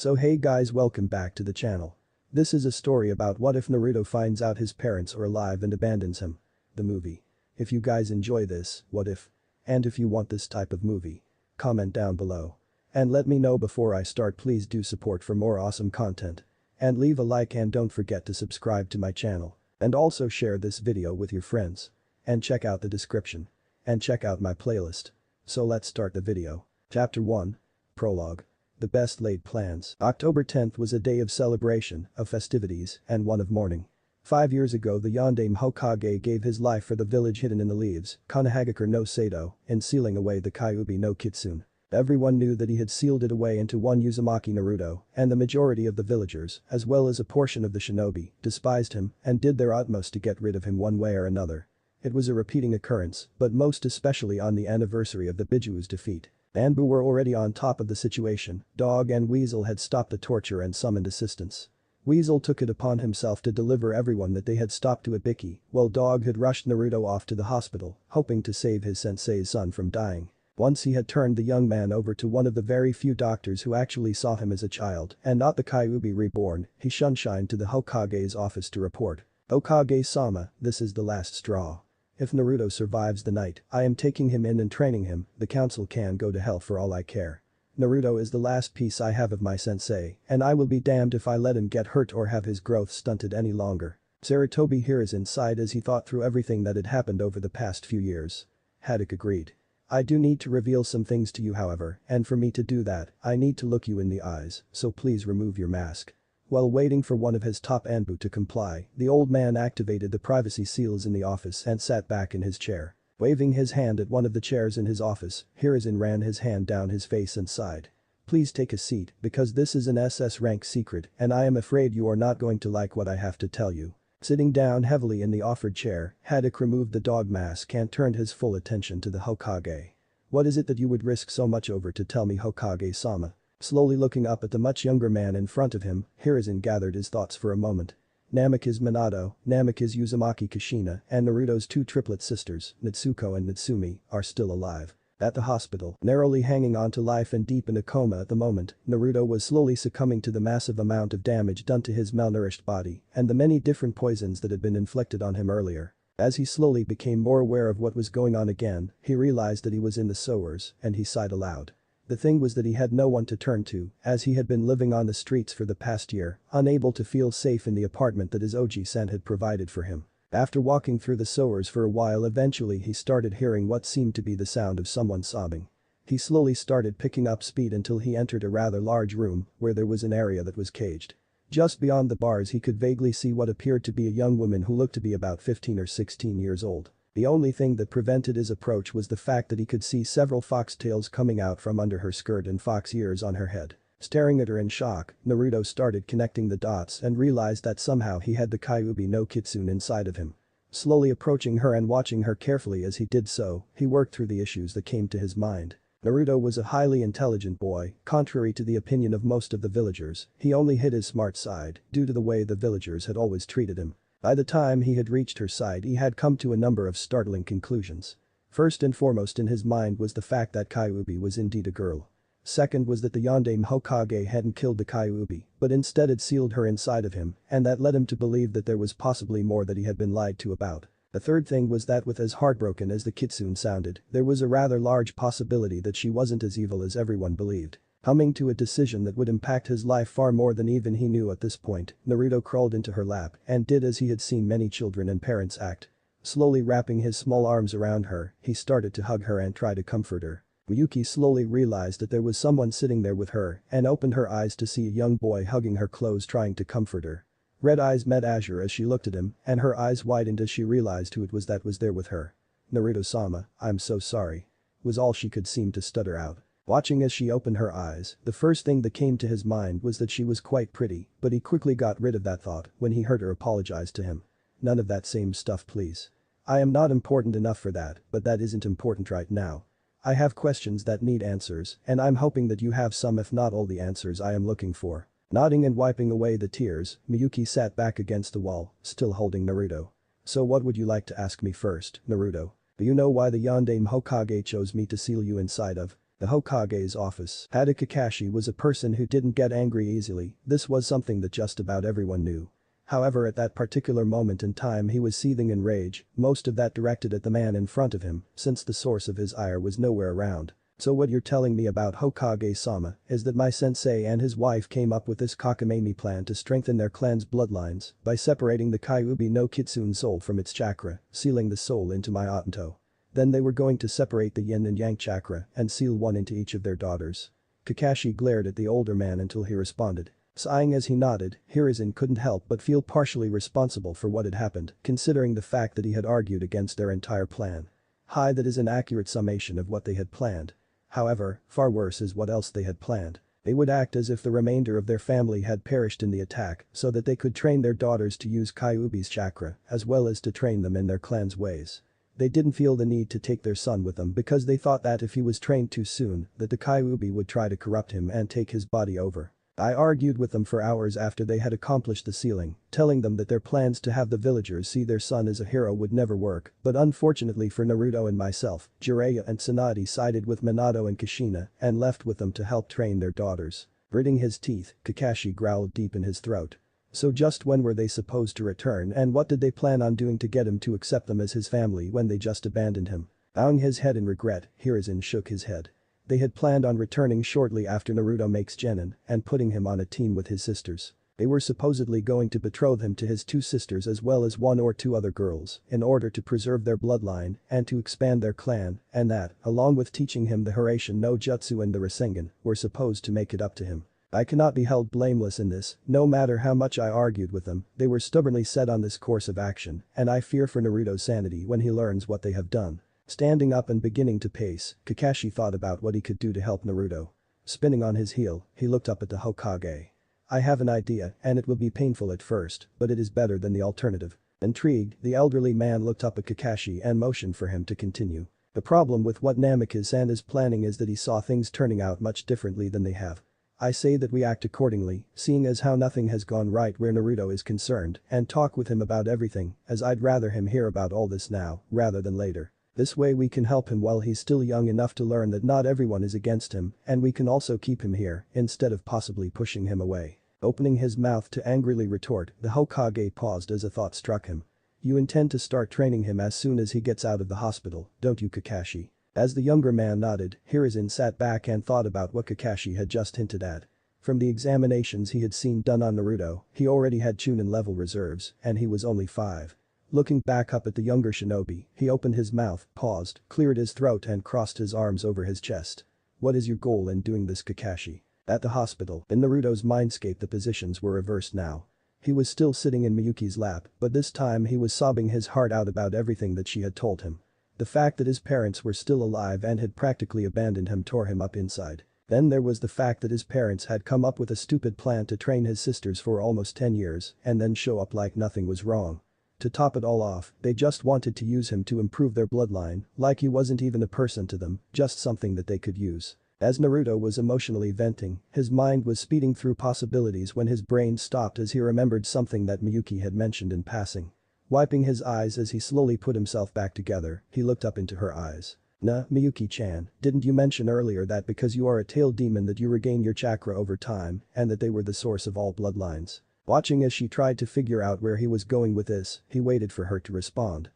So hey guys, welcome back to the channel. This is a story about what if Naruto finds out his parents are alive and abandons him. The movie. If you guys enjoy this, what if? And if you want this type of movie, comment down below. And let me know before I start. Please do support for more awesome content. And leave a like and don't forget to subscribe to my channel. And also share this video with your friends. And check out the description. And check out my playlist. So let's start the video. Chapter 1. Prologue. The best laid plans. October 10th was a day of celebration, of festivities, and one of mourning. 5 years ago the Yondaime Hokage gave his life for the village hidden in the leaves, Konohagakure no Sato, in sealing away the Kyuubi no Kitsune. Everyone knew that he had sealed it away into one Uzumaki Naruto, and the majority of the villagers, as well as a portion of the shinobi, despised him and did their utmost to get rid of him one way or another. It was a repeating occurrence, but most especially on the anniversary of the Bijuu's defeat. Anbu were already on top of the situation. Dog and Weasel had stopped the torture and summoned assistance. Weasel took it upon himself to deliver everyone that they had stopped to Ibiki, while Dog had rushed Naruto off to the hospital, hoping to save his sensei's son from dying. Once he had turned the young man over to one of the very few doctors who actually saw him as a child and not the Kyuubi reborn, he shunshined to the Hokage's office to report. "Hokage-sama, this is the last straw. If Naruto survives the night, I am taking him in and training him. The council can go to hell for all I care. Naruto is the last piece I have of my sensei, and I will be damned if I let him get hurt or have his growth stunted any longer." Sarutobi Hiruzen sighed as he thought through everything that had happened over the past few years. Haddock agreed. "I do need to reveal some things to you however, and for me to do that, I need to look you in the eyes, so please remove your mask." While waiting for one of his top Anbu to comply, the old man activated the privacy seals in the office and sat back in his chair. Waving his hand at one of the chairs in his office, Hiruzen ran his hand down his face and sighed. "Please take a seat, because this is an SS rank secret and I am afraid you are not going to like what I have to tell you." Sitting down heavily in the offered chair, Haddock removed the dog mask and turned his full attention to the Hokage. "What is it that you would risk so much over to tell me, Hokage-sama?" Slowly looking up at the much younger man in front of him, Hiruzen gathered his thoughts for a moment. Namiki's Minato, Namiki's Uzumaki Kushina, and Naruto's two triplet sisters, Natsuko and Natsumi, are still alive. At the hospital, narrowly hanging on to life and deep in a coma at the moment, Naruto was slowly succumbing to the massive amount of damage done to his malnourished body and the many different poisons that had been inflicted on him earlier. As he slowly became more aware of what was going on again, he realized that he was in the sewers, and he sighed aloud. The thing was that he had no one to turn to, as he had been living on the streets for the past year, unable to feel safe in the apartment that his Oji-san had provided for him. After walking through the sewers for a while, eventually he started hearing what seemed to be the sound of someone sobbing. He slowly started picking up speed until he entered a rather large room where there was an area that was caged. Just beyond the bars he could vaguely see what appeared to be a young woman who looked to be about 15 or 16 years old. The only thing that prevented his approach was the fact that he could see several foxtails coming out from under her skirt and fox ears on her head. Staring at her in shock, Naruto started connecting the dots and realized that somehow he had the Kyuubi no Kitsune inside of him. Slowly approaching her and watching her carefully as he did so, he worked through the issues that came to his mind. Naruto was a highly intelligent boy, contrary to the opinion of most of the villagers. He only hid his smart side due to the way the villagers had always treated him. By the time he had reached her side he had come to a number of startling conclusions. First and foremost in his mind was the fact that Kyuubi was indeed a girl. Second was that the Yondaime Hokage hadn't killed the Kyuubi, but instead had sealed her inside of him, and that led him to believe that there was possibly more that he had been lied to about. The third thing was that with as heartbroken as the Kitsune sounded, there was a rather large possibility that she wasn't as evil as everyone believed. Coming to a decision that would impact his life far more than even he knew at this point, Naruto crawled into her lap and did as he had seen many children and parents act. Slowly wrapping his small arms around her, he started to hug her and try to comfort her. Miyuki slowly realized that there was someone sitting there with her and opened her eyes to see a young boy hugging her close trying to comfort her. Red eyes met Azure as she looked at him, and her eyes widened as she realized who it was that was there with her. "Naruto-sama, I'm so sorry," was all she could seem to stutter out. Watching as she opened her eyes, the first thing that came to his mind was that she was quite pretty, but he quickly got rid of that thought when he heard her apologize to him. "None of that same stuff please. I am not important enough for that, but that isn't important right now. I have questions that need answers, and I'm hoping that you have some if not all the answers I am looking for." Nodding and wiping away the tears, Miyuki sat back against the wall, still holding Naruto. "So what would you like to ask me first, Naruto? Do you know why the Yondaime Hokage chose me to seal you inside of?" The Hokage's office. Hada Kakashi was a person who didn't get angry easily, this was something that just about everyone knew. However, at that particular moment in time he was seething in rage, most of that directed at the man in front of him, since the source of his ire was nowhere around. So what you're telling me about Hokage-sama is that my sensei and his wife came up with this cockamamie plan to strengthen their clan's bloodlines by separating the Kyuubi no Kitsune soul from its chakra, sealing the soul into my Otanto. Then they were going to separate the yin and yang chakra and seal one into each of their daughters. Kakashi glared at the older man until he responded. Sighing as he nodded, Hiruzen couldn't help but feel partially responsible for what had happened, considering the fact that he had argued against their entire plan. That is an accurate summation of what they had planned. However, far worse is what else they had planned. They would act as if the remainder of their family had perished in the attack so that they could train their daughters to use Kyuubi's chakra as well as to train them in their clan's ways. They didn't feel the need to take their son with them because they thought that if he was trained too soon, that the Kyuubi would try to corrupt him and take his body over. I argued with them for hours after they had accomplished the sealing, telling them that their plans to have the villagers see their son as a hero would never work, but unfortunately for Naruto and myself, Jiraiya and Tsunade sided with Minato and Kushina and left with them to help train their daughters. Gritting his teeth, Kakashi growled deep in his throat. So just when were they supposed to return and what did they plan on doing to get him to accept them as his family when they just abandoned him? Bowing his head in regret, Hiruzen shook his head. They had planned on returning shortly after Naruto makes Genin and putting him on a team with his sisters. They were supposedly going to betroth him to his two sisters as well as one or two other girls in order to preserve their bloodline and to expand their clan, and that, along with teaching him the Hiraishin no Jutsu and the Rasengan, were supposed to make it up to him. I cannot be held blameless in this, no matter how much I argued with them, they were stubbornly set on this course of action, and I fear for Naruto's sanity when he learns what they have done. Standing up and beginning to pace, Kakashi thought about what he could do to help Naruto. Spinning on his heel, he looked up at the Hokage. I have an idea, and it will be painful at first, but it is better than the alternative. Intrigued, the elderly man looked up at Kakashi and motioned for him to continue. The problem with what Namikaze-san is planning is that he saw things turning out much differently than they have. I say that we act accordingly, seeing as how nothing has gone right where Naruto is concerned, and talk with him about everything, as I'd rather him hear about all this now, rather than later. This way we can help him while he's still young enough to learn that not everyone is against him, and we can also keep him here, instead of possibly pushing him away. Opening his mouth to angrily retort, the Hokage paused as a thought struck him. You intend to start training him as soon as he gets out of the hospital, don't you, Kakashi? As the younger man nodded, Hiruzen sat back and thought about what Kakashi had just hinted at. From the examinations he had seen done on Naruto, he already had Chunin level reserves, and he was only 5. Looking back up at the younger shinobi, he opened his mouth, paused, cleared his throat and crossed his arms over his chest. What is your goal in doing this, Kakashi? At the hospital, in Naruto's mindscape the positions were reversed now. He was still sitting in Miyuki's lap, but this time he was sobbing his heart out about everything that she had told him. The fact that his parents were still alive and had practically abandoned him tore him up inside. Then there was the fact that his parents had come up with a stupid plan to train his sisters for almost 10 years and then show up like nothing was wrong. To top it all off, they just wanted to use him to improve their bloodline, like he wasn't even a person to them, just something that they could use. As Naruto was emotionally venting, his mind was speeding through possibilities when his brain stopped as he remembered something that Miyuki had mentioned in passing. Wiping his eyes as he slowly put himself back together, he looked up into her eyes. Miyuki-chan, didn't you mention earlier that because you are a tail demon that you regain your chakra over time and that they were the source of all bloodlines? Watching as she tried to figure out where he was going with this, he waited for her to respond.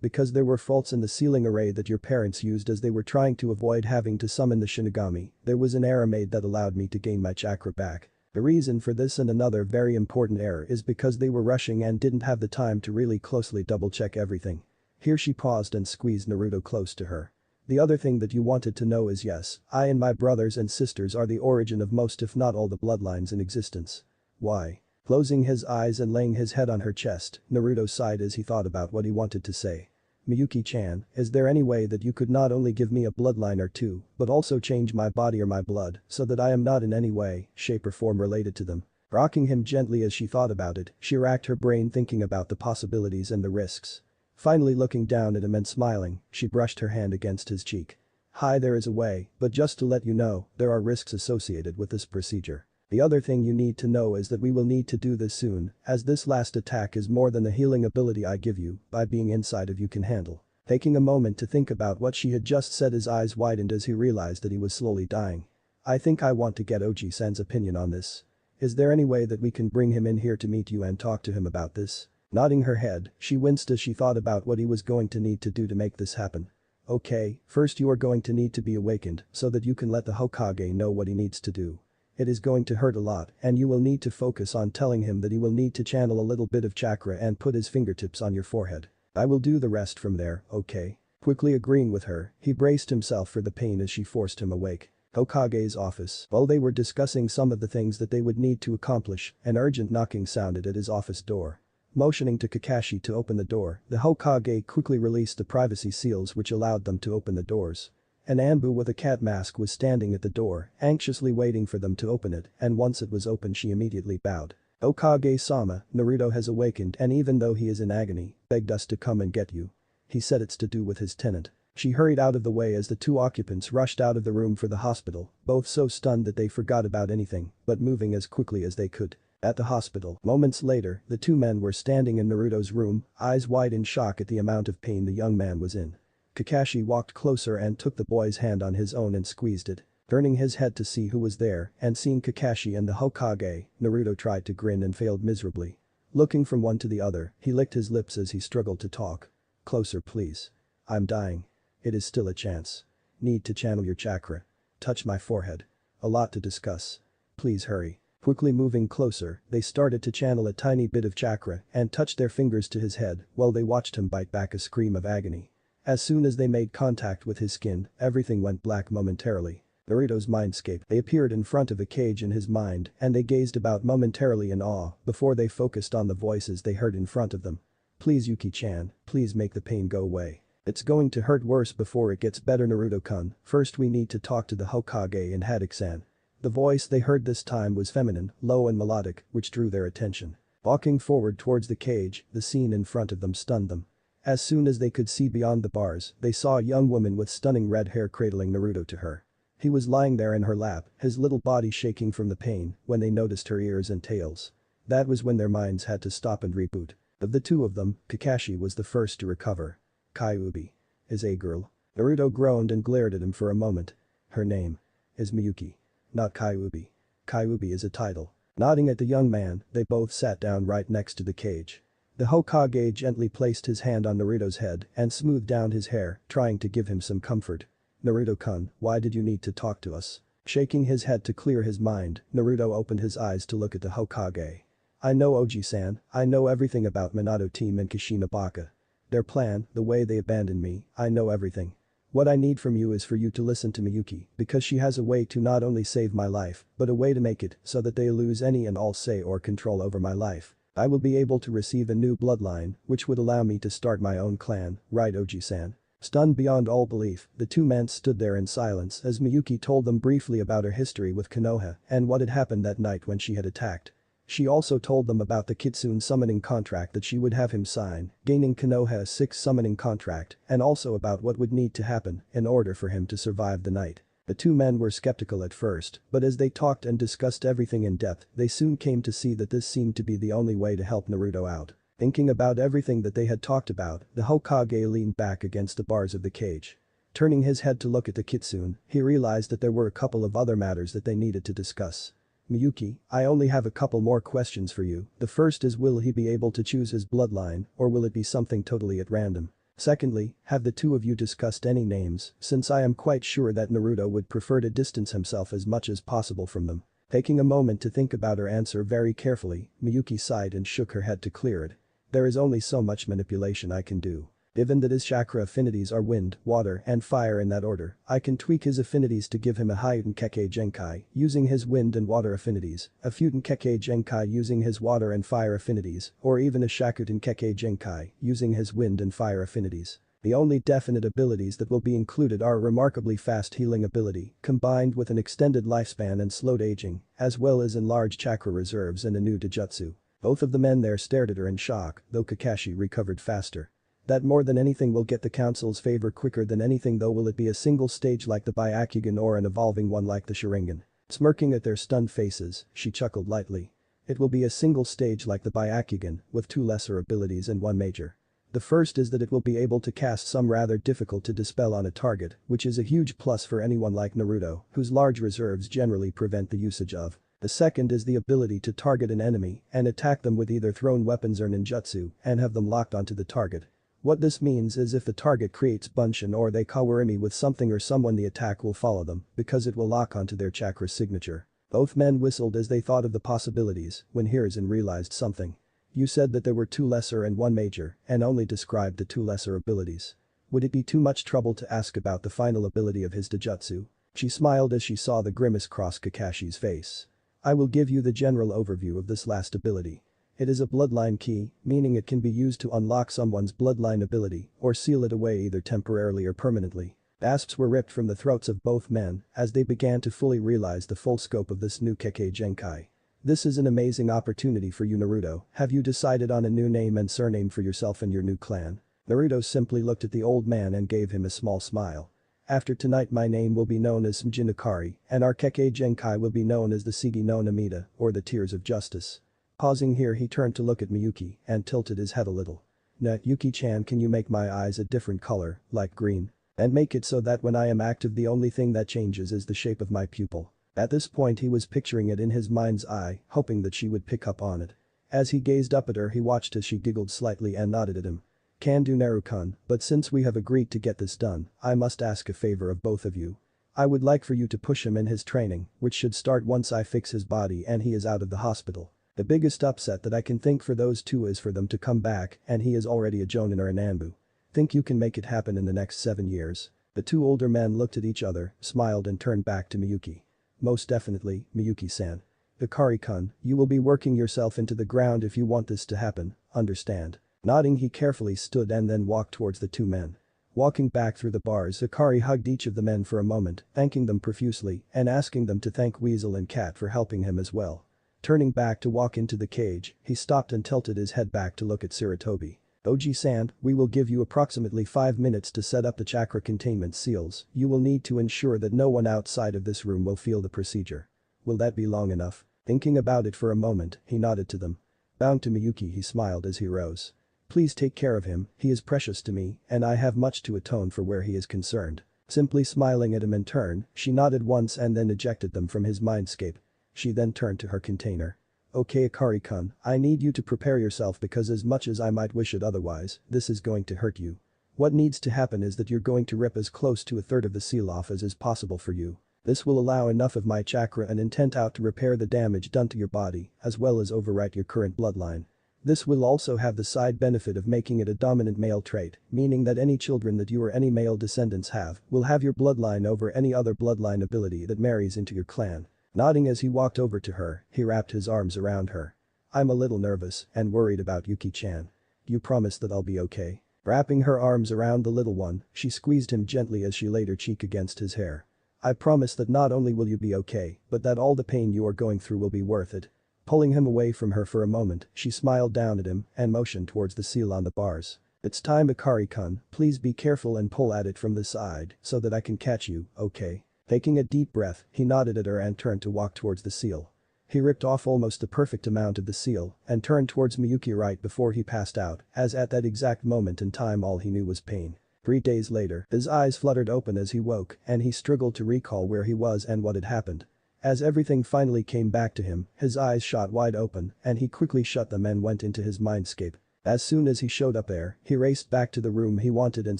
Because there were faults in the sealing array that your parents used as they were trying to avoid having to summon the Shinigami, there was an error made that allowed me to gain my chakra back. The reason for this and another very important error is because they were rushing and didn't have the time to really closely double-check everything. Here she paused and squeezed Naruto close to her. The other thing that you wanted to know is yes, I and my brothers and sisters are the origin of most if not all the bloodlines in existence. Why? Closing his eyes and laying his head on her chest, Naruto sighed as he thought about what he wanted to say. Miyuki-chan, is there any way that you could not only give me a bloodline or two, but also change my body or my blood so that I am not in any way, shape or form related to them? Rocking him gently as she thought about it, she racked her brain thinking about the possibilities and the risks. Finally looking down at him and smiling, she brushed her hand against his cheek. There is a way, but just to let you know, there are risks associated with this procedure. The other thing you need to know is that we will need to do this soon, as this last attack is more than the healing ability I give you by being inside of you can handle. Taking a moment to think about what she had just said, his eyes widened as he realized that he was slowly dying. I think I want to get Oji-san's opinion on this. Is there any way that we can bring him in here to meet you and talk to him about this? Nodding her head, she winced as she thought about what he was going to need to do to make this happen. Okay, first you are going to need to be awakened so that you can let the Hokage know what he needs to do. It is going to hurt a lot and you will need to focus on telling him that he will need to channel a little bit of chakra and put his fingertips on your forehead. I will do the rest from there, okay? Quickly agreeing with her, he braced himself for the pain as she forced him awake. Hokage's office. While they were discussing some of the things that they would need to accomplish, an urgent knocking sounded at his office door. Motioning to Kakashi to open the door, the Hokage quickly released the privacy seals which allowed them to open the doors. An Anbu with a cat mask was standing at the door, anxiously waiting for them to open it, and once it was open she immediately bowed. Okage-sama, Naruto has awakened and even though he is in agony, begged us to come and get you. He said it's to do with his tenant. She hurried out of the way as the two occupants rushed out of the room for the hospital, both so stunned that they forgot about anything, but moving as quickly as they could. At the hospital, moments later, the two men were standing in Naruto's room, eyes wide in shock at the amount of pain the young man was in. Kakashi walked closer and took the boy's hand on his own and squeezed it. Turning his head to see who was there and seeing Kakashi and the Hokage, Naruto tried to grin and failed miserably. Looking from one to the other, he licked his lips as he struggled to talk. Closer please. I'm dying. It is still a chance. Need to channel your chakra. Touch my forehead. A lot to discuss. Please hurry. Quickly moving closer, they started to channel a tiny bit of chakra and touched their fingers to his head while they watched him bite back a scream of agony. As soon as they made contact with his skin, everything went black momentarily. Naruto's mindscape. They appeared in front of a cage in his mind and they gazed about momentarily in awe before they focused on the voices they heard in front of them. Please Yuki-chan, please make the pain go away. It's going to hurt worse before it gets better Naruto-kun, first we need to talk to the Hokage and Haddock-san. The voice they heard this time was feminine, low and melodic, which drew their attention. Walking forward towards the cage, the scene in front of them stunned them. As soon as they could see beyond the bars, they saw a young woman with stunning red hair cradling Naruto to her. He was lying there in her lap, his little body shaking from the pain, when they noticed her ears and tails. That was when their minds had to stop and reboot. Of the two of them, Kakashi was the first to recover. Kyuubi. Is a girl. Naruto groaned and glared at him for a moment. Her name is Miyuki. Not Kyuubi. Kyuubi is a title. Nodding at the young man, they both sat down right next to the cage. The Hokage gently placed his hand on Naruto's head and smoothed down his hair, trying to give him some comfort. Naruto-kun, why did you need to talk to us? Shaking his head to clear his mind, Naruto opened his eyes to look at the Hokage. I know Oji-san, I know everything about Minato team and Kishinobaka. Their plan, the way they abandoned me, I know everything. What I need from you is for you to listen to Miyuki because she has a way to not only save my life, but a way to make it so that they lose any and all say or control over my life. I will be able to receive a new bloodline, which would allow me to start my own clan, right Oji-san? Stunned beyond all belief, the two men stood there in silence as Miyuki told them briefly about her history with Konoha and what had happened that night when she had attacked. She also told them about the Kitsune summoning contract that she would have him sign, gaining Konoha a 6th summoning contract, and also about what would need to happen in order for him to survive the night. The two men were skeptical at first, but as they talked and discussed everything in depth, they soon came to see that this seemed to be the only way to help Naruto out. Thinking about everything that they had talked about, the Hokage leaned back against the bars of the cage. Turning his head to look at the Kitsune, he realized that there were a couple of other matters that they needed to discuss. Miyuki, I only have a couple more questions for you. The first is, will he be able to choose his bloodline, or will it be something totally at random? Secondly, have the two of you discussed any names, since I am quite sure that Naruto would prefer to distance himself as much as possible from them. Taking a moment to think about her answer very carefully, Miyuki sighed and shook her head to clear it. There is only so much manipulation I can do. Given that his chakra affinities are wind, water and fire in that order, I can tweak his affinities to give him a Hyuden Kekkei Genkai using his wind and water affinities, a Futen Kekkei Genkai using his water and fire affinities, or even a Shakuten Kekkei Genkai using his wind and fire affinities. The only definite abilities that will be included are a remarkably fast healing ability, combined with an extended lifespan and slowed aging, as well as enlarged chakra reserves and a new Dojutsu. Both of the men there stared at her in shock, though Kakashi recovered faster. That more than anything will get the council's favor quicker than anything, though. Will it be a single stage like the Byakugan or an evolving one like the Sharingan? Smirking at their stunned faces, she chuckled lightly. It will be a single stage like the Byakugan, with 2 lesser abilities and 1 major. The first is that it will be able to cast some rather difficult to dispel on a target, which is a huge plus for anyone like Naruto, whose large reserves generally prevent the usage of. The second is the ability to target an enemy and attack them with either thrown weapons or ninjutsu and have them locked onto the target. What this means is if the target creates Bunshin or they Kawarimi with something or someone, the attack will follow them because it will lock onto their chakra signature. Both men whistled as they thought of the possibilities when Hiruzen realized something. You said that there were 2 lesser and 1 major and only described the 2 lesser abilities. Would it be too much trouble to ask about the final ability of his Dojutsu? She smiled as she saw the grimace cross Kakashi's face. I will give you the general overview of this last ability. It is a bloodline key, meaning it can be used to unlock someone's bloodline ability or seal it away either temporarily or permanently. Gasps were ripped from the throats of both men as they began to fully realize the full scope of this new Kekkei Genkai. This is an amazing opportunity for you, Naruto. Have you decided on a new name and surname for yourself and your new clan? Naruto simply looked at the old man and gave him a small smile. After tonight my name will be known as Mjinakari and our Kekkei Genkai will be known as the Sigi no Namida or the Tears of Justice. Pausing here, he turned to look at Miyuki and tilted his head a little. Yuki-chan, can you make my eyes a different color, like green? And make it so that when I am active the only thing that changes is the shape of my pupil. At this point he was picturing it in his mind's eye, hoping that she would pick up on it. As he gazed up at her, he watched as she giggled slightly and nodded at him. Can do, Naru-kun, but since we have agreed to get this done, I must ask a favor of both of you. I would like for you to push him in his training, which should start once I fix his body and he is out of the hospital. The biggest upset that I can think for those 2 is for them to come back and he is already a jonin or an anbu. Think you can make it happen in the next 7 years? The 2 older men looked at each other, smiled and turned back to Miyuki. Most definitely, Miyuki-san. Hikari-kun, you will be working yourself into the ground if you want this to happen, understand? Nodding, he carefully stood and then walked towards the 2 men. Walking back through the bars, Hikari hugged each of the men for a moment, thanking them profusely and asking them to thank Weasel and Cat for helping him as well. Turning back to walk into the cage, he stopped and tilted his head back to look at Sarutobi. Oji-san, we will give you approximately 5 minutes to set up the chakra containment seals. You will need to ensure that no one outside of this room will feel the procedure. Will that be long enough? Thinking about it for a moment, he nodded to them. Bowing to Miyuki, he smiled as he rose. Please take care of him, he is precious to me and I have much to atone for where he is concerned. Simply smiling at him in turn, she nodded once and then ejected them from his mindscape. She then turned to her container. Okay, Hikari-kun, I need you to prepare yourself because as much as I might wish it otherwise, this is going to hurt you. What needs to happen is that you're going to rip as close to 1/3 of the seal off as is possible for you. This will allow enough of my chakra and intent out to repair the damage done to your body as well as overwrite your current bloodline. This will also have the side benefit of making it a dominant male trait, meaning that any children that you or any male descendants have will have your bloodline over any other bloodline ability that marries into your clan. Nodding as he walked over to her, he wrapped his arms around her. I'm a little nervous and worried about Yuki-chan. You promise that I'll be okay? Wrapping her arms around the little one, she squeezed him gently as she laid her cheek against his hair. I promise that not only will you be okay, but that all the pain you are going through will be worth it. Pulling him away from her for a moment, she smiled down at him and motioned towards the seal on the bars. It's time, Hikari-kun, please be careful and pull at it from the side so that I can catch you, okay? Taking a deep breath, he nodded at her and turned to walk towards the seal. He ripped off almost the perfect amount of the seal and turned towards Miyuki right before he passed out, as at that exact moment in time all he knew was pain. 3 days later, his eyes fluttered open as he woke and he struggled to recall where he was and what had happened. As everything finally came back to him, his eyes shot wide open and he quickly shut them and went into his mindscape. As soon as he showed up there, he raced back to the room he wanted and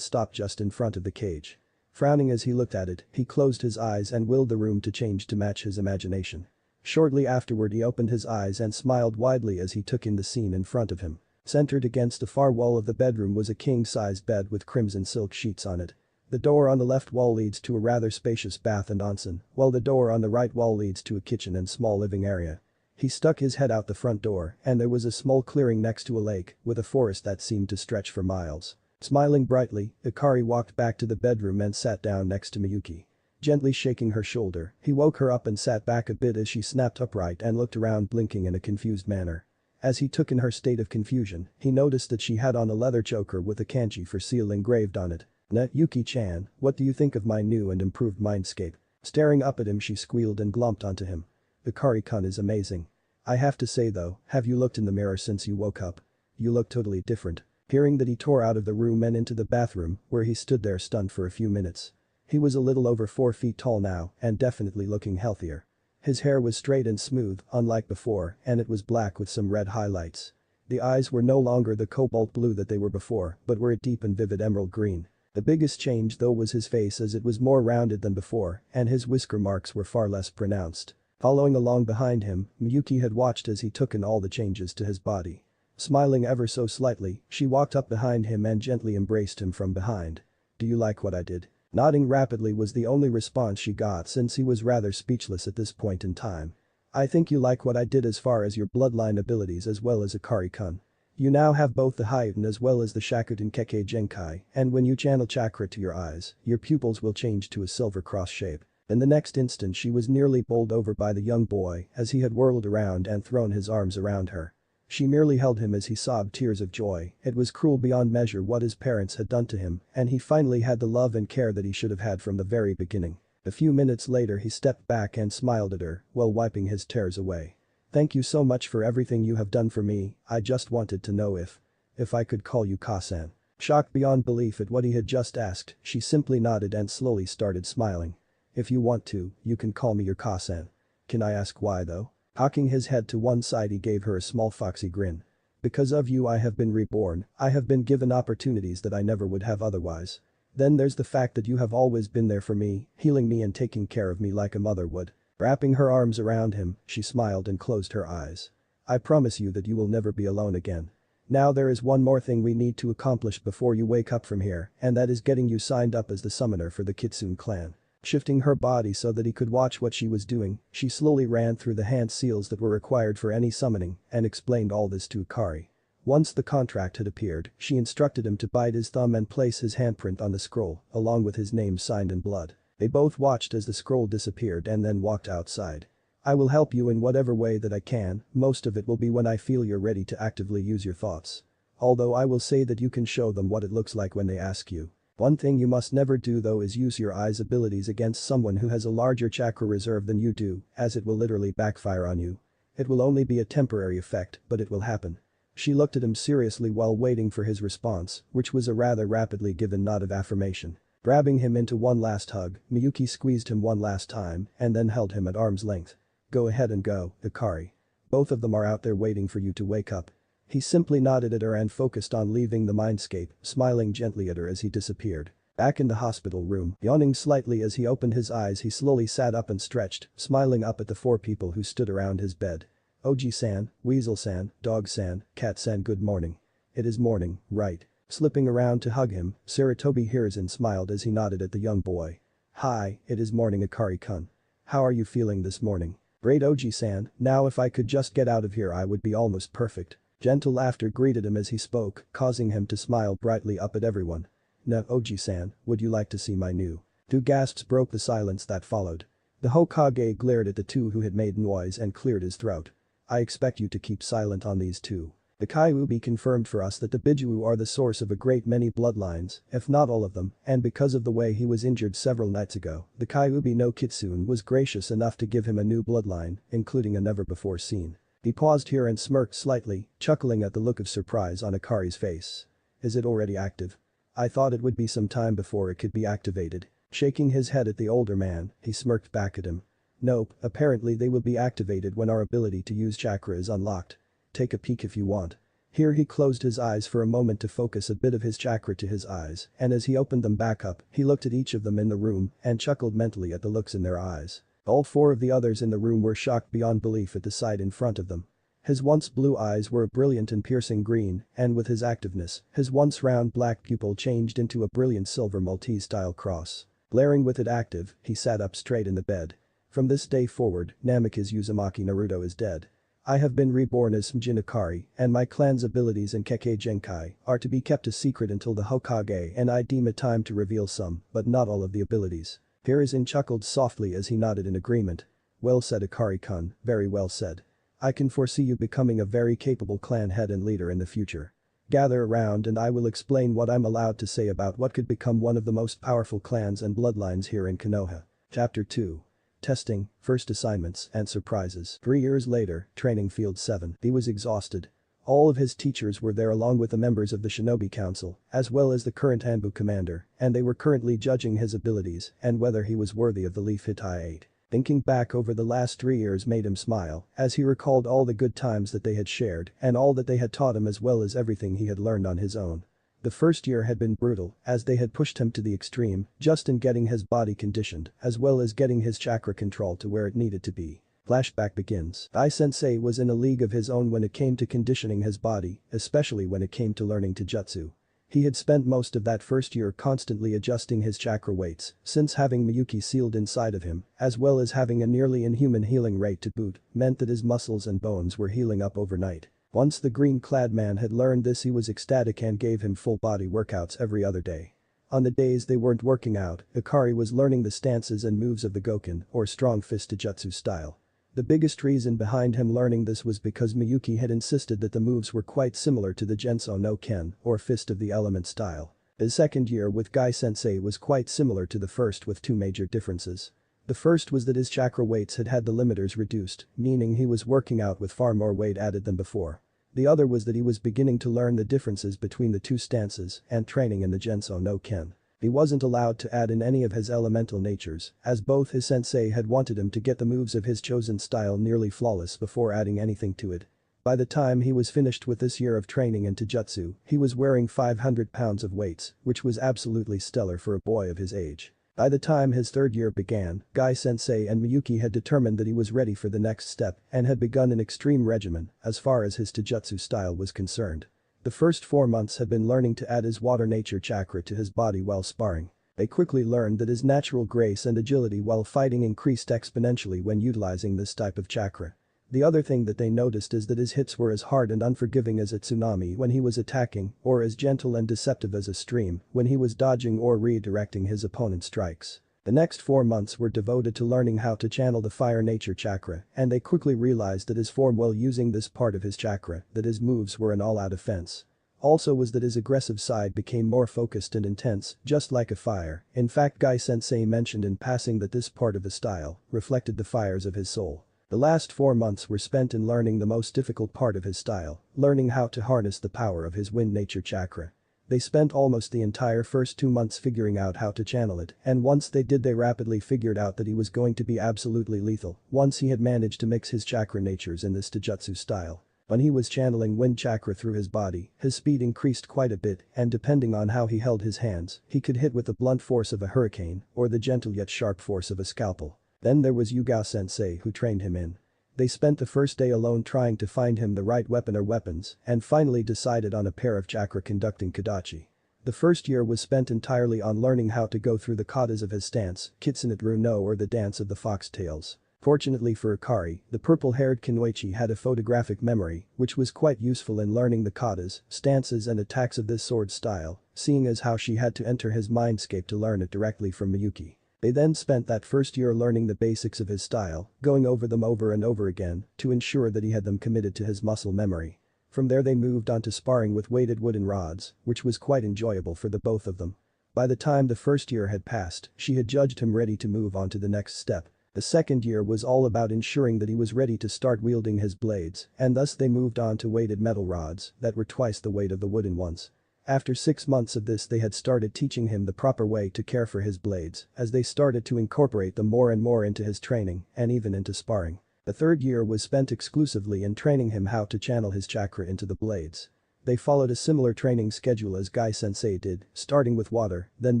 stopped just in front of the cage. Frowning as he looked at it, he closed his eyes and willed the room to change to match his imagination. Shortly afterward he opened his eyes and smiled widely as he took in the scene in front of him. Centered against the far wall of the bedroom was a king-sized bed with crimson silk sheets on it. The door on the left wall leads to a rather spacious bath and onsen, while the door on the right wall leads to a kitchen and small living area. He stuck his head out the front door and there was a small clearing next to a lake with a forest that seemed to stretch for miles. Smiling brightly, Hikari walked back to the bedroom and sat down next to Miyuki. Gently shaking her shoulder, he woke her up and sat back a bit as she snapped upright and looked around blinking in a confused manner. As he took in her state of confusion, he noticed that she had on a leather choker with a kanji for seal engraved on it. Yuki-chan, what do you think of my new and improved mindscape? Staring up at him she squealed and glomped onto him. Hikari-kun is amazing. I have to say though, have you looked in the mirror since you woke up? You look totally different. Hearing that, he tore out of the room and into the bathroom, where he stood there stunned for a few minutes. He was a little over 4 feet tall now and definitely looking healthier. His hair was straight and smooth, unlike before, and it was black with some red highlights. The eyes were no longer the cobalt blue that they were before, but were a deep and vivid emerald green. The biggest change though was his face, as it was more rounded than before, and his whisker marks were far less pronounced. Following along behind him, Miyuki had watched as he took in all the changes to his body. Smiling ever so slightly, she walked up behind him and gently embraced him from behind. "Do you like what I did?" Nodding rapidly was the only response she got, since he was rather speechless at this point in time. "I think you like what I did as far as your bloodline abilities as well as Akari-kun. You now have both the Hyutin as well as the Shakutin Kekkei Genkai, and when you channel chakra to your eyes, your pupils will change to a silver cross shape." In the next instant she was nearly bowled over by the young boy as he had whirled around and thrown his arms around her. She merely held him as he sobbed tears of joy. It was cruel beyond measure what his parents had done to him, and he finally had the love and care that he should have had from the very beginning. A few minutes later he stepped back and smiled at her while wiping his tears away. "Thank you so much for everything you have done for me. I just wanted to know if I could call you Ka-san." Shocked beyond belief at what he had just asked, she simply nodded and slowly started smiling. "If you want to, you can call me your Ka-san. Can I ask why though?" Cocking his head to one side, he gave her a small foxy grin. "Because of you I have been reborn. I have been given opportunities that I never would have otherwise. Then there's the fact that you have always been there for me, healing me and taking care of me like a mother would." Wrapping her arms around him, she smiled and closed her eyes. "I promise you that you will never be alone again. Now there is one more thing we need to accomplish before you wake up from here, and that is getting you signed up as the summoner for the Kitsune clan." Shifting her body so that he could watch what she was doing, she slowly ran through the hand seals that were required for any summoning and explained all this to Akari. Once the contract had appeared, she instructed him to bite his thumb and place his handprint on the scroll, along with his name signed in blood. They both watched as the scroll disappeared and then walked outside. "I will help you in whatever way that I can, most of it will be when I feel you're ready to actively use your thoughts. Although I will say that you can show them what it looks like when they ask you. One thing you must never do though is use your eyes abilities against someone who has a larger chakra reserve than you do, as it will literally backfire on you. It will only be a temporary effect, but it will happen." She looked at him seriously while waiting for his response, which was a rather rapidly given nod of affirmation. Grabbing him into one last hug, Miyuki squeezed him one last time and then held him at arm's length. "Go ahead and go, Akari. Both of them are out there waiting for you to wake up." He simply nodded at her and focused on leaving the mindscape, smiling gently at her as he disappeared. Back in the hospital room, yawning slightly as he opened his eyes, he slowly sat up and stretched, smiling up at the 4 people who stood around his bed. "Oji-san, Weasel-san, Dog-san, Cat-san, good morning. It is morning, right?" Slipping around to hug him, Saratobi Hiruzen smiled as he nodded at the young boy. "Hi, it is morning, Akari-kun. How are you feeling this morning?" "Great, Oji-san, now if I could just get out of here I would be almost perfect." Gentle laughter greeted him as he spoke, causing him to smile brightly up at everyone. "Now Oji-san, would you like to see my new?" 2 gasps broke the silence that followed. The Hokage glared at the 2 who had made noise and cleared his throat. "I expect you to keep silent on these 2. The Kyuubi confirmed for us that the Bijuu are the source of a great many bloodlines, if not all of them, and because of the way he was injured several nights ago, the Kyuubi no Kitsune was gracious enough to give him a new bloodline, including a never-before-seen." He paused here and smirked slightly, chuckling at the look of surprise on Akari's face. "Is it already active? I thought it would be some time before it could be activated." Shaking his head at the older man, he smirked back at him. "Nope, apparently they will be activated when our ability to use chakra is unlocked. Take a peek if you want." Here he closed his eyes for a moment to focus a bit of his chakra to his eyes, and as he opened them back up, he looked at each of them in the room and chuckled mentally at the looks in their eyes. All 4 of the others in the room were shocked beyond belief at the sight in front of them. His once blue eyes were a brilliant and piercing green, and with his activeness, his once round black pupil changed into a brilliant silver Maltese-style cross. Glaring with it active, he sat up straight in the bed. "From this day forward, Namikaze Uzumaki Naruto is dead. I have been reborn as Sumjin Akari, and my clan's abilities and Kekkei Genkai are to be kept a secret until the Hokage and I deem it time to reveal some, but not all of the abilities." Hiruzen chuckled softly as he nodded in agreement. "Well said, Akari-kun, very well said. I can foresee you becoming a very capable clan head and leader in the future. Gather around and I will explain what I'm allowed to say about what could become one of the most powerful clans and bloodlines here in Konoha." Chapter 2. Testing, First Assignments and Surprises. 3 years later, Training Field 7. He was exhausted. All of his teachers were there along with the members of the Shinobi Council, as well as the current Anbu commander, and they were currently judging his abilities and whether he was worthy of the leaf Hitai 8. Thinking back over the last 3 years made him smile, as he recalled all the good times that they had shared and all that they had taught him as well as everything he had learned on his own. The first year had been brutal, as they had pushed him to the extreme, just in getting his body conditioned, as well as getting his chakra control to where it needed to be. Flashback begins. Guy-sensei was in a league of his own when it came to conditioning his body, especially when it came to learning Taijutsu. He had spent most of that first year constantly adjusting his chakra weights, since having Miyuki sealed inside of him, as well as having a nearly inhuman healing rate to boot, meant that his muscles and bones were healing up overnight. Once the green-clad man had learned this, he was ecstatic and gave him full-body workouts every other day. On the days they weren't working out, Ikari was learning the stances and moves of the Goken, or strong fist Taijutsu style. The biggest reason behind him learning this was because Miyuki had insisted that the moves were quite similar to the Genso no Ken, or fist of the element style. His second year with Guy-sensei was quite similar to the first with 2 major differences. The first was that his chakra weights had the limiters reduced, meaning he was working out with far more weight added than before. The other was that he was beginning to learn the differences between the 2 stances and training in the Genso no Ken. He wasn't allowed to add in any of his elemental natures, as both his sensei had wanted him to get the moves of his chosen style nearly flawless before adding anything to it. By the time he was finished with this year of training in Taijutsu, he was wearing 500 pounds of weights, which was absolutely stellar for a boy of his age. By the time his third year began, Guy-sensei and Miyuki had determined that he was ready for the next step and had begun an extreme regimen as far as his Taijutsu style was concerned. The first 4 months had been learning to add his water nature chakra to his body while sparring. They quickly learned that his natural grace and agility while fighting increased exponentially when utilizing this type of chakra. The other thing that they noticed is that his hits were as hard and unforgiving as a tsunami when he was attacking, or as gentle and deceptive as a stream when he was dodging or redirecting his opponent's strikes. The next 4 months were devoted to learning how to channel the fire nature chakra, and they quickly realized that his form while using this part of his chakra, that his moves were an all-out offense. Also was that his aggressive side became more focused and intense, just like a fire. In fact, Guy-sensei mentioned in passing that this part of his style reflected the fires of his soul. The last 4 months were spent in learning the most difficult part of his style, learning how to harness the power of his wind nature chakra. They spent almost the entire first 2 months figuring out how to channel it, and once they did they rapidly figured out that he was going to be absolutely lethal once he had managed to mix his chakra natures in this Taijutsu style. When he was channeling wind chakra through his body, his speed increased quite a bit and depending on how he held his hands, he could hit with the blunt force of a hurricane or the gentle yet sharp force of a scalpel. Then there was Yugao-sensei who trained him in. They spent the first day alone trying to find him the right weapon or weapons and finally decided on a pair of chakra-conducting Kadachi. The first year was spent entirely on learning how to go through the katas of his stance, Kitsunetsu no or the dance of the foxtails. Fortunately for Ikari, the purple-haired Kunoichi had a photographic memory, which was quite useful in learning the katas, stances and attacks of this sword style, seeing as how she had to enter his mindscape to learn it directly from Miyuki. They then spent that first year learning the basics of his style, going over them over and over again to ensure that he had them committed to his muscle memory. From there they moved on to sparring with weighted wooden rods, which was quite enjoyable for the both of them. By the time the first year had passed, she had judged him ready to move on to the next step. The second year was all about ensuring that he was ready to start wielding his blades, and thus they moved on to weighted metal rods that were twice the weight of the wooden ones. After 6 months of this they had started teaching him the proper way to care for his blades, as they started to incorporate them more and more into his training and even into sparring. The third year was spent exclusively in training him how to channel his chakra into the blades. They followed a similar training schedule as Guy-sensei did, starting with water, then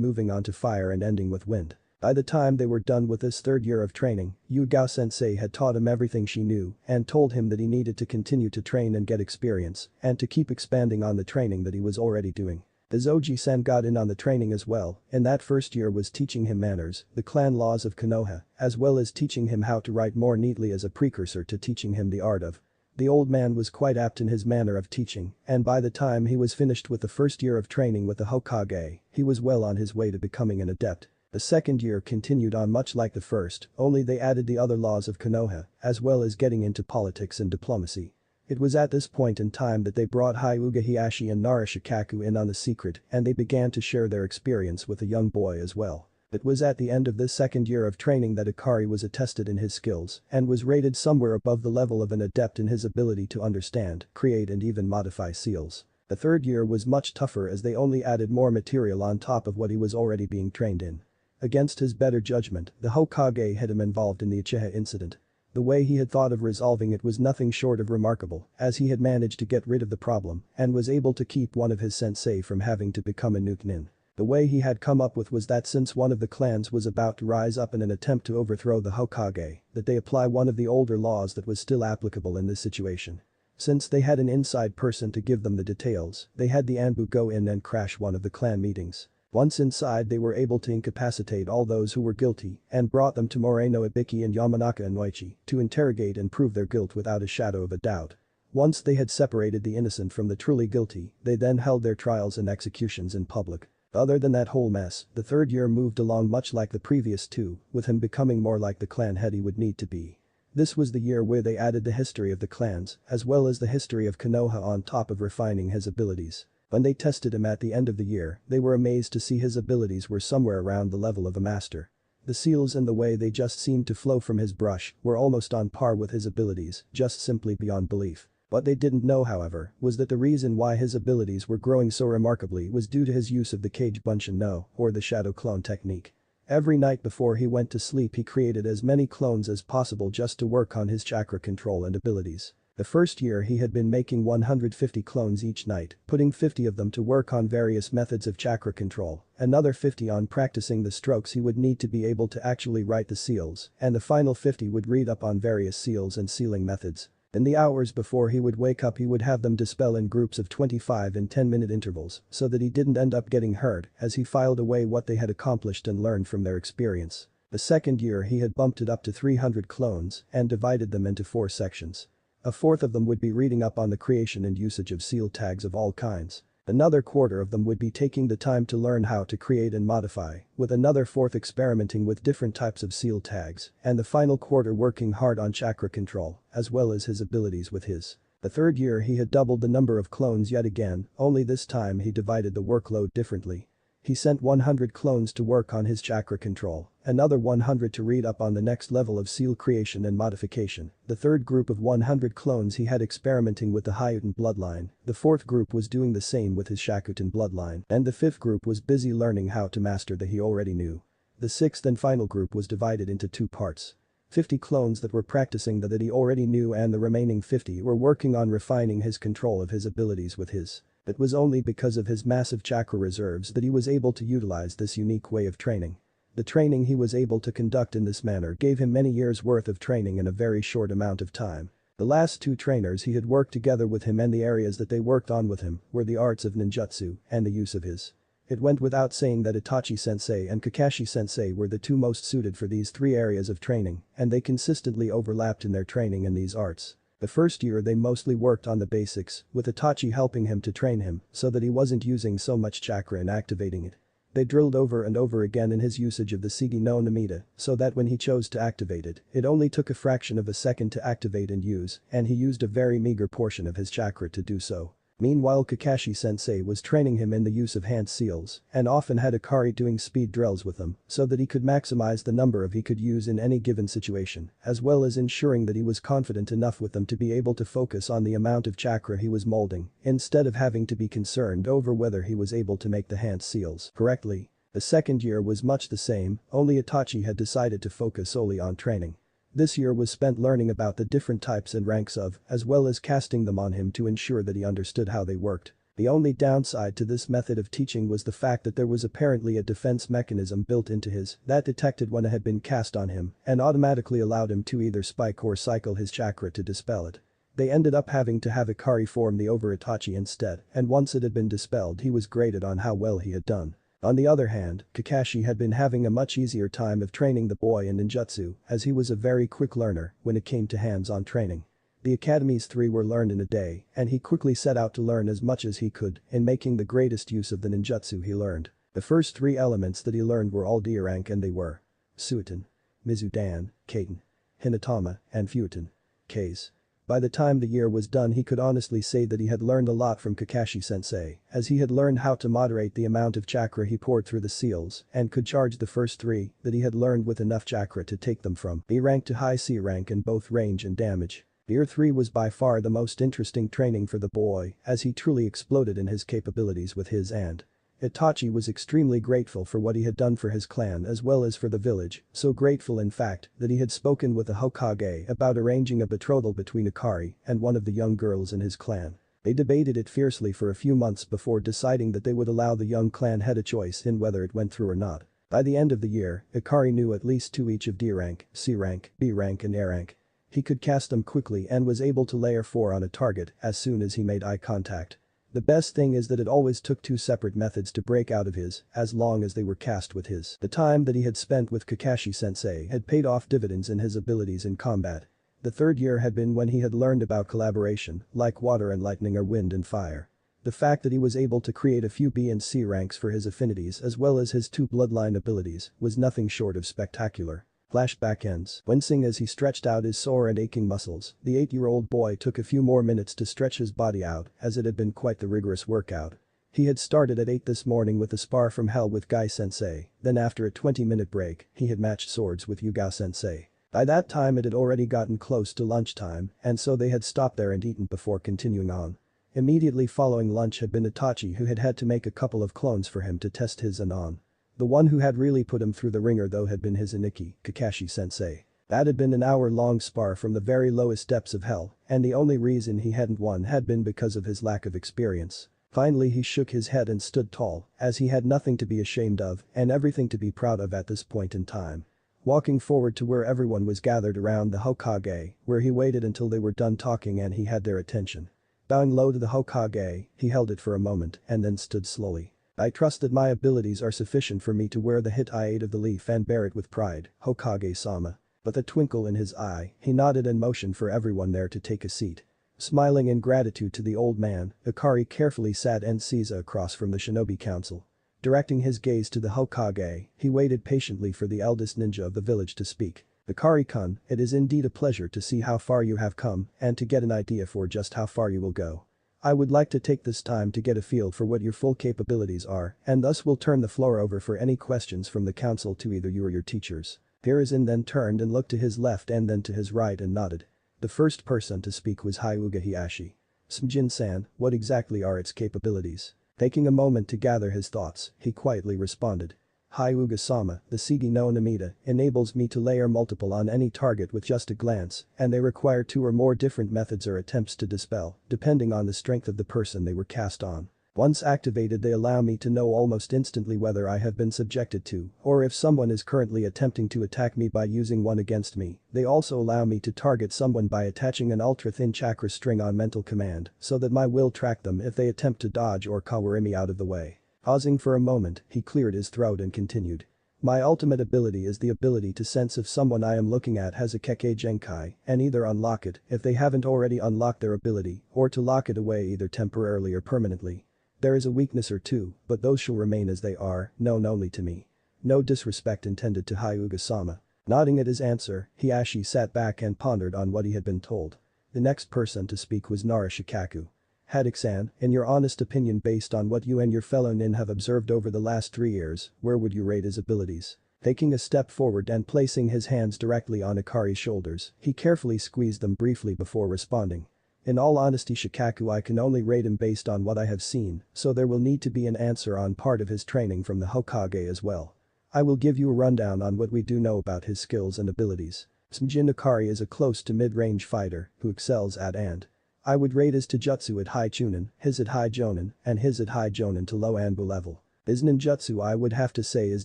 moving on to fire and ending with wind. By the time they were done with this third year of training, Yugao-sensei had taught him everything she knew and told him that he needed to continue to train and get experience and to keep expanding on the training that he was already doing. The Zoji-san got in on the training as well, and that first year was teaching him manners, the clan laws of Konoha, as well as teaching him how to write more neatly as a precursor to teaching him the art of. The old man was quite apt in his manner of teaching, and by the time he was finished with the first year of training with the Hokage, he was well on his way to becoming an adept. The second year continued on much like the first, only they added the other laws of Konoha, as well as getting into politics and diplomacy. It was at this point in time that they brought Hyuga Hiyashi and Nara Shikaku in on the secret and they began to share their experience with a young boy as well. It was at the end of this second year of training that Akari was attested in his skills and was rated somewhere above the level of an adept in his ability to understand, create and even modify seals. The third year was much tougher as they only added more material on top of what he was already being trained in. Against his better judgment, the Hokage had him involved in the Uchiha incident. The way he had thought of resolving it was nothing short of remarkable, as he had managed to get rid of the problem and was able to keep one of his sensei from having to become a nuke nin. The way he had come up with was that since one of the clans was about to rise up in an attempt to overthrow the Hokage, that they apply one of the older laws that was still applicable in this situation. Since they had an inside person to give them the details, they had the Anbu go in and crash one of the clan meetings. Once inside they were able to incapacitate all those who were guilty and brought them to Moreno Ibiki and Yamanaka Inoichi to interrogate and prove their guilt without a shadow of a doubt. Once they had separated the innocent from the truly guilty, they then held their trials and executions in public. Other than that whole mess, the third year moved along much like the previous two, with him becoming more like the clan head he would need to be. This was the year where they added the history of the clans, as well as the history of Konoha on top of refining his abilities. When they tested him at the end of the year, they were amazed to see his abilities were somewhere around the level of a master. The seals and the way they just seemed to flow from his brush were almost on par with his abilities, just simply beyond belief. What they didn't know, however, was that the reason why his abilities were growing so remarkably was due to his use of the Kage Bunshin no, or the shadow clone technique. Every night before he went to sleep he created as many clones as possible just to work on his chakra control and abilities. The first year he had been making 150 clones each night, putting 50 of them to work on various methods of chakra control, another 50 on practicing the strokes he would need to be able to actually write the seals, and the final 50 would read up on various seals and sealing methods. In the hours before he would wake up he would have them dispel in groups of 25 and 10-minute intervals so that he didn't end up getting hurt as he filed away what they had accomplished and learned from their experience. The second year he had bumped it up to 300 clones and divided them into 4 sections. A fourth of them would be reading up on the creation and usage of seal tags of all kinds. Another quarter of them would be taking the time to learn how to create and modify, with another fourth experimenting with different types of seal tags, and the final quarter working hard on chakra control, as well as his abilities with his. The third year he had doubled the number of clones yet again, only this time he divided the workload differently. He sent 100 clones to work on his chakra control, another 100 to read up on the next level of seal creation and modification. The third group of 100 clones he had experimenting with the Hyutin bloodline, the fourth group was doing the same with his Shakutin bloodline, and the fifth group was busy learning how to master the he already knew. The sixth and final group was divided into 2 parts. 50 clones that were practicing that he already knew and the remaining 50 were working on refining his control of his abilities with his. It was only because of his massive chakra reserves that he was able to utilize this unique way of training. The training he was able to conduct in this manner gave him many years' worth of training in a very short amount of time. The last 2 trainers he had worked together with him and the areas that they worked on with him were the arts of ninjutsu and the use of his. It went without saying that Itachi-sensei and Kakashi-sensei were the 2 most suited for these 3 areas of training, and they consistently overlapped in their training in these arts. The first year they mostly worked on the basics, with Itachi helping him to train him so that he wasn't using so much chakra in activating it. They drilled over and over again in his usage of the Sigi no Namida so that when he chose to activate it, it only took a fraction of a second to activate and use, and he used a very meager portion of his chakra to do so. Meanwhile Kakashi-sensei was training him in the use of hand seals and often had Akari doing speed drills with him so that he could maximize the number of he could use in any given situation, as well as ensuring that he was confident enough with them to be able to focus on the amount of chakra he was molding instead of having to be concerned over whether he was able to make the hand seals correctly. The second year was much the same, only Itachi had decided to focus solely on training. This year was spent learning about the different types and ranks of, as well as casting them on him to ensure that he understood how they worked. The only downside to this method of teaching was the fact that there was apparently a defense mechanism built into his that detected when it had been cast on him and automatically allowed him to either spike or cycle his chakra to dispel it. They ended up having to have Akari form the over Itachi instead, and once it had been dispelled he was graded on how well he had done. On the other hand, Kakashi had been having a much easier time of training the boy in ninjutsu as he was a very quick learner when it came to hands-on training. The academies 3 were learned in a day and he quickly set out to learn as much as he could in making the greatest use of the ninjutsu he learned. The first 3 elements that he learned were all D rank and they were Suiton, Mizudan, Kaiten, Hinatama, and Futon. Case. By the time the year was done he could honestly say that he had learned a lot from Kakashi-sensei, as he had learned how to moderate the amount of chakra he poured through the seals and could charge the first 3 that he had learned with enough chakra to take them from B rank to high C rank in both range and damage. Year 3 was by far the most interesting training for the boy as he truly exploded in his capabilities with his and Itachi was extremely grateful for what he had done for his clan as well as for the village, so grateful in fact that he had spoken with the Hokage about arranging a betrothal between Ikari and one of the young girls in his clan. They debated it fiercely for a few months before deciding that they would allow the young clan head a choice in whether it went through or not. By the end of the year, Ikari knew at least 2 each of D rank, C rank, B rank and A rank. He could cast them quickly and was able to layer 4 on a target as soon as he made eye contact. The best thing is that it always took 2 separate methods to break out of his, as long as they were cast with his. The time that he had spent with Kakashi-sensei had paid off dividends in his abilities in combat. The 3rd year had been when he had learned about collaboration, like water and lightning or wind and fire. The fact that he was able to create a few B and C ranks for his affinities as well as his 2 bloodline abilities was nothing short of spectacular. Flashback ends. Wincing as he stretched out his sore and aching muscles, the 8-year-old boy took a few more minutes to stretch his body out as it had been quite the rigorous workout. He had started at 8 this morning with a spar from hell with Guy-sensei, then after a 20-minute break, he had matched swords with Yuga-sensei. By that time it had already gotten close to lunchtime and so they had stopped there and eaten before continuing on. Immediately following lunch had been Itachi who had to make a couple of clones for him to test his on. The one who had really put him through the ringer though had been his Aniki, Kakashi-sensei. That had been an hour-long spar from the very lowest depths of hell, and the only reason he hadn't won had been because of his lack of experience. Finally he shook his head and stood tall, as he had nothing to be ashamed of and everything to be proud of at this point in time. Walking forward to where everyone was gathered around the Hokage, where he waited until they were done talking and he had their attention. Bowing low to the Hokage, he held it for a moment and then stood slowly. I trust that my abilities are sufficient for me to wear the hit I ate of the leaf and bear it with pride, Hokage-sama. With a twinkle in his eye, he nodded and motioned for everyone there to take a seat. Smiling in gratitude to the old man, Ikari carefully sat Nciza across from the shinobi council. Directing his gaze to the Hokage, he waited patiently for the eldest ninja of the village to speak. Ikari-kun, it is indeed a pleasure to see how far you have come and to get an idea for just how far you will go. I would like to take this time to get a feel for what your full capabilities are and thus will turn the floor over for any questions from the council to either you or your teachers. Hiruzen then turned and looked to his left and then to his right and nodded. The first person to speak was Hyuga Hiashi. Smjin-san, what exactly are its capabilities? Taking a moment to gather his thoughts, he quietly responded. Hyuga-sama, the Sigi no Namida, enables me to layer multiple on any target with just a glance, and they require 2 or more different methods or attempts to dispel, depending on the strength of the person they were cast on. Once activated they allow me to know almost instantly whether I have been subjected to, or if someone is currently attempting to attack me by using one against me. They also allow me to target someone by attaching an ultra-thin chakra string on mental command, so that my will track them if they attempt to dodge or kawari me out of the way. Pausing for a moment, he cleared his throat and continued. My ultimate ability is the ability to sense if someone I am looking at has a Kekkei Genkai and either unlock it if they haven't already unlocked their ability or to lock it away either temporarily or permanently. There is a weakness or 2, but those shall remain as they are, known only to me. No disrespect intended to Hyuga-sama. Nodding at his answer, Hiashi sat back and pondered on what he had been told. The next person to speak was Nara Shikaku. Haddock-san, in your honest opinion based on what you and your fellow nin have observed over the last 3 years, where would you rate his abilities? Taking a step forward and placing his hands directly on Ikari's shoulders, he carefully squeezed them briefly before responding. In all honesty Shikaku, I can only rate him based on what I have seen, so there will need to be an answer on part of his training from the Hokage as well. I will give you a rundown on what we do know about his skills and abilities. Smjin Ikari is a close to mid-range fighter who excels at and I would rate his Taijutsu at high Chunin, his at high Jonin, and his at high Jonin to low Anbu level. His ninjutsu I would have to say is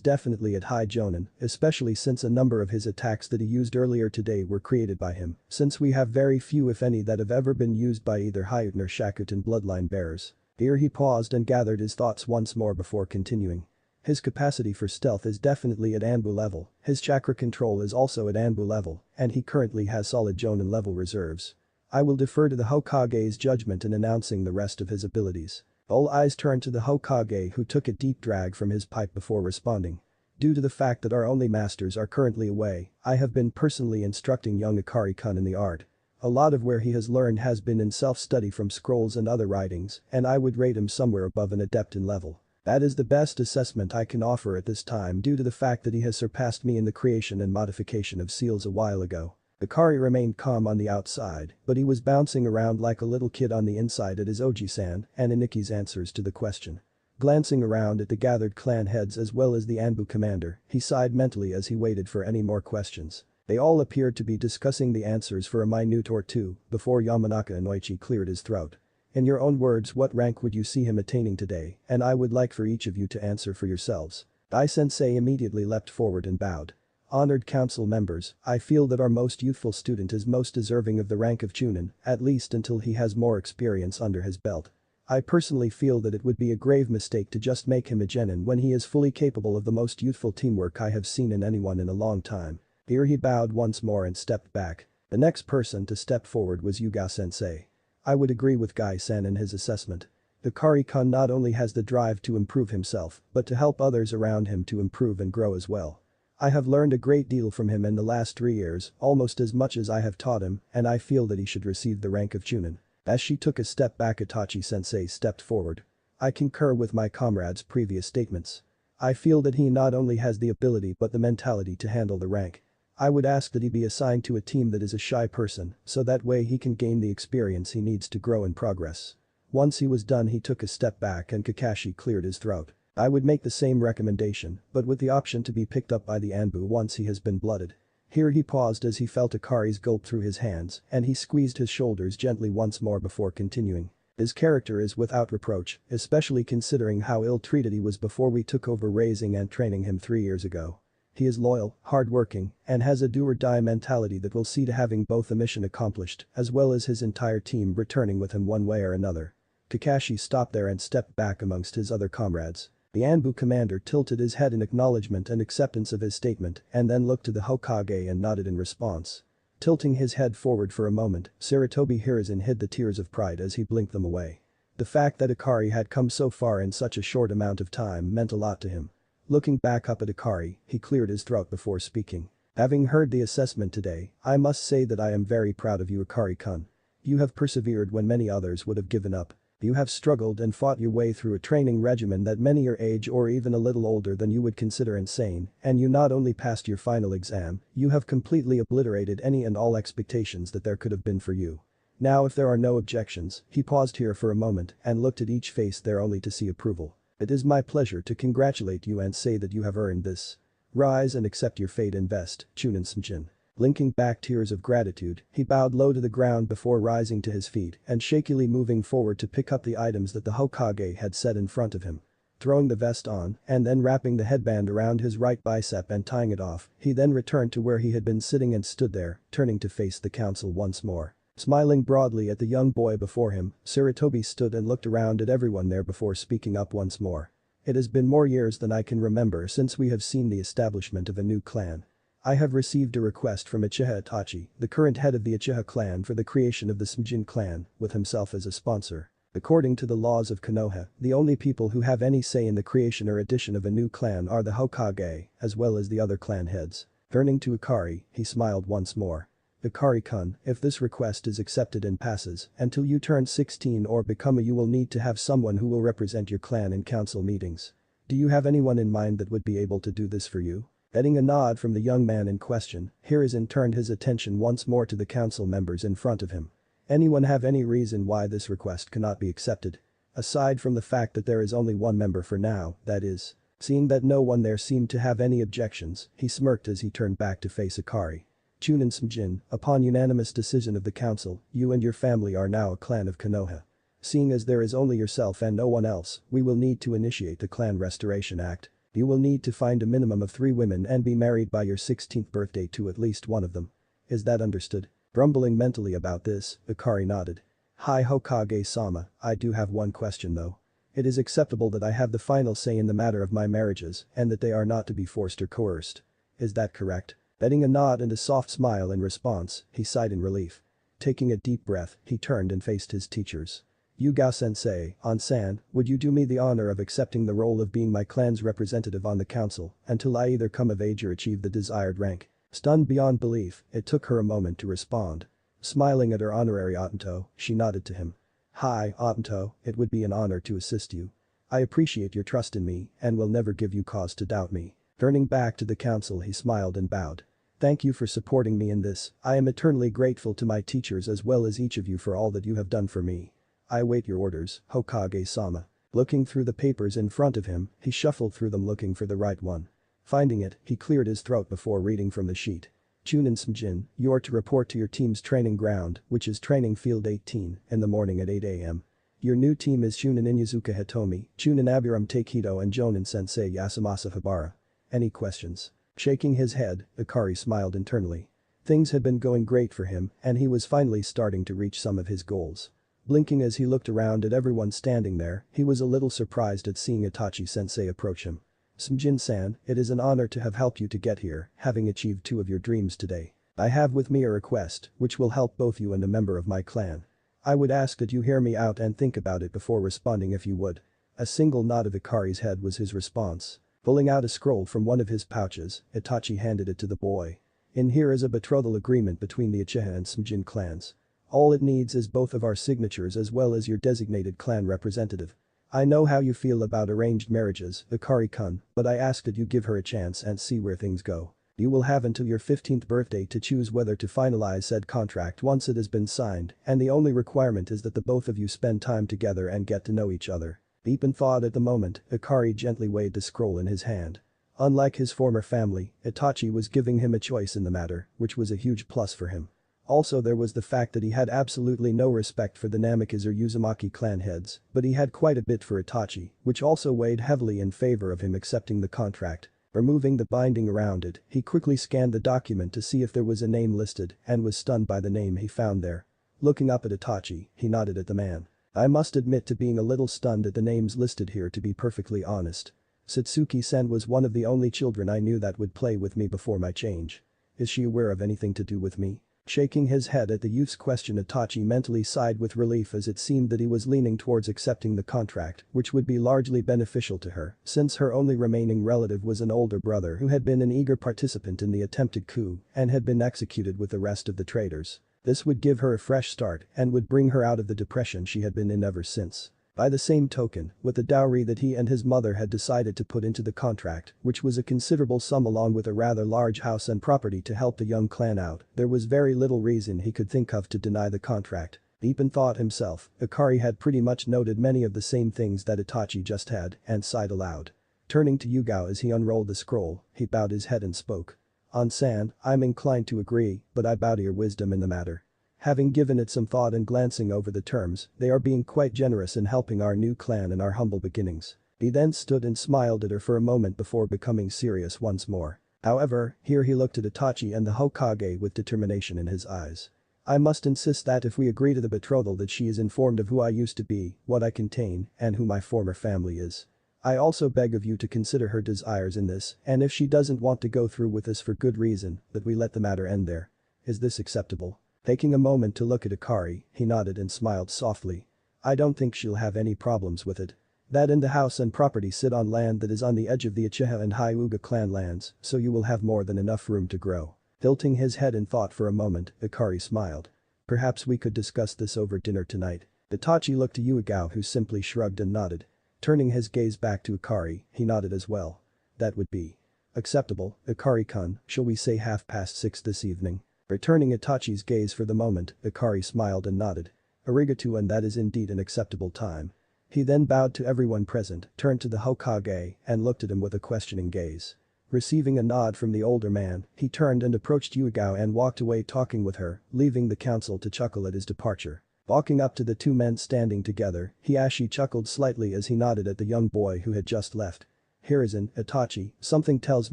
definitely at high Jonin, especially since a number of his attacks that he used earlier today were created by him, since we have very few if any that have ever been used by either Hyutin or Shakutin bloodline bearers. Here he paused and gathered his thoughts once more before continuing. His capacity for stealth is definitely at Anbu level, his chakra control is also at Anbu level, and he currently has solid Jonin level reserves. I will defer to the Hokage's judgment in announcing the rest of his abilities. All eyes turned to the Hokage who took a deep drag from his pipe before responding. Due to the fact that our only masters are currently away, I have been personally instructing young Ikari-kun in the art A lot of where he has learned has been in self-study from scrolls and other writings, and I would rate him somewhere above an adept in level. That is the best assessment I can offer at this time due to the fact that he has surpassed me in the creation and modification of seals a while ago. Akari remained calm on the outside, but he was bouncing around like a little kid on the inside at his Oji-san and Iniki's answers to the question. Glancing around at the gathered clan heads as well as the Anbu commander, he sighed mentally as he waited for any more questions. They all appeared to be discussing the answers for a minute or two before Yamanaka Inoichi cleared his throat. In your own words, what rank would you see him attaining today, and I would like for each of you to answer for yourselves. Dai-sensei immediately leapt forward and bowed. Honored council members, I feel that our most youthful student is most deserving of the rank of Chunin, at least until he has more experience under his belt. I personally feel that it would be a grave mistake to just make him a genin when he is fully capable of the most youthful teamwork I have seen in anyone in a long time. Here he bowed once more and stepped back. The next person to step forward was Yuga-sensei. I would agree with Gai-san in his assessment. Akari-kun not only has the drive to improve himself, but to help others around him to improve and grow as well. I have learned a great deal from him in the last 3 years, almost as much as I have taught him, and I feel that he should receive the rank of Chunin. As she took a step back, Itachi-sensei stepped forward. I concur with my comrade's previous statements. I feel that he not only has the ability but the mentality to handle the rank. I would ask that he be assigned to a team that is a shy person, so that way he can gain the experience he needs to grow and progress. Once he was done, he took a step back and Kakashi cleared his throat. I would make the same recommendation, but with the option to be picked up by the Anbu once he has been blooded. Here he paused as he felt Akari's gulp through his hands, and he squeezed his shoulders gently once more before continuing. His character is without reproach, especially considering how ill-treated he was before we took over raising and training him 3 years ago. He is loyal, hard-working, and has a do-or-die mentality that will see to having both the mission accomplished as well as his entire team returning with him one way or another. Kakashi stopped there and stepped back amongst his other comrades. The Anbu commander tilted his head in acknowledgement and acceptance of his statement and then looked to the Hokage and nodded in response. Tilting his head forward for a moment, Sarutobi Hiruzen hid the tears of pride as he blinked them away. The fact that Akari had come so far in such a short amount of time meant a lot to him. Looking back up at Akari, he cleared his throat before speaking. Having heard the assessment today, I must say that I am very proud of you, Akari-kun. You have persevered when many others would have given up. You have struggled and fought your way through a training regimen that many your age or even a little older than you would consider insane, and you not only passed your final exam, you have completely obliterated any and all expectations that there could have been for you. Now if there are no objections, he paused here for a moment and looked at each face there only to see approval. It is my pleasure to congratulate you and say that you have earned this. Rise and accept your fate and best, Chunin Sumjin. Blinking back tears of gratitude, he bowed low to the ground before rising to his feet and shakily moving forward to pick up the items that the Hokage had set in front of him. Throwing the vest on and then wrapping the headband around his right bicep and tying it off, he then returned to where he had been sitting and stood there, turning to face the council once more. Smiling broadly at the young boy before him, Sarutobi stood and looked around at everyone there before speaking up once more. It has been more years than I can remember since we have seen the establishment of a new clan. I have received a request from Uchiha Itachi, the current head of the Uchiha clan, for the creation of the Sumjin clan, with himself as a sponsor. According to the laws of Konoha, the only people who have any say in the creation or addition of a new clan are the Hokage, as well as the other clan heads. Turning to Akari, he smiled once more. Akari-kun, if this request is accepted and passes, until you turn 16 or become a you will need to have someone who will represent your clan in council meetings. Do you have anyone in mind that would be able to do this for you? Getting a nod from the young man in question, Hiruzen turned his attention once more to the council members in front of him. Anyone have any reason why this request cannot be accepted? Aside from the fact that there is only one member for now, that is. Seeing that no one there seemed to have any objections, he smirked as he turned back to face Akari. Chunin Sumjin, upon unanimous decision of the council, you and your family are now a clan of Konoha. Seeing as there is only yourself and no one else, we will need to initiate the Clan Restoration Act. You will need to find a minimum of 3 women and be married by your 16th birthday to at least one of them. Is that understood? Grumbling mentally about this, Akari nodded. Hi Hokage-sama, I do have one question though. It is acceptable that I have the final say in the matter of my marriages and that they are not to be forced or coerced. Is that correct? Getting a nod and a soft smile in response, he sighed in relief. Taking a deep breath, he turned and faced his teachers. Yuga-sensei, An-san, would you do me the honor of accepting the role of being my clan's representative on the council until I either come of age or achieve the desired rank? Stunned beyond belief, it took her a moment to respond. Smiling at her honorary Otanto, she nodded to him. Hi, Otanto, it would be an honor to assist you. I appreciate your trust in me and will never give you cause to doubt me. Turning back to the council he smiled and bowed. Thank you for supporting me in this, I am eternally grateful to my teachers as well as each of you for all that you have done for me. I await your orders, Hokage-sama. Looking through the papers in front of him, he shuffled through them looking for the right one. Finding it, he cleared his throat before reading from the sheet. Chunin Smjin, you are to report to your team's training ground, which is Training Field 18, in the morning at 8 a.m. Your new team is Chunin Inyazuka Hitomi, Chunin Abiram Takedo and Jonin Sensei Yasumasa Habara. Any questions? Shaking his head, Ikari smiled internally. Things had been going great for him and he was finally starting to reach some of his goals. Blinking as he looked around at everyone standing there, he was a little surprised at seeing Itachi-sensei approach him. Smjin-san, it is an honor to have helped you to get here, having achieved two of your dreams today. I have with me a request, which will help both you and a member of my clan. I would ask that you hear me out and think about it before responding if you would. A single nod of Ikari's head was his response. Pulling out a scroll from one of his pouches, Itachi handed it to the boy. In here is a betrothal agreement between the Uchiha and Smjin clans. All it needs is both of our signatures as well as your designated clan representative. I know how you feel about arranged marriages, Ikari-kun, but I ask that you give her a chance and see where things go. You will have until your 15th birthday to choose whether to finalize said contract once it has been signed, and the only requirement is that the both of you spend time together and get to know each other. Deep in thought at the moment, Ikari gently weighed the scroll in his hand. Unlike his former family, Itachi was giving him a choice in the matter, which was a huge plus for him. Also there was the fact that he had absolutely no respect for the Namikaze or Uzumaki clan heads, but he had quite a bit for Itachi, which also weighed heavily in favor of him accepting the contract. Removing the binding around it, he quickly scanned the document to see if there was a name listed and was stunned by the name he found there. Looking up at Itachi, he nodded at the man. I must admit to being a little stunned at the names listed here to be perfectly honest. Satsuki-sen was one of the only children I knew that would play with me before my change. Is she aware of anything to do with me? Shaking his head at the youth's question, Itachi mentally sighed with relief as it seemed that he was leaning towards accepting the contract, which would be largely beneficial to her, since her only remaining relative was an older brother who had been an eager participant in the attempted coup and had been executed with the rest of the traitors. This would give her a fresh start and would bring her out of the depression she had been in ever since. By the same token, with the dowry that he and his mother had decided to put into the contract, which was a considerable sum along with a rather large house and property to help the young clan out, there was very little reason he could think of to deny the contract. Deep in thought himself, Ikari had pretty much noted many of the same things that Itachi just had and sighed aloud. Turning to Yugao as he unrolled the scroll, he bowed his head and spoke. On-san, I'm inclined to agree, but I bow to your wisdom in the matter. Having given it some thought and glancing over the terms, they are being quite generous in helping our new clan in our humble beginnings. He then stood and smiled at her for a moment before becoming serious once more. However, here he looked at Itachi and the Hokage with determination in his eyes. I must insist that if we agree to the betrothal that she is informed of who I used to be, what I contain, and who my former family is. I also beg of you to consider her desires in this, and if she doesn't want to go through with this for good reason, that we let the matter end there. Is this acceptable? Taking a moment to look at Ikari, he nodded and smiled softly. I don't think she'll have any problems with it. That and the house and property sit on land that is on the edge of the Uchiha and Hyuga clan lands, so you will have more than enough room to grow. Tilting his head in thought for a moment, Ikari smiled. Perhaps we could discuss this over dinner tonight. Itachi looked to Yugao who simply shrugged and nodded. Turning his gaze back to Ikari, he nodded as well. That would be acceptable, Ikari-kun, shall we say 6:30 this evening? Returning Itachi's gaze for the moment, Ikari smiled and nodded. Arigato, and that is indeed an acceptable time. He then bowed to everyone present, turned to the Hokage, and looked at him with a questioning gaze. Receiving a nod from the older man, he turned and approached Yugao and walked away talking with her, leaving the council to chuckle at his departure. Walking up to the two men standing together, Hiashi chuckled slightly as he nodded at the young boy who had just left. Hiruzen, Itachi, something tells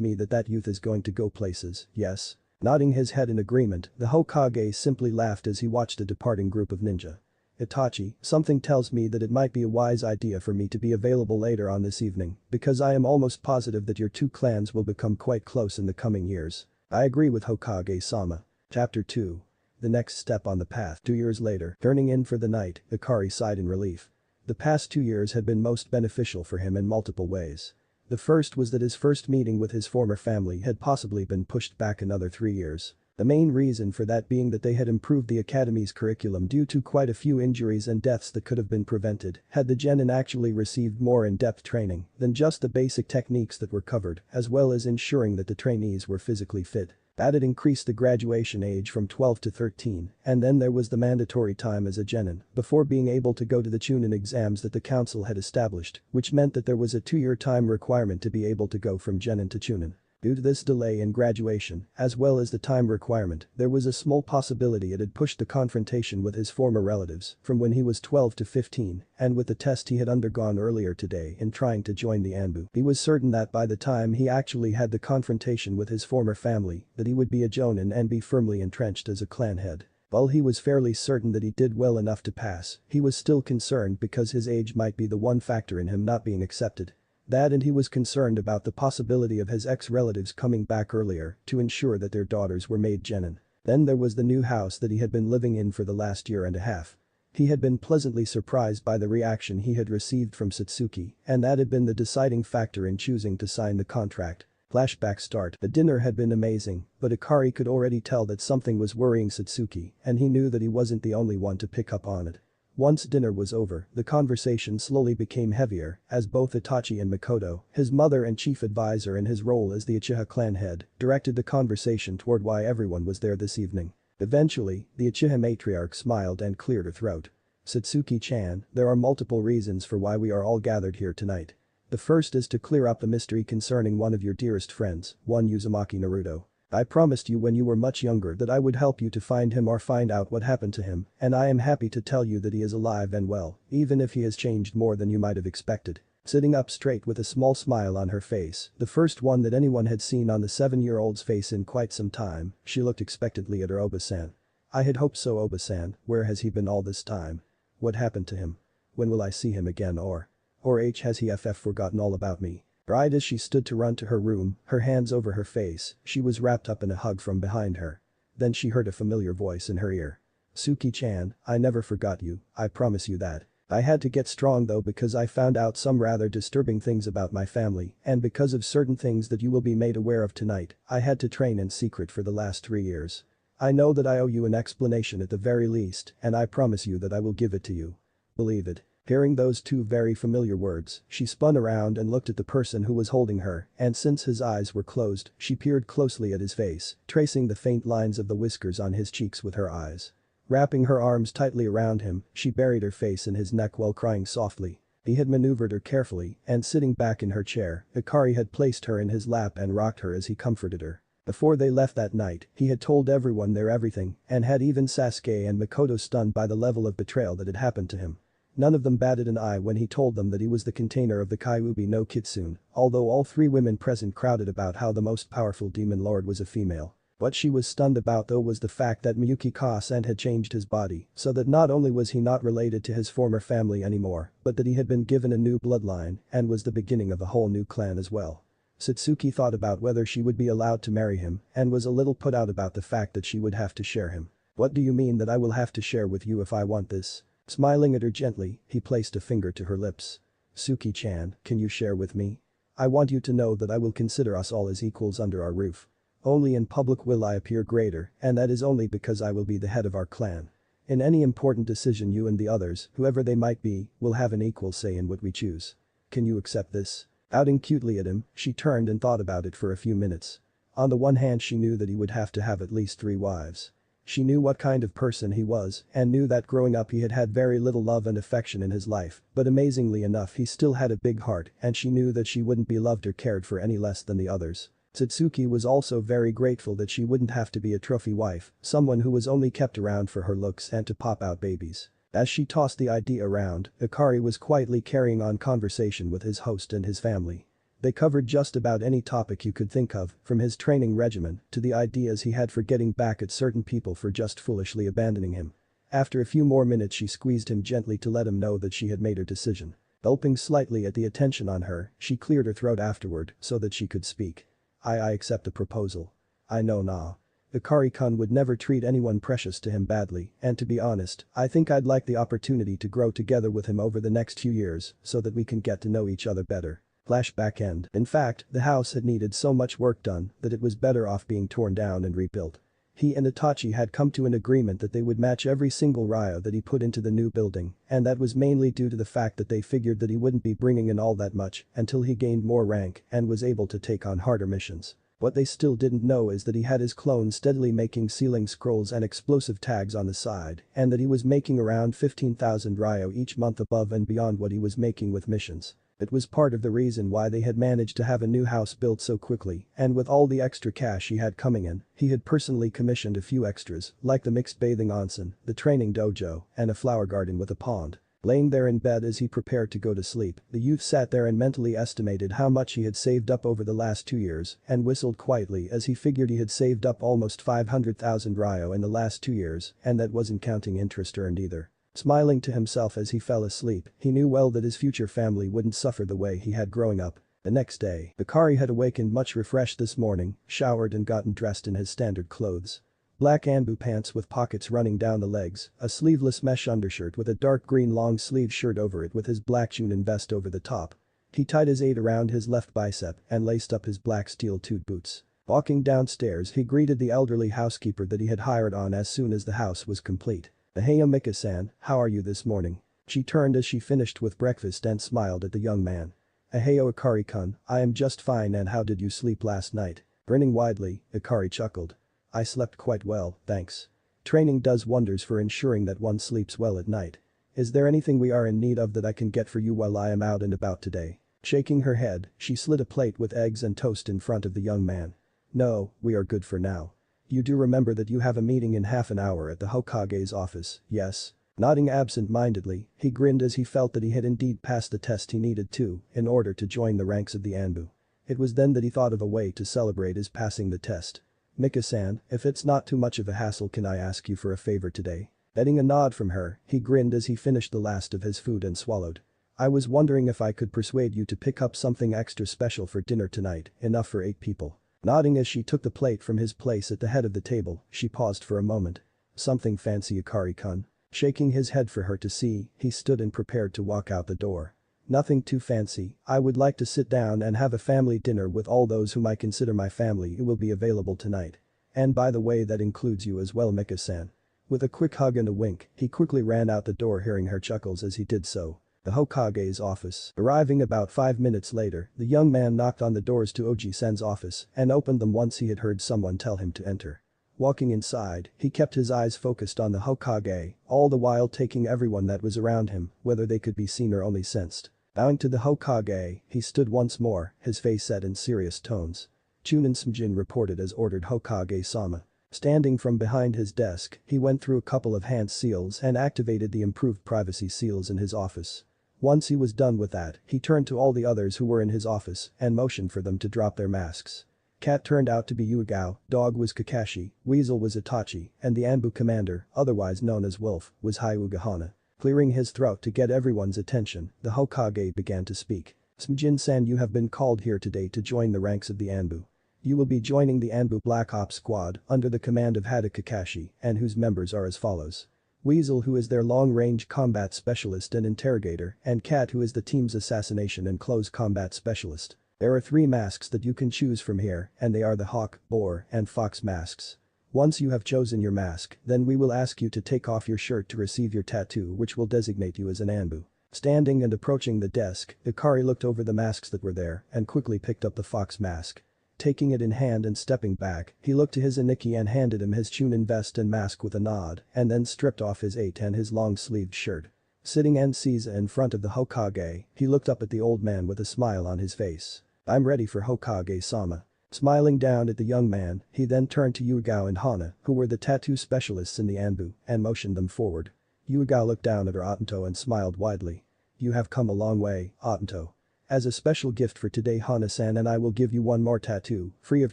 me that that youth is going to go places, yes? Nodding his head in agreement, the Hokage simply laughed as he watched the departing group of ninja. Itachi, something tells me that it might be a wise idea for me to be available later on this evening, because I am almost positive that your two clans will become quite close in the coming years. I agree with Hokage-sama. Chapter 2. The next step on the path. 2 years later, turning in for the night, Ikari sighed in relief. The past 2 years had been most beneficial for him in multiple ways. The first was that his first meeting with his former family had possibly been pushed back another 3 years. The main reason for that being that they had improved the academy's curriculum due to quite a few injuries and deaths that could have been prevented had the genin actually received more in-depth training than just the basic techniques that were covered, as well as ensuring that the trainees were physically fit. That had increased the graduation age from 12 to 13, and then there was the mandatory time as a genin before being able to go to the chunin exams that the council had established, which meant that there was a 2-year time requirement to be able to go from genin to chunin. Due to this delay in graduation, as well as the time requirement, there was a small possibility it had pushed the confrontation with his former relatives from when he was 12 to 15, and with the test he had undergone earlier today in trying to join the Anbu. He was certain that by the time he actually had the confrontation with his former family, that he would be a jonin and be firmly entrenched as a clan head. While he was fairly certain that he did well enough to pass, he was still concerned because his age might be the one factor in him not being accepted. That and he was concerned about the possibility of his ex-relatives coming back earlier to ensure that their daughters were made genin. Then there was the new house that he had been living in for the last year and a half. He had been pleasantly surprised by the reaction he had received from Satsuki, and that had been the deciding factor in choosing to sign the contract. Flashback start. The dinner had been amazing, but Akari could already tell that something was worrying Satsuki, and he knew that he wasn't the only one to pick up on it. Once dinner was over, the conversation slowly became heavier as both Itachi and Makoto, his mother and chief advisor in his role as the Uchiha clan head, directed the conversation toward why everyone was there this evening. Eventually, the Uchiha matriarch smiled and cleared her throat. Satsuki-chan, there are multiple reasons for why we are all gathered here tonight. The first is to clear up a mystery concerning one of your dearest friends, one Uzumaki Naruto. I promised you when you were much younger that I would help you to find him or find out what happened to him, and I am happy to tell you that he is alive and well, even if he has changed more than you might have expected. Sitting up straight with a small smile on her face, the first one that anyone had seen on the 7-year-old's face in quite some time, she looked expectantly at her Oba-san. I had hoped so, Oba-san. Where has he been all this time? What happened to him? When will I see him again, or has he forgotten all about me? Right as she stood to run to her room, her hands over her face, she was wrapped up in a hug from behind her. Then she heard a familiar voice in her ear. Suki-chan, I never forgot you, I promise you that. I had to get strong though because I found out some rather disturbing things about my family, and because of certain things that you will be made aware of tonight, I had to train in secret for the last 3 years. I know that I owe you an explanation at the very least, and I promise you that I will give it to you. Believe it. Hearing those two very familiar words, she spun around and looked at the person who was holding her, and since his eyes were closed, she peered closely at his face, tracing the faint lines of the whiskers on his cheeks with her eyes. Wrapping her arms tightly around him, she buried her face in his neck while crying softly. He had maneuvered her carefully, and sitting back in her chair, Akari had placed her in his lap and rocked her as he comforted her. Before they left that night, he had told everyone their everything, and had even Sasuke and Makoto stunned by the level of betrayal that had happened to him. None of them batted an eye when he told them that he was the container of the Kyuubi no Kitsune, although all 3 women present crowded about how the most powerful demon lord was a female. What she was stunned about though was the fact that Miyuki Kasen had changed his body, so that not only was he not related to his former family anymore, but that he had been given a new bloodline and was the beginning of a whole new clan as well. Satsuki thought about whether she would be allowed to marry him and was a little put out about the fact that she would have to share him. What do you mean that I will have to share with you if I want this? Smiling at her gently, he placed a finger to her lips. Suki-chan, can you share with me? I want you to know that I will consider us all as equals under our roof. Only in public will I appear greater, and that is only because I will be the head of our clan. In any important decision you and the others, whoever they might be, will have an equal say in what we choose. Can you accept this? Outing cutely at him, she turned and thought about it for a few minutes. On the one hand she knew that he would have to have at least 3 wives. She knew what kind of person he was and knew that growing up he had had very little love and affection in his life, but amazingly enough he still had a big heart and she knew that she wouldn't be loved or cared for any less than the others. Satsuki was also very grateful that she wouldn't have to be a trophy wife, someone who was only kept around for her looks and to pop out babies. As she tossed the idea around, Akari was quietly carrying on conversation with his host and his family. They covered just about any topic you could think of, from his training regimen to the ideas he had for getting back at certain people for just foolishly abandoning him. After a few more minutes she squeezed him gently to let him know that she had made her decision. Gulping slightly at the attention on her, she cleared her throat afterward so that she could speak. I accept the proposal. I know now. Akari-kun would never treat anyone precious to him badly, and to be honest, I think I'd like the opportunity to grow together with him over the next few years so that we can get to know each other better. Flashback end. In fact, the house had needed so much work done that it was better off being torn down and rebuilt. He and Itachi had come to an agreement that they would match every single ryo that he put into the new building, and that was mainly due to the fact that they figured that he wouldn't be bringing in all that much until he gained more rank and was able to take on harder missions. What they still didn't know is that he had his clones steadily making sealing scrolls and explosive tags on the side, and that he was making around 15,000 ryo each month above and beyond what he was making with missions. It was part of the reason why they had managed to have a new house built so quickly, and with all the extra cash he had coming in, he had personally commissioned a few extras, like the mixed bathing onsen, the training dojo, and a flower garden with a pond. Laying there in bed as he prepared to go to sleep, the youth sat there and mentally estimated how much he had saved up over the last 2 years and whistled quietly as he figured he had saved up almost 500,000 ryo in the last 2 years, and that wasn't counting interest earned either. Smiling to himself as he fell asleep, he knew well that his future family wouldn't suffer the way he had growing up. The next day, Akari had awakened much refreshed this morning, showered and gotten dressed in his standard clothes. Black Anbu pants with pockets running down the legs, a sleeveless mesh undershirt with a dark green long-sleeve shirt over it with his black chunin vest over the top. He tied his 8 around his left bicep and laced up his black steel-toed boots. Walking downstairs, he greeted the elderly housekeeper that he had hired on as soon as the house was complete. "Heyo Mika-san, how are you this morning?" She turned as she finished with breakfast and smiled at the young man. "Heyo Akari-kun, I am just fine, and how did you sleep last night?" Grinning widely, Akari chuckled. "I slept quite well, thanks. Training does wonders for ensuring that one sleeps well at night. Is there anything we are in need of that I can get for you while I am out and about today?" Shaking her head, she slid a plate with eggs and toast in front of the young man. "No, we are good for now. You do remember that you have a meeting in half an hour at the Hokage's office, yes?" Nodding absent-mindedly, he grinned as he felt that he had indeed passed the test he needed to in order to join the ranks of the Anbu. It was then that he thought of a way to celebrate his passing the test. "Mika-san, if it's not too much of a hassle, can I ask you for a favor today?" Getting a nod from her, he grinned as he finished the last of his food and swallowed. "I was wondering if I could persuade you to pick up something extra special for dinner tonight, enough for 8 people. Nodding as she took the plate from his place at the head of the table, she paused for a moment. "Something fancy, Akari-kun?" Shaking his head for her to see, he stood and prepared to walk out the door. "Nothing too fancy, I would like to sit down and have a family dinner with all those whom I consider my family who will be available tonight. And by the way, that includes you as well, Mika-san." With a quick hug and a wink, he quickly ran out the door, hearing her chuckles as he did so. The Hokage's office. Arriving about 5 minutes later, the young man knocked on the doors to Oji-sen's office and opened them once he had heard someone tell him to enter. Walking inside, he kept his eyes focused on the Hokage, all the while taking everyone that was around him, whether they could be seen or only sensed. Bowing to the Hokage, he stood once more, his face set in serious tones. "Chunin Smjin reported as ordered, Hokage-sama." Standing from behind his desk, he went through a couple of hand seals and activated the improved privacy seals in his office. Once he was done with that, he turned to all the others who were in his office and motioned for them to drop their masks. Cat turned out to be Yugao, dog was Kakashi, weasel was Itachi, and the Anbu commander, otherwise known as Wolf, was Hyuga Hana. Clearing his throat to get everyone's attention, the Hokage began to speak. "Smjin-san, you have been called here today to join the ranks of the Anbu. You will be joining the Anbu Black Ops Squad under the command of Hada Kakashi, and whose members are as follows. Weasel, who is their long-range combat specialist and interrogator, and Cat, who is the team's assassination and close combat specialist. There are 3 masks that you can choose from here, and they are the Hawk, Boar, and Fox masks. Once you have chosen your mask, then we will ask you to take off your shirt to receive your tattoo, which will designate you as an Anbu." Standing and approaching the desk, Akari looked over the masks that were there and quickly picked up the Fox mask. Taking it in hand and stepping back, he looked to his Aniki and handed him his chunin vest and mask with a nod, and then stripped off his 8 and his long-sleeved shirt. Sitting and Caesar in front of the Hokage, he looked up at the old man with a smile on his face. "I'm ready for Hokage-sama." Smiling down at the young man, he then turned to Yugao and Hana, who were the tattoo specialists in the Anbu, and motioned them forward. Yugao looked down at her Otanto and smiled widely. "You have come a long way, Otanto. As a special gift for today, Hana-san and I will give you one more tattoo, free of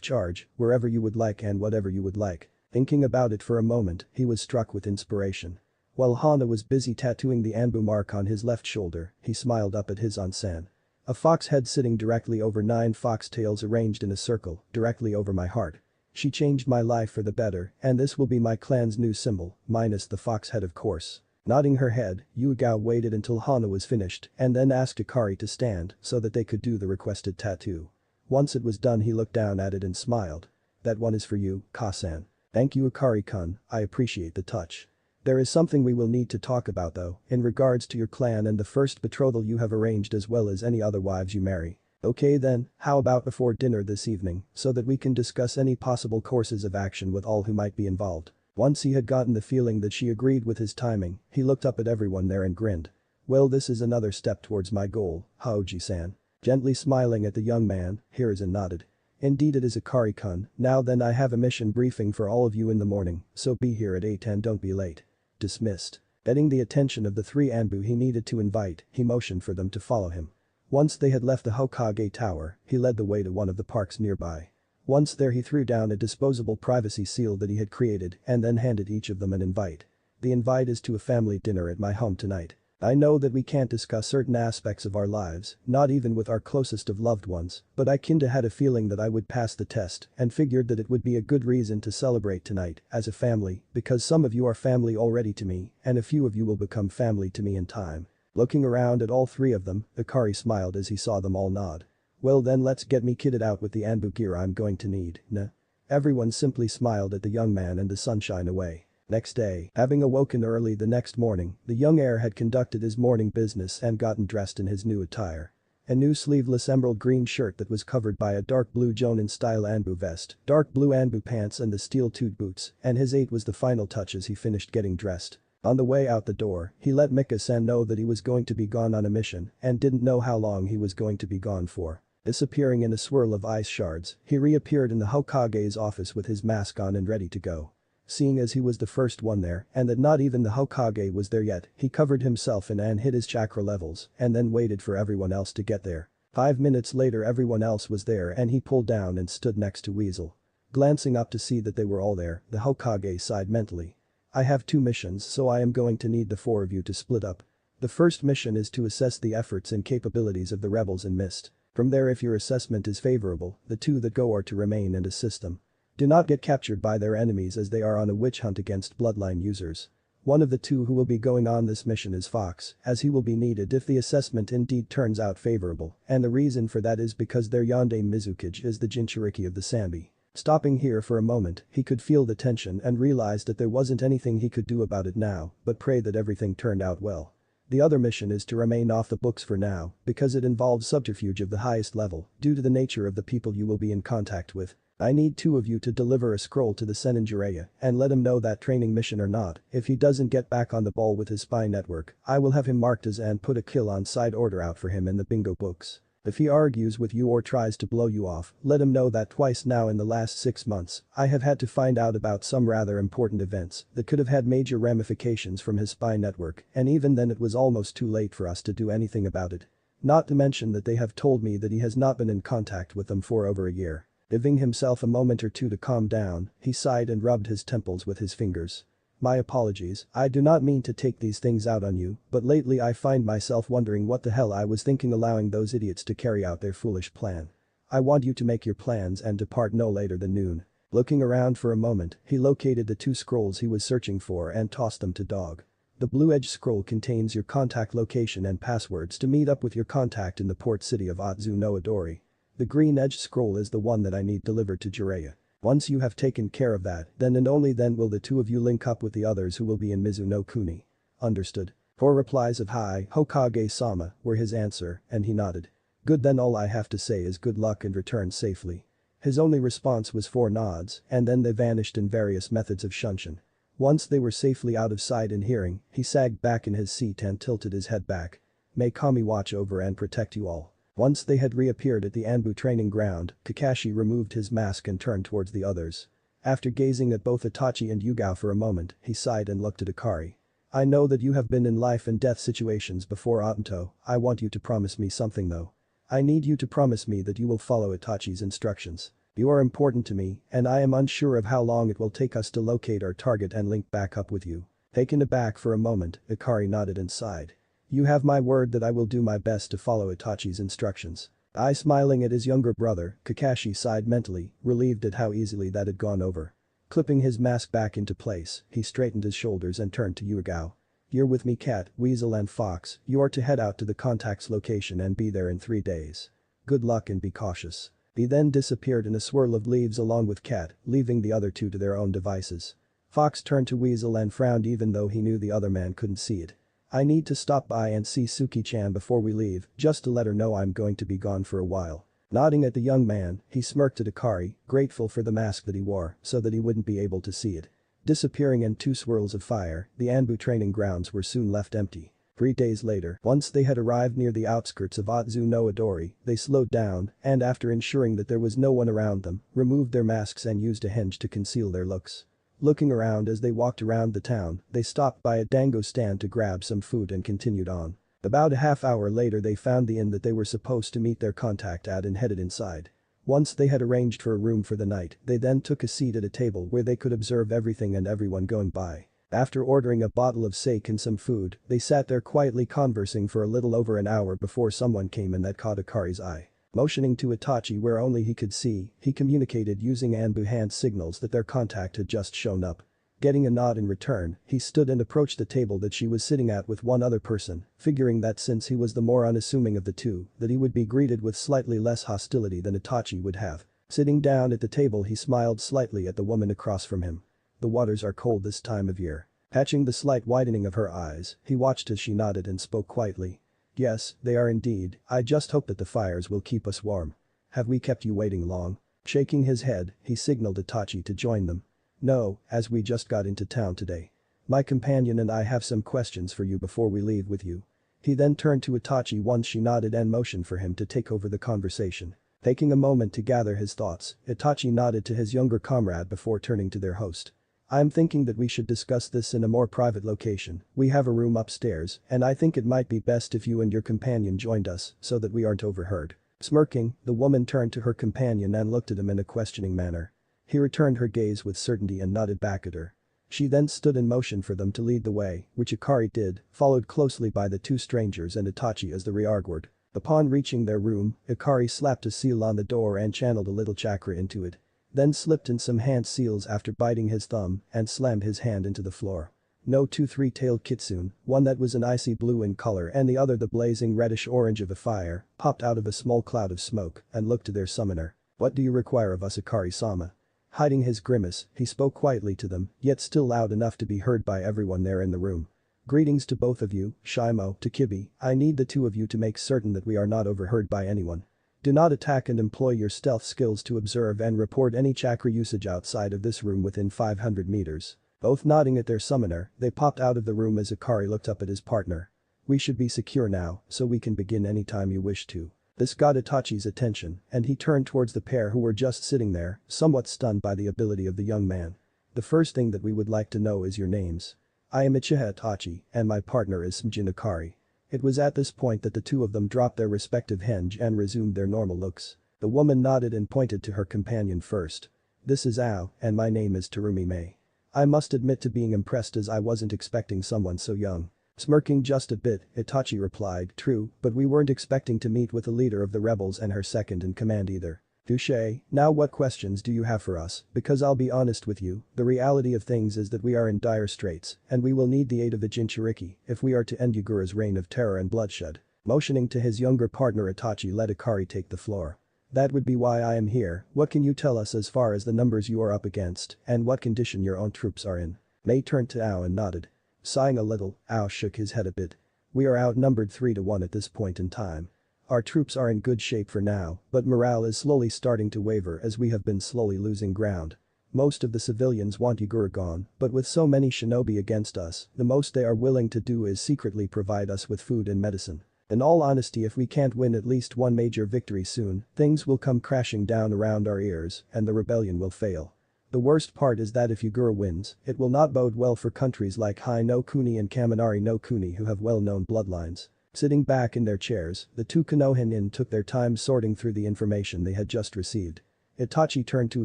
charge, wherever you would like and whatever you would like." Thinking about it for a moment, he was struck with inspiration. While Hana was busy tattooing the Anbu mark on his left shoulder, he smiled up at his onsen. "A fox head sitting directly over 9 fox tails arranged in a circle, directly over my heart. She changed my life for the better, and this will be my clan's new symbol, minus the fox head of course." Nodding her head, Yugao waited until Hana was finished and then asked Akari to stand so that they could do the requested tattoo. Once it was done, he looked down at it and smiled. "That one is for you, Ka-san." Thank you Akari-kun, I appreciate the touch. There is something we will need to talk about though, in regards to your clan and the first betrothal you have arranged as well as any other wives you marry. Okay then, how about before dinner this evening, so that we can discuss any possible courses of action with all who might be involved. Once he had gotten the feeling that she agreed with his timing, he looked up at everyone there and grinned. Well, this is another step towards my goal, Haoji-san. Gently smiling at the young man, Hiruzen nodded. Indeed it is Akari-kun, now then I have a mission briefing for all of you in the morning, so be here at 8 and don't be late. Dismissed. Getting the attention of the 3 Anbu he needed to invite, he motioned for them to follow him. Once they had left the Hokage Tower, he led the way to one of the parks nearby. Once there he threw down a disposable privacy seal that he had created and then handed each of them an invite. The invite is to a family dinner at my home tonight. I know that we can't discuss certain aspects of our lives, not even with our closest of loved ones, but I kinda had a feeling that I would pass the test and figured that it would be a good reason to celebrate tonight as a family because some of you are family already to me and a few of you will become family to me in time. Looking around at all 3 of them, Akari smiled as he saw them all nod. Well then let's get me kitted out with the Anbu gear I'm going to need, nah. Everyone simply smiled at the young man and the sunshine away. Next day, having awoken early the next morning, the young heir had conducted his morning business and gotten dressed in his new attire. A new sleeveless emerald green shirt that was covered by a dark blue Jonin-style Anbu vest, dark blue Anbu pants and the steel-toed boots, and his 8 was the final touch as he finished getting dressed. On the way out the door, he let Mika-san know that he was going to be gone on a mission and didn't know how long he was going to be gone for. Disappearing in a swirl of ice shards, he reappeared in the Hokage's office with his mask on and ready to go. Seeing as he was the first one there and that not even the Hokage was there yet, he covered himself in and hid his chakra levels and then waited for everyone else to get there. 5 minutes later everyone else was there and he pulled down and stood next to Weasel. Glancing up to see that they were all there, the Hokage sighed mentally. I have 2 missions so I am going to need the 4 of you to split up. The first mission is to assess the efforts and capabilities of the rebels in Mist. From there if your assessment is favorable, the 2 that go are to remain and assist them. Do not get captured by their enemies as they are on a witch hunt against bloodline users. One of the 2 who will be going on this mission is Fox, as he will be needed if the assessment indeed turns out favorable, and the reason for that is because their Yonde Mizukage is the Jinchuriki of the Sanbi. Stopping here for a moment, he could feel the tension and realized that there wasn't anything he could do about it now, but pray that everything turned out well. The other mission is to remain off the books for now, because it involves subterfuge of the highest level, due to the nature of the people you will be in contact with. I need 2 of you to deliver a scroll to the Sennin Jiraiya and let him know that training mission or not, if he doesn't get back on the ball with his spy network, I will have him marked as and put a kill on side order out for him in the bingo books. If he argues with you or tries to blow you off, let him know that twice now in the last 6 months, I have had to find out about some rather important events that could have had major ramifications from his spy network, and even then it was almost too late for us to do anything about it. Not to mention that they have told me that he has not been in contact with them for over a year. Giving himself a moment or 2 to calm down, he sighed and rubbed his temples with his fingers. My apologies, I do not mean to take these things out on you, but lately I find myself wondering what the hell I was thinking allowing those idiots to carry out their foolish plan. I want you to make your plans and depart no later than noon. Looking around for a moment, he located the 2 scrolls he was searching for and tossed them to Dog. The blue edge scroll contains your contact location and passwords to meet up with your contact in the port city of Atsu no Adori. The green edge scroll is the one that I need delivered to Jiraiya. Once you have taken care of that, then and only then will the 2 of you link up with the others who will be in Mizuno Kuni. Understood. 4 replies of "Hi, Hokage-sama" were his answer, and he nodded. Good, then all I have to say is good luck and return safely. His only response was 4 nods, and then they vanished in various methods of shunshin. Once they were safely out of sight and hearing, he sagged back in his seat and tilted his head back. May Kami watch over and protect you all. Once they had reappeared at the Anbu training ground, Kakashi removed his mask and turned towards the others. After gazing at both Itachi and Yugao for a moment, he sighed and looked at Akari. I know that you have been in life and death situations before Atanto, I want you to promise me something though. I need you to promise me that you will follow Itachi's instructions. You are important to me, and I am unsure of how long it will take us to locate our target and link back up with you. Taken aback for a moment, Akari nodded and sighed. You have my word that I will do my best to follow Itachi's instructions. Smiling at his younger brother, Kakashi sighed mentally, relieved at how easily that had gone over. Clipping his mask back into place, he straightened his shoulders and turned to Yugao. You're with me, Cat, Weasel and Fox, you are to head out to the contact's location and be there in 3 days. Good luck and be cautious. He then disappeared in a swirl of leaves along with Cat, leaving the other two to their own devices. Fox turned to Weasel and frowned even though he knew the other man couldn't see it. I need to stop by and see Suki-chan before we leave, just to let her know I'm going to be gone for a while. Nodding at the young man, he smirked at Akari, grateful for the mask that he wore so that he wouldn't be able to see it. Disappearing in two swirls of fire, the Anbu training grounds were soon left empty. 3 days later, once they had arrived near the outskirts of Otsu no Adori, they slowed down and after ensuring that there was no one around them, removed their masks and used a henge to conceal their looks. Looking around as they walked around the town, they stopped by a dango stand to grab some food and continued on. About a half hour later they found the inn that they were supposed to meet their contact at and headed inside. Once they had arranged for a room for the night, they then took a seat at a table where they could observe everything and everyone going by. After ordering a bottle of sake and some food, they sat there quietly conversing for a little over an hour before someone came in that caught Akari's eye. Motioning to Itachi where only he could see, he communicated using Anbu hand signals that their contact had just shown up. Getting a nod in return, he stood and approached the table that she was sitting at with one other person, figuring that since he was the more unassuming of the two, that he would be greeted with slightly less hostility than Itachi would have. Sitting down at the table he smiled slightly at the woman across from him. The waters are cold this time of year. Catching the slight widening of her eyes, he watched as she nodded and spoke quietly. Yes, they are indeed, I just hope that the fires will keep us warm. Have we kept you waiting long? Shaking his head, he signaled Itachi to join them. No, as we just got into town today. My companion and I have some questions for you before we leave with you. He then turned to Itachi once she nodded and motioned for him to take over the conversation. Taking a moment to gather his thoughts, Itachi nodded to his younger comrade before turning to their host. I'm thinking that we should discuss this in a more private location. We have a room upstairs, and I think it might be best if you and your companion joined us so that we aren't overheard. Smirking, the woman turned to her companion and looked at him in a questioning manner. He returned her gaze with certainty and nodded back at her. She then stood in motion for them to lead the way, which Akari did, followed closely by the two strangers and Itachi as the rearguard. Upon reaching their room, Akari slapped a seal on the door and channeled a little chakra into it. Then slipped in some hand seals after biting his thumb and slammed his hand into the floor. No two three-tailed kitsune, one that was an icy blue in color and the other the blazing reddish-orange of a fire, popped out of a small cloud of smoke and looked to their summoner. What do you require of us, Akari-sama? Hiding his grimace, he spoke quietly to them, yet still loud enough to be heard by everyone there in the room. Greetings to both of you, Shimo, to Kibi, I need the two of you to make certain that we are not overheard by anyone. Do not attack and employ your stealth skills to observe and report any chakra usage outside of this room within 500 meters. Both nodding at their summoner, they popped out of the room as Akari looked up at his partner. We should be secure now, so we can begin anytime you wish to. This got Itachi's attention, and he turned towards the pair who were just sitting there, somewhat stunned by the ability of the young man. The first thing that we would like to know is your names. I am Uchiha Itachi, and my partner is Sumjin Akari. It was at this point that the two of them dropped their respective henge and resumed their normal looks. The woman nodded and pointed to her companion first. This is Ao, and my name is Terumi Mei. I must admit to being impressed as I wasn't expecting someone so young. Smirking just a bit, Itachi replied, true, but we weren't expecting to meet with the leader of the rebels and her second in command either. Touché, now what questions do you have for us, because I'll be honest with you, the reality of things is that we are in dire straits, and we will need the aid of the Jinchuriki if we are to end Yagura's reign of terror and bloodshed. Motioning to his younger partner Itachi let Akari take the floor. That would be why I am here, what can you tell us as far as the numbers you are up against, and what condition your own troops are in? Mei turned to Ao and nodded. Sighing a little, Ao shook his head a bit. We are outnumbered 3-1 at this point in time. Our troops are in good shape for now, but morale is slowly starting to waver as we have been slowly losing ground. Most of the civilians want Yagura gone, but with so many shinobi against us, the most they are willing to do is secretly provide us with food and medicine. In all honesty, if we can't win at least one major victory soon, things will come crashing down around our ears and the rebellion will fail. The worst part is that if Yagura wins, it will not bode well for countries like Hai no Kuni and Kaminari no Kuni who have well-known bloodlines. Sitting back in their chairs, the two Konohinin took their time sorting through the information they had just received. Itachi turned to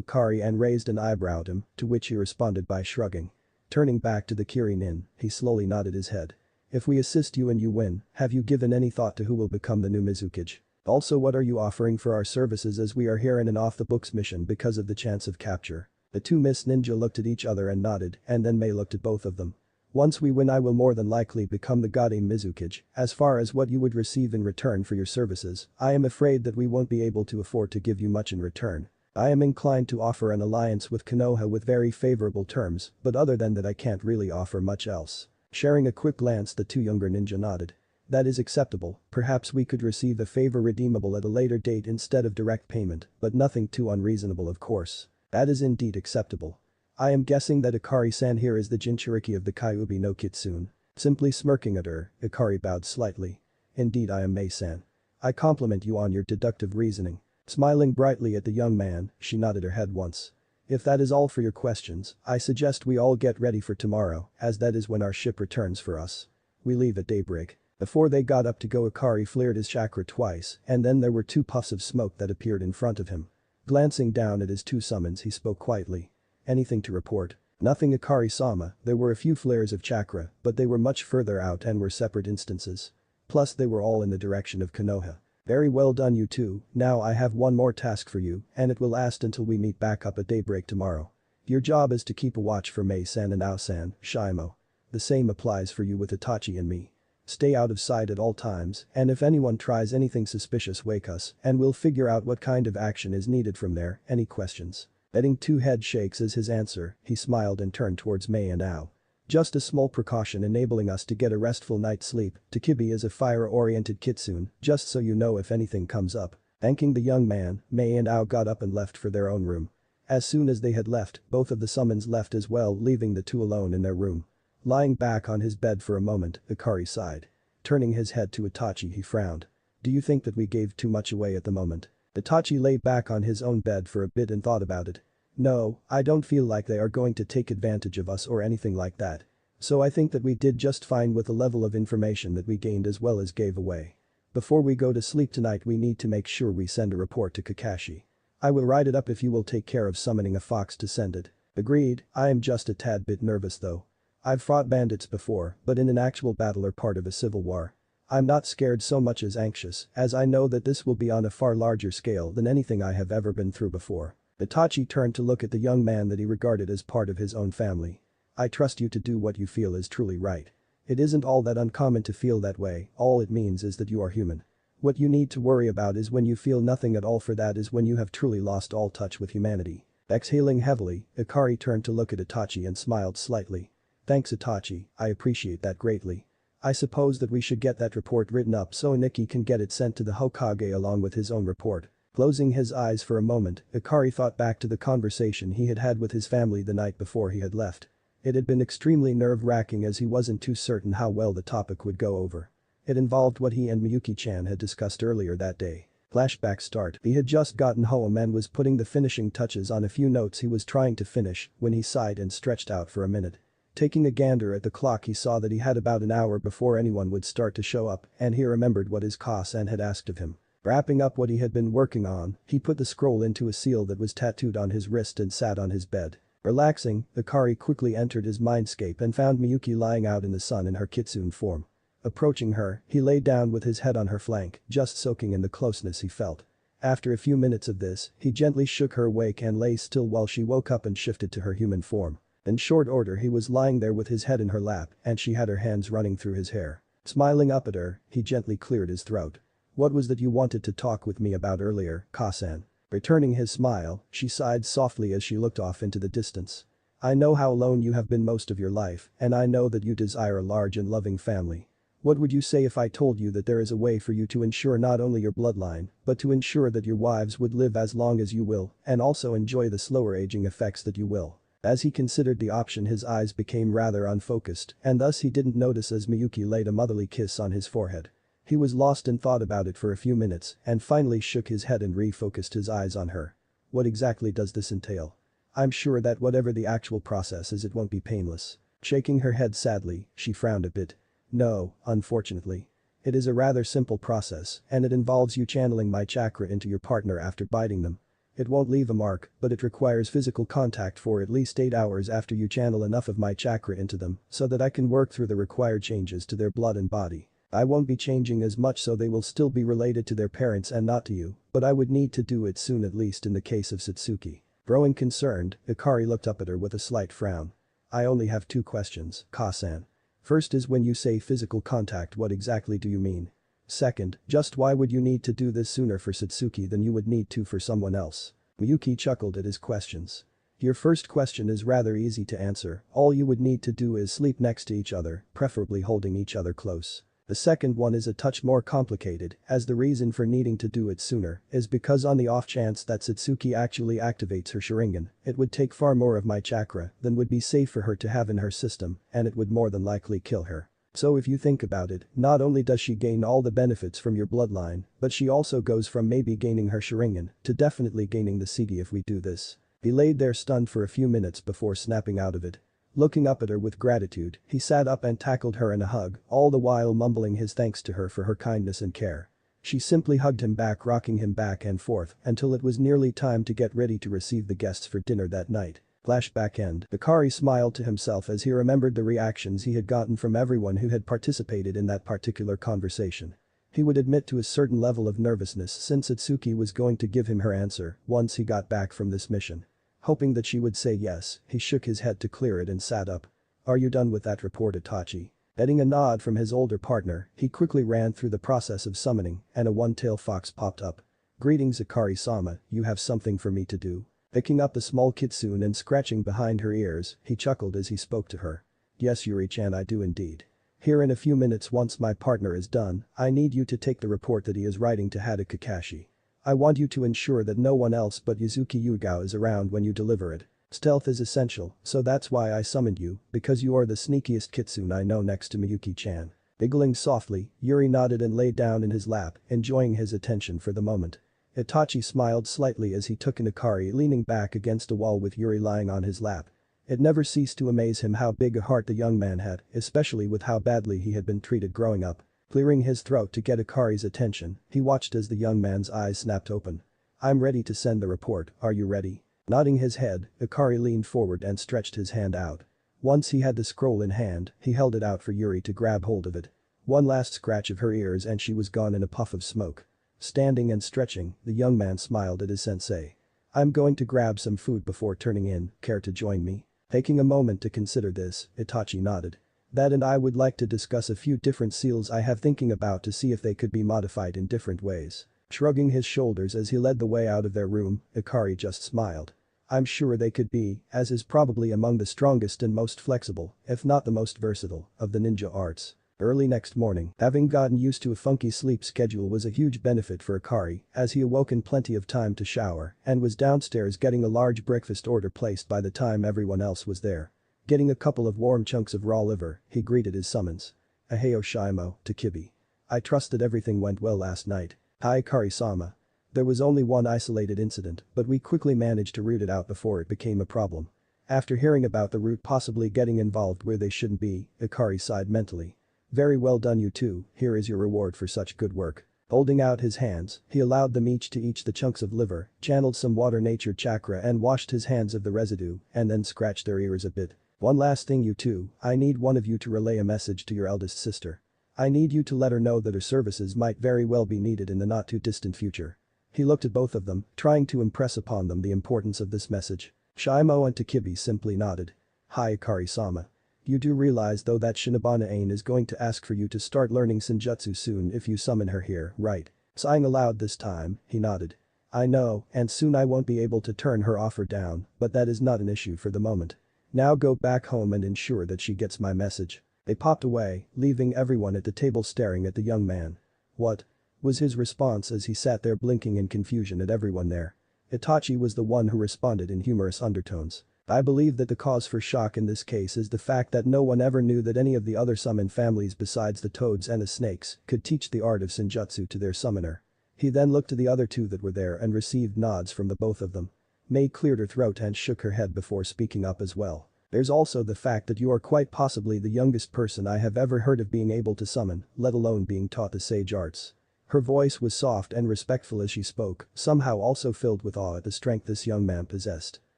Akari and raised an eyebrow at him, to which he responded by shrugging. Turning back to the Kirin, he slowly nodded his head. If we assist you and you win, have you given any thought to who will become the new Mizukage? Also, what are you offering for our services as we are here in an off-the-books mission because of the chance of capture? The two Miss Ninja looked at each other and nodded, and then Mei looked at both of them. Once we win I will more than likely become the god Mizukage. As far as what you would receive in return for your services, I am afraid that we won't be able to afford to give you much in return. I am inclined to offer an alliance with Konoha with very favorable terms, but other than that I can't really offer much else. Sharing a quick glance the two younger ninja nodded. That is acceptable, perhaps we could receive a favor redeemable at a later date instead of direct payment, but nothing too unreasonable of course. That is indeed acceptable. I am guessing that Ikari-san here is the Jinchuriki of the Kyuubi no Kitsune. Simply smirking at her, Ikari bowed slightly. Indeed I am Mei-san. I compliment you on your deductive reasoning. Smiling brightly at the young man, she nodded her head once. If that is all for your questions, I suggest we all get ready for tomorrow, as that is when our ship returns for us. We leave at daybreak. Before they got up to go Ikari flared his chakra twice, and then there were two puffs of smoke that appeared in front of him. Glancing down at his two summons he spoke quietly. Anything to report? Nothing Ikari-sama, there were a few flares of chakra, but they were much further out and were separate instances. Plus they were all in the direction of Konoha. Very well done you two, now I have one more task for you, and it will last until we meet back up at daybreak tomorrow. Your job is to keep a watch for Mei-san and Ao-san, Shimo. The same applies for you with Itachi and me. Stay out of sight at all times, and if anyone tries anything suspicious wake us, and we'll figure out what kind of action is needed from there. Any questions? Getting two head shakes as his answer, he smiled and turned towards Mei and Ao. Just a small precaution enabling us to get a restful night's sleep. Takibi is a fire-oriented kitsune, just so you know if anything comes up. Thanking the young man, Mei and Ao got up and left for their own room. As soon as they had left, both of the summons left as well, leaving the two alone in their room. Lying back on his bed for a moment, Ikari sighed. Turning his head to Itachi he frowned. Do you think that we gave too much away at the moment? Itachi lay back on his own bed for a bit and thought about it. No, I don't feel like they are going to take advantage of us or anything like that. So I think that we did just fine with the level of information that we gained as well as gave away. Before we go to sleep tonight we need to make sure we send a report to Kakashi. I will write it up if you will take care of summoning a fox to send it. Agreed, I am just a tad bit nervous though. I've fought bandits before, but in an actual battle or part of a civil war. I'm not scared so much as anxious, as I know that this will be on a far larger scale than anything I have ever been through before. Itachi turned to look at the young man that he regarded as part of his own family. I trust you to do what you feel is truly right. It isn't all that uncommon to feel that way, all it means is that you are human. What you need to worry about is when you feel nothing at all, for that is when you have truly lost all touch with humanity. Exhaling heavily, Ikari turned to look at Itachi and smiled slightly. Thanks Itachi, I appreciate that greatly. I suppose that we should get that report written up so Nikki can get it sent to the Hokage along with his own report. Closing his eyes for a moment, Ikari thought back to the conversation he had had with his family the night before he had left. It had been extremely nerve-wracking as he wasn't too certain how well the topic would go over. It involved what he and Miyuki-chan had discussed earlier that day. Flashback start. He had just gotten home and was putting the finishing touches on a few notes he was trying to finish when he sighed and stretched out for a minute. Taking a gander at the clock he saw that he had about an hour before anyone would start to show up, and he remembered what his Ka-san had asked of him. Wrapping up what he had been working on, he put the scroll into a seal that was tattooed on his wrist and sat on his bed. Relaxing, Ikari quickly entered his mindscape and found Miyuki lying out in the sun in her kitsune form. Approaching her, he lay down with his head on her flank, just soaking in the closeness he felt. After a few minutes of this, he gently shook her awake and lay still while she woke up and shifted to her human form. In short order he was lying there with his head in her lap and she had her hands running through his hair. Smiling up at her, he gently cleared his throat. What was that you wanted to talk with me about earlier, Ka-san? Returning his smile, she sighed softly as she looked off into the distance. I know how alone you have been most of your life, and I know that you desire a large and loving family. What would you say if I told you that there is a way for you to ensure not only your bloodline, but to ensure that your wives would live as long as you will, and also enjoy the slower aging effects that you will? As he considered the option his eyes became rather unfocused, and thus he didn't notice as Miyuki laid a motherly kiss on his forehead. He was lost in thought about it for a few minutes and finally shook his head and refocused his eyes on her. What exactly does this entail? I'm sure that whatever the actual process is it won't be painless. Shaking her head sadly, she frowned a bit. No, unfortunately. It is a rather simple process and it involves you channeling my chakra into your partner after biting them. It won't leave a mark, but it requires physical contact for at least 8 hours after you channel enough of my chakra into them so that I can work through the required changes to their blood and body. I won't be changing as much so they will still be related to their parents and not to you, but I would need to do it soon at least in the case of Satsuki. Growing concerned, Ikari looked up at her with a slight frown. I only have two questions, Ka-san. First is when you say physical contact, what exactly do you mean? Second, just why would you need to do this sooner for Satsuki than you would need to for someone else? Miyuki chuckled at his questions. Your first question is rather easy to answer, all you would need to do is sleep next to each other, preferably holding each other close. The second one is a touch more complicated, as the reason for needing to do it sooner is because on the off chance that Satsuki actually activates her Sharingan, it would take far more of my chakra than would be safe for her to have in her system, and it would more than likely kill her. So if you think about it, not only does she gain all the benefits from your bloodline, but she also goes from maybe gaining her Sharingan to definitely gaining the Sigi if we do this. He laid there stunned for a few minutes before snapping out of it. Looking up at her with gratitude, he sat up and tackled her in a hug, all the while mumbling his thanks to her for her kindness and care. She simply hugged him back, rocking him back and forth until it was nearly time to get ready to receive the guests for dinner that night. Flashback end. Akari smiled to himself as he remembered the reactions he had gotten from everyone who had participated in that particular conversation. He would admit to a certain level of nervousness since Atsuki was going to give him her answer once he got back from this mission. Hoping that she would say yes, he shook his head to clear it and sat up. Are you done with that report, Itachi? Getting a nod from his older partner, he quickly ran through the process of summoning and a one-tailed fox popped up. Greetings Akari-sama, you have something for me to do. Picking up the small kitsune and scratching behind her ears, he chuckled as he spoke to her. Yes Yuri-chan, I do indeed. Here in a few minutes once my partner is done, I need you to take the report that he is writing to Hada Kakashi. I want you to ensure that no one else but Yuzuki Yugao is around when you deliver it. Stealth is essential, so that's why I summoned you, because you are the sneakiest kitsune I know next to Miyuki-chan. Giggling softly, Yuri nodded and lay down in his lap, enjoying his attention for the moment. Itachi smiled slightly as he took in Akari leaning back against a wall with Yuri lying on his lap. It never ceased to amaze him how big a heart the young man had, especially with how badly he had been treated growing up. Clearing his throat to get Akari's attention, he watched as the young man's eyes snapped open. I'm ready to send the report, are you ready? Nodding his head, Akari leaned forward and stretched his hand out. Once he had the scroll in hand, he held it out for Yuri to grab hold of it. One last scratch of her ears and she was gone in a puff of smoke. Standing and stretching, the young man smiled at his sensei. I'm going to grab some food before turning in, care to join me? Taking a moment to consider this, Itachi nodded. That and I would like to discuss a few different seals I have thinking about to see if they could be modified in different ways. Shrugging his shoulders as he led the way out of their room, Akari just smiled. I'm sure they could be, as is probably among the strongest and most flexible, if not the most versatile, of the ninja arts. Early next morning, having gotten used to a funky sleep schedule was a huge benefit for Akari as he awoke in plenty of time to shower and was downstairs getting a large breakfast order placed by the time everyone else was there. Getting a couple of warm chunks of raw liver, he greeted his summons. Aheo Shimo, to Kibi. I trust that everything went well last night. Hi Akari-sama. There was only one isolated incident, but we quickly managed to root it out before it became a problem. After hearing about the root possibly getting involved where they shouldn't be, Akari sighed mentally. Very well done you two, here is your reward for such good work. Holding out his hands, he allowed them each to eat the chunks of liver, channeled some water-nature chakra and washed his hands of the residue, and then scratched their ears a bit. One last thing you two, I need one of you to relay a message to your eldest sister. I need you to let her know that her services might very well be needed in the not-too-distant future. He looked at both of them, trying to impress upon them the importance of this message. Shimo and Takibi simply nodded. Hi Akari-sama. You do realize though that Shinobana Ain is going to ask for you to start learning Senjutsu soon if you summon her here, right? Sighing aloud this time, he nodded. I know, and soon I won't be able to turn her offer down, but that is not an issue for the moment. Now go back home and ensure that she gets my message. They popped away, leaving everyone at the table staring at the young man. What? Was his response as he sat there blinking in confusion at everyone there. Itachi was the one who responded in humorous undertones. I believe that the cause for shock in this case is the fact that no one ever knew that any of the other summon families besides the toads and the snakes could teach the art of Senjutsu to their summoner. He then looked to the other two that were there and received nods from the both of them. Mei cleared her throat and shook her head before speaking up as well. There's also the fact that you are quite possibly the youngest person I have ever heard of being able to summon, let alone being taught the sage arts. Her voice was soft and respectful as she spoke, somehow also filled with awe at the strength this young man possessed.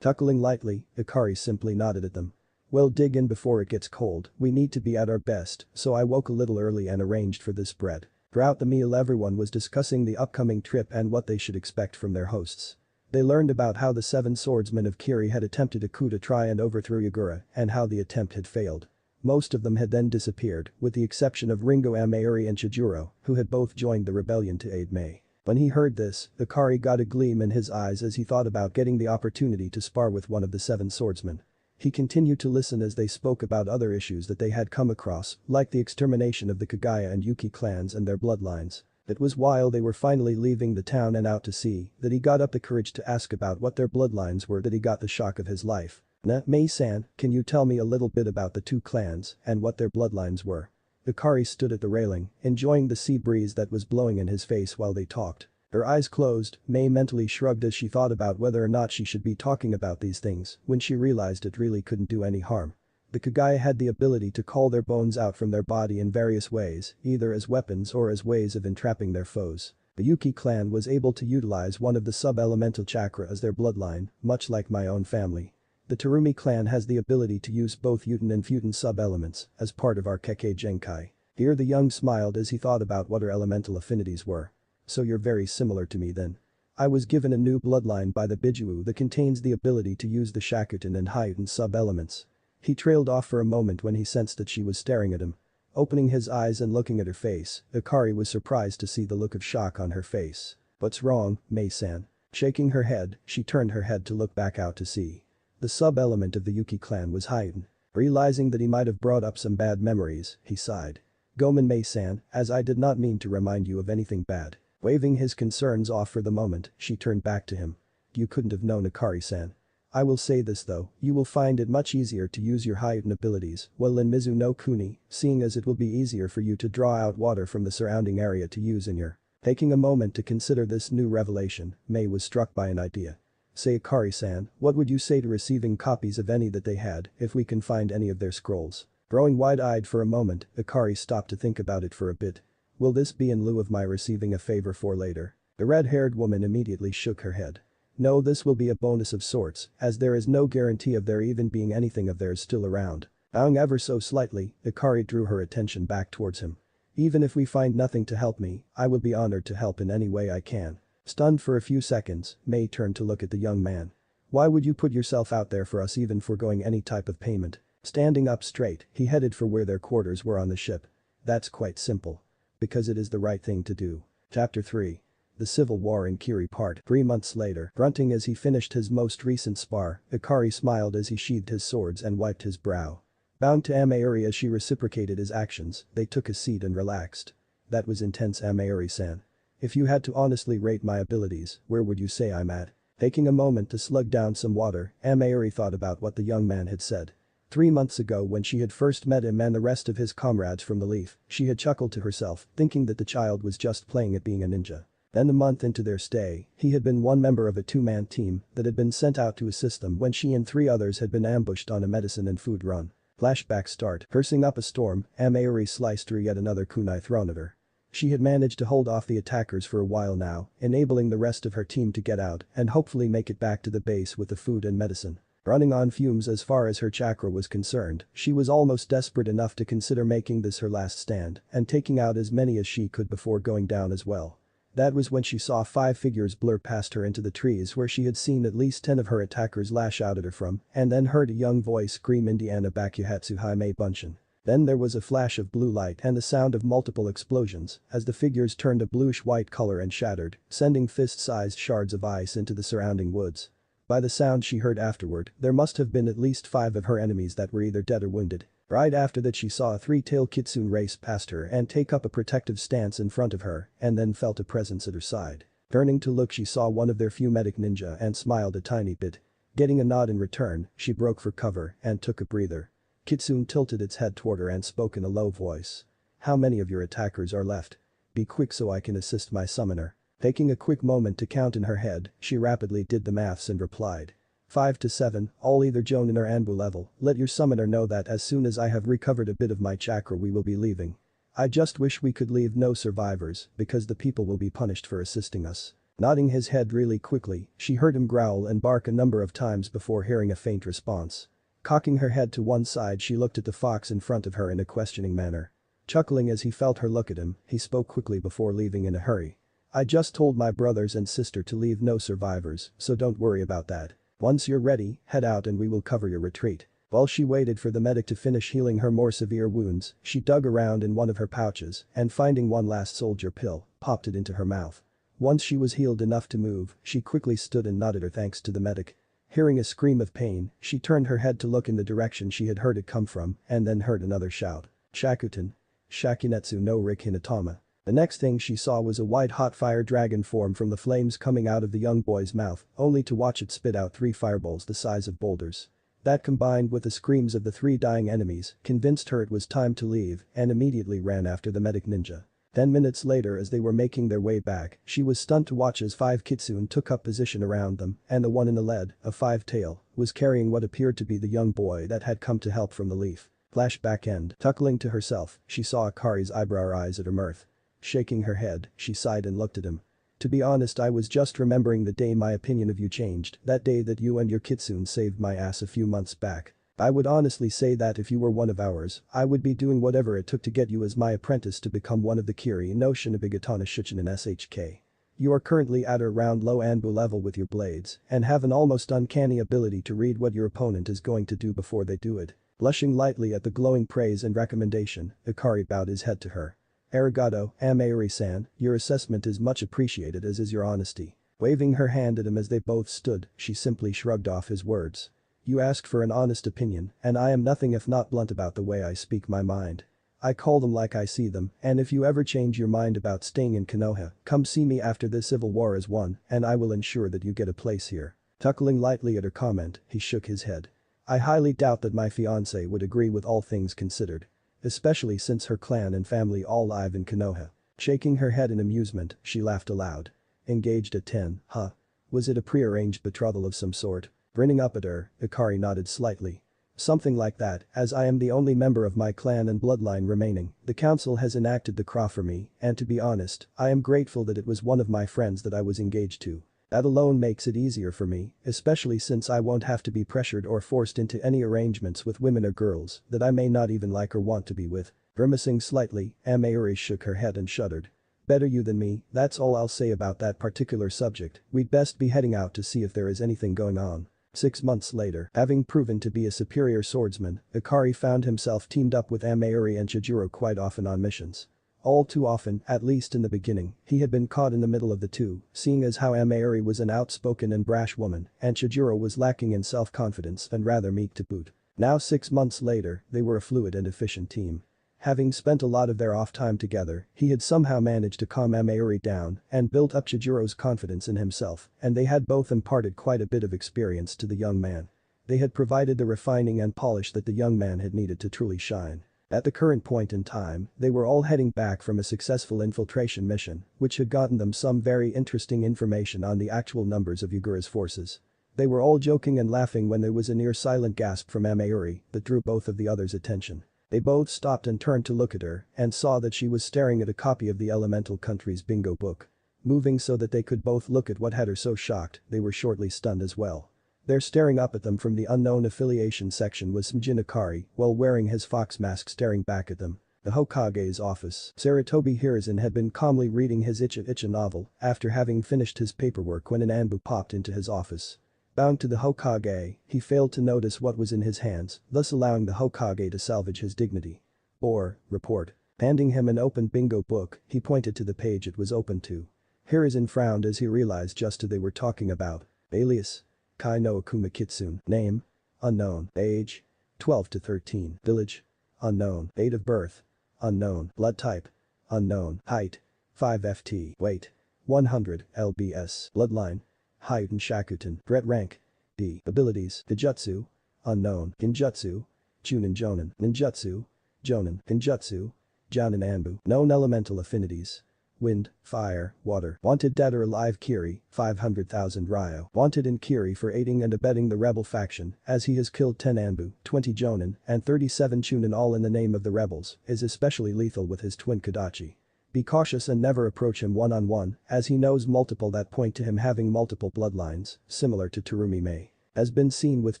Chuckling lightly, Akari simply nodded at them. Well, dig in before it gets cold, we need to be at our best, so I woke a little early and arranged for this bread. Throughout the meal everyone was discussing the upcoming trip and what they should expect from their hosts. They learned about how the seven swordsmen of Kiri had attempted a coup to try and overthrow Yagura and how the attempt had failed. Most of them had then disappeared, with the exception of Ringo Amayuri and Chijuro, who had both joined the rebellion to aid Mei. When he heard this, Ikari got a gleam in his eyes as he thought about getting the opportunity to spar with one of the seven swordsmen. He continued to listen as they spoke about other issues that they had come across, like the extermination of the Kagaya and Yuki clans and their bloodlines. It was while they were finally leaving the town and out to sea that he got up the courage to ask about what their bloodlines were that he got the shock of his life. Mei-san, can you tell me a little bit about the two clans and what their bloodlines were? Ikari stood at the railing, enjoying the sea breeze that was blowing in his face while they talked. Her eyes closed, Mei mentally shrugged as she thought about whether or not she should be talking about these things when she realized it really couldn't do any harm. The Kagaya had the ability to call their bones out from their body in various ways, either as weapons or as ways of entrapping their foes. The Yuki clan was able to utilize one of the sub-elemental chakra as their bloodline, much like my own family. The Terumi clan has the ability to use both Uten and Futen sub-elements as part of our Kekkei Genkai. Here the young smiled as he thought about what her elemental affinities were. So you're very similar to me then. I was given a new bloodline by the Bijuu that contains the ability to use the Shakutan and Hyuten sub-elements. He trailed off for a moment when he sensed that she was staring at him. Opening his eyes and looking at her face, Ikari was surprised to see the look of shock on her face. What's wrong, Mei-san? Shaking her head, she turned her head to look back out to sea. The sub-element of the Yuki clan was Hyuten. Realizing that he might have brought up some bad memories, he sighed. Gomen Mei-san, as I did not mean to remind you of anything bad. Waving his concerns off for the moment, she turned back to him. You couldn't have known Ikari-san. I will say this though, you will find it much easier to use your Hyuten abilities while in Mizu no Kuni, seeing as it will be easier for you to draw out water from the surrounding area to use in your. Taking a moment to consider this new revelation, Mei was struck by an idea. Say Ikari-san, what would you say to receiving copies of any that they had if we can find any of their scrolls? Growing wide-eyed for a moment, Ikari stopped to think about it for a bit. Will this be in lieu of my receiving a favor for later? The red-haired woman immediately shook her head. No, this will be a bonus of sorts, as there is no guarantee of there even being anything of theirs still around. Bowing ever so slightly, Ikari drew her attention back towards him. Even if we find nothing to help me, I will be honored to help in any way I can. Stunned for a few seconds, Mei turned to look at the young man. Why would you put yourself out there for us even foregoing any type of payment? Standing up straight, he headed for where their quarters were on the ship. That's quite simple. Because it is the right thing to do. Chapter 3. The Civil War in Kiri Part 3 months later, grunting as he finished his most recent spar, Ikari smiled as he sheathed his swords and wiped his brow. Bound to Amayuri as she reciprocated his actions, they took a seat and relaxed. That was intense, Amayuri-san. If you had to honestly rate my abilities, where would you say I'm at? Taking a moment to slug down some water, Amayuri thought about what the young man had said. 3 months ago when she had first met him and the rest of his comrades from the Leaf, she had chuckled to herself, thinking that the child was just playing at being a ninja. Then a month into their stay, he had been one member of a two-man team that had been sent out to assist them when she and 3 others had been ambushed on a medicine and food run. Flashback start. Cursing up a storm, Amayuri sliced through yet another kunai thrown at her. She had managed to hold off the attackers for a while now, enabling the rest of her team to get out and hopefully make it back to the base with the food and medicine. Running on fumes as far as her chakra was concerned, she was almost desperate enough to consider making this her last stand and taking out as many as she could before going down as well. That was when she saw 5 figures blur past her into the trees where she had seen at least 10 of her attackers lash out at her from, and then heard a young voice scream Indiana Bakuhatsu Haimei Bunshin. Then there was a flash of blue light and the sound of multiple explosions as the figures turned a bluish-white color and shattered, sending fist-sized shards of ice into the surrounding woods. By the sound she heard afterward, there must have been at least 5 of her enemies that were either dead or wounded. Right after that she saw a 3-tailed kitsune race past her and take up a protective stance in front of her and then felt a presence at her side. Turning to look she saw one of their few medic ninja and smiled a tiny bit. Getting a nod in return, she broke for cover and took a breather. Kitsune tilted its head toward her and spoke in a low voice. How many of your attackers are left? Be quick so I can assist my summoner. Taking a quick moment to count in her head, she rapidly did the maths and replied. 5 to 7, all either Jonin or Anbu level. Let your summoner know that as soon as I have recovered a bit of my chakra we will be leaving. I just wish we could leave no survivors because the people will be punished for assisting us. Nodding his head really quickly, she heard him growl and bark a number of times before hearing a faint response. Cocking her head to one side she looked at the fox in front of her in a questioning manner. Chuckling as he felt her look at him, he spoke quickly before leaving in a hurry. I just told my brothers and sister to leave no survivors, so don't worry about that. Once you're ready, head out and we will cover your retreat. While she waited for the medic to finish healing her more severe wounds, she dug around in one of her pouches and finding one last soldier pill, popped it into her mouth. Once she was healed enough to move, she quickly stood and nodded her thanks to the medic. Hearing a scream of pain, she turned her head to look in the direction she had heard it come from and then heard another shout. Shakuten. Shakinetsu no Rik Hinatama. The next thing she saw was a white-hot fire dragon form from the flames coming out of the young boy's mouth, only to watch it spit out 3 fireballs the size of boulders. That combined with the screams of the 3 dying enemies convinced her it was time to leave and immediately ran after the medic ninja. 10 minutes later as they were making their way back, she was stunned to watch as 5 kitsune took up position around them and the one in the lead, a 5-tail, was carrying what appeared to be the young boy that had come to help from the leaf. Flashback end. Chuckling to herself, she saw Akari's eyebrow rise at her mirth. Shaking her head, she sighed and looked at him. To be honest, I was just remembering the day my opinion of you changed, that day that you and your kitsune saved my ass a few months back. I would honestly say that if you were one of ours, I would be doing whatever it took to get you as my apprentice to become one of the Kiri no Shinabigatana Shichinen SHK. You are currently at around low Anbu level with your blades and have an almost uncanny ability to read what your opponent is going to do before they do it. Blushing lightly at the glowing praise and recommendation, Akari bowed his head to her. Arigato, Amaori-san, your assessment is much appreciated as is your honesty. Waving her hand at him as they both stood, she simply shrugged off his words. You asked for an honest opinion, and I am nothing if not blunt about the way I speak my mind. I call them like I see them, and if you ever change your mind about staying in Konoha, come see me after the civil war is won, and I will ensure that you get a place here. Chuckling lightly at her comment, he shook his head. I highly doubt that my fiancé would agree with all things considered. Especially since her clan and family all live in Konoha. Shaking her head in amusement, she laughed aloud. Engaged at 10, huh? Was it a pre-arranged betrothal of some sort? Grinning up at her, Akari nodded slightly. Something like that, as I am the only member of my clan and bloodline remaining, the council has enacted the craw for me, and to be honest, I am grateful that it was one of my friends that I was engaged to. That alone makes it easier for me, especially since I won't have to be pressured or forced into any arrangements with women or girls that I may not even like or want to be with. Grimacing slightly, Amaori shook her head and shuddered. Better you than me, that's all I'll say about that particular subject, we'd best be heading out to see if there is anything going on. 6 months later, having proven to be a superior swordsman, Akari found himself teamed up with Amaori and Chijiro quite often on missions. All too often, at least in the beginning, he had been caught in the middle of the two, seeing as how Amaori was an outspoken and brash woman, and Chijiro was lacking in self-confidence and rather meek to boot. Now 6 months later, they were a fluid and efficient team. Having spent a lot of their off time together, he had somehow managed to calm Amaori down and built up Chijiro's confidence in himself, and they had both imparted quite a bit of experience to the young man. They had provided the refining and polish that the young man had needed to truly shine. At the current point in time, they were all heading back from a successful infiltration mission, which had gotten them some very interesting information on the actual numbers of Yugura's forces. They were all joking and laughing when there was a near silent gasp from Amaori that drew both of the others' attention. They both stopped and turned to look at her and saw that she was staring at a copy of the Elemental Country's bingo book. Moving so that they could both look at what had her so shocked, they were shortly stunned as well. There staring up at them from the unknown affiliation section was Sumjin Akari, while wearing his fox mask staring back at them. The Hokage's office. Saratobi Hiruzen had been calmly reading his Icha novel after having finished his paperwork when an Anbu popped into his office. Bound to the Hokage, he failed to notice what was in his hands, thus allowing the Hokage to salvage his dignity. Report. Handing him an open bingo book, he pointed to the page it was open to. Hiruzen frowned as he realized just who they were talking about. Alias. Kai no Akuma Kitsune. Name. Unknown. Age. 12 to 13. Village. Unknown. Date of birth. Unknown. Blood type. Unknown. Height. 5 ft. Weight. 100 lbs. Bloodline. Hyuten Shakuten. Threat rank. D. Abilities. Dijutsu. Unknown. Genjutsu. Chunin Jonin. Ninjutsu. Jonin. Genjutsu. Jonin Anbu. Known elemental affinities. Wind, fire, water. Wanted dead or alive Kiri, 500,000 Ryo. Wanted in Kiri for aiding and abetting the rebel faction, as he has killed 10 Anbu, 20 Jonin, and 37 Chunin all in the name of the rebels, is especially lethal with his twin Kodachi. Be cautious and never approach him one-on-one, as he knows multiple that point to him having multiple bloodlines, similar to Terumi Mei. Has been seen with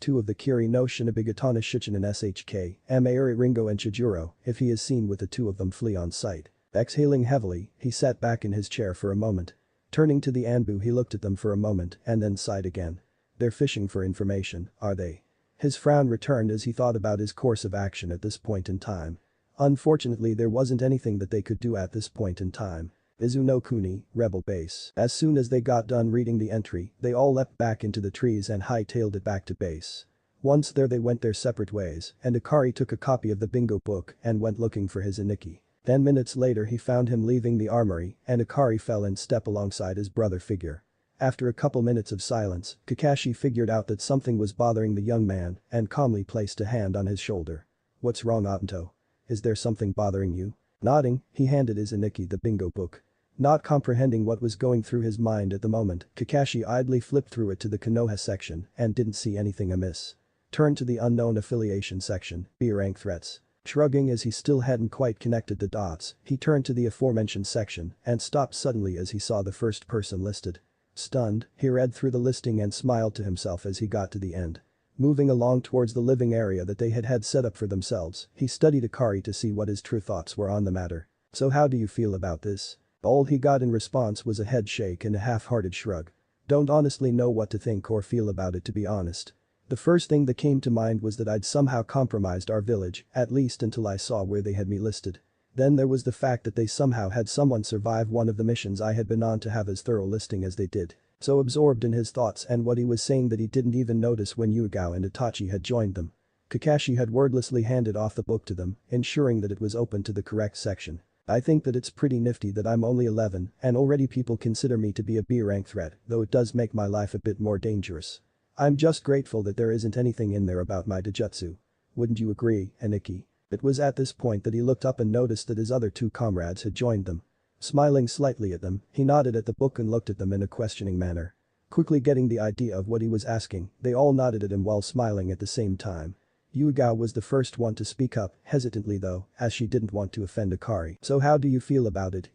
2 of the Kiri no Shinabigatana Shichinen SHK, Amaori Ringo and Chijiro, if he is seen with the 2 of them flee on sight. Exhaling heavily, he sat back in his chair for a moment. Turning to the Anbu, he looked at them for a moment and then sighed again. They're fishing for information, are they? His frown returned as he thought about his course of action at this point in time. Unfortunately, there wasn't anything that they could do at this point in time. Izunokuni, Rebel Base. As soon as they got done reading the entry, they all leapt back into the trees and hightailed it back to base. Once there, they went their separate ways, and Akari took a copy of the bingo book and went looking for his Iniki. 10 minutes later, he found him leaving the armory, and Akari fell in step alongside his brother figure. After a couple minutes of silence, Kakashi figured out that something was bothering the young man and calmly placed a hand on his shoulder. "What's wrong, Anto? Is there something bothering you?" Nodding, he handed Izaniki the bingo book. Not comprehending what was going through his mind at the moment, Kakashi idly flipped through it to the Konoha section and didn't see anything amiss. Turned to the unknown affiliation section, B-rank threats. Shrugging as he still hadn't quite connected the dots, he turned to the aforementioned section and stopped suddenly as he saw the first person listed. Stunned, he read through the listing and smiled to himself as he got to the end. Moving along towards the living area that they had set up for themselves, he studied Akari to see what his true thoughts were on the matter. "So how do you feel about this?" All he got in response was a head shake and a half-hearted shrug. "Don't honestly know what to think or feel about it, to be honest. The first thing that came to mind was that I'd somehow compromised our village, at least until I saw where they had me listed. Then there was the fact that they somehow had someone survive one of the missions I had been on to have as thorough listing as they did." So absorbed in his thoughts and what he was saying that he didn't even notice when Yugao and Itachi had joined them. Kakashi had wordlessly handed off the book to them, ensuring that it was open to the correct section. "I think that it's pretty nifty that I'm only 11 and already people consider me to be a B-rank threat, though it does make my life a bit more dangerous. I'm just grateful that there isn't anything in there about my Dojutsu. Wouldn't you agree, Aniki?" It was at this point that he looked up and noticed that his other two comrades had joined them. Smiling slightly at them, he nodded at the book and looked at them in a questioning manner. Quickly getting the idea of what he was asking, they all nodded at him while smiling at the same time. Yugao was the first one to speak up, hesitantly though, as she didn't want to offend Akari. "So how do you feel about it,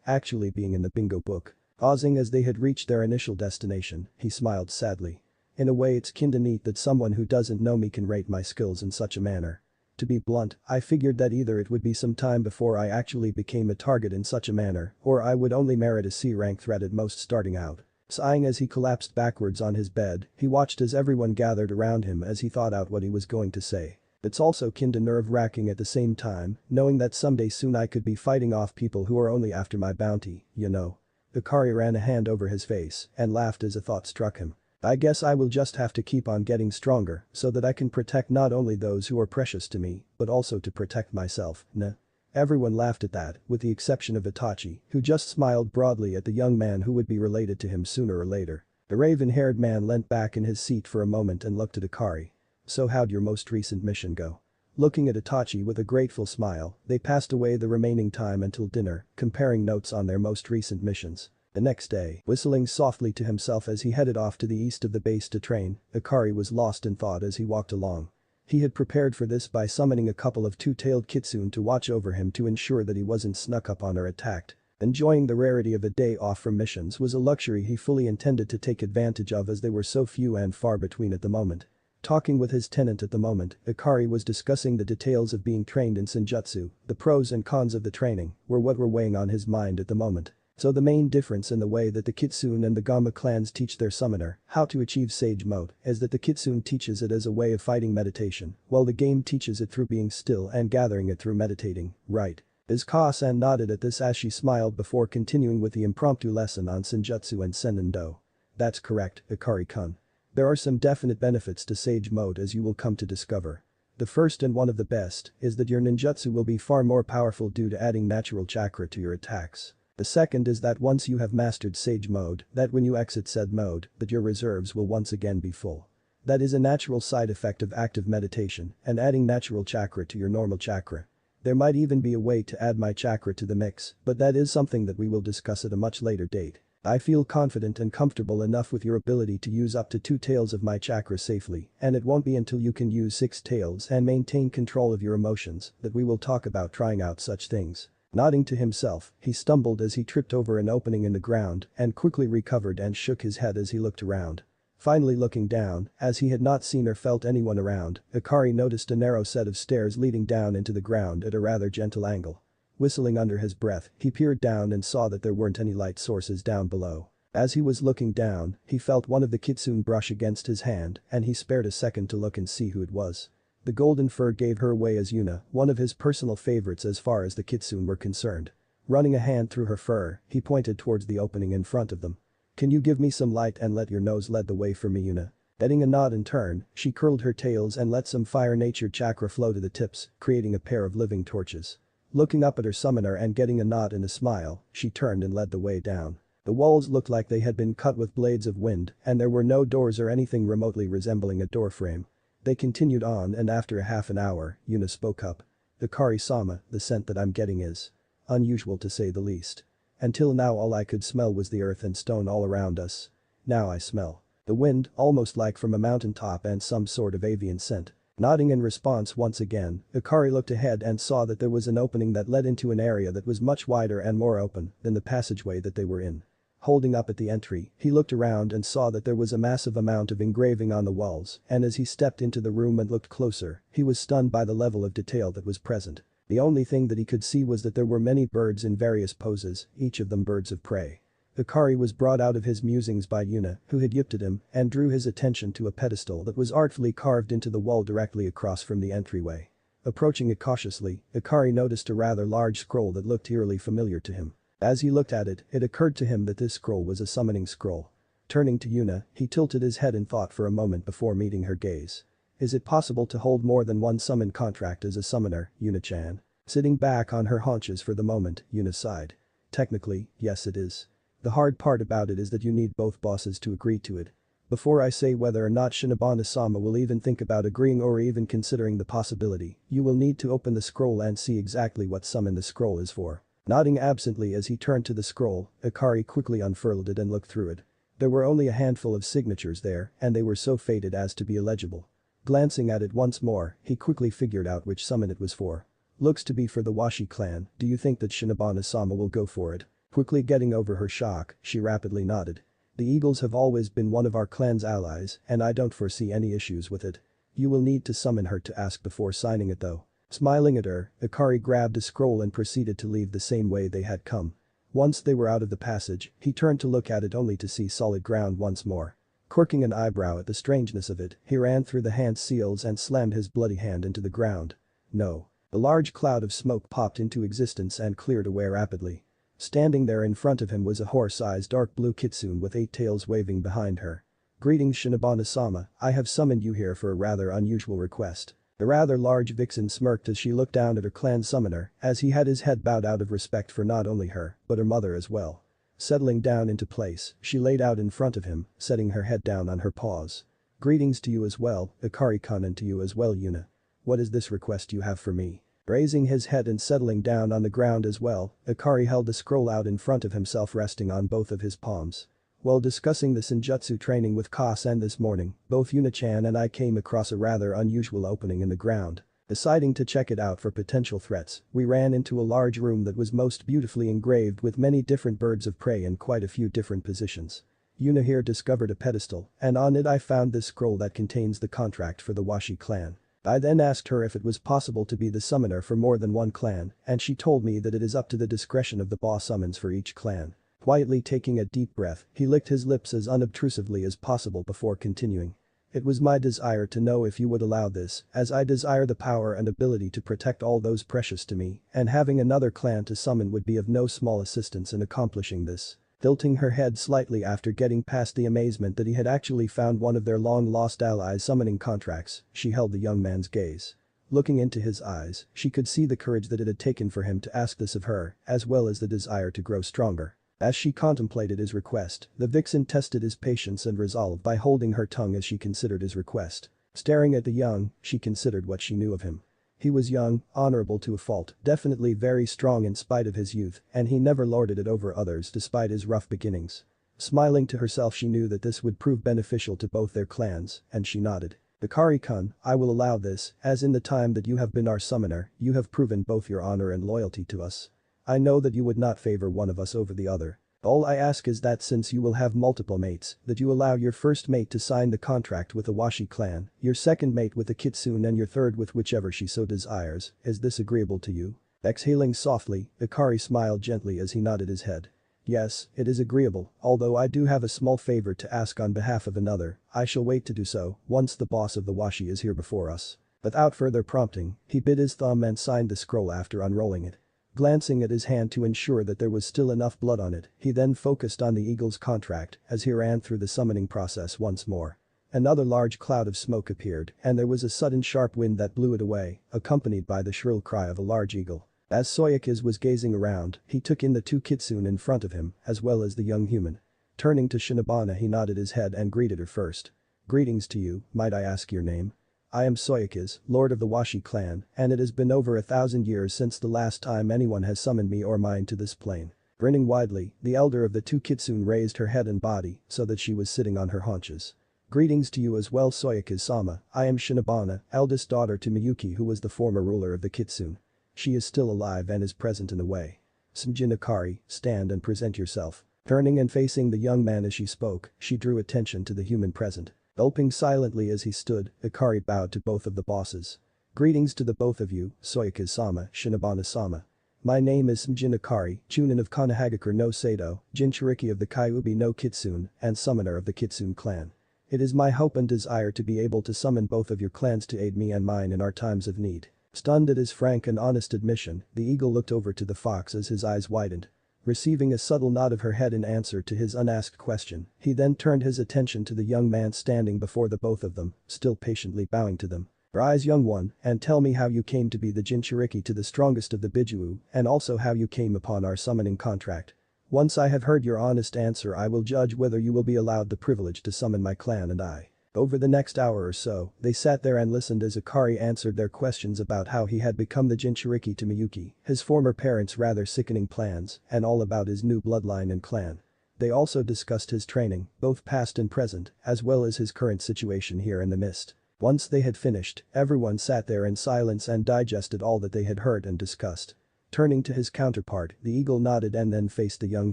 actually being in the bingo book?" Pausing as they had reached their initial destination, he smiled sadly. "In a way, it's kinda neat that someone who doesn't know me can rate my skills in such a manner. To be blunt, I figured that either it would be some time before I actually became a target in such a manner, or I would only merit a C-rank threat at most starting out." Sighing as he collapsed backwards on his bed, he watched as everyone gathered around him as he thought out what he was going to say. "It's also kinda nerve-wracking at the same time, knowing that someday soon I could be fighting off people who are only after my bounty, you know." Akari ran a hand over his face and laughed as a thought struck him. "I guess I will just have to keep on getting stronger so that I can protect not only those who are precious to me, but also to protect myself, nah." Everyone laughed at that, with the exception of Itachi, who just smiled broadly at the young man who would be related to him sooner or later. The raven-haired man leant back in his seat for a moment and looked at Akari. "So how'd your most recent mission go?" Looking at Itachi with a grateful smile, they passed away the remaining time until dinner, comparing notes on their most recent missions. The next day, whistling softly to himself as he headed off to the east of the base to train, Akari was lost in thought as he walked along. He had prepared for this by summoning a couple of two-tailed kitsune to watch over him to ensure that he wasn't snuck up on or attacked. Enjoying the rarity of a day off from missions was a luxury he fully intended to take advantage of as they were so few and far between at the moment. Talking with his tenant at the moment, Akari was discussing the details of being trained in Senjutsu. The pros and cons of the training were what were weighing on his mind at the moment. So the main difference in the way that the Kitsune and the Gamma clans teach their summoner how to achieve Sage Mode is that the Kitsune teaches it as a way of fighting meditation, while the game teaches it through being still and gathering it through meditating, right? Kasan nodded at this as she smiled before continuing with the impromptu lesson on Senjutsu and Senendo. "That's correct, Akari-kun. There are some definite benefits to Sage Mode as you will come to discover. The first and one of the best is that your ninjutsu will be far more powerful due to adding natural chakra to your attacks. The second is that once you have mastered Sage Mode, that when you exit said mode, that your reserves will once again be full. That is a natural side effect of active meditation and adding natural chakra to your normal chakra. There might even be a way to add my chakra to the mix, but that is something that we will discuss at a much later date. I feel confident and comfortable enough with your ability to use up to 2 tails of my chakra safely, and it won't be until you can use 6 tails and maintain control of your emotions that we will talk about trying out such things." Nodding to himself, he stumbled as he tripped over an opening in the ground and quickly recovered and shook his head as he looked around. Finally looking down, as he had not seen or felt anyone around, Akari noticed a narrow set of stairs leading down into the ground at a rather gentle angle. Whistling under his breath, he peered down and saw that there weren't any light sources down below. As he was looking down, he felt one of the kitsune brush against his hand and he spared a second to look and see who it was. The golden fur gave her away as Yuna, one of his personal favorites as far as the kitsune were concerned. Running a hand through her fur, he pointed towards the opening in front of them. "Can you give me some light and let your nose lead the way for me, Yuna?" Getting a nod in turn, she curled her tails and let some fire nature chakra flow to the tips, creating a pair of living torches. Looking up at her summoner and getting a nod and a smile, she turned and led the way down. The walls looked like they had been cut with blades of wind and there were no doors or anything remotely resembling a doorframe. They continued on and after a half an hour, Yuna spoke up. "Akari-sama, the scent that I'm getting is unusual to say the least. Until now all I could smell was the earth and stone all around us. Now I smell the wind, almost like from a mountaintop and some sort of avian scent." Nodding in response once again, Akari looked ahead and saw that there was an opening that led into an area that was much wider and more open than the passageway that they were in. Holding up at the entry, he looked around and saw that there was a massive amount of engraving on the walls, and as he stepped into the room and looked closer, he was stunned by the level of detail that was present. The only thing that he could see was that there were many birds in various poses, each of them birds of prey. Akari was brought out of his musings by Yuna, who had yipped at him, and drew his attention to a pedestal that was artfully carved into the wall directly across from the entryway. Approaching it cautiously, Akari noticed a rather large scroll that looked eerily familiar to him. As he looked at it, it occurred to him that this scroll was a summoning scroll. Turning to Yuna, he tilted his head in thought for a moment before meeting her gaze. "Is it possible to hold more than one summon contract as a summoner, Yuna-chan?" Sitting back on her haunches for the moment, Yuna sighed. "Technically, yes it is. The hard part about it is that you need both bosses to agree to it. Before I say whether or not Shinobana-sama will even think about agreeing or even considering the possibility, you will need to open the scroll and see exactly what summon the scroll is for." Nodding absently as he turned to the scroll, Akari quickly unfurled it and looked through it. There were only a handful of signatures there and they were so faded as to be illegible. Glancing at it once more, he quickly figured out which summon it was for. "Looks to be for the Washi clan, do you think that Shinobana-sama will go for it?" Quickly getting over her shock, she rapidly nodded. "The Eagles have always been one of our clan's allies and I don't foresee any issues with it. You will need to summon her to ask before signing it though." Smiling at her, Akari grabbed a scroll and proceeded to leave the same way they had come. Once they were out of the passage, he turned to look at it only to see solid ground once more. Quirking an eyebrow at the strangeness of it, he ran through the hand seals and slammed his bloody hand into the ground. No. A large cloud of smoke popped into existence and cleared away rapidly. Standing there in front of him was a horse-sized dark blue kitsune with 8 tails waving behind her. "Greetings Shinobana-sama, I have summoned you here for a rather unusual request." The rather large vixen smirked as she looked down at her clan summoner as he had his head bowed out of respect for not only her, but her mother as well. Settling down into place, she laid out in front of him, setting her head down on her paws. "Greetings to you as well, Akari-kun, and to you as well, Yuna. What is this request you have for me?" Raising his head and settling down on the ground as well, Akari held the scroll out in front of himself resting on both of his palms. "While discussing the Senjutsu training with Kasen this morning, both Yuna-chan and I came across a rather unusual opening in the ground. Deciding to check it out for potential threats, we ran into a large room that was most beautifully engraved with many different birds of prey in quite a few different positions. Yuna here discovered a pedestal, and on it I found this scroll that contains the contract for the Washi clan. I then asked her if it was possible to be the summoner for more than one clan, and she told me that it is up to the discretion of the boss summons for each clan." Quietly taking a deep breath, he licked his lips as unobtrusively as possible before continuing. "It was my desire to know if you would allow this, as I desire the power and ability to protect all those precious to me, and having another clan to summon would be of no small assistance in accomplishing this." Tilting her head slightly after getting past the amazement that he had actually found one of their long-lost allies summoning contracts, she held the young man's gaze. Looking into his eyes, she could see the courage that it had taken for him to ask this of her, as well as the desire to grow stronger. As she contemplated his request, the vixen tested his patience and resolve by holding her tongue as she considered his request. Staring at the young, she considered what she knew of him. He was young, honorable to a fault, definitely very strong in spite of his youth, and he never lorded it over others despite his rough beginnings. Smiling to herself, she knew that this would prove beneficial to both their clans, and she nodded. "Akari-kun, I will allow this, as in the time that you have been our summoner, you have proven both your honor and loyalty to us. I know that you would not favor one of us over the other. All I ask is that since you will have multiple mates, that you allow your first mate to sign the contract with the Washi clan, your second mate with the Kitsune and your third with whichever she so desires. Is this agreeable to you?" Exhaling softly, Ikari smiled gently as he nodded his head. Yes, it is agreeable, although I do have a small favor to ask on behalf of another. I shall wait to do so once the boss of the washi is here before us. Without further prompting, he bit his thumb and signed the scroll after unrolling it. Glancing at his hand to ensure that there was still enough blood on it, he then focused on the eagle's contract as he ran through the summoning process once more. Another large cloud of smoke appeared, and there was a sudden sharp wind that blew it away, accompanied by the shrill cry of a large eagle. As Soyakis was gazing around, he took in the two kitsune in front of him, as well as the young human. Turning to Shinobana, he nodded his head and greeted her first. Greetings to you, might I ask your name? I am Soyakis, lord of the Washi clan, and it has been over 1,000 years since the last time anyone has summoned me or mine to this plane. Grinning widely, the elder of the two kitsune raised her head and body so that she was sitting on her haunches. Greetings to you as well, Soyakis-sama. I am Shinobana, eldest daughter to Miyuki, who was the former ruler of the kitsune. She is still alive and is present in the way. Sumjin Ikari, stand and present yourself. Turning and facing the young man as she spoke, she drew attention to the human present. Gulping silently as he stood, Ikari bowed to both of the bosses. Greetings to the both of you, Soyakis-sama, Shinobana-sama. My name is Sumjin Ikari, Chunin of Konohagakure no Sado, Jinchuriki of the Kyuubi no Kitsune, and summoner of the Kitsune clan. It is my hope and desire to be able to summon both of your clans to aid me and mine in our times of need. Stunned at his frank and honest admission, the eagle looked over to the fox as his eyes widened. Receiving a subtle nod of her head in answer to his unasked question, he then turned his attention to the young man standing before the both of them, still patiently bowing to them. Rise, young one, and tell me how you came to be the Jinchuriki to the strongest of the Bijuu, and also how you came upon our summoning contract. Once I have heard your honest answer, I will judge whether you will be allowed the privilege to summon my clan and I. Over the next hour or so, they sat there and listened as Ikari answered their questions about how he had become the Jinchuriki to Miyuki, his former parents' rather sickening plans, and all about his new bloodline and clan. They also discussed his training, both past and present, as well as his current situation here in the mist. Once they had finished, everyone sat there in silence and digested all that they had heard and discussed. Turning to his counterpart, the eagle nodded and then faced the young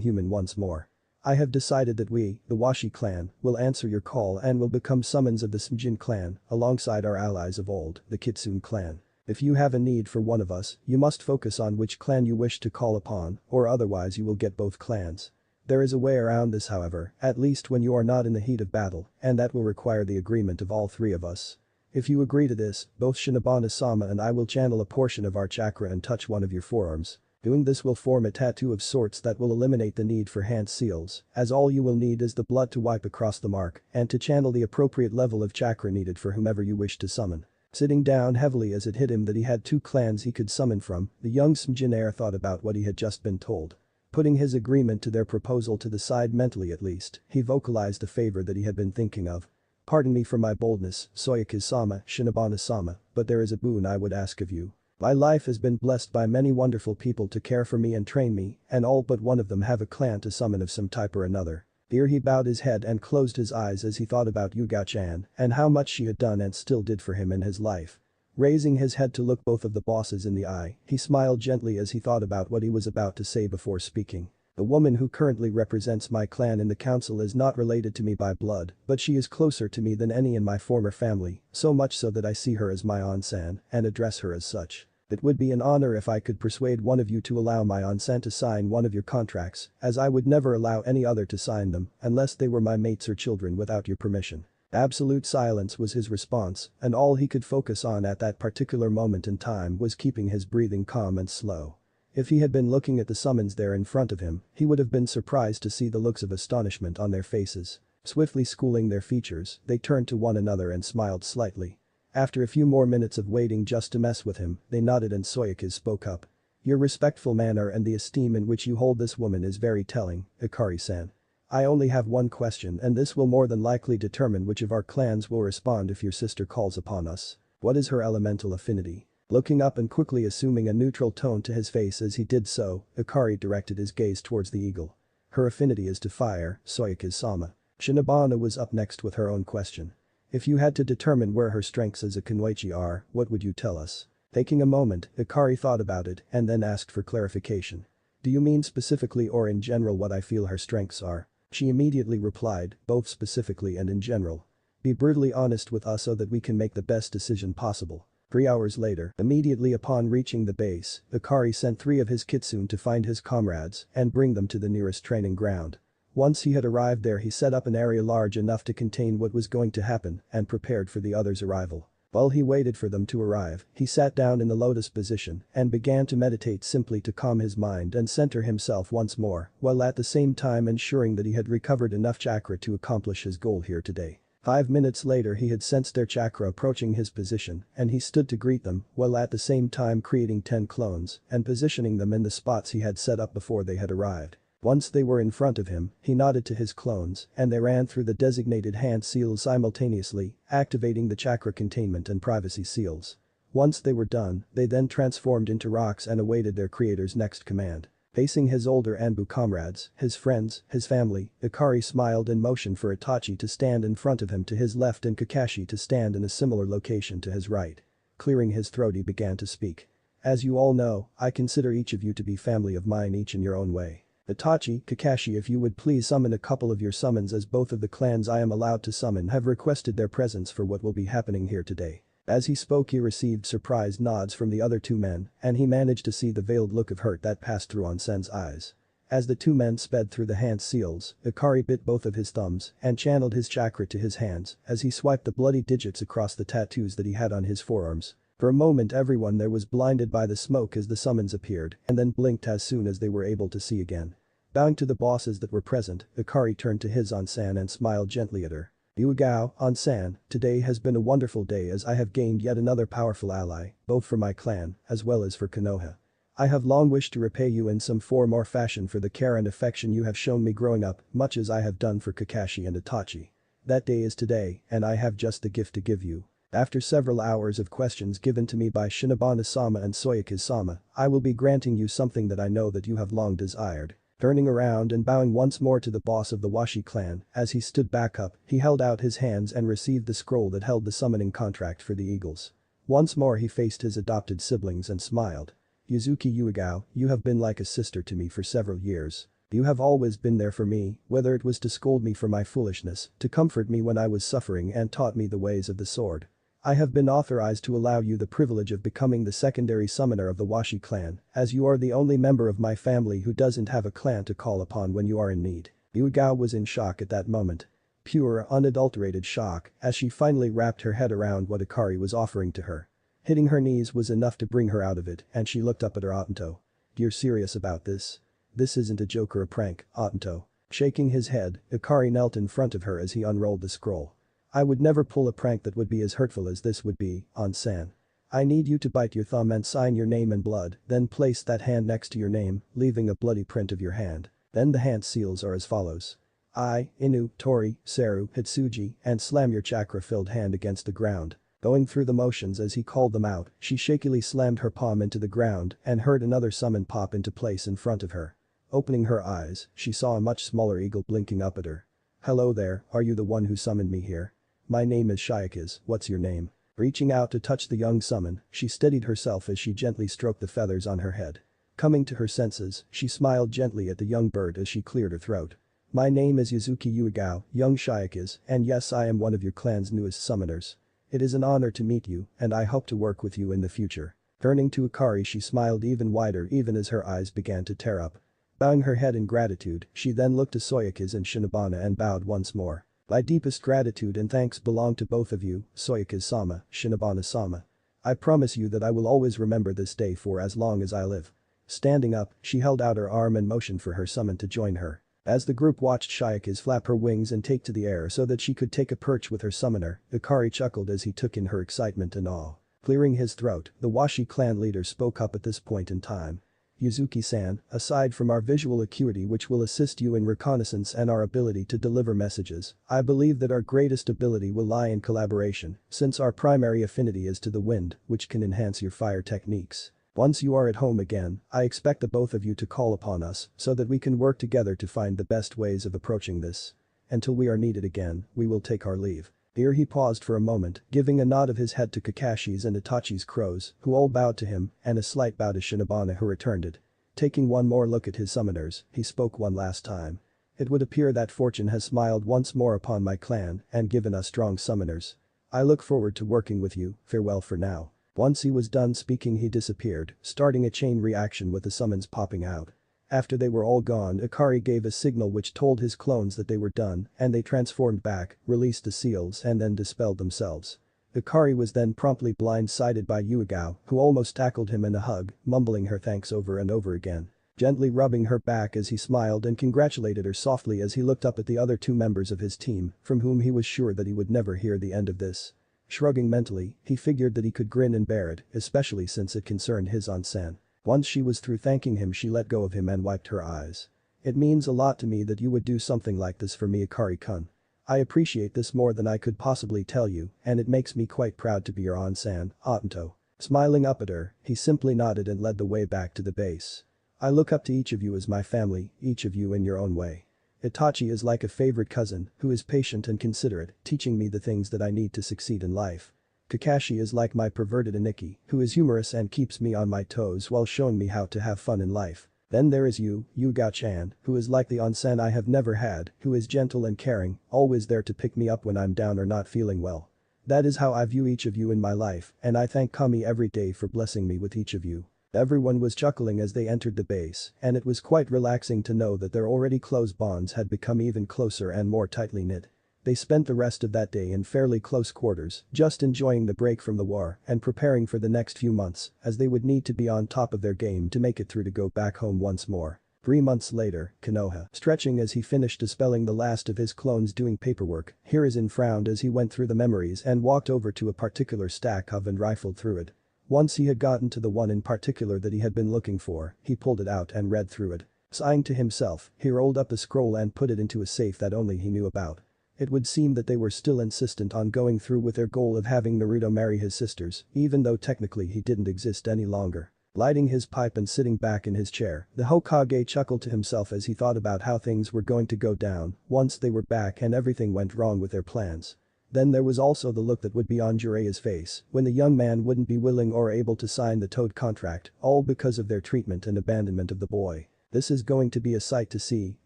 human once more. I have decided that we, the Washi clan, will answer your call and will become summons of the Sumjin clan, alongside our allies of old, the Kitsune clan. If you have a need for one of us, you must focus on which clan you wish to call upon, or otherwise you will get both clans. There is a way around this, however, at least when you are not in the heat of battle, and that will require the agreement of all three of us. If you agree to this, both Shinobana-sama and I will channel a portion of our chakra and touch one of your forearms. Doing this will form a tattoo of sorts that will eliminate the need for hand seals, as all you will need is the blood to wipe across the mark and to channel the appropriate level of chakra needed for whomever you wish to summon. Sitting down heavily as it hit him that he had two clans he could summon from, the young Sumjin heir thought about what he had just been told. Putting his agreement to their proposal to the side mentally at least, he vocalized the favor that he had been thinking of. Pardon me for my boldness, Soyakis-sama, Shinobana-sama, but there is a boon I would ask of you. My life has been blessed by many wonderful people to care for me and train me, and all but one of them have a clan to summon of some type or another. Here he bowed his head and closed his eyes as he thought about Yuga-chan and how much she had done and still did for him in his life. Raising his head to look both of the bosses in the eye, he smiled gently as he thought about what he was about to say before speaking. The woman who currently represents my clan in the council is not related to me by blood, but she is closer to me than any in my former family, so much so that I see her as my onsan and address her as such. It would be an honor if I could persuade one of you to allow my onsan to sign one of your contracts, as I would never allow any other to sign them unless they were my mates or children without your permission. Absolute silence was his response, and all he could focus on at that particular moment in time was keeping his breathing calm and slow. If he had been looking at the summons there in front of him, he would have been surprised to see the looks of astonishment on their faces. Swiftly schooling their features, they turned to one another and smiled slightly. After a few more minutes of waiting just to mess with him, they nodded and Soyakis spoke up. Your respectful manner and the esteem in which you hold this woman is very telling, Ikari-san. I only have one question and this will more than likely determine which of our clans will respond if your sister calls upon us. What is her elemental affinity? Looking up and quickly assuming a neutral tone to his face as he did so, Ikari directed his gaze towards the eagle. Her affinity is to fire, Soyakis-sama. Shinobana was up next with her own question. If you had to determine where her strengths as a kunoichi are, what would you tell us? Taking a moment, Ikari thought about it and then asked for clarification. Do you mean specifically or in general what I feel her strengths are? She immediately replied, both specifically and in general. Be brutally honest with us so that we can make the best decision possible. 3 hours later, immediately upon reaching the base, Ikari sent 3 of his kitsune to find his comrades and bring them to the nearest training ground. Once he had arrived there, he set up an area large enough to contain what was going to happen and prepared for the others' arrival. While he waited for them to arrive, he sat down in the lotus position and began to meditate, simply to calm his mind and center himself once more, while at the same time ensuring that he had recovered enough chakra to accomplish his goal here today. 5 minutes later, he had sensed their chakra approaching his position and he stood to greet them, while at the same time creating 10 clones and positioning them in the spots he had set up before they had arrived. Once they were in front of him, he nodded to his clones and they ran through the designated hand seals simultaneously, activating the chakra containment and privacy seals. Once they were done, they then transformed into rocks and awaited their creator's next command. Facing his older Anbu comrades, his friends, his family, Ikari smiled and motioned for Itachi to stand in front of him to his left and Kakashi to stand in a similar location to his right. Clearing his throat, he began to speak. As you all know, I consider each of you to be family of mine, each in your own way. Itachi, Kakashi, if you would please summon a couple of your summons, as both of the clans I am allowed to summon have requested their presence for what will be happening here today. As he spoke, he received surprised nods from the other 2 men and he managed to see the veiled look of hurt that passed through Onsen's eyes. As the 2 men sped through the hand seals, Ikari bit both of his thumbs and channeled his chakra to his hands as he swiped the bloody digits across the tattoos that he had on his forearms. For a moment, everyone there was blinded by the smoke as the summons appeared and then blinked as soon as they were able to see again. Bowing to the bosses that were present, Ikari turned to his Onsen and smiled gently at her. Yuigao, Onsen, today has been a wonderful day as I have gained yet another powerful ally, both for my clan as well as for Konoha. I have long wished to repay you in some form or fashion for the care and affection you have shown me growing up, much as I have done for Kakashi and Itachi. That day is today, and I have just the gift to give you. After several hours of questions given to me by Shinobana-sama and Soyaka-sama, I will be granting you something that I know that you have long desired. Turning around and bowing once more to the boss of the Washi clan, as he stood back up, he held out his hands and received the scroll that held the summoning contract for the Eagles. Once more he faced his adopted siblings and smiled. Yuzuki Yuigao, you have been like a sister to me for several years. You have always been there for me, whether it was to scold me for my foolishness, to comfort me when I was suffering and taught me the ways of the sword. I have been authorized to allow you the privilege of becoming the secondary summoner of the Washi clan, as you are the only member of my family who doesn't have a clan to call upon when you are in need. Yuigao was in shock at that moment. Pure, unadulterated shock, as she finally wrapped her head around what Ikari was offering to her. Hitting her knees was enough to bring her out of it, and she looked up at her Otanto. You're serious about this? This isn't a joke or a prank, Otanto. Shaking his head, Ikari knelt in front of her as he unrolled the scroll. I would never pull a prank that would be as hurtful as this would be, Onsen. I need you to bite your thumb and sign your name in blood, then place that hand next to your name, leaving a bloody print of your hand. Then the hand seals are as follows. I, Inu, Tori, Seru, Hitsuji, and slam your chakra-filled hand against the ground. Going through the motions as he called them out, she shakily slammed her palm into the ground and heard another summon pop into place in front of her. Opening her eyes, she saw a much smaller eagle blinking up at her. Hello there, are you the one who summoned me here? My name is Shiakaz, what's your name? Reaching out to touch the young summon, she steadied herself as she gently stroked the feathers on her head. Coming to her senses, she smiled gently at the young bird as she cleared her throat. My name is Yuzuki Yuigao, young Shiakaz, and yes, I am one of your clan's newest summoners. It is an honor to meet you, and I hope to work with you in the future. Turning to Ikari, she smiled even wider even as her eyes began to tear up. Bowing her head in gratitude, she then looked to Soyakaz and Shinobana and bowed once more. My deepest gratitude and thanks belong to both of you, Soyakaz-sama, Shinobana-sama. I promise you that I will always remember this day for as long as I live. Standing up, she held out her arm and motioned for her summon to join her. As the group watched Shiakaz flap her wings and take to the air so that she could take a perch with her summoner, Ikari chuckled as he took in her excitement and awe. Clearing his throat, the Washi clan leader spoke up at this point in time. Yuzuki-san, aside from our visual acuity which will assist you in reconnaissance and our ability to deliver messages, I believe that our greatest ability will lie in collaboration, since our primary affinity is to the wind, which can enhance your fire techniques. Once you are at home again, I expect the both of you to call upon us so that we can work together to find the best ways of approaching this. Until we are needed again, we will take our leave. Here he paused for a moment, giving a nod of his head to Kakashi's and Itachi's crows, who all bowed to him, and a slight bow to Shinobana who returned it. Taking one more look at his summoners, he spoke one last time. It would appear that fortune has smiled once more upon my clan and given us strong summoners. I look forward to working with you, farewell for now. Once he was done speaking he disappeared, starting a chain reaction with the summons popping out. After they were all gone, Ikari gave a signal which told his clones that they were done, and they transformed back, released the seals and then dispelled themselves. Ikari was then promptly blindsided by Yuigao, who almost tackled him in a hug, mumbling her thanks over and over again. Gently rubbing her back as he smiled and congratulated her softly as he looked up at the other two members of his team, from whom he was sure that he would never hear the end of this. Shrugging mentally, he figured that he could grin and bear it, especially since it concerned his onsen. Once she was through thanking him she let go of him and wiped her eyes. It means a lot to me that you would do something like this for me, Ikari-kun. I appreciate this more than I could possibly tell you, and it makes me quite proud to be your onsen, Atanto. Smiling up at her, he simply nodded and led the way back to the base. I look up to each of you as my family, each of you in your own way. Itachi is like a favorite cousin, who is patient and considerate, teaching me the things that I need to succeed in life. Kakashi is like my perverted Aniki, who is humorous and keeps me on my toes while showing me how to have fun in life. Then there is you, Yuga-chan, who is like the onsen I have never had, who is gentle and caring, always there to pick me up when I'm down or not feeling well. That is how I view each of you in my life, and I thank Kami every day for blessing me with each of you. Everyone was chuckling as they entered the base, and it was quite relaxing to know that their already close bonds had become even closer and more tightly knit. They spent the rest of that day in fairly close quarters, just enjoying the break from the war and preparing for the next few months, as they would need to be on top of their game to make it through to go back home once more. 3 months later, Konoha, stretching as he finished dispelling the last of his clones doing paperwork, Hiruzen frowned as he went through the memories and walked over to a particular stack of and rifled through it. Once he had gotten to the one in particular that he had been looking for, he pulled it out and read through it. Sighing to himself, he rolled up the scroll and put it into a safe that only he knew about. It would seem that they were still insistent on going through with their goal of having Naruto marry his sisters, even though technically he didn't exist any longer. Lighting his pipe and sitting back in his chair, the Hokage chuckled to himself as he thought about how things were going to go down once they were back and everything went wrong with their plans. Then there was also the look that would be on Jiraiya's face when the young man wouldn't be willing or able to sign the Toad contract, all because of their treatment and abandonment of the boy. This is going to be a sight to see,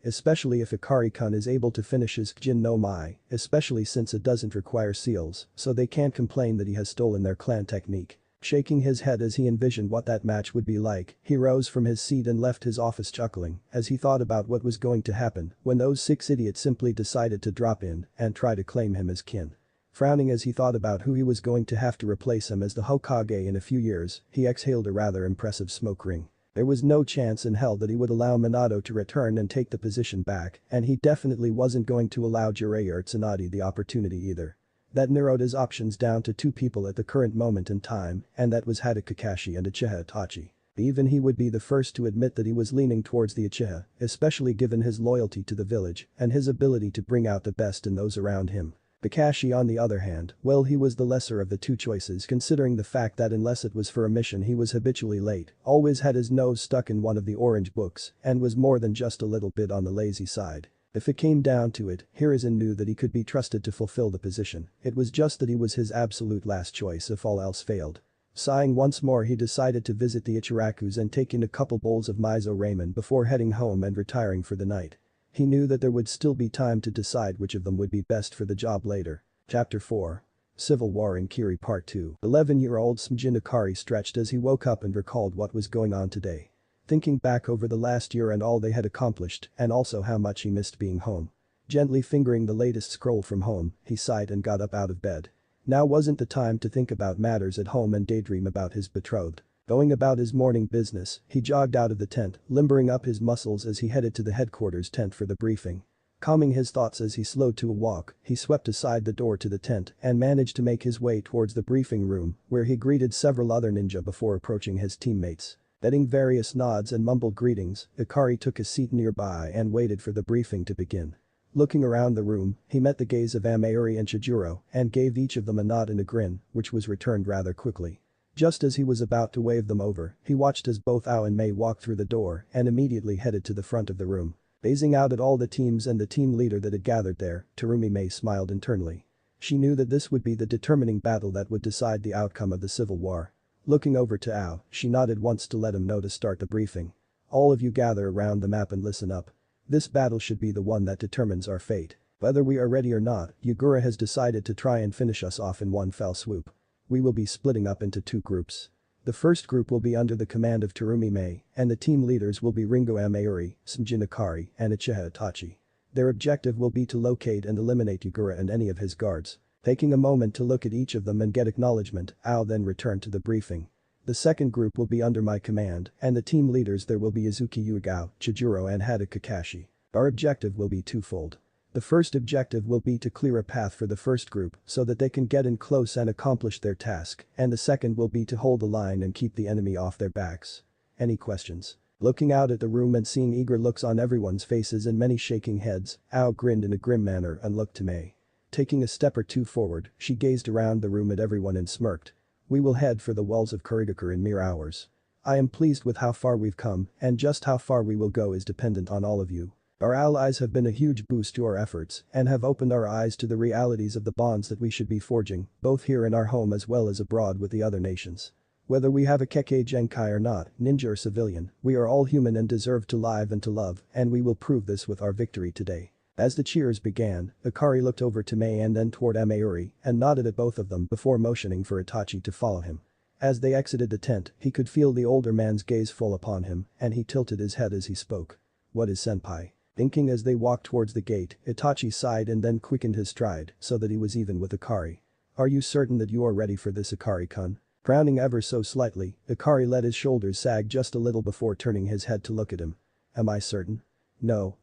especially if Ikari-kun is able to finish his Kijin no Mai, especially since it doesn't require seals, so they can't complain that he has stolen their clan technique. Shaking his head as he envisioned what that match would be like, he rose from his seat and left his office chuckling as he thought about what was going to happen when those 6 idiots simply decided to drop in and try to claim him as kin. Frowning as he thought about who he was going to have to replace him as the Hokage in a few years, he exhaled a rather impressive smoke ring. There was no chance in hell that he would allow Minato to return and take the position back, and he definitely wasn't going to allow Jiraiya or Tsunade the opportunity either. That narrowed his options down to 2 people at the current moment in time, and that was Hada Kakashi and Uchiha Itachi. Even he would be the first to admit that he was leaning towards the Uchiha, especially given his loyalty to the village and his ability to bring out the best in those around him. Kakashi on the other hand, well, he was the lesser of the 2 choices considering the fact that unless it was for a mission he was habitually late, always had his nose stuck in one of the orange books, and was more than just a little bit on the lazy side. If it came down to it, Hiruzen knew that he could be trusted to fulfill the position, it was just that he was his absolute last choice if all else failed. Sighing once more he decided to visit the Ichirakus and take in a couple bowls of miso ramen before heading home and retiring for the night. He knew that there would still be time to decide which of them would be best for the job later. Chapter 4. Civil War in Kiri Part 2. 11-year-old Sumjin Ikari stretched as he woke up and recalled what was going on today. Thinking back over the last year and all they had accomplished, and also how much he missed being home. Gently fingering the latest scroll from home, he sighed and got up out of bed. Now wasn't the time to think about matters at home and daydream about his betrothed. Going about his morning business, he jogged out of the tent, limbering up his muscles as he headed to the headquarters tent for the briefing. Calming his thoughts as he slowed to a walk, he swept aside the door to the tent and managed to make his way towards the briefing room, where he greeted several other ninja before approaching his teammates. Getting various nods and mumbled greetings, Ikari took a seat nearby and waited for the briefing to begin. Looking around the room, he met the gaze of Amayuri and Chijuro and gave each of them a nod and a grin, which was returned rather quickly. Just as he was about to wave them over, he watched as both Ao and Mei walked through the door and immediately headed to the front of the room. Gazing out at all the teams and the team leader that had gathered there, Terumi Mei smiled internally. She knew that this would be the determining battle that would decide the outcome of the civil war. Looking over to Ao, she nodded once to let him know to start the briefing. All of you gather around the map and listen up. This battle should be the one that determines our fate. Whether we are ready or not, Yugura has decided to try and finish us off in one fell swoop. We will be splitting up into 2 groups. The first group will be under the command of Terumi Mei, and the team leaders will be Ringo Amayuri, Sumjin Akari, and Uchiha Itachi. Their objective will be to locate and eliminate Yagura and any of his guards. Taking a moment to look at each of them and get acknowledgement, Ao then returned to the briefing. The second group will be under my command, and the team leaders there will be Izuki Yuigao, Chijuro and Hada Kakashi. Our objective will be twofold. The first objective will be to clear a path for the first group so that they can get in close and accomplish their task, and the second will be to hold the line and keep the enemy off their backs. Any questions? Looking out at the room and seeing eager looks on everyone's faces and many shaking heads, Ao grinned in a grim manner and looked to Mei. Taking a step or two forward, she gazed around the room at everyone and smirked. We will head for the walls of Kurigakure in mere hours. I am pleased with how far we've come, and just how far we will go is dependent on all of you. Our allies have been a huge boost to our efforts and have opened our eyes to the realities of the bonds that we should be forging, both here in our home as well as abroad with the other nations. Whether we have a Kekkei Genkai or not, ninja or civilian, we are all human and deserve to live and to love, and we will prove this with our victory today. As the cheers began, Akari looked over to Mei and then toward Amayuri and nodded at both of them before motioning for Itachi to follow him. As they exited the tent, he could feel the older man's gaze full upon him, and he tilted his head as he spoke. What is senpai? Thinking as they walked towards the gate, Itachi sighed and then quickened his stride so that he was even with Akari. Are you certain that you are ready for this, Akari-kun? Frowning ever so slightly, Akari let his shoulders sag just a little before turning his head to look at him. Am I certain? No,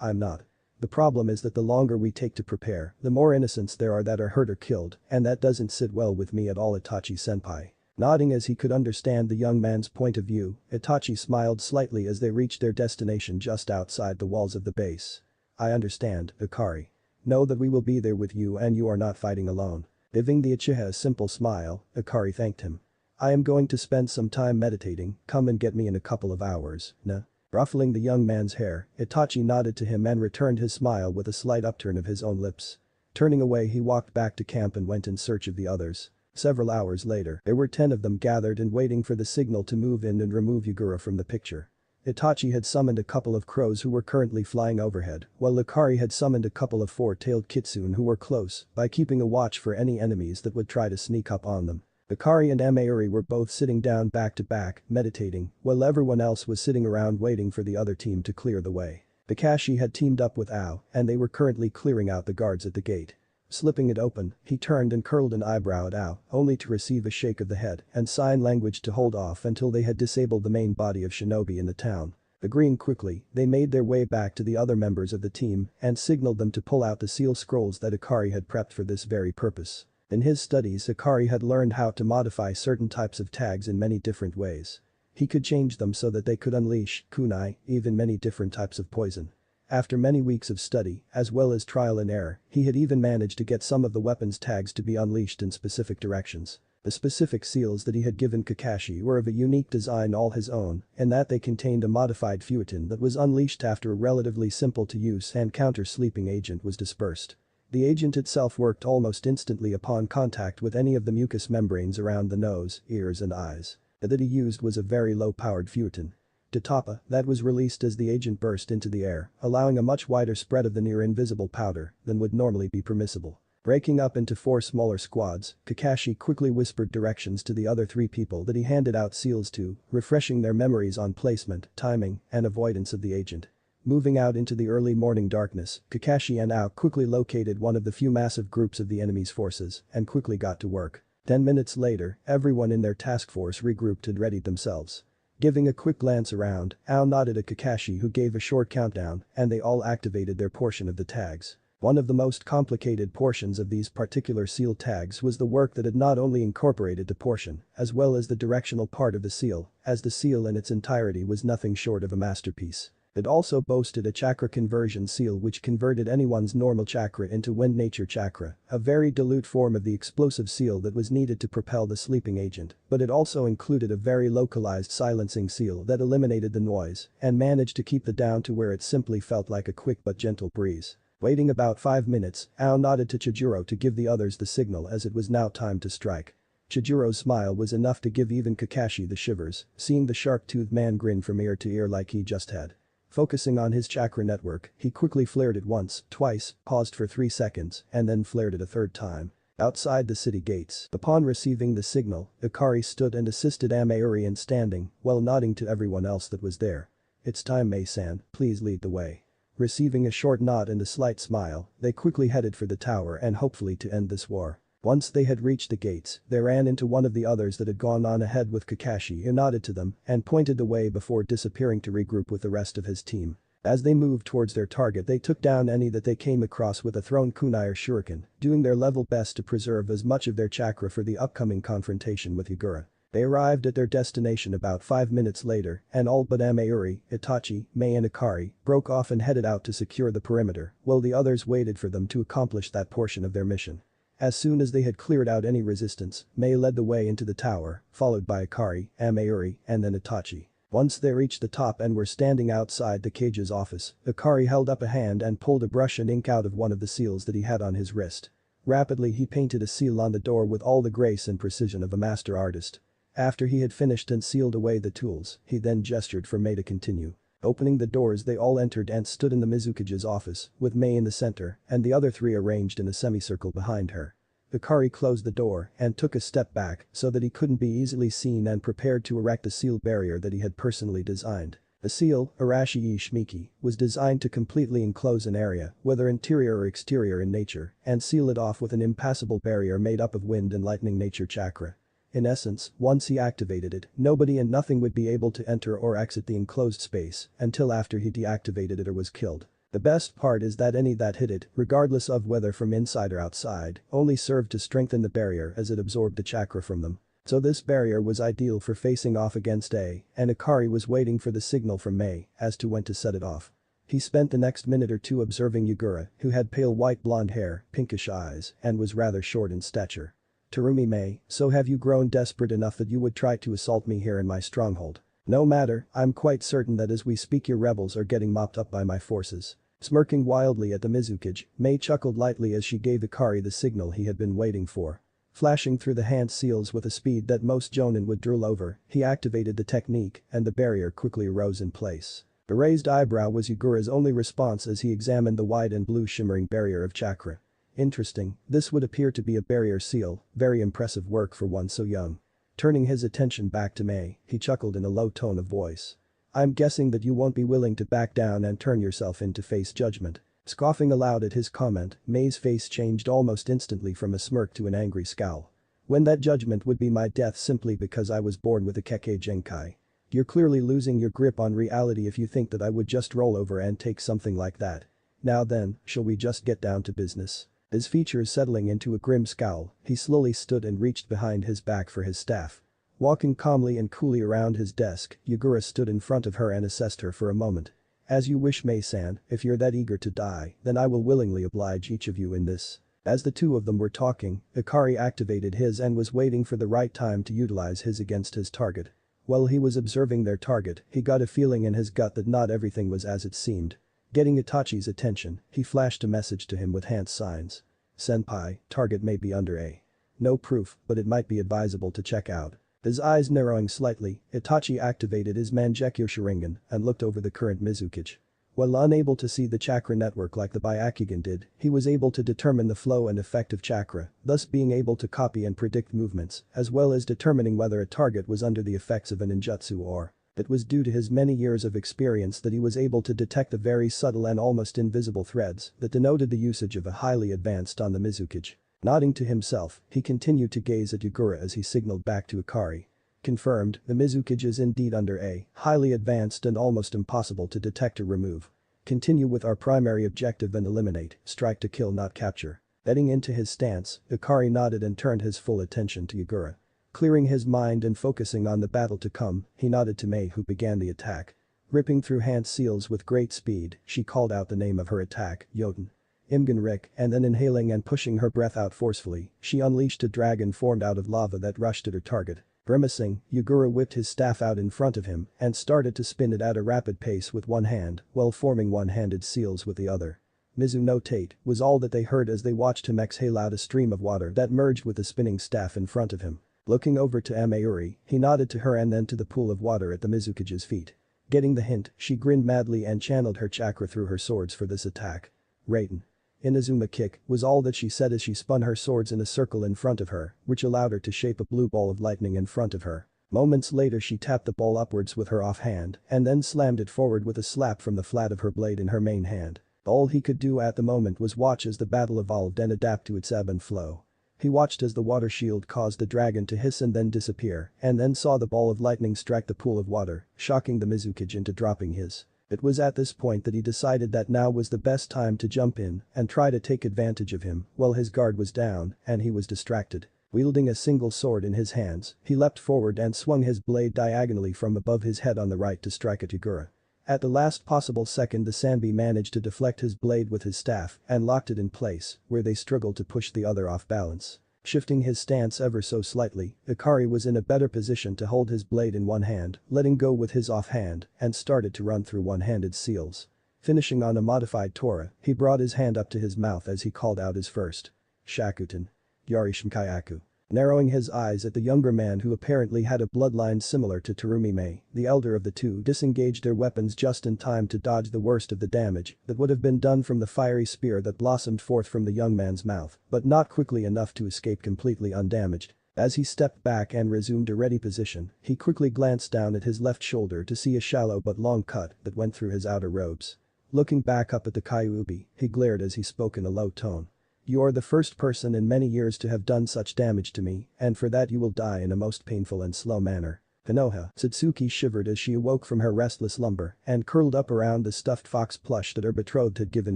I'm not. The problem is that the longer we take to prepare, the more innocents there are that are hurt or killed, and that doesn't sit well with me at all, Itachi-senpai. Nodding as he could understand the young man's point of view, Itachi smiled slightly as they reached their destination just outside the walls of the base. I understand, Akari. Know that we will be there with you and you are not fighting alone. Giving the Uchiha a simple smile, Akari thanked him. I am going to spend some time meditating, come and get me in a couple of hours, nah? Ruffling the young man's hair, Itachi nodded to him and returned his smile with a slight upturn of his own lips. Turning away, he walked back to camp and went in search of the others. Several hours later, there were 10 of them gathered and waiting for the signal to move in and remove Yagura from the picture. Itachi had summoned a couple of crows who were currently flying overhead, while Akari had summoned a couple of 4-tailed kitsune who were close by keeping a watch for any enemies that would try to sneak up on them. Akari and Amayuri were both sitting down back to back, meditating, while everyone else was sitting around waiting for the other team to clear the way. Kakashi had teamed up with Ao, and they were currently clearing out the guards at the gate. Slipping it open, he turned and curled an eyebrow at Ao, only to receive a shake of the head and sign language to hold off until they had disabled the main body of shinobi in the town. Agreeing quickly, they made their way back to the other members of the team and signaled them to pull out the seal scrolls that Akari had prepped for this very purpose. In his studies, Akari had learned how to modify certain types of tags in many different ways. He could change them so that they could unleash, kunai, even many different types of poison. After many weeks of study, as well as trial and error, he had even managed to get some of the weapons tags to be unleashed in specific directions. The specific seals that he had given Kakashi were of a unique design all his own, in that they contained a modified fuetin that was unleashed after a relatively simple to use and counter sleeping agent was dispersed. The agent itself worked almost instantly upon contact with any of the mucous membranes around the nose, ears and eyes. That he used was a very low-powered fuetin. Tatapa, that was released as the agent burst into the air, allowing a much wider spread of the near-invisible powder than would normally be permissible. Breaking up into 4 smaller squads, Kakashi quickly whispered directions to the other 3 people that he handed out seals to, refreshing their memories on placement, timing, and avoidance of the agent. Moving out into the early morning darkness, Kakashi and Ao quickly located one of the few massive groups of the enemy's forces and quickly got to work. 10 minutes later, everyone in their task force regrouped and readied themselves. Giving a quick glance around, Ao nodded at Kakashi who gave a short countdown and they all activated their portion of the tags. One of the most complicated portions of these particular seal tags was the work that had not only incorporated the portion, as well as the directional part of the seal, as the seal in its entirety was nothing short of a masterpiece. It also boasted a chakra conversion seal which converted anyone's normal chakra into wind nature chakra, a very dilute form of the explosive seal that was needed to propel the sleeping agent, but it also included a very localized silencing seal that eliminated the noise and managed to keep the down to where it simply felt like a quick but gentle breeze. Waiting about 5 minutes, Ao nodded to Chijuro to give the others the signal as it was now time to strike. Chijuro's smile was enough to give even Kakashi the shivers, seeing the shark-toothed man grin from ear to ear like he just had. Focusing on his chakra network, he quickly flared it once, twice, paused for 3 seconds, and then flared it a 3rd time. Outside the city gates, upon receiving the signal, Ikari stood and assisted Amayuri in standing, while nodding to everyone else that was there. "It's time, Mei-san, please lead the way." Receiving a short nod and a slight smile, they quickly headed for the tower and hopefully to end this war. Once they had reached the gates, they ran into one of the others that had gone on ahead with Kakashi, who nodded to them and pointed the way before disappearing to regroup with the rest of his team. As they moved towards their target, they took down any that they came across with a thrown kunai or shuriken, doing their level best to preserve as much of their chakra for the upcoming confrontation with Yagura. They arrived at their destination about 5 minutes later, and all but Amayuri, Itachi, Mei and Ikari broke off and headed out to secure the perimeter, while the others waited for them to accomplish that portion of their mission. As soon as they had cleared out any resistance, Mei led the way into the tower, followed by Ikari, Amayuri, and then Itachi. Once they reached the top and were standing outside the cage's office, Ikari held up a hand and pulled a brush and ink out of one of the seals that he had on his wrist. Rapidly he painted a seal on the door with all the grace and precision of a master artist. After he had finished and sealed away the tools, he then gestured for Mei to continue. Opening the doors, they all entered and stood in the Mizukage's office, with Mei in the center and the other three arranged in a semicircle behind her. Ikari closed the door and took a step back so that he couldn't be easily seen and prepared to erect a seal barrier that he had personally designed. The seal, Arashi Shimiki, was designed to completely enclose an area, whether interior or exterior in nature, and seal it off with an impassable barrier made up of wind and lightning nature chakra. In essence, once he activated it, nobody and nothing would be able to enter or exit the enclosed space until after he deactivated it or was killed. The best part is that any that hit it, regardless of whether from inside or outside, only served to strengthen the barrier as it absorbed the chakra from them. So this barrier was ideal for facing off against A, and Ikari was waiting for the signal from Mei as to when to set it off. He spent the next minute or two observing Yagura, who had pale white blonde hair, pinkish eyes, and was rather short in stature. "Terumi Mei, so have you grown desperate enough that you would try to assault me here in my stronghold? No matter, I'm quite certain that as we speak your rebels are getting mopped up by my forces." Smirking wildly at the Mizukage, Mei chuckled lightly as she gave Ikari the signal he had been waiting for. Flashing through the hand seals with a speed that most jonin would drool over, he activated the technique and the barrier quickly arose in place. The raised eyebrow was Yagura's only response as he examined the white and blue shimmering barrier of chakra. Interesting, this would appear to be a barrier seal, very impressive work for one so young. Turning his attention back to Mei, he chuckled in a low tone of voice. "I'm guessing that you won't be willing to back down and turn yourself in to face judgment." Scoffing aloud at his comment, Mei's face changed almost instantly from a smirk to an angry scowl. "When that judgment would be my death simply because I was born with a Kekkei Genkai. You're clearly losing your grip on reality if you think that I would just roll over and take something like that. Now then, shall we just get down to business?" His features settling into a grim scowl, he slowly stood and reached behind his back for his staff. Walking calmly and coolly around his desk, Yagura stood in front of her and assessed her for a moment. "As you wish, Mei-san, if you're that eager to die, then I will willingly oblige each of you in this." As the two of them were talking, Ikari activated his and was waiting for the right time to utilize his against his target. While he was observing their target, he got a feeling in his gut that not everything was as it seemed. Getting Itachi's attention, he flashed a message to him with hand signs. "Senpai, target may be under A. No proof, but it might be advisable to check out." His eyes narrowing slightly, Itachi activated his Mangekyo Sharingan and looked over the current Mizukage. While unable to see the chakra network like the Byakugan did, he was able to determine the flow and effect of chakra, thus being able to copy and predict movements, as well as determining whether a target was under the effects of a ninjutsu or. It was due to his many years of experience that he was able to detect the very subtle and almost invisible threads that denoted the usage of a highly advanced on the Mizukage. Nodding to himself, he continued to gaze at Yagura as he signaled back to Ikari. Confirmed, the Mizukage is indeed under A, highly advanced and almost impossible to detect or remove. Continue with our primary objective and eliminate, strike to kill not capture. Heading into his stance, Ikari nodded and turned his full attention to Yagura. Clearing his mind and focusing on the battle to come, he nodded to Mei who began the attack. Ripping through hand seals with great speed, she called out the name of her attack, Jotun. Imgen Rick, and then inhaling and pushing her breath out forcefully, she unleashed a dragon formed out of lava that rushed at her target. Grimacing, Yagura whipped his staff out in front of him and started to spin it at a rapid pace with one hand while forming one-handed seals with the other. "Mizu no Tate" was all that they heard as they watched him exhale out a stream of water that merged with the spinning staff in front of him. Looking over to Amayuri, he nodded to her and then to the pool of water at the Mizukage's feet. Getting the hint, she grinned madly and channeled her chakra through her swords for this attack. Raiden. Inazuma kick was all that she said as she spun her swords in a circle in front of her, which allowed her to shape a blue ball of lightning in front of her. Moments later she tapped the ball upwards with her offhand and then slammed it forward with a slap from the flat of her blade in her main hand. All he could do at the moment was watch as the battle evolved and adapt to its ebb and flow. He watched as the water shield caused the dragon to hiss and then disappear, and then saw the ball of lightning strike the pool of water, shocking the Mizukage into dropping his. It was at this point that he decided that now was the best time to jump in and try to take advantage of him while his guard was down and he was distracted. Wielding a single sword in his hands, he leapt forward and swung his blade diagonally from above his head on the right to strike at Yagura. At the last possible second the Sanbi managed to deflect his blade with his staff and locked it in place, where they struggled to push the other off balance. Shifting his stance ever so slightly, Ikari was in a better position to hold his blade in one hand, letting go with his offhand, and started to run through one-handed seals. Finishing on a modified Tora, he brought his hand up to his mouth as he called out his first. Shakutan. Yarishimkayaku. Narrowing his eyes at the younger man who apparently had a bloodline similar to Terumi-mei, the elder of the two disengaged their weapons just in time to dodge the worst of the damage that would have been done from the fiery spear that blossomed forth from the young man's mouth, but not quickly enough to escape completely undamaged. As he stepped back and resumed a ready position, he quickly glanced down at his left shoulder to see a shallow but long cut that went through his outer robes. Looking back up at the Kyuubi, he glared as he spoke in a low tone. You are the first person in many years to have done such damage to me, and for that you will die in a most painful and slow manner. Konoha. Satsuki shivered as she awoke from her restless slumber and curled up around the stuffed fox plush that her betrothed had given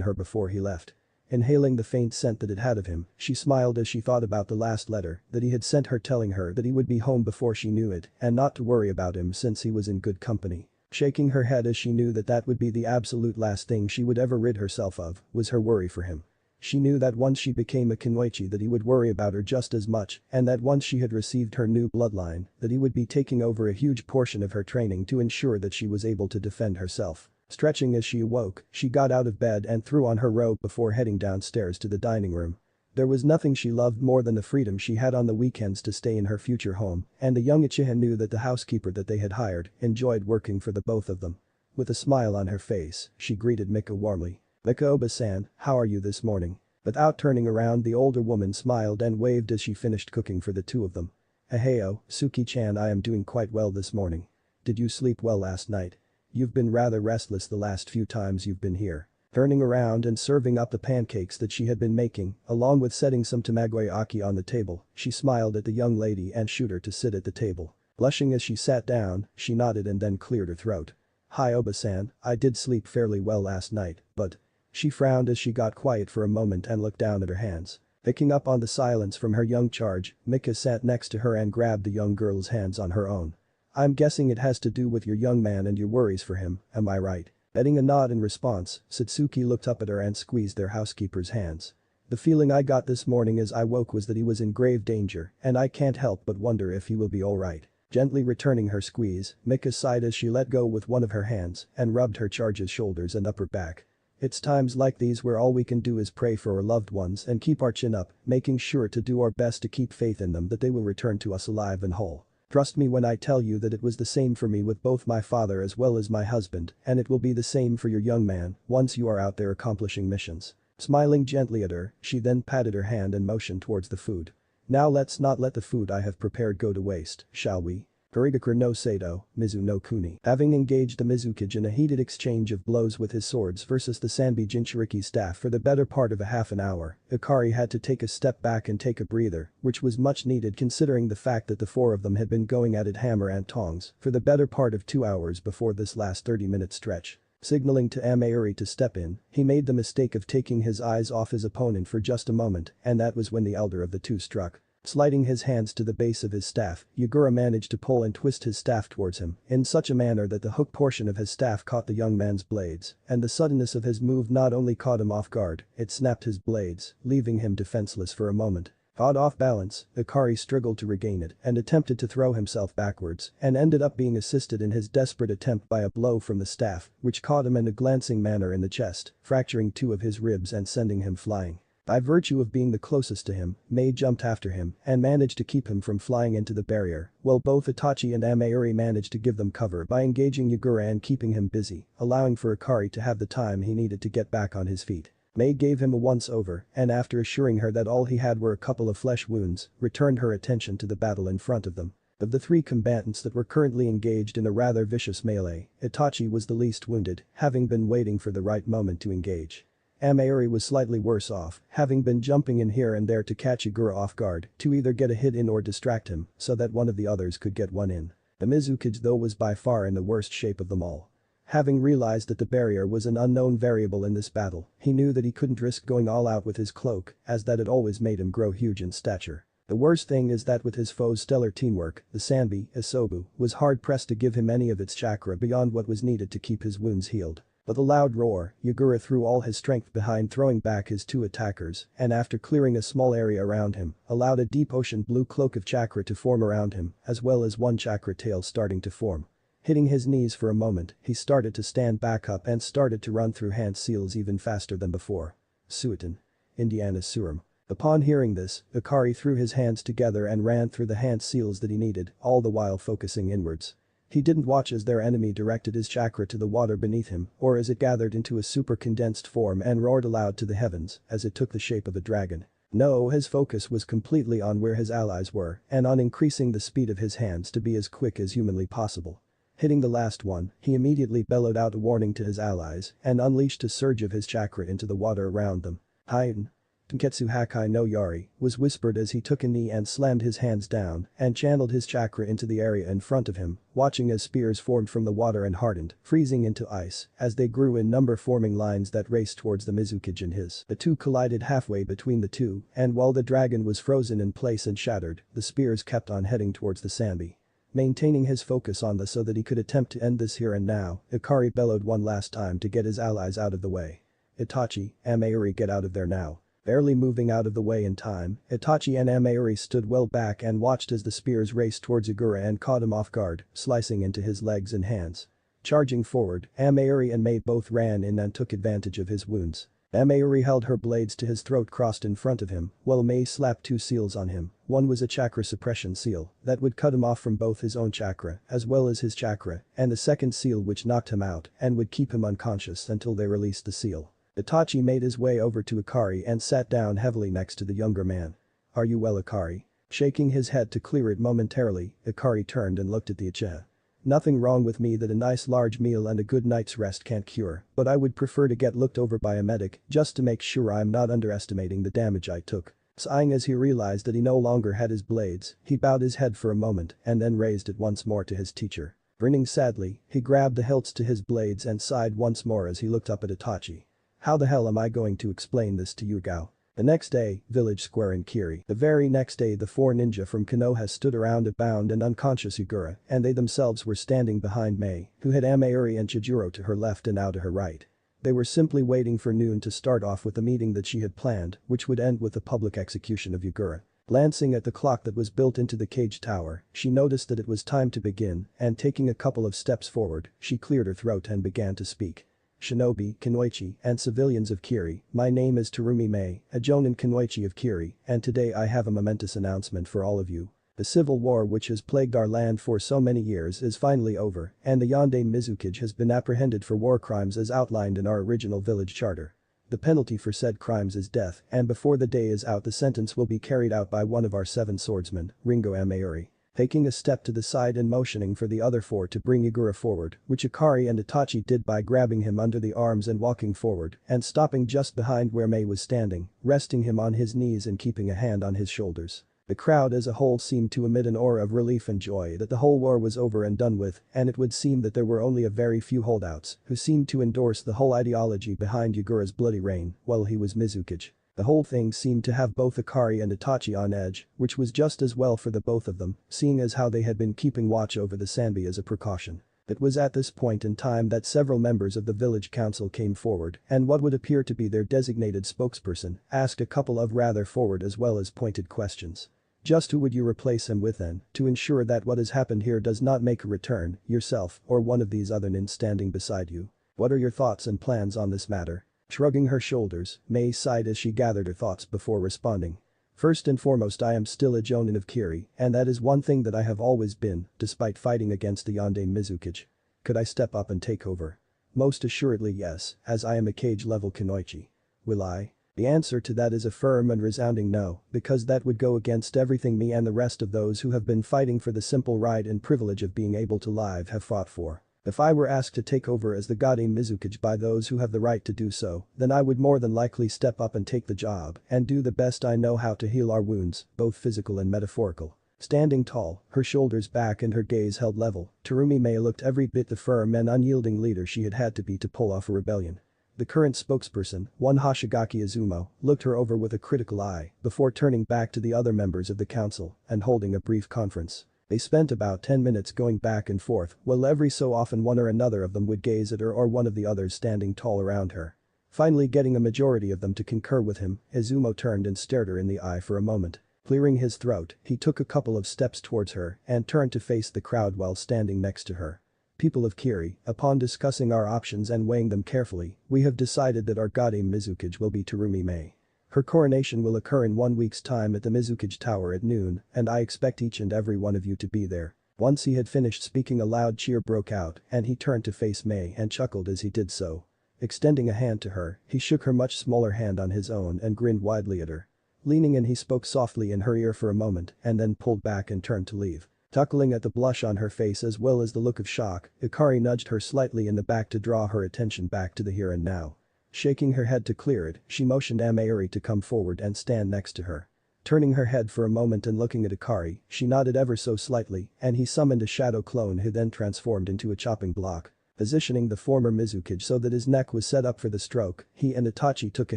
her before he left. Inhaling the faint scent that it had of him, she smiled as she thought about the last letter that he had sent her telling her that he would be home before she knew it and not to worry about him since he was in good company. Shaking her head as she knew that that would be the absolute last thing she would ever rid herself of, was her worry for him. She knew that once she became a Kunoichi that he would worry about her just as much and that once she had received her new bloodline that he would be taking over a huge portion of her training to ensure that she was able to defend herself. Stretching as she awoke, she got out of bed and threw on her robe before heading downstairs to the dining room. There was nothing she loved more than the freedom she had on the weekends to stay in her future home, and the young Uchiha knew that the housekeeper that they had hired enjoyed working for the both of them. With a smile on her face, she greeted Mika warmly. "Mika Oba-san, how are you this morning?" Without turning around, the older woman smiled and waved as she finished cooking for the two of them. "Aheo, Suki-chan, I am doing quite well this morning. Did you sleep well last night? You've been rather restless the last few times you've been here." Turning around and serving up the pancakes that she had been making, along with setting some tamagoyaki on the table, she smiled at the young lady and shooed her to sit at the table. Blushing as she sat down, she nodded and then cleared her throat. "Hi Oba-san, I did sleep fairly well last night, but..." She frowned as she got quiet for a moment and looked down at her hands. Picking up on the silence from her young charge, Mika sat next to her and grabbed the young girl's hands on her own. "I'm guessing it has to do with your young man and your worries for him, am I right?" Getting a nod in response, Satsuki looked up at her and squeezed their housekeeper's hands. "The feeling I got this morning as I woke was that he was in grave danger, and I can't help but wonder if he will be alright." Gently returning her squeeze, Mika sighed as she let go with one of her hands and rubbed her charge's shoulders and upper back. "It's times like these where all we can do is pray for our loved ones and keep our chin up, making sure to do our best to keep faith in them that they will return to us alive and whole. Trust me when I tell you that it was the same for me with both my father as well as my husband, and it will be the same for your young man once you are out there accomplishing missions." Smiling gently at her, she then patted her hand and motioned towards the food. "Now let's not let the food I have prepared go to waste, shall we?" Kurigakure no Sato, Mizu no Kuni. Having engaged the Mizukage in a heated exchange of blows with his swords versus the Sanbi Jinchuriki staff for the better part of a half an hour, Ikari had to take a step back and take a breather, which was much needed considering the fact that the four of them had been going at it hammer and tongs for the better part of 2 hours before this last 30-minute stretch. Signaling to Amayuri to step in, he made the mistake of taking his eyes off his opponent for just a moment, and that was when the elder of the two struck. Sliding his hands to the base of his staff, Yagura managed to pull and twist his staff towards him in such a manner that the hook portion of his staff caught the young man's blades, and the suddenness of his move not only caught him off guard, it snapped his blades, leaving him defenseless for a moment. Caught off balance, Ikari struggled to regain it and attempted to throw himself backwards and ended up being assisted in his desperate attempt by a blow from the staff, which caught him in a glancing manner in the chest, fracturing 2 of his ribs and sending him flying. By virtue of being the closest to him, Mei jumped after him and managed to keep him from flying into the barrier, while both Itachi and Amayuri managed to give them cover by engaging Yagura and keeping him busy, allowing for Ikari to have the time he needed to get back on his feet. Mei gave him a once-over, and after assuring her that all he had were a couple of flesh wounds, returned her attention to the battle in front of them. Of the three combatants that were currently engaged in a rather vicious melee, Itachi was the least wounded, having been waiting for the right moment to engage. Amayuri was slightly worse off, having been jumping in here and there to catch Igura off guard, to either get a hit in or distract him, so that one of the others could get one in. The Mizukage though was by far in the worst shape of them all. Having realized that the barrier was an unknown variable in this battle, he knew that he couldn't risk going all out with his cloak, as that had always made him grow huge in stature. The worst thing is that with his foe's stellar teamwork, the Sanbi, Isobu, was hard-pressed to give him any of its chakra beyond what was needed to keep his wounds healed. With a loud roar, Yagura threw all his strength behind throwing back his two attackers, and after clearing a small area around him, allowed a deep ocean blue cloak of chakra to form around him, as well as one chakra tail starting to form. Hitting his knees for a moment, he started to stand back up and started to run through hand seals even faster than before. Suiton. Indiana Surum. Upon hearing this, Ikari threw his hands together and ran through the hand seals that he needed, all the while focusing inwards. He didn't watch as their enemy directed his chakra to the water beneath him, or as it gathered into a super condensed form and roared aloud to the heavens, as it took the shape of a dragon. No, his focus was completely on where his allies were, and on increasing the speed of his hands to be as quick as humanly possible. Hitting the last one, he immediately bellowed out a warning to his allies, and unleashed a surge of his chakra into the water around them. Haiden. Tenketsu Hakai no Yari, was whispered as he took a knee and slammed his hands down, and channeled his chakra into the area in front of him, watching as spears formed from the water and hardened, freezing into ice, as they grew in number forming lines that raced towards the Mizukage and his. The two collided halfway between the two, and while the dragon was frozen in place and shattered, the spears kept on heading towards the Sanbi. Maintaining his focus on the so that he could attempt to end this here and now, Ikari bellowed one last time to get his allies out of the way. Itachi, Amayuri, get out of there now. Barely moving out of the way in time, Itachi and Amayuri stood well back and watched as the spears raced towards Igura and caught him off guard, slicing into his legs and hands. Charging forward, Amayuri and Mei both ran in and took advantage of his wounds. Amayuri held her blades to his throat crossed in front of him, while Mei slapped two seals on him. One was a chakra suppression seal that would cut him off from both his own chakra as well as his chakra, and the second seal which knocked him out and would keep him unconscious until they released the seal. Itachi made his way over to Ikari and sat down heavily next to the younger man. "Are you well, Ikari?" Shaking his head to clear it momentarily, Ikari turned and looked at the Ichigo. "Nothing wrong with me that a nice large meal and a good night's rest can't cure, but I would prefer to get looked over by a medic just to make sure I'm not underestimating the damage I took." Sighing as he realized that he no longer had his blades, he bowed his head for a moment and then raised it once more to his teacher. Grinning sadly, he grabbed the hilts to his blades and sighed once more as he looked up at Itachi. "How the hell am I going to explain this to you, Gao?" The next day, village square in Kiri. The very next day the four ninja from Konoha stood around a bound and unconscious Igura, and they themselves were standing behind Mei, who had Amayuri and Chijuro to her left and Ao to her right. They were simply waiting for noon to start off with the meeting that she had planned, which would end with the public execution of Igura. Glancing at the clock that was built into the cage tower, she noticed that it was time to begin, and taking a couple of steps forward, she cleared her throat and began to speak. "Shinobi, Kunoichi, and civilians of Kiri, my name is Terumi Mei, a Jonin Kunoichi of Kiri, and today I have a momentous announcement for all of you. The civil war which has plagued our land for so many years is finally over, and the Yonde Mizukage has been apprehended for war crimes as outlined in our original village charter. The penalty for said crimes is death, and before the day is out the sentence will be carried out by one of our 7 swordsmen, Ringo Amayuri." Taking a step to the side and motioning for the other 4 to bring Igura forward, which Ikari and Itachi did by grabbing him under the arms and walking forward, and stopping just behind where Mei was standing, resting him on his knees and keeping a hand on his shoulders. The crowd as a whole seemed to emit an aura of relief and joy that the whole war was over and done with, and it would seem that there were only a very few holdouts who seemed to endorse the whole ideology behind Yagura's bloody reign while he was Mizukage. The whole thing seemed to have both Ikari and Itachi on edge, which was just as well for the both of them, seeing as how they had been keeping watch over the Sanbi as a precaution. It was at this point in time that several members of the village council came forward, and what would appear to be their designated spokesperson asked a couple of rather forward as well as pointed questions. "Just who would you replace him with then, to ensure that what has happened here does not make a return, yourself or one of these other nins standing beside you? What are your thoughts and plans on this matter?" Shrugging her shoulders, Mei sighed as she gathered her thoughts before responding. "First and foremost, I am still a Jonin of Kiri, and that is one thing that I have always been, despite fighting against the Yonde Mizukage. Could I step up and take over?" "Most assuredly yes, as I am a cage level Kunoichi." Will I? The answer to that is a firm and resounding no, because that would go against everything me and the rest of those who have been fighting for the simple right and privilege of being able to live have fought for. If I were asked to take over as the Goddamn Mizukage by those who have the right to do so, then I would more than likely step up and take the job and do the best I know how to heal our wounds, both physical and metaphorical. Standing tall, her shoulders back and her gaze held level, Terumi May looked every bit the firm and unyielding leader she had had to be to pull off a rebellion. The current spokesperson, one Hoshigaki Izumo, looked her over with a critical eye before turning back to the other members of the council and holding a brief conference. They spent about 10 minutes going back and forth while every so often one or another of them would gaze at her or one of the others standing tall around her. Finally getting a majority of them to concur with him, Izumo turned and stared her in the eye for a moment. Clearing his throat, he took a couple of steps towards her and turned to face the crowd while standing next to her. People of Kiri, upon discussing our options and weighing them carefully, we have decided that our Goddamn Mizukage will be Terumi May. Her coronation will occur in 1 week's time at the Mizukage Tower at noon, and I expect each and every one of you to be there. Once he had finished speaking, a loud cheer broke out and he turned to face May and chuckled as he did so. Extending a hand to her, he shook her much smaller hand on his own and grinned widely at her. Leaning in, he spoke softly in her ear for a moment and then pulled back and turned to leave. Chuckling at the blush on her face as well as the look of shock, Ikari nudged her slightly in the back to draw her attention back to the here and now. Shaking her head to clear it, she motioned Amayuri to come forward and stand next to her. Turning her head for a moment and looking at Ikari, she nodded ever so slightly and he summoned a shadow clone who then transformed into a chopping block. Positioning the former Mizukage so that his neck was set up for the stroke, he and Itachi took a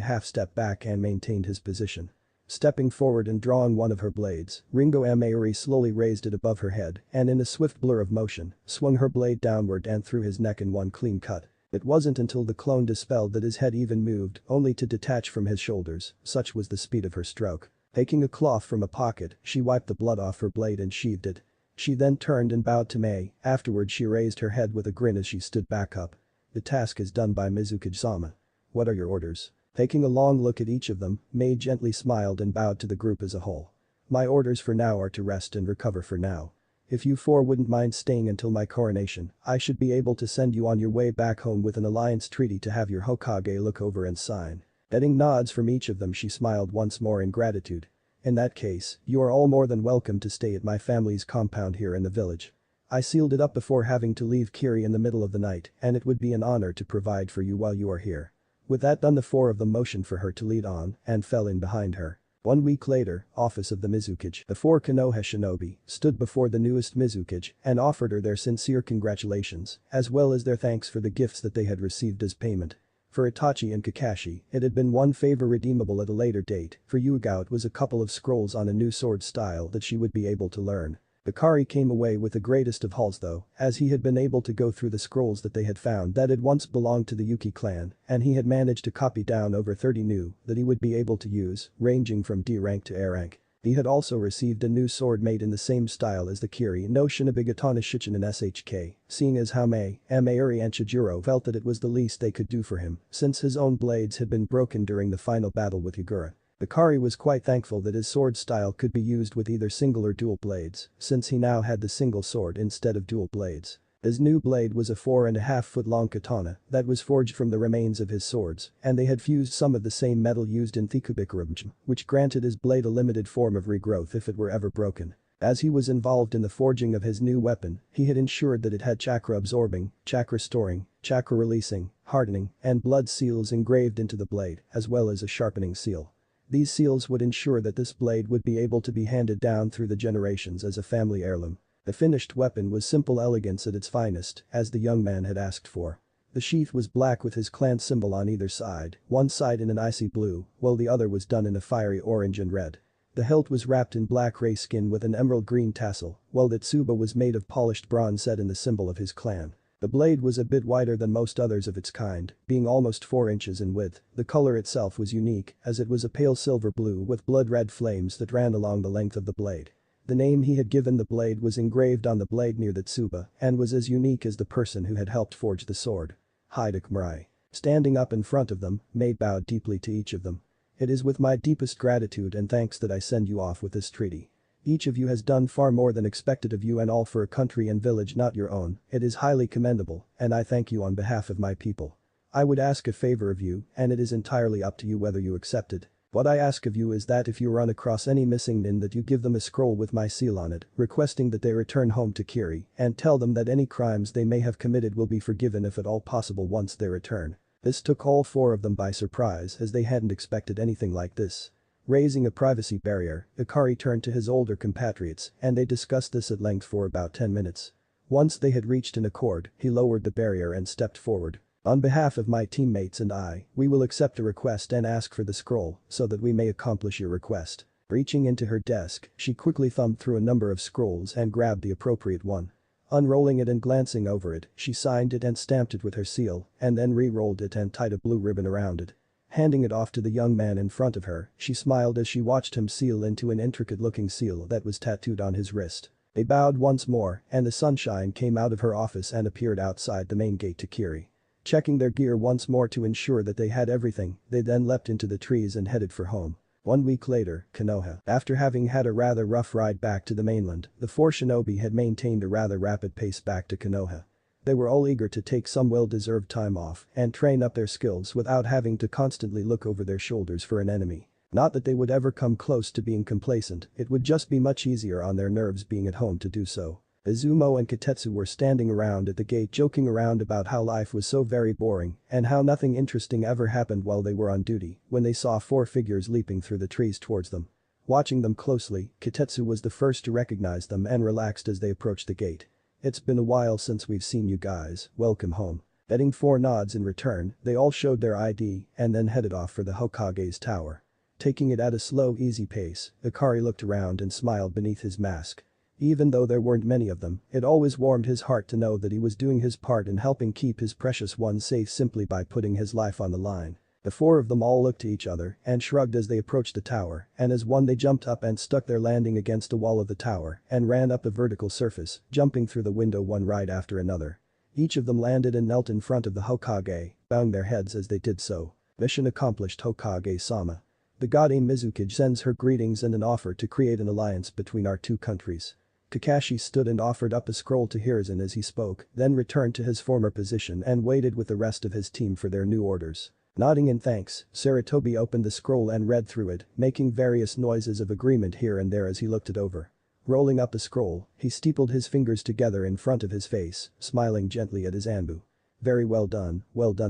half step back and maintained his position. Stepping forward and drawing one of her blades, Ringo Amayuri slowly raised it above her head and in a swift blur of motion, swung her blade downward and through his neck in one clean cut. It wasn't until the clone dispelled that his head even moved, only to detach from his shoulders, such was the speed of her stroke. Taking a cloth from a pocket, she wiped the blood off her blade and sheathed it. She then turned and bowed to May, afterward she raised her head with a grin as she stood back up. The task is done by Mizukage-sama. What are your orders? Taking a long look at each of them, May gently smiled and bowed to the group as a whole. My orders for now are to rest and recover for now. If you four wouldn't mind staying until my coronation, I should be able to send you on your way back home with an alliance treaty to have your Hokage look over and sign. Getting nods from each of them, she smiled once more in gratitude. In that case, you are all more than welcome to stay at my family's compound here in the village. I sealed it up before having to leave Kiri in the middle of the night, and it would be an honor to provide for you while you are here. With that done, the four of them motioned for her to lead on and fell in behind her. 1 week later, office of the Mizukage, the 4 Konoha shinobi stood before the newest Mizukage and offered her their sincere congratulations, as well as their thanks for the gifts that they had received as payment. For Itachi and Kakashi, it had been one favor redeemable at a later date, for Yuga it was a couple of scrolls on a new sword style that she would be able to learn. Ikari came away with the greatest of hauls though, as he had been able to go through the scrolls that they had found that had once belonged to the Yuki clan, and he had managed to copy down over 30 new that he would be able to use, ranging from D rank to A rank. He had also received a new sword made in the same style as the Kiri no Shinobigatana Shichinen SHK, seeing as how May, Amayuri and Chijiro felt that it was the least they could do for him, since his own blades had been broken during the final battle with Yagura. Ikari was quite thankful that his sword style could be used with either single or dual blades, since he now had the single sword instead of dual blades. His new blade was a 4.5-foot-long katana that was forged from the remains of his swords, and they had fused some of the same metal used in Thikubikarabjm, which granted his blade a limited form of regrowth if it were ever broken. As he was involved in the forging of his new weapon, he had ensured that it had chakra absorbing, chakra storing, chakra releasing, hardening, and blood seals engraved into the blade, as well as a sharpening seal. These seals would ensure that this blade would be able to be handed down through the generations as a family heirloom. The finished weapon was simple elegance at its finest, as the young man had asked for. The sheath was black with his clan symbol on either side, one side in an icy blue, while the other was done in a fiery orange and red. The hilt was wrapped in black ray skin with an emerald green tassel, while the tsuba was made of polished bronze set in the symbol of his clan. The blade was a bit wider than most others of its kind, being almost 4 inches in width. The color itself was unique, as it was a pale silver blue with blood-red flames that ran along the length of the blade. The name he had given the blade was engraved on the blade near the tsuba and was as unique as the person who had helped forge the sword. Hidek Murai. Standing up in front of them, May bowed deeply to each of them. It is with my deepest gratitude and thanks that I send you off with this treaty. Each of you has done far more than expected of you and all for a country and village not your own. It is highly commendable, and I thank you on behalf of my people. I would ask a favor of you, and it is entirely up to you whether you accept it. What I ask of you is that if you run across any missing nin that you give them a scroll with my seal on it, requesting that they return home to Kiri, and tell them that any crimes they may have committed will be forgiven if at all possible once they return. This took all four of them by surprise as they hadn't expected anything like this. Raising a privacy barrier, Ikari turned to his older compatriots and they discussed this at length for about 10 minutes. Once they had reached an accord, he lowered the barrier and stepped forward. On behalf of my teammates and I, we will accept the request and ask for the scroll so that we may accomplish your request. Reaching into her desk, she quickly thumbed through a number of scrolls and grabbed the appropriate one. Unrolling it and glancing over it, she signed it and stamped it with her seal, and then re-rolled it and tied a blue ribbon around it. Handing it off to the young man in front of her, she smiled as she watched him seal into an intricate-looking seal that was tattooed on his wrist. They bowed once more, and the sunshine came out of her office and appeared outside the main gate to Kiri. Checking their gear once more to ensure that they had everything, they then leapt into the trees and headed for home. 1 week later, Konoha. After having had a rather rough ride back to the mainland, the four shinobi had maintained a rather rapid pace back to Konoha. They were all eager to take some well-deserved time off and train up their skills without having to constantly look over their shoulders for an enemy. Not that they would ever come close to being complacent, it would just be much easier on their nerves being at home to do so. Izumo and Katetsu were standing around at the gate joking around about how life was so very boring and how nothing interesting ever happened while they were on duty when they saw four figures leaping through the trees towards them. Watching them closely, Katetsu was the first to recognize them and relaxed as they approached the gate. "It's been a while since we've seen you guys, welcome home." Getting 4 nods in return, they all showed their ID and then headed off for the Hokage's tower. Taking it at a slow, easy pace, Ikari looked around and smiled beneath his mask. Even though there weren't many of them, it always warmed his heart to know that he was doing his part in helping keep his precious one safe simply by putting his life on the line. The four of them all looked to each other and shrugged as they approached the tower, and as one they jumped up and stuck their landing against a wall of the tower and ran up the vertical surface, jumping through the window one right after another. Each of them landed and knelt in front of the Hokage, bowing their heads as they did so. Mission accomplished, Hokage-sama. The Gade Mizukage sends her greetings and an offer to create an alliance between our two countries. Kakashi stood and offered up a scroll to Hiruzen as he spoke, then returned to his former position and waited with the rest of his team for their new orders. Nodding in thanks, Sarutobi opened the scroll and read through it, making various noises of agreement here and there as he looked it over. Rolling up the scroll, he steepled his fingers together in front of his face, smiling gently at his Anbu. "Very well done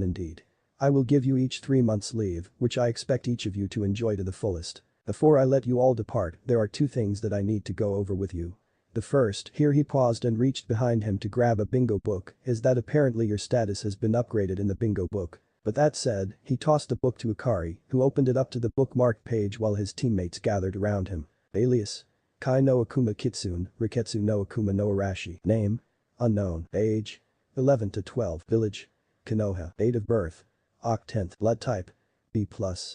indeed. I will give you each 3 months' leave, which I expect each of you to enjoy to the fullest. Before I let you all depart, there are 2 things that I need to go over with you. The first," here he paused and reached behind him to grab a bingo book, "is that apparently your status has been upgraded in the bingo book." But that said, he tossed the book to Ikari, who opened it up to the bookmarked page while his teammates gathered around him. Alias: Kai no Akuma Kitsune, Riketsu no Akuma no Arashi. Name: unknown. Age: 11 to 12. Village: Konoha. Date of birth: Oct 10th. Blood type: B+.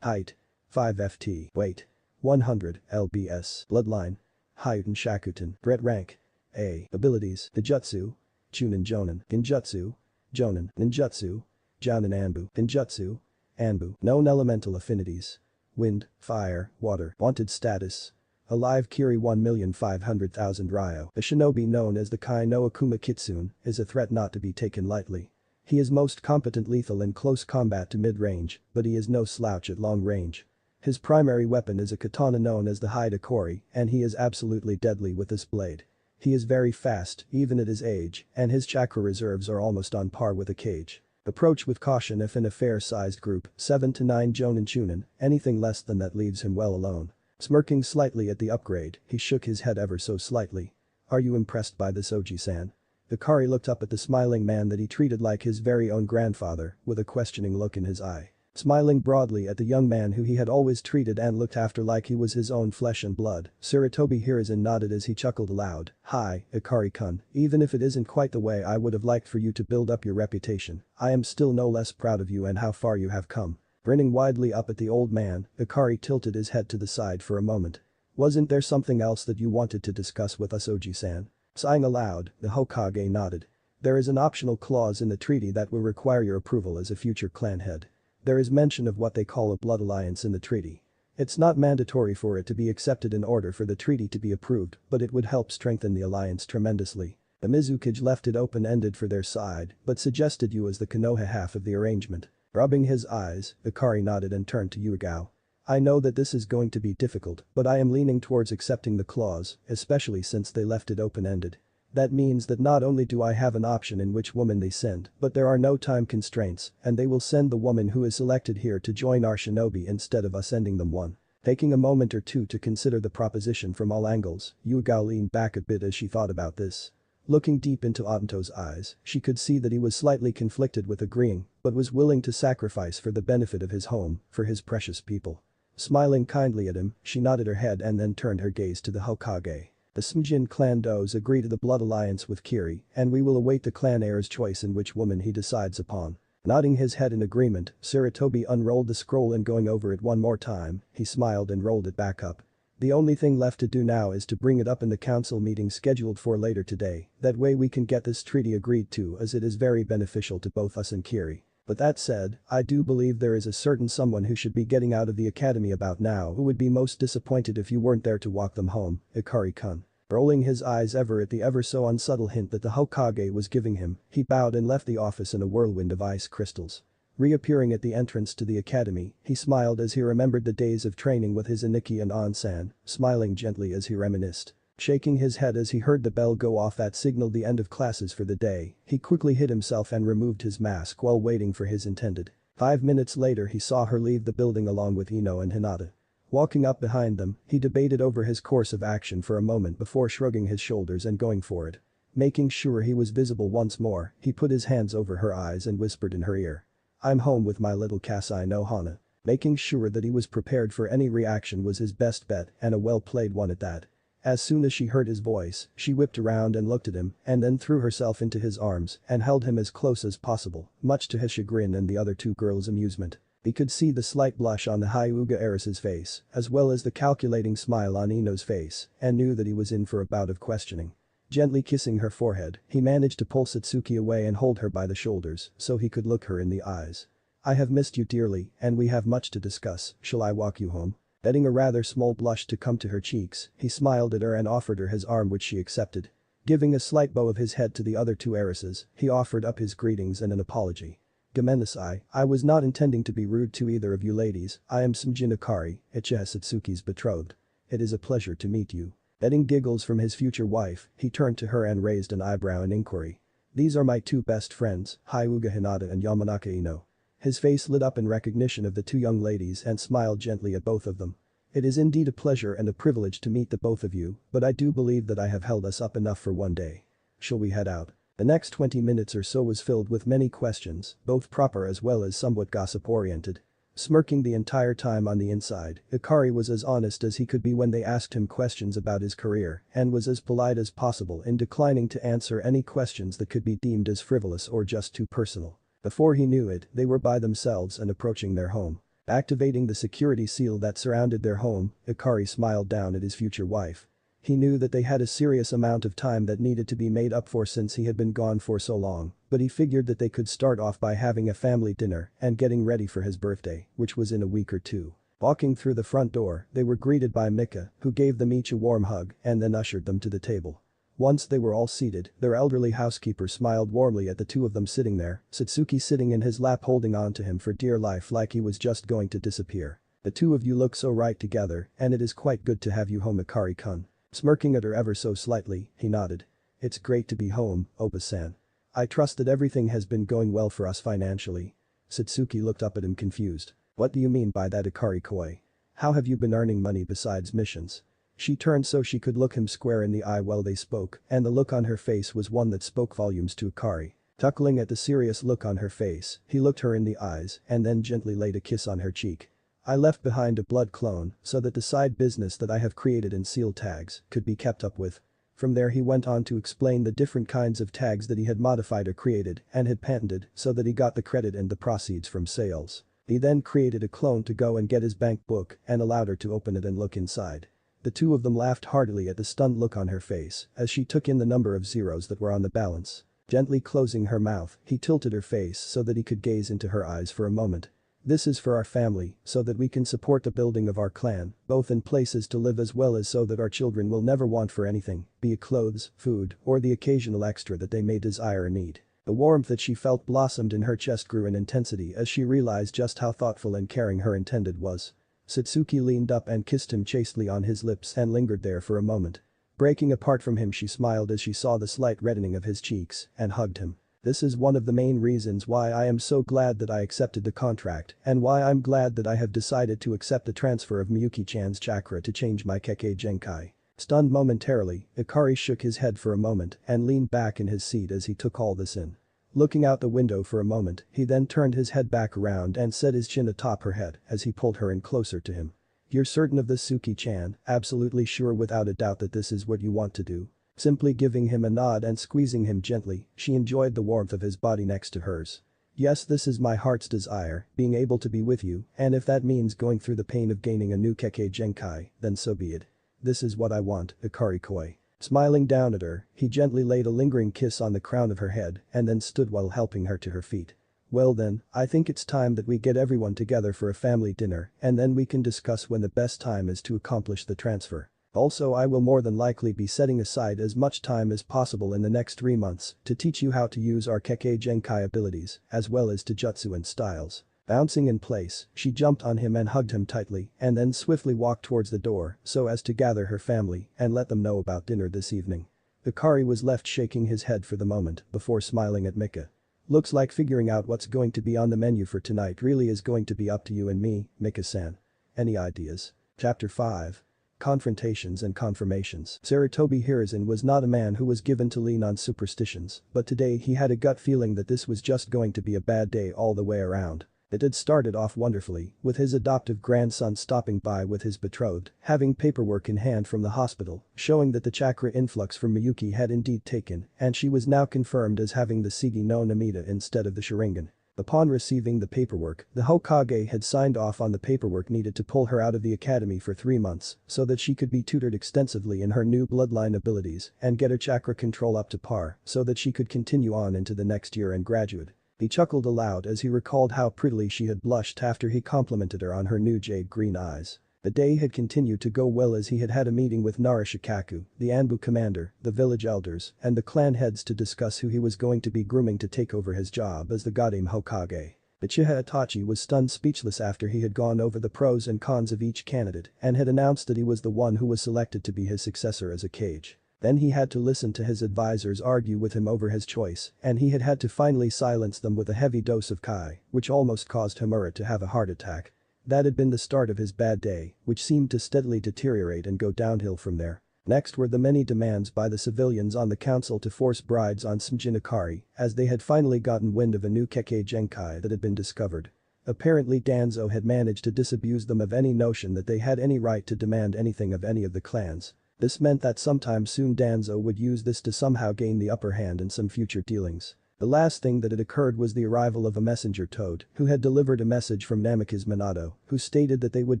Height: 5 ft. Weight: 100 lbs. Bloodline: Hyuten Shakutan. Threat rank: A. Abilities: Ninjutsu, Chunin Jonin. Genjutsu, Jonin. Ninjutsu, Jonin Anbu. Genjutsu, Anbu. Known elemental affinities: wind, fire, water. Wanted status: alive Kiri 1,500,000 Ryo. The shinobi known as the Kai no Akuma Kitsune is a threat not to be taken lightly. He is most competent lethal in close combat to mid-range, but he is no slouch at long range. His primary weapon is a katana known as the Haidakori, and he is absolutely deadly with this blade. He is very fast, even at his age, and his chakra reserves are almost on par with a Kage. Approach with caution if in a fair-sized group, 7 to 9 Jonin Chunin, anything less than that leaves him well alone. Smirking slightly at the upgrade, he shook his head ever so slightly. "Are you impressed by this, Oji-san?" Ikari looked up at the smiling man that he treated like his very own grandfather, with a questioning look in his eye. Smiling broadly at the young man who he had always treated and looked after like he was his own flesh and blood, Sarutobi Hiruzen nodded as he chuckled aloud. "Hi, Ikari-kun, even if it isn't quite the way I would have liked for you to build up your reputation, I am still no less proud of you and how far you have come." Grinning widely up at the old man, Ikari tilted his head to the side for a moment. "Wasn't there something else that you wanted to discuss with us, Oji-san?" Sighing aloud, the Hokage nodded. "There is an optional clause in the treaty that will require your approval as a future clan head. There is mention of what they call a blood alliance in the treaty. It's not mandatory for it to be accepted in order for the treaty to be approved, but it would help strengthen the alliance tremendously. The Mizukage left it open-ended for their side, but suggested you as the Konoha half of the arrangement. Rubbing his eyes, Ikari nodded and turned to Yuigao. I know that this is going to be difficult, but I am leaning towards accepting the clause, especially since they left it open-ended. That means that not only do I have an option in which woman they send, but there are no time constraints, and they will send the woman who is selected here to join our shinobi instead of us sending them one. Taking a moment or two to consider the proposition from all angles, Yuigao leaned back a bit as she thought about this. Looking deep into Anto's eyes, she could see that he was slightly conflicted with agreeing, but was willing to sacrifice for the benefit of his home, for his precious people. Smiling kindly at him, she nodded her head and then turned her gaze to the Hokage. The Smjin clan does agree to the blood alliance with Kiri, and we will await the clan heir's choice in which woman he decides upon. Nodding his head in agreement, Sarutobi unrolled the scroll and going over it one more time, he smiled and rolled it back up. The only thing left to do now is to bring it up in the council meeting scheduled for later today, that way we can get this treaty agreed to as it is very beneficial to both us and Kiri. But that said, I do believe there is a certain someone who should be getting out of the academy about now who would be most disappointed if you weren't there to walk them home, Ikari-kun. Rolling his eyes ever at the ever so unsubtle hint that the Hokage was giving him, he bowed and left the office in a whirlwind of ice crystals. Reappearing at the entrance to the academy, he smiled as he remembered the days of training with his Aniki and Ansan, smiling gently as he reminisced. Shaking his head as he heard the bell go off that signaled the end of classes for the day, he quickly hid himself and removed his mask while waiting for his intended. 5 minutes later he saw her leave the building along with Ino and Hinata. Walking up behind them, he debated over his course of action for a moment before shrugging his shoulders and going for it. Making sure he was visible once more, he put his hands over her eyes and whispered in her ear. I'm home with my little Kasai no Hana. Making sure that he was prepared for any reaction was his best bet and a well-played one at that. As soon as she heard his voice, she whipped around and looked at him and then threw herself into his arms and held him as close as possible, much to his chagrin and the other two girls' amusement. He could see the slight blush on the Hyuga heiress's face, as well as the calculating smile on Ino's face, and knew that he was in for a bout of questioning. Gently kissing her forehead, he managed to pull Satsuki away and hold her by the shoulders so he could look her in the eyes. I have missed you dearly, and we have much to discuss, shall I walk you home? Letting a rather small blush to come to her cheeks, he smiled at her and offered her his arm which she accepted. Giving a slight bow of his head to the other two heiresses, he offered up his greetings and an apology. Gomenasai, I was not intending to be rude to either of you ladies, I am Smjin Ikari, Ichiha Satsuki's betrothed. It is a pleasure to meet you. Getting giggles from his future wife, he turned to her and raised an eyebrow in inquiry. These are my two best friends, Hyuga Hinata and Yamanaka Ino. His face lit up in recognition of the two young ladies and smiled gently at both of them. It is indeed a pleasure and a privilege to meet the both of you, but I do believe that I have held us up enough for one day. Shall we head out? The next 20 minutes or so was filled with many questions, both proper as well as somewhat gossip-oriented. Smirking the entire time on the inside, Ikari was as honest as he could be when they asked him questions about his career and was as polite as possible in declining to answer any questions that could be deemed as frivolous or just too personal. Before he knew it, they were by themselves and approaching their home. Activating the security seal that surrounded their home, Ikari smiled down at his future wife. He knew that they had a serious amount of time that needed to be made up for since he had been gone for so long, but he figured that they could start off by having a family dinner and getting ready for his birthday, which was in a week or two. Walking through the front door, they were greeted by Mika, who gave them each a warm hug and then ushered them to the table. Once they were all seated, their elderly housekeeper smiled warmly at the two of them sitting there, Satsuki sitting in his lap holding on to him for dear life like he was just going to disappear. The two of you look so right together, and it is quite good to have you home, Ikari-kun. Smirking at her ever so slightly, he nodded. It's great to be home, Oba-san. I trust that everything has been going well for us financially. Satsuki looked up at him confused. What do you mean by that, Ikari-koi? How have you been earning money besides missions? She turned so she could look him square in the eye while they spoke, and the look on her face was one that spoke volumes to Ikari. Chuckling at the serious look on her face, he looked her in the eyes and then gently laid a kiss on her cheek. I left behind a blood clone so that the side business that I have created in seal tags could be kept up with. From there he went on to explain the different kinds of tags that he had modified or created and had patented so that he got the credit and the proceeds from sales. He then created a clone to go and get his bank book and allowed her to open it and look inside. The two of them laughed heartily at the stunned look on her face as she took in the number of zeros that were on the balance. Gently closing her mouth, he tilted her face so that he could gaze into her eyes for a moment. This is for our family, so that we can support the building of our clan, both in places to live as well as so that our children will never want for anything, be it clothes, food, or the occasional extra that they may desire or need. The warmth that she felt blossomed in her chest grew in intensity as she realized just how thoughtful and caring her intended was. Satsuki leaned up and kissed him chastely on his lips and lingered there for a moment. Breaking apart from him, she smiled as she saw the slight reddening of his cheeks and hugged him. This is one of the main reasons why I am so glad that I accepted the contract and why I'm glad that I have decided to accept the transfer of Miyuki-chan's chakra to change my Kekkei Genkai. Stunned momentarily, Ikari shook his head for a moment and leaned back in his seat as he took all this in. Looking out the window for a moment, he then turned his head back around and set his chin atop her head as he pulled her in closer to him. "You're certain of this, Suki-chan, absolutely sure without a doubt that this is what you want to do?" Simply giving him a nod and squeezing him gently, she enjoyed the warmth of his body next to hers. "Yes, this is my heart's desire, being able to be with you, and if that means going through the pain of gaining a new Kekkei Genkai, then so be it. This is what I want, Ikari Koi." Smiling down at her, he gently laid a lingering kiss on the crown of her head and then stood while helping her to her feet. "Well then, I think it's time that we get everyone together for a family dinner and then we can discuss when the best time is to accomplish the transfer. Also, I will more than likely be setting aside as much time as possible in the next 3 months to teach you how to use our Kekkei Genkai abilities as well as Taijutsu and styles." Bouncing in place, she jumped on him and hugged him tightly and then swiftly walked towards the door so as to gather her family and let them know about dinner this evening. Ikari was left shaking his head for the moment before smiling at Mika. "Looks like figuring out what's going to be on the menu for tonight really is going to be up to you and me, Mika-san. Any ideas?" Chapter 5. Confrontations and Confirmations. Sarutobi Hiruzen was not a man who was given to lean on superstitions, but today he had a gut feeling that this was just going to be a bad day all the way around. It had started off wonderfully, with his adoptive grandson stopping by with his betrothed, having paperwork in hand from the hospital, showing that the chakra influx from Miyuki had indeed taken, and she was now confirmed as having the Sigi no Namida instead of the Sharingan. Upon receiving the paperwork, the Hokage had signed off on the paperwork needed to pull her out of the academy for 3 months so that she could be tutored extensively in her new bloodline abilities and get her chakra control up to par so that she could continue on into the next year and graduate. He chuckled aloud as he recalled how prettily she had blushed after he complimented her on her new jade green eyes. The day had continued to go well as he had had a meeting with Nara Shikaku, the Anbu commander, the village elders, and the clan heads to discuss who he was going to be grooming to take over his job as the Godame Hokage. Uchiha Itachi was stunned speechless after he had gone over the pros and cons of each candidate and had announced that he was the one who was selected to be his successor as a Kage. Then he had to listen to his advisors argue with him over his choice, and he had had to finally silence them with a heavy dose of kai, which almost caused Himura to have a heart attack. That had been the start of his bad day, which seemed to steadily deteriorate and go downhill from there. Next were the many demands by the civilians on the council to force brides on Sumjin Ikari, as they had finally gotten wind of a new Kekkei Genkai that had been discovered. Apparently Danzo had managed to disabuse them of any notion that they had any right to demand anything of any of the clans. This meant that sometime soon Danzo would use this to somehow gain the upper hand in some future dealings. The last thing that had occurred was the arrival of a messenger toad who had delivered a message from Namikaze Minato, who stated that they would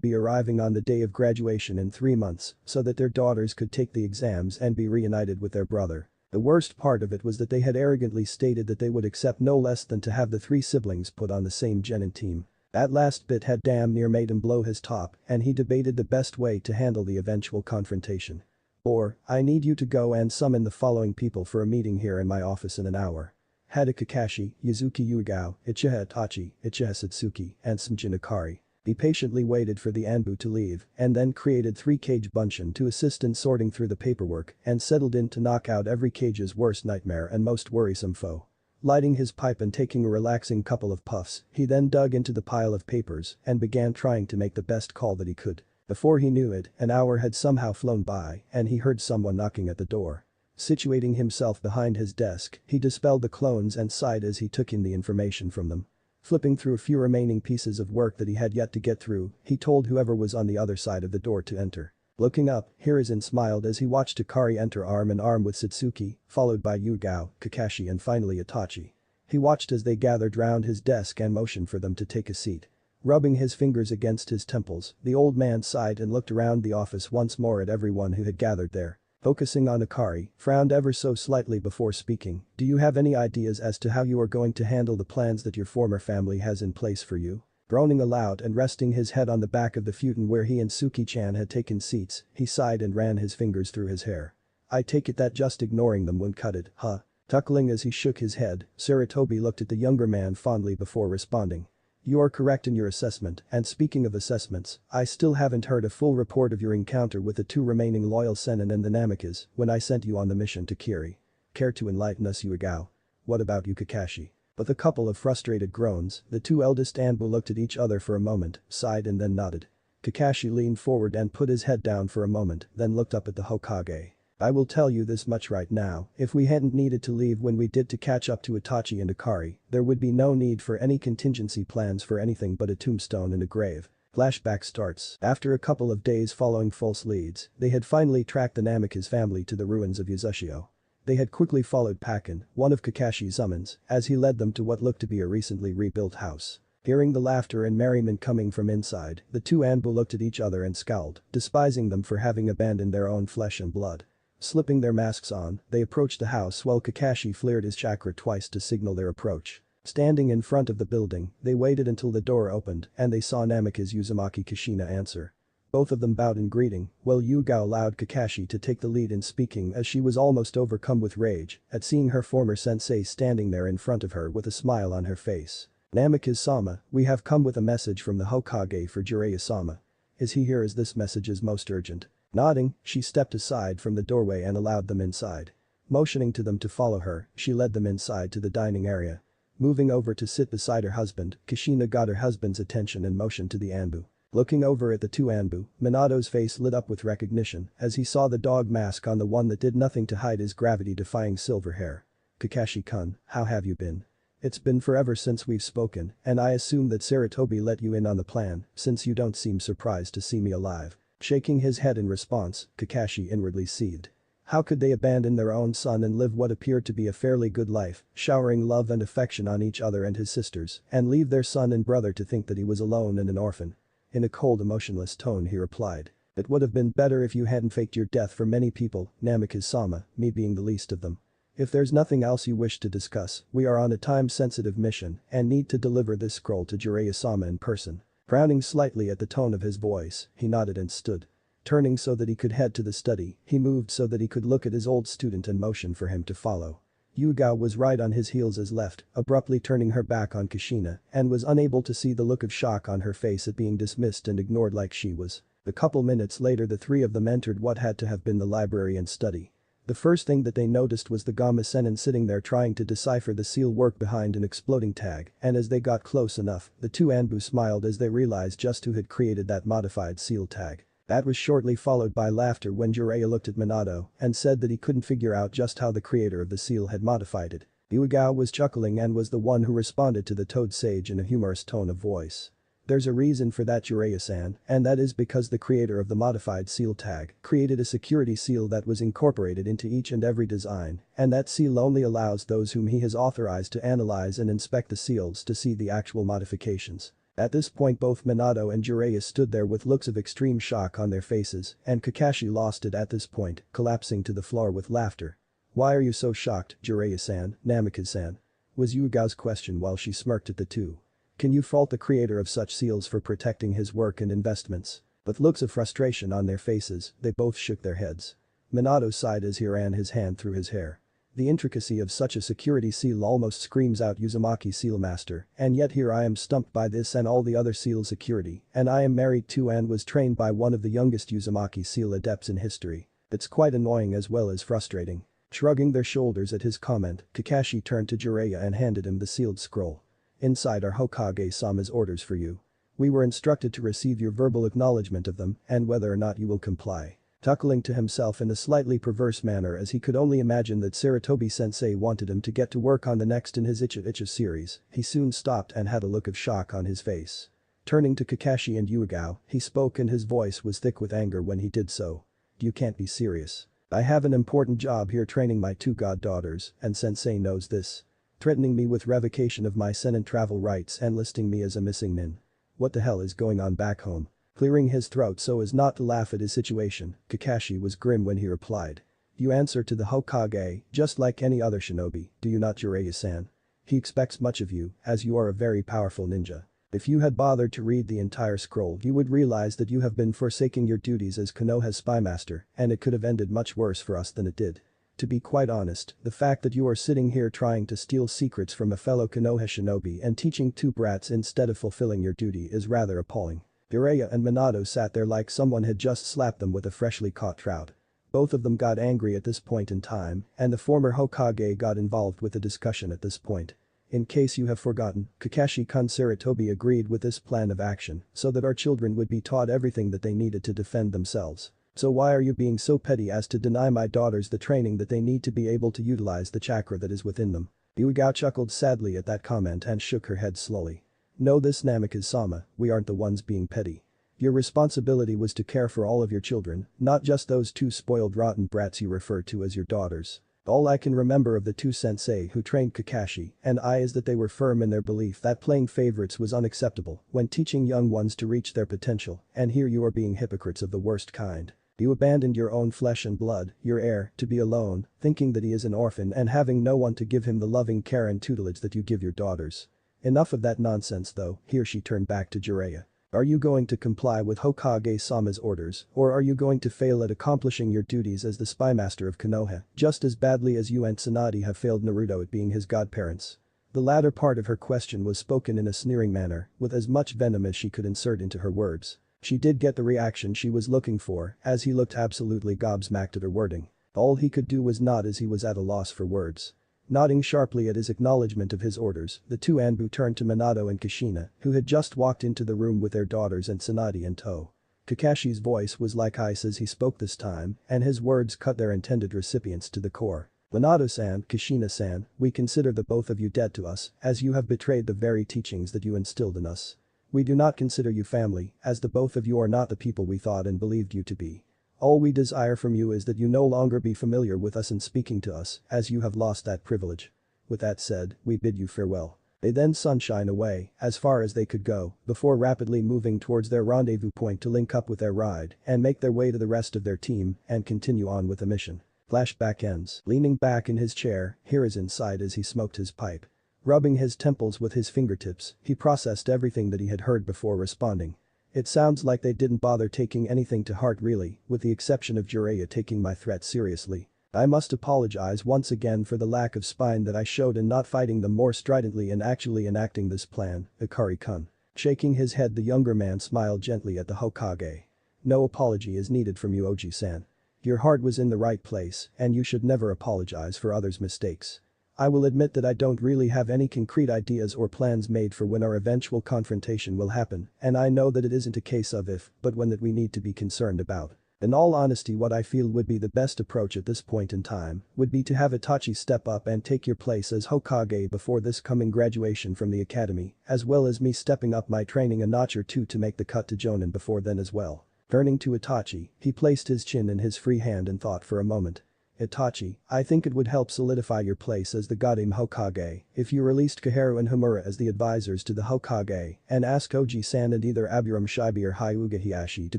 be arriving on the day of graduation in 3 months so that their daughters could take the exams and be reunited with their brother. The worst part of it was that they had arrogantly stated that they would accept no less than to have the 3 siblings put on the same genin team. That last bit had damn near made him blow his top, and he debated the best way to handle the eventual confrontation. Or, "I need you to go and summon the following people for a meeting here in my office in an hour. Hada Kakashi, Yuzuki Yugao, Uchiha Itachi, Uchiha Satsuki, and Sumjin Ikari." He patiently waited for the Anbu to leave and then created 3 Kage Bunshin to assist in sorting through the paperwork and settled in to knock out every Kage's worst nightmare and most worrisome foe. Lighting his pipe and taking a relaxing couple of puffs, he then dug into the pile of papers and began trying to make the best call that he could. Before he knew it, an hour had somehow flown by and he heard someone knocking at the door. Situating himself behind his desk, he dispelled the clones and sighed as he took in the information from them. Flipping through a few remaining pieces of work that he had yet to get through, he told whoever was on the other side of the door to enter. Looking up, Hiruzen smiled as he watched Ikari enter arm in arm with Satsuki, followed by Yugao, Kakashi and finally Itachi. He watched as they gathered round his desk and motioned for them to take a seat. Rubbing his fingers against his temples, the old man sighed and looked around the office once more at everyone who had gathered there. Focusing on Ikari, frowned ever so slightly before speaking. "Do you have any ideas as to how you are going to handle the plans that your former family has in place for you?" Groaning aloud and resting his head on the back of the futon where he and Suki-chan had taken seats, he sighed and ran his fingers through his hair. I take it that just ignoring them wouldn't cut it, huh? Chuckling as he shook his head, Sarutobi looked at the younger man fondly before responding. You are correct in your assessment, and speaking of assessments, I still haven't heard a full report of your encounter with the two remaining loyal Sennin and the Namikas when I sent you on the mission to Kiri. Care to enlighten us, Yuigao? What about you, Kakashi? With a couple of frustrated groans, the two eldest Anbu looked at each other for a moment, sighed and then nodded. Kakashi leaned forward and put his head down for a moment, then looked up at the Hokage. I will tell you this much right now, if we hadn't needed to leave when we did to catch up to Itachi and Akari, there would be no need for any contingency plans for anything but a tombstone and a grave. Flashback starts. After a couple of days following false leads, they had finally tracked the Namikaze family to the ruins of Yuzushio. They had quickly followed Pakken, one of Kakashi's summons, as he led them to what looked to be a recently rebuilt house. Hearing the laughter and merriment coming from inside, the two Anbu looked at each other and scowled, despising them for having abandoned their own flesh and blood. Slipping their masks on, they approached the house while Kakashi flared his chakra twice to signal their approach. Standing in front of the building, they waited until the door opened and they saw Namikaze Uzumaki Kushina answer. Both of them bowed in greeting, while Yuga allowed Kakashi to take the lead in speaking as she was almost overcome with rage at seeing her former sensei standing there in front of her with a smile on her face. Namikaze-sama, we have come with a message from the Hokage for Jiraiya-sama. Is he here as this message is most urgent? Nodding, she stepped aside from the doorway and allowed them inside. Motioning to them to follow her, she led them inside to the dining area. Moving over to sit beside her husband, Kushina got her husband's attention and motioned to the Anbu. Looking over at the two Anbu, Minato's face lit up with recognition as he saw the dog mask on the one that did nothing to hide his gravity-defying silver hair. Kakashi-kun, how have you been? It's been forever since we've spoken, and I assume that Sarutobi let you in on the plan, since you don't seem surprised to see me alive. Shaking his head in response, Kakashi inwardly seethed. How could they abandon their own son and live what appeared to be a fairly good life, showering love and affection on each other and his sisters, and leave their son and brother to think that he was alone and an orphan? In a cold, emotionless tone he replied. It would have been better if you hadn't faked your death for many people, Namikaze-sama, me being the least of them. If there's nothing else you wish to discuss, we are on a time-sensitive mission and need to deliver this scroll to Jiraiya-sama in person. Frowning slightly at the tone of his voice, he nodded and stood. Turning so that he could head to the study, he moved so that he could look at his old student and motion for him to follow. Yuga was right on his heels as left, abruptly turning her back on Kushina, and was unable to see the look of shock on her face at being dismissed and ignored like she was. A couple minutes later the three of them entered what had to have been the library and study. The first thing that they noticed was the Gamma Sennin sitting there trying to decipher the seal work behind an exploding tag, and as they got close enough, the two Anbu smiled as they realized just who had created that modified seal tag. That was shortly followed by laughter when Jiraiya looked at Minato and said that he couldn't figure out just how the creator of the seal had modified it. Yuigao was chuckling and was the one who responded to the Toad Sage in a humorous tone of voice. There's a reason for that, Jiraiya-san, and that is because the creator of the modified seal tag created a security seal that was incorporated into each and every design, and that seal only allows those whom he has authorized to analyze and inspect the seals to see the actual modifications. At this point both Minato and Jiraiya stood there with looks of extreme shock on their faces, and Kakashi lost it at this point, collapsing to the floor with laughter. Why are you so shocked, Jiraiya-san, Namikaze-san? Was Yuigao's question while she smirked at the two. Can you fault the creator of such seals for protecting his work and investments? With looks of frustration on their faces, they both shook their heads. Minato sighed as he ran his hand through his hair. The intricacy of such a security seal almost screams out Uzumaki Sealmaster, and yet here I am stumped by this and all the other seal security, and I am married to and was trained by one of the youngest Uzumaki seal adepts in history. It's quite annoying as well as frustrating. Shrugging their shoulders at his comment, Kakashi turned to Jiraiya and handed him the sealed scroll. Inside are Hokage-sama's orders for you. We were instructed to receive your verbal acknowledgement of them and whether or not you will comply. Chuckling to himself in a slightly perverse manner as he could only imagine that Sarutobi-sensei wanted him to get to work on the next in his Icha series, he soon stopped and had a look of shock on his face. Turning to Kakashi and Yuigao, he spoke and his voice was thick with anger when he did so. You can't be serious. I have an important job here training my two goddaughters, and sensei knows this. Threatening me with revocation of my Sennin travel rights and listing me as a missing nin. What the hell is going on back home? Clearing his throat so as not to laugh at his situation, Kakashi was grim when he replied. You answer to the Hokage, just like any other shinobi, do you not, Jiraiya-san? He expects much of you, as you are a very powerful ninja. If you had bothered to read the entire scroll you would realize that you have been forsaking your duties as Konoha's spymaster and it could have ended much worse for us than it did. To be quite honest, the fact that you are sitting here trying to steal secrets from a fellow Konoha shinobi and teaching two brats instead of fulfilling your duty is rather appalling. Jiraiya and Minato sat there like someone had just slapped them with a freshly caught trout. Both of them got angry at this point in time, and the former Hokage got involved with the discussion at this point. In case you have forgotten, Kakashi-kun Sarutobi agreed with this plan of action so that our children would be taught everything that they needed to defend themselves. So why are you being so petty as to deny my daughters the training that they need to be able to utilize the chakra that is within them? Yugao chuckled sadly at that comment and shook her head slowly. No, this Namikaze-sama, we aren't the ones being petty. Your responsibility was to care for all of your children, not just those two spoiled rotten brats you refer to as your daughters. All I can remember of the two sensei who trained Kakashi and I is that they were firm in their belief that playing favorites was unacceptable when teaching young ones to reach their potential, and here you are being hypocrites of the worst kind. You abandoned your own flesh and blood, your heir, to be alone, thinking that he is an orphan and having no one to give him the loving care and tutelage that you give your daughters. Enough of that nonsense though, here she turned back to Jiraiya. Are you going to comply with Hokage-sama's orders, or are you going to fail at accomplishing your duties as the spymaster of Konoha, just as badly as you and Tsunade have failed Naruto at being his godparents? The latter part of her question was spoken in a sneering manner, with as much venom as she could insert into her words. She did get the reaction she was looking for, as he looked absolutely gobsmacked at her wording. All he could do was nod as he was at a loss for words. Nodding sharply at his acknowledgement of his orders, the two Anbu turned to Minato and Kushina, who had just walked into the room with their daughters and Tsunade in tow. Kakashi's voice was like ice as he spoke this time, and his words cut their intended recipients to the core. Minato-san, Kushina-san, we consider the both of you dead to us, as you have betrayed the very teachings that you instilled in us. We do not consider you family, as the both of you are not the people we thought and believed you to be. All we desire from you is that you no longer be familiar with us and speaking to us, as you have lost that privilege. With that said, we bid you farewell. They then sunshine away, as far as they could go, before rapidly moving towards their rendezvous point to link up with their ride and make their way to the rest of their team and continue on with the mission. Flashback ends. Leaning back in his chair, Hiruzen sighed as he smoked his pipe. Rubbing his temples with his fingertips, he processed everything that he had heard before responding. It sounds like they didn't bother taking anything to heart really, with the exception of Jiraiya taking my threat seriously. I must apologize once again for the lack of spine that I showed in not fighting them more stridently and actually enacting this plan, Ikari-kun. Shaking his head the younger man smiled gently at the Hokage. No apology is needed from you, Oji-san. Your heart was in the right place, and you should never apologize for others' mistakes. I will admit that I don't really have any concrete ideas or plans made for when our eventual confrontation will happen, and I know that it isn't a case of if, but when that we need to be concerned about. In all honesty, what I feel would be the best approach at this point in time would be to have Itachi step up and take your place as Hokage before this coming graduation from the academy, as well as me stepping up my training a notch or two to make the cut to Jonin before then as well. Turning to Itachi, he placed his chin in his free hand and thought for a moment. Itachi, I think it would help solidify your place as the Goddamn Hokage if you released Koharu and Homura as the advisors to the Hokage and asked Oji-san and either Aburame Shibi or Hyuga Hiashi to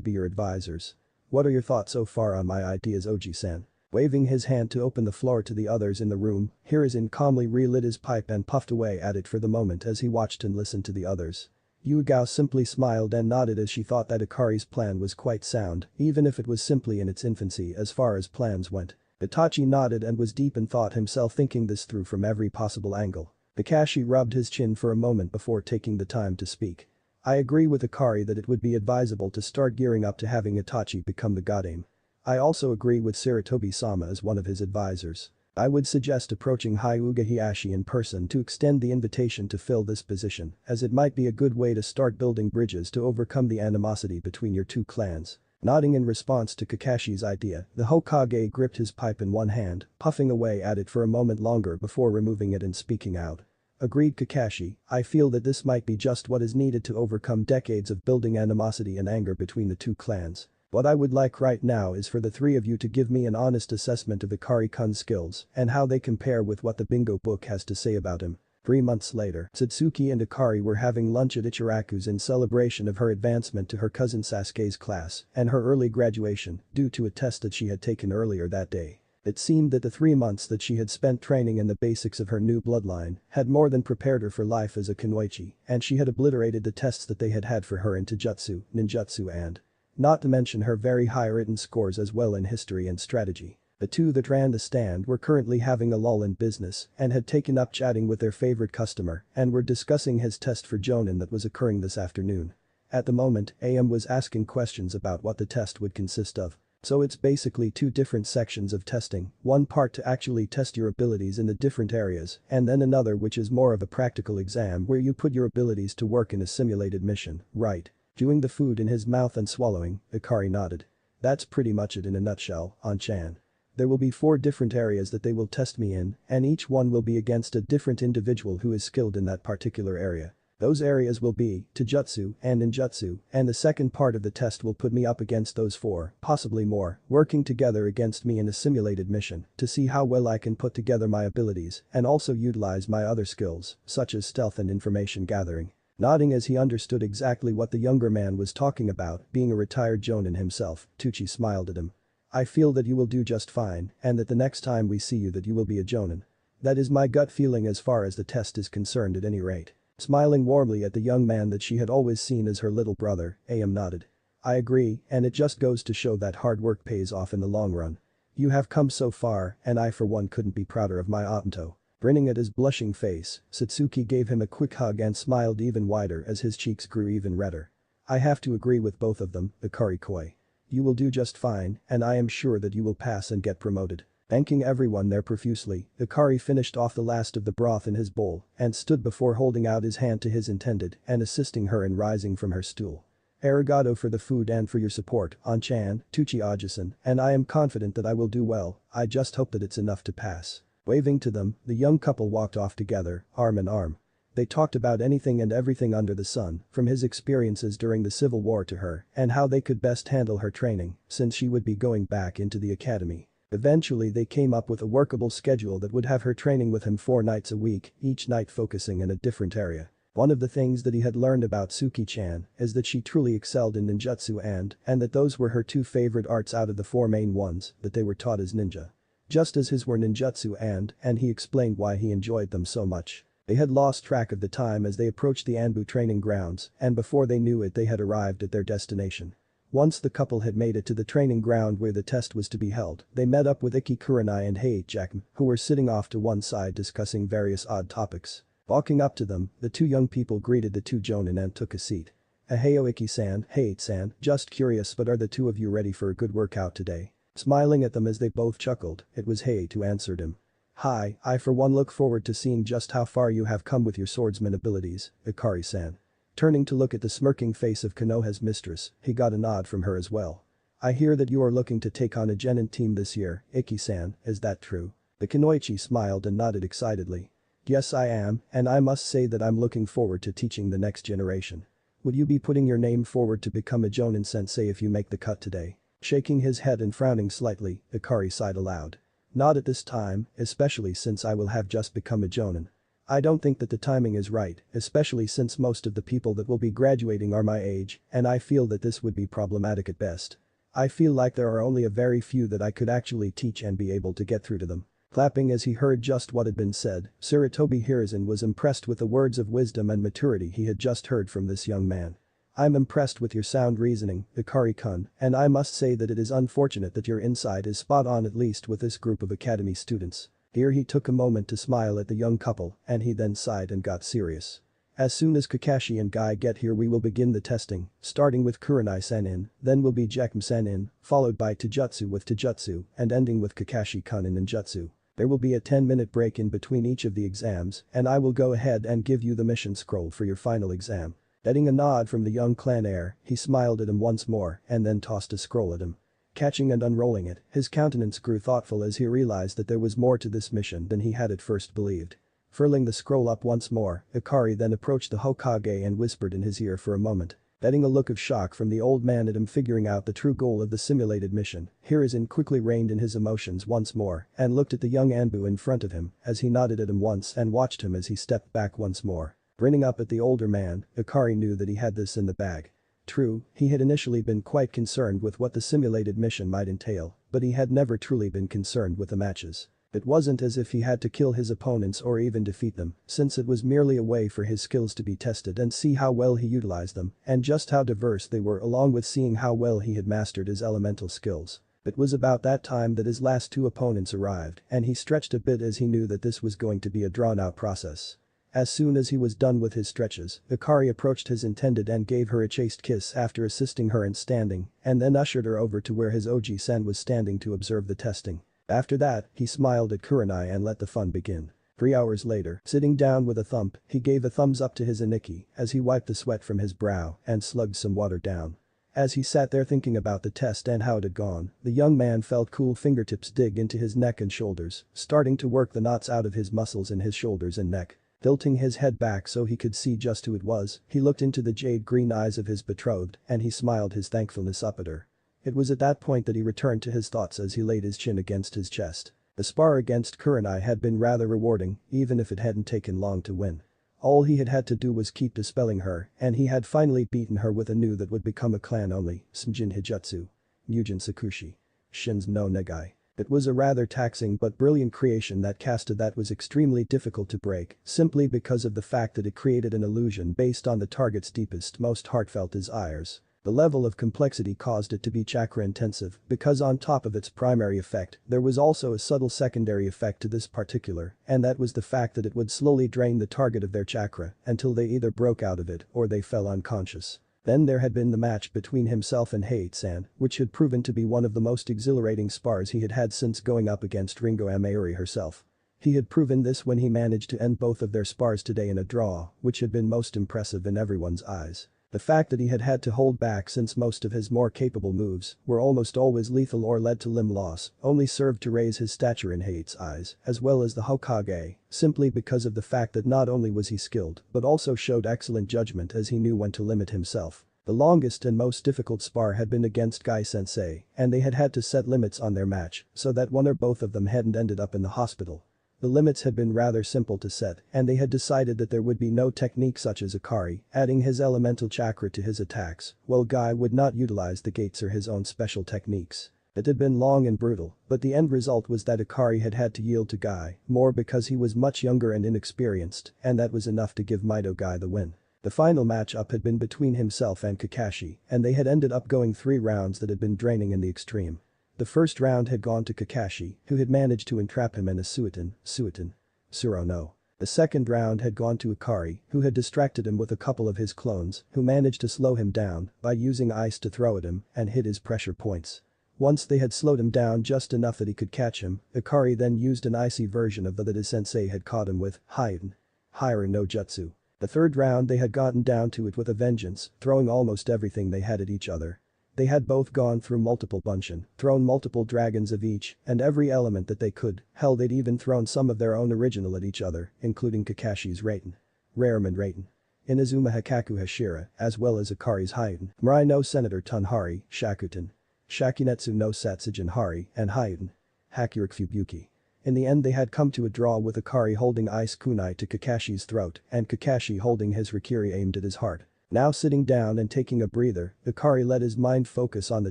be your advisors. What are your thoughts so far on my ideas, Oji-san? Waving his hand to open the floor to the others in the room, Hiruzen calmly relit his pipe and puffed away at it for the moment as he watched and listened to the others. Yugao simply smiled and nodded as she thought that Ikari's plan was quite sound, even if it was simply in its infancy as far as plans went. Itachi nodded and was deep in thought himself, thinking this through from every possible angle. Kakashi rubbed his chin for a moment before taking the time to speak. I agree with Ikari that it would be advisable to start gearing up to having Itachi become the Goddamn. I also agree with Sarutobi-sama as one of his advisors. I would suggest approaching Hyuga Hiashi in person to extend the invitation to fill this position, as it might be a good way to start building bridges to overcome the animosity between your two clans. Nodding in response to Kakashi's idea, the Hokage gripped his pipe in one hand, puffing away at it for a moment longer before removing it and speaking out. Agreed, Kakashi, I feel that this might be just what is needed to overcome decades of building animosity and anger between the two clans. What I would like right now is for the three of you to give me an honest assessment of Ikari-kun's skills and how they compare with what the bingo book has to say about him. 3 months later, Satsuki and Ikari were having lunch at Ichiraku's in celebration of her advancement to her cousin Sasuke's class and her early graduation due to a test that she had taken earlier that day. It seemed that the 3 months that she had spent training in the basics of her new bloodline had more than prepared her for life as a kunoichi, and she had obliterated the tests that they had had for her in taijutsu, ninjutsu and not to mention her very high written scores as well in history and strategy. The two that ran the stand were currently having a lull in business and had taken up chatting with their favorite customer and were discussing his test for Jonin that was occurring this afternoon. At the moment, AM was asking questions about what the test would consist of. So it's basically two different sections of testing, one part to actually test your abilities in the different areas and then another which is more of a practical exam where you put your abilities to work in a simulated mission, right? Chewing the food in his mouth and swallowing, Ikari nodded. That's pretty much it in a nutshell, An-chan. There will be 4 different areas that they will test me in and each one will be against a different individual who is skilled in that particular area. Those areas will be taijutsu and ninjutsu, and the second part of the test will put me up against those 4, possibly more, working together against me in a simulated mission to see how well I can put together my abilities and also utilize my other skills, such as stealth and information gathering. Nodding as he understood exactly what the younger man was talking about, being a retired jonin himself, Tucci smiled at him. I feel that you will do just fine and that the next time we see you that you will be a jonin. That is my gut feeling as far as the test is concerned at any rate. Smiling warmly at the young man that she had always seen as her little brother, AM nodded. I agree, and it just goes to show that hard work pays off in the long run. You have come so far, and I for one couldn't be prouder of my Anto. Grinning at his blushing face, Satsuki gave him a quick hug and smiled even wider as his cheeks grew even redder. I have to agree with both of them, Ikari Koi. You will do just fine, and I am sure that you will pass and get promoted. Thanking everyone there profusely, Ikari finished off the last of the broth in his bowl and stood before holding out his hand to his intended and assisting her in rising from her stool. Arigato for the food and for your support, An-chan, Tucci Ajisan, and I am confident that I will do well, I just hope that it's enough to pass. Waving to them, the young couple walked off together, arm in arm. They talked about anything and everything under the sun, from his experiences during the Civil War to her and how they could best handle her training since she would be going back into the academy. Eventually they came up with a workable schedule that would have her training with him 4 nights a week, each night focusing in a different area. One of the things that he had learned about Suki-chan is that she truly excelled in ninjutsu and that those were her 2 favorite arts out of the 4 main ones that they were taught as ninja. Just as his were ninjutsu and he explained why he enjoyed them so much. They had lost track of the time as they approached the Anbu training grounds and before they knew it they had arrived at their destination. Once the couple had made it to the training ground where the test was to be held, they met up with Ikki Kurenai and Hei Jackm, who were sitting off to one side discussing various odd topics. Walking up to them, the 2 young people greeted the 2 jonin and took a seat. Aheo Ikki-san, Hei-san, just curious but are the 2 of you ready for a good workout today? Smiling at them as they both chuckled, it was Hei who answered him. Hi, I for one look forward to seeing just how far you have come with your swordsman abilities, Ikari-san. Turning to look at the smirking face of Konoha's mistress, he got a nod from her as well. I hear that you are looking to take on a genin team this year, Ikki-san, is that true? The kunoichi smiled and nodded excitedly. Yes I am, and I must say that I'm looking forward to teaching the next generation. Would you be putting your name forward to become a jonin sensei if you make the cut today? Shaking his head and frowning slightly, Ikari sighed aloud. Not at this time, especially since I will have just become a jonin. I don't think that the timing is right, especially since most of the people that will be graduating are my age, and I feel that this would be problematic at best. I feel like there are only a very few that I could actually teach and be able to get through to them. Clapping as he heard just what had been said, Sarutobi Hiruzen was impressed with the words of wisdom and maturity he had just heard from this young man. I'm impressed with your sound reasoning, Ikari-kun, and I must say that it is unfortunate that your insight is spot on at least with this group of academy students. Here he took a moment to smile at the young couple and he then sighed and got serious. As soon as Kakashi and Guy get here we will begin the testing, starting with Kurenai-sen, then will be Jackm-sen, followed by Taijutsu with Taijutsu and ending with Kakashi-kun in Ninjutsu. There will be a 10-minute break in between each of the exams and I will go ahead and give you the mission scroll for your final exam. Getting a nod from the young clan heir, he smiled at him once more and then tossed a scroll at him. Catching and unrolling it, his countenance grew thoughtful as he realized that there was more to this mission than he had at first believed. Furling the scroll up once more, Ikari then approached the Hokage and whispered in his ear for a moment. Getting a look of shock from the old man at him figuring out the true goal of the simulated mission, Hiruzen quickly reined in his emotions once more and looked at the young Anbu in front of him as he nodded at him once and watched him as he stepped back once more. Grinning up at the older man, Ikari knew that he had this in the bag. True, he had initially been quite concerned with what the simulated mission might entail, but he had never truly been concerned with the matches. It wasn't as if he had to kill his opponents or even defeat them, since it was merely a way for his skills to be tested and see how well he utilized them and just how diverse they were, along with seeing how well he had mastered his elemental skills. It was about that time that his last two opponents arrived, and he stretched a bit as he knew that this was going to be a drawn-out process. As soon as he was done with his stretches, Ikari approached his intended and gave her a chaste kiss after assisting her in standing, and then ushered her over to where his Oji-san was standing to observe the testing. After that, he smiled at Kurenai and let the fun begin. 3 hours later, sitting down with a thump, he gave a thumbs up to his Aniki as he wiped the sweat from his brow and slugged some water down. As he sat there thinking about the test and how it had gone, the young man felt cool fingertips dig into his neck and shoulders, starting to work the knots out of his muscles in his shoulders and neck. Tilting his head back so he could see just who it was, he looked into the jade green eyes of his betrothed and he smiled his thankfulness up at her. It was at that point that he returned to his thoughts as he laid his chin against his chest. The spar against Kurenai had been rather rewarding, even if it hadn't taken long to win. All he had to do was keep dispelling her, and he had finally beaten her with a new that would become a clan only, Sumjin Hijutsu. Mujin Sakushi. Shins no Negai. It was a rather taxing but brilliant creation that casted that was extremely difficult to break, simply because of the fact that it created an illusion based on the target's deepest, most heartfelt desires. The level of complexity caused it to be chakra intensive because on top of its primary effect, there was also a subtle secondary effect to this particular, and that was the fact that it would slowly drain the target of their chakra until they either broke out of it or they fell unconscious. Then there had been the match between himself and Heiitsan, which had proven to be one of the most exhilarating spars he had had since going up against Ringo Amayuri herself. He had proven this when he managed to end both of their spars today in a draw, which had been most impressive in everyone's eyes. The fact that he had had to hold back since most of his more capable moves were almost always lethal or led to limb loss only served to raise his stature in Hei's eyes, as well as the Hokage, simply because of the fact that not only was he skilled but also showed excellent judgment as he knew when to limit himself. The longest and most difficult spar had been against Gai-sensei, and they had had to set limits on their match so that one or both of them hadn't ended up in the hospital. The limits had been rather simple to set, and they had decided that there would be no technique such as Ikari adding his elemental chakra to his attacks, while Guy would not utilize the gates or his own special techniques. It had been long and brutal, but the end result was that Ikari had had to yield to Guy, more because he was much younger and inexperienced, and that was enough to give Mido Guy the win. The final matchup had been between himself and Kakashi, and they had ended up going 3 rounds that had been draining in the extreme. The first round had gone to Kakashi, who had managed to entrap him in a Suiton, Suro no. The second round had gone to Ikari, who had distracted him with a couple of his clones, who managed to slow him down by using ice to throw at him and hit his pressure points. Once they had slowed him down just enough that he could catch him, Ikari then used an icy version of that his sensei had caught him with, Hairu no Jutsu. The third round they had gotten down to it with a vengeance, throwing almost everything they had at each other. They had both gone through multiple bunshin, thrown multiple dragons of each, and every element that they could, hell they'd even thrown some of their own original at each other, including Kakashi's Raiten. Rareman Raiten. Inazuma Hikaku Hashira, as well as Ikari's Haiten. Mirai no Senator Tanhari, Shakutan. Shakinetsu no Satsujin Hari, and Haiten. Hakurik Fubuki. In the end they had come to a draw with Ikari holding ice kunai to Kakashi's throat and Kakashi holding his Rikiri aimed at his heart. Now sitting down and taking a breather, Ikari let his mind focus on the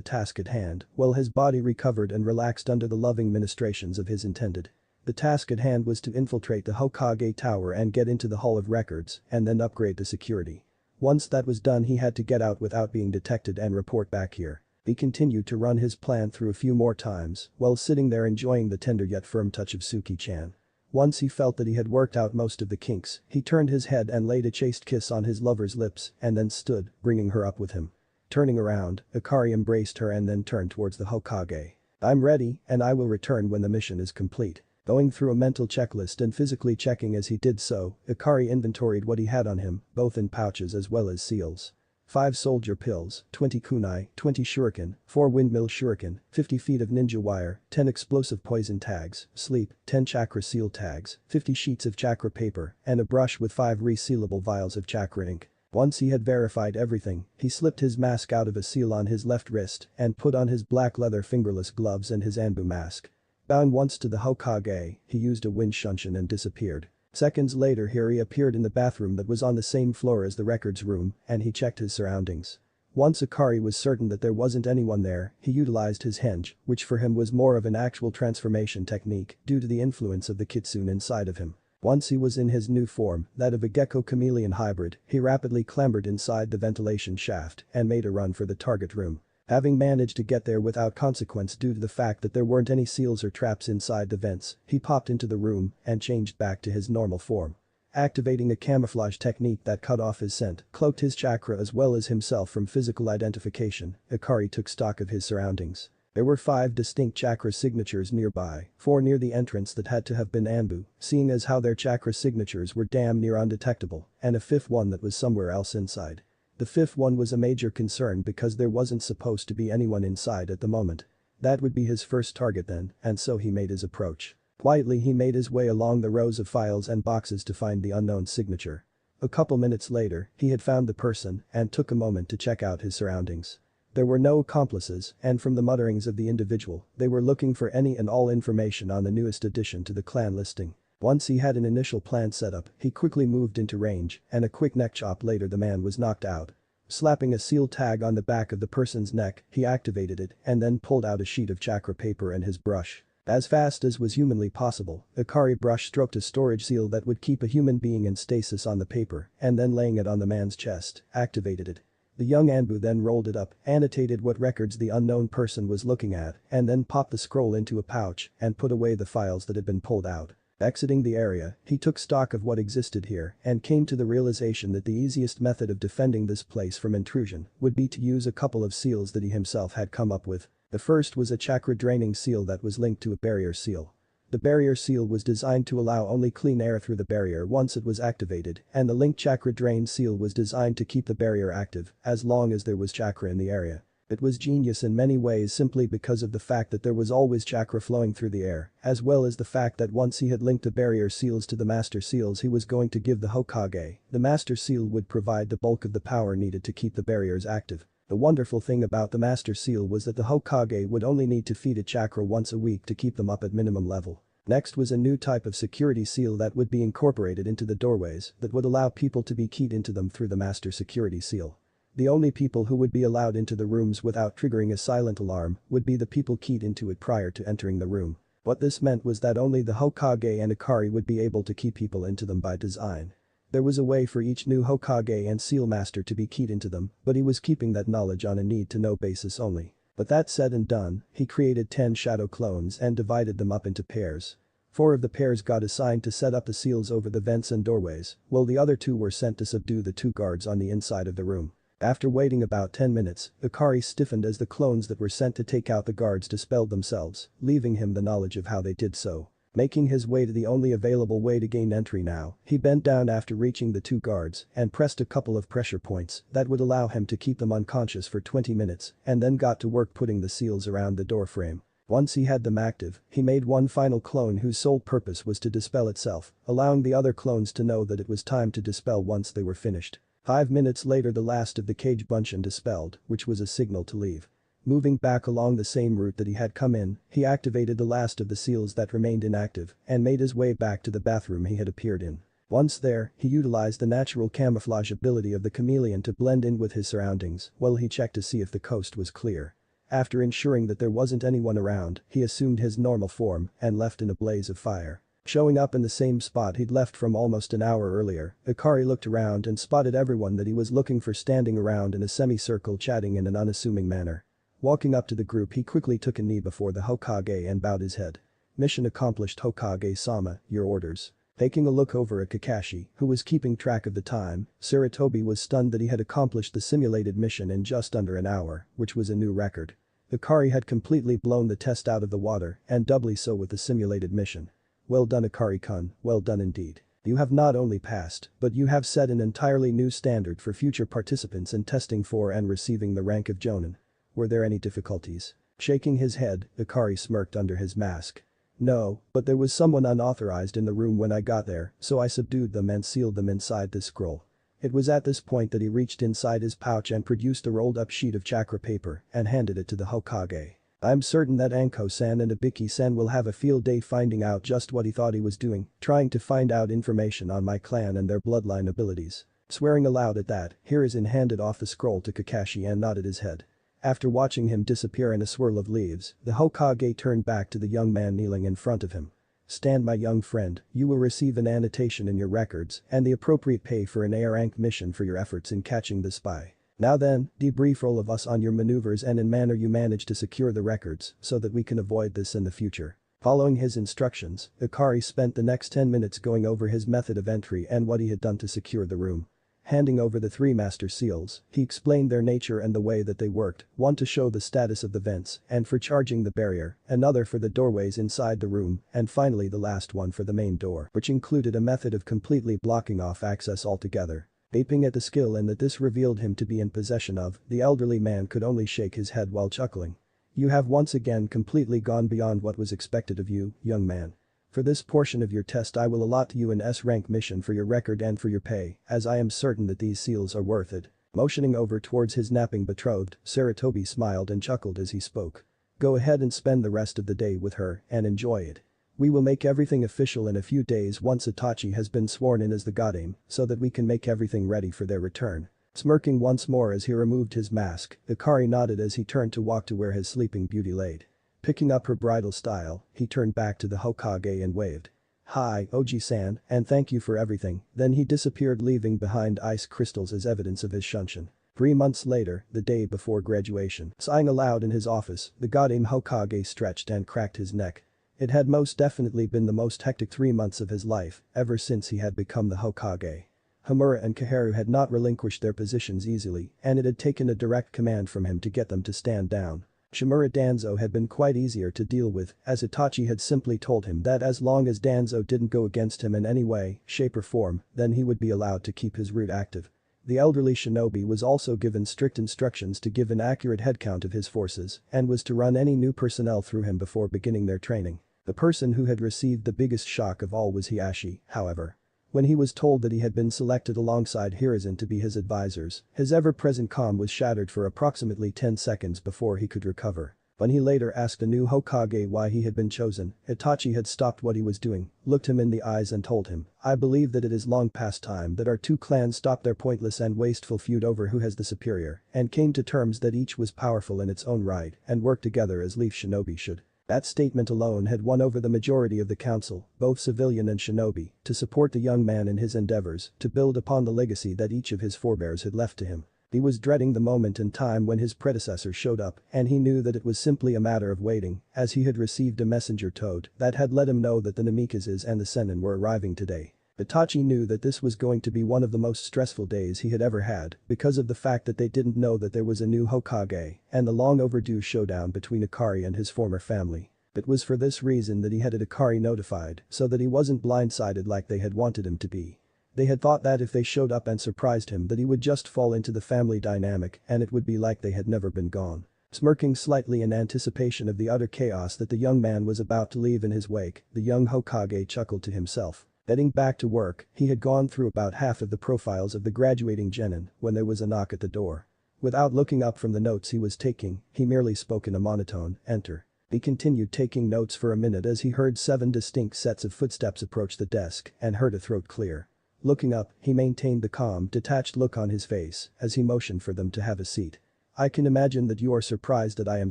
task at hand, while his body recovered and relaxed under the loving ministrations of his intended. The task at hand was to infiltrate the Hokage Tower and get into the Hall of Records, and then upgrade the security. Once that was done he had to get out without being detected and report back here. He continued to run his plan through a few more times, while sitting there enjoying the tender yet firm touch of Suki-chan. Once he felt that he had worked out most of the kinks, he turned his head and laid a chaste kiss on his lover's lips and then stood, bringing her up with him. Turning around, Ikari embraced her and then turned towards the Hokage. I'm ready, and I will return when the mission is complete. Going through a mental checklist and physically checking as he did so, Ikari inventoried what he had on him, both in pouches as well as seals. 5 soldier pills, 20 kunai, 20 shuriken, 4 windmill shuriken, 50 feet of ninja wire, 10 explosive poison tags, sleep, 10 chakra seal tags, 50 sheets of chakra paper, and a brush with 5 resealable vials of chakra ink. Once he had verified everything, he slipped his mask out of a seal on his left wrist and put on his black leather fingerless gloves and his Anbu mask. Bowing once to the Hokage, he used a wind shunshin and disappeared. Seconds later he appeared in the bathroom that was on the same floor as the records room and he checked his surroundings. Once Akari was certain that there wasn't anyone there, he utilized his henge, which for him was more of an actual transformation technique due to the influence of the kitsune inside of him. Once he was in his new form, that of a gecko-chameleon hybrid, he rapidly clambered inside the ventilation shaft and made a run for the target room. Having managed to get there without consequence due to the fact that there weren't any seals or traps inside the vents, he popped into the room and changed back to his normal form. Activating a camouflage technique that cut off his scent, cloaked his chakra as well as himself from physical identification, Akari took stock of his surroundings. There were 5 distinct chakra signatures nearby, 4 near the entrance that had to have been Anbu, seeing as how their chakra signatures were damn near undetectable, and a 5th one that was somewhere else inside. The 5th one was a major concern because there wasn't supposed to be anyone inside at the moment. That would be his first target then, and so he made his approach. Quietly he made his way along the rows of files and boxes to find the unknown signature. A couple minutes later, he had found the person and took a moment to check out his surroundings. There were no accomplices, and from the mutterings of the individual, they were looking for any and all information on the newest addition to the clan listing. Once he had an initial plan set up, he quickly moved into range, and a quick neck chop later the man was knocked out. Slapping a seal tag on the back of the person's neck, he activated it and then pulled out a sheet of chakra paper and his brush. As fast as was humanly possible, Akari brush stroked a storage seal that would keep a human being in stasis on the paper and then laying it on the man's chest, activated it. The young Anbu then rolled it up, annotated what records the unknown person was looking at, and then popped the scroll into a pouch and put away the files that had been pulled out. Exiting the area, he took stock of what existed here and came to the realization that the easiest method of defending this place from intrusion would be to use a couple of seals that he himself had come up with. The first was a chakra-draining seal that was linked to a barrier seal. The barrier seal was designed to allow only clean air through the barrier once it was activated, and the linked chakra drain seal was designed to keep the barrier active as long as there was chakra in the area. It was genius in many ways simply because of the fact that there was always chakra flowing through the air, as well as the fact that once he had linked the barrier seals to the master seals he was going to give the Hokage, the master seal would provide the bulk of the power needed to keep the barriers active. The wonderful thing about the master seal was that the Hokage would only need to feed it chakra once a week to keep them up at minimum level. Next was a new type of security seal that would be incorporated into the doorways that would allow people to be keyed into them through the master security seal. The only people who would be allowed into the rooms without triggering a silent alarm would be the people keyed into it prior to entering the room. What this meant was that only the Hokage and Akari would be able to key people into them by design. There was a way for each new Hokage and Seal Master to be keyed into them, but he was keeping that knowledge on a need-to-know basis only. But that said and done, he created 10 shadow clones and divided them up into pairs. 4 of the pairs got assigned to set up the seals over the vents and doorways, while the other 2 were sent to subdue the 2 guards on the inside of the room. After waiting about 10 minutes, Akari stiffened as the clones that were sent to take out the guards dispelled themselves, leaving him the knowledge of how they did so. Making his way to the only available way to gain entry now, he bent down after reaching the 2 guards and pressed a couple of pressure points that would allow him to keep them unconscious for 20 minutes and then got to work putting the seals around the door frame. Once he had them active, he made one final clone whose sole purpose was to dispel itself, allowing the other clones to know that it was time to dispel once they were finished. 5 minutes later the last of the cage bunchen dispelled, which was a signal to leave. Moving back along the same route that he had come in, he activated the last of the seals that remained inactive and made his way back to the bathroom he had appeared in. Once there, he utilized the natural camouflage ability of the chameleon to blend in with his surroundings while he checked to see if the coast was clear. After ensuring that there wasn't anyone around, he assumed his normal form and left in a blaze of fire. Showing up in the same spot he'd left from almost an hour earlier, Akari looked around and spotted everyone that he was looking for standing around in a semicircle chatting in an unassuming manner. Walking up to the group he quickly took a knee before the Hokage and bowed his head. Mission accomplished Hokage-sama, your orders. Taking a look over at Kakashi, who was keeping track of the time, Sarutobi was stunned that he had accomplished the simulated mission in just under an hour, which was a new record. Akari had completely blown the test out of the water and doubly so with the simulated mission. Well done Akari-kun, well done indeed. You have not only passed, but you have set an entirely new standard for future participants in testing for and receiving the rank of Jonin. Were there any difficulties? Shaking his head, Akari smirked under his mask. No, but there was someone unauthorized in the room when I got there, so I subdued them and sealed them inside this scroll. It was at this point that he reached inside his pouch and produced a rolled up sheet of chakra paper and handed it to the Hokage. I'm certain that Anko-san and Ibiki-san will have a field day finding out just what he thought he was doing, trying to find out information on my clan and their bloodline abilities. Swearing aloud at that, Hiruzen handed off the scroll to Kakashi and nodded his head. After watching him disappear in a swirl of leaves, the Hokage turned back to the young man kneeling in front of him. "Stand, my young friend, you will receive an annotation in your records and the appropriate pay for an A-rank mission for your efforts in catching the spy. Now then, debrief all of us on your maneuvers and in manner you managed to secure the records so that we can avoid this in the future." Following his instructions, Ikari spent the next 10 minutes going over his method of entry and what he had done to secure the room. Handing over the 3 master seals, he explained their nature and the way that they worked, one to show the status of the vents and for charging the barrier, another for the doorways inside the room, and finally the last one for the main door, which included a method of completely blocking off access altogether. Aping at the skill and that this revealed him to be in possession of, the elderly man could only shake his head while chuckling. "You have once again completely gone beyond what was expected of you, young man. For this portion of your test I will allot to you an S-rank mission for your record and for your pay, as I am certain that these seals are worth it." Motioning over towards his napping betrothed, Saratobi smiled and chuckled as he spoke. "Go ahead and spend the rest of the day with her and enjoy it. We will make everything official in a few days once Itachi has been sworn in as the Godame, so that we can make everything ready for their return." Smirking once more as he removed his mask, Ikari nodded as he turned to walk to where his sleeping beauty laid. Picking up her bridal style, he turned back to the Hokage and waved. "Hi, Oji-san, and thank you for everything." Then he disappeared, leaving behind ice crystals as evidence of his shunshin. 3 months later, the day before graduation, sighing aloud in his office, the Godame Hokage stretched and cracked his neck. It had most definitely been the most hectic 3 months of his life, ever since he had become the Hokage. Hamura and Kaharu had not relinquished their positions easily, and it had taken a direct command from him to get them to stand down. Shimura Danzo had been quite easier to deal with, as Itachi had simply told him that as long as Danzo didn't go against him in any way, shape or form, then he would be allowed to keep his route active. The elderly shinobi was also given strict instructions to give an accurate headcount of his forces and was to run any new personnel through him before beginning their training. The person who had received the biggest shock of all was Hiashi, however. When he was told that he had been selected alongside Hiruzen to be his advisors, his ever-present calm was shattered for approximately 10 seconds before he could recover. When he later asked the new Hokage why he had been chosen, Itachi had stopped what he was doing, looked him in the eyes and told him, "I believe that it is long past time that our 2 clans stop their pointless and wasteful feud over who has the superior, and came to terms that each was powerful in its own right and worked together as Leaf Shinobi should." That statement alone had won over the majority of the council, both civilian and shinobi, to support the young man in his endeavors to build upon the legacy that each of his forebears had left to him. He was dreading the moment in time when his predecessor showed up, and he knew that it was simply a matter of waiting, as he had received a messenger toad that had let him know that the Namikazes and the Sennin were arriving today. Itachi knew that this was going to be one of the most stressful days he had ever had because of the fact that they didn't know that there was a new Hokage and the long overdue showdown between Ikari and his former family. It was for this reason that he had Ikari notified so that he wasn't blindsided like they had wanted him to be. They had thought that if they showed up and surprised him that he would just fall into the family dynamic and it would be like they had never been gone. Smirking slightly in anticipation of the utter chaos that the young man was about to leave in his wake, the young Hokage chuckled to himself. Heading back to work, he had gone through about half of the profiles of the graduating genin when there was a knock at the door. Without looking up from the notes he was taking, he merely spoke in a monotone, "Enter." He continued taking notes for a minute as he heard 7 distinct sets of footsteps approach the desk and heard a throat clear. Looking up, he maintained the calm, detached look on his face as he motioned for them to have a seat. "I can imagine that you are surprised that I am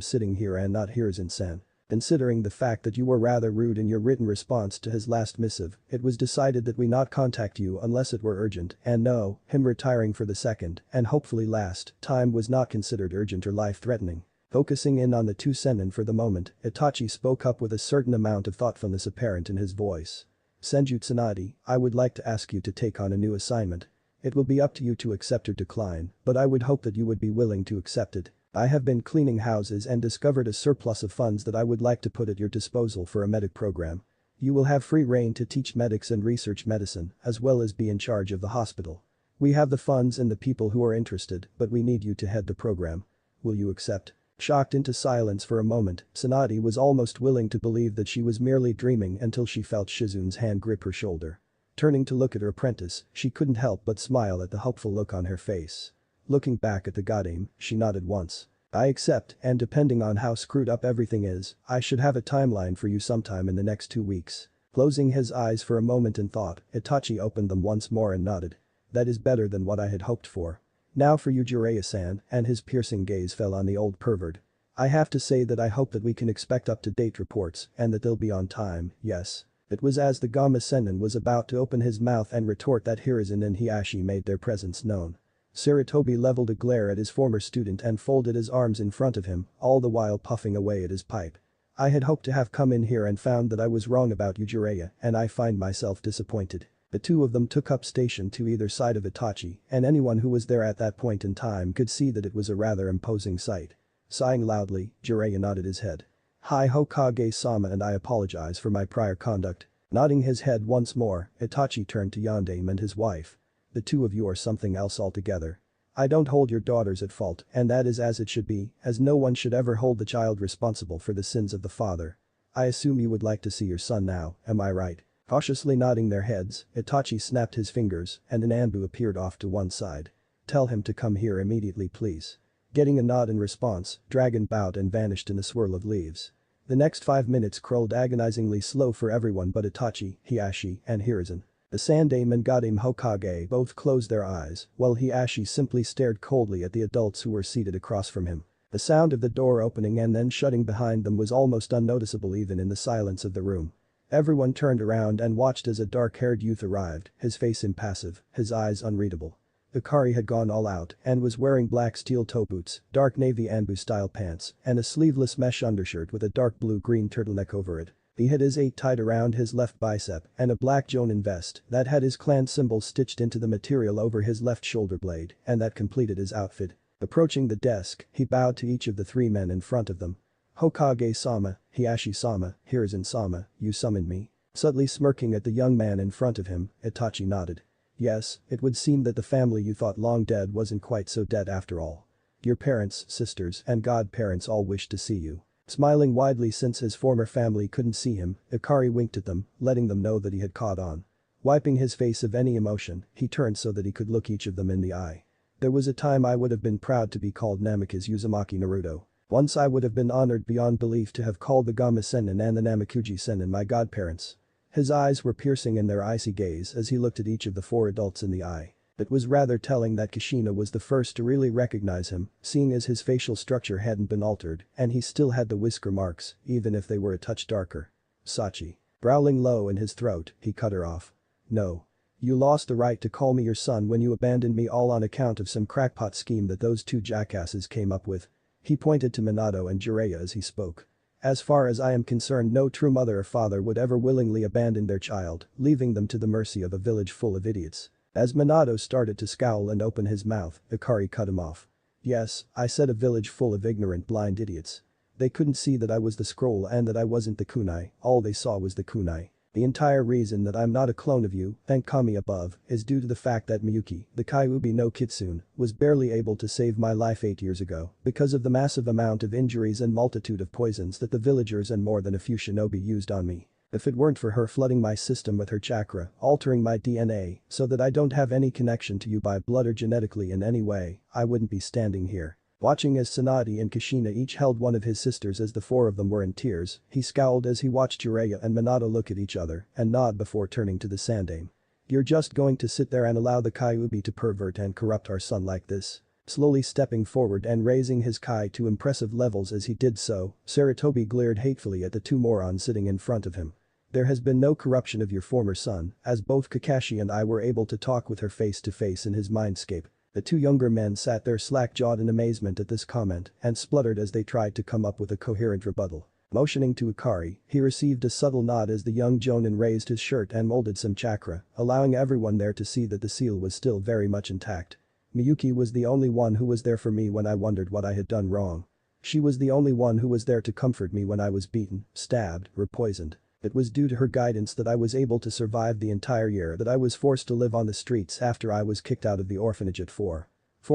sitting here and not Hiruzen-san. Considering the fact that you were rather rude in your written response to his last missive, it was decided that we not contact you unless it were urgent, and no, him retiring for the second, and hopefully last, time was not considered urgent or life-threatening." Focusing in on the 2 Sennin for the moment, Itachi spoke up with a certain amount of thoughtfulness apparent in his voice. "Senju Tsunade, I would like to ask you to take on a new assignment. It will be up to you to accept or decline, but I would hope that you would be willing to accept it. I have been cleaning houses and discovered a surplus of funds that I would like to put at your disposal for a medic program. You will have free reign to teach medics and research medicine, as well as be in charge of the hospital. We have the funds and the people who are interested, but we need you to head the program. Will you accept?" Shocked into silence for a moment, Tsunade was almost willing to believe that she was merely dreaming until she felt Shizun's hand grip her shoulder. Turning to look at her apprentice, she couldn't help but smile at the hopeful look on her face. Looking back at the Godame, she nodded once. "I accept, and depending on how screwed up everything is, I should have a timeline for you sometime in the next 2 weeks." Closing his eyes for a moment in thought, Itachi opened them once more and nodded. That is better than what I had hoped for. Now for you Jiraiya-san, and his piercing gaze fell on the old pervert. I have to say that I hope that we can expect up-to-date reports and that they'll be on time, yes. It was as the Gamma Sennin was about to open his mouth and retort that Hiruzen and Hiashi made their presence known. Sarutobi leveled a glare at his former student and folded his arms in front of him, all the while puffing away at his pipe. I had hoped to have come in here and found that I was wrong about you Jiraiya, and I find myself disappointed. The two of them took up station to either side of Itachi, and anyone who was there at that point in time could see that it was a rather imposing sight. Sighing loudly, Jiraiya nodded his head. Hi Hokage-sama and I apologize for my prior conduct. Nodding his head once more, Itachi turned to Yondaime and his wife. The two of you are something else altogether. I don't hold your daughters at fault, and that is as it should be, as no one should ever hold the child responsible for the sins of the father. I assume you would like to see your son now, am I right? Cautiously nodding their heads, Itachi snapped his fingers and an Anbu appeared off to one side. Tell him to come here immediately please. Getting a nod in response, Dragon bowed and vanished in a swirl of leaves. The next 5 minutes crawled agonizingly slow for everyone but Itachi, Hiashi, and Hiruzen. The Sandaime and Godaime Hokage both closed their eyes, while Hiashi simply stared coldly at the adults who were seated across from him. The sound of the door opening and then shutting behind them was almost unnoticeable even in the silence of the room. Everyone turned around and watched as a dark-haired youth arrived, his face impassive, his eyes unreadable. Ikari had gone all out and was wearing black steel-toe boots, dark navy Anbu-style pants, and a sleeveless mesh undershirt with a dark blue-green turtleneck over it. He had his 8 tied around his left bicep and a black Jonin vest that had his clan symbol stitched into the material over his left shoulder blade, and that completed his outfit. Approaching the desk, he bowed to each of the 3 men in front of them. Hokage-sama, Hiashi-sama, Hiruzen-sama, you summoned me? Subtly smirking at the young man in front of him, Itachi nodded. Yes, it would seem that the family you thought long dead wasn't quite so dead after all. Your parents, sisters, and godparents all wished to see you. Smiling widely since his former family couldn't see him, Ikari winked at them, letting them know that he had caught on. Wiping his face of any emotion, he turned so that he could look each of them in the eye. There was a time I would have been proud to be called Namikaze Uzumaki Naruto. Once I would have been honored beyond belief to have called the Gamma Sennin and the Namakuji Sennin my godparents. His eyes were piercing in their icy gaze as he looked at each of the 4 adults in the eye. It was rather telling that Kushina was the first to really recognize him, seeing as his facial structure hadn't been altered and he still had the whisker marks, even if they were a touch darker. Sachi. Growling low in his throat, he cut her off. No. You lost the right to call me your son when you abandoned me all on account of some crackpot scheme that those 2 jackasses came up with. He pointed to Minato and Jiraiya as he spoke. As far as I am concerned no true mother or father would ever willingly abandon their child, leaving them to the mercy of a village full of idiots. As Minato started to scowl and open his mouth, Ikari cut him off. Yes, I said a village full of ignorant blind idiots. They couldn't see that I was the scroll and that I wasn't the kunai, all they saw was the kunai. The entire reason that I'm not a clone of you, thank Kami above, is due to the fact that Miyuki, the Kyuubi no Kitsune, was barely able to save my life 8 years ago because of the massive amount of injuries and multitude of poisons that the villagers and more than a few shinobi used on me. If it weren't for her flooding my system with her chakra, altering my DNA, so that I don't have any connection to you by blood or genetically in any way, I wouldn't be standing here. Watching as Tsunade and Kushina each held one of his sisters as the 4 of them were in tears, he scowled as he watched Jiraiya and Minato look at each other and nod before turning to the Sandaime. You're just going to sit there and allow the Kyuubi to pervert and corrupt our son like this? Slowly stepping forward and raising his Kai to impressive levels as he did so, Sarutobi glared hatefully at the 2 morons sitting in front of him. There has been no corruption of your former son, as both Kakashi and I were able to talk with her face to face in his mindscape. The 2 younger men sat there slack-jawed in amazement at this comment and spluttered as they tried to come up with a coherent rebuttal. Motioning to Ikari, he received a subtle nod as the young Jonin raised his shirt and molded some chakra, allowing everyone there to see that the seal was still very much intact. Miyuki was the only one who was there for me when I wondered what I had done wrong. She was the only one who was there to comfort me when I was beaten, stabbed, or poisoned. It was due to her guidance that I was able to survive the entire year that I was forced to live on the streets after I was kicked out of the orphanage at 4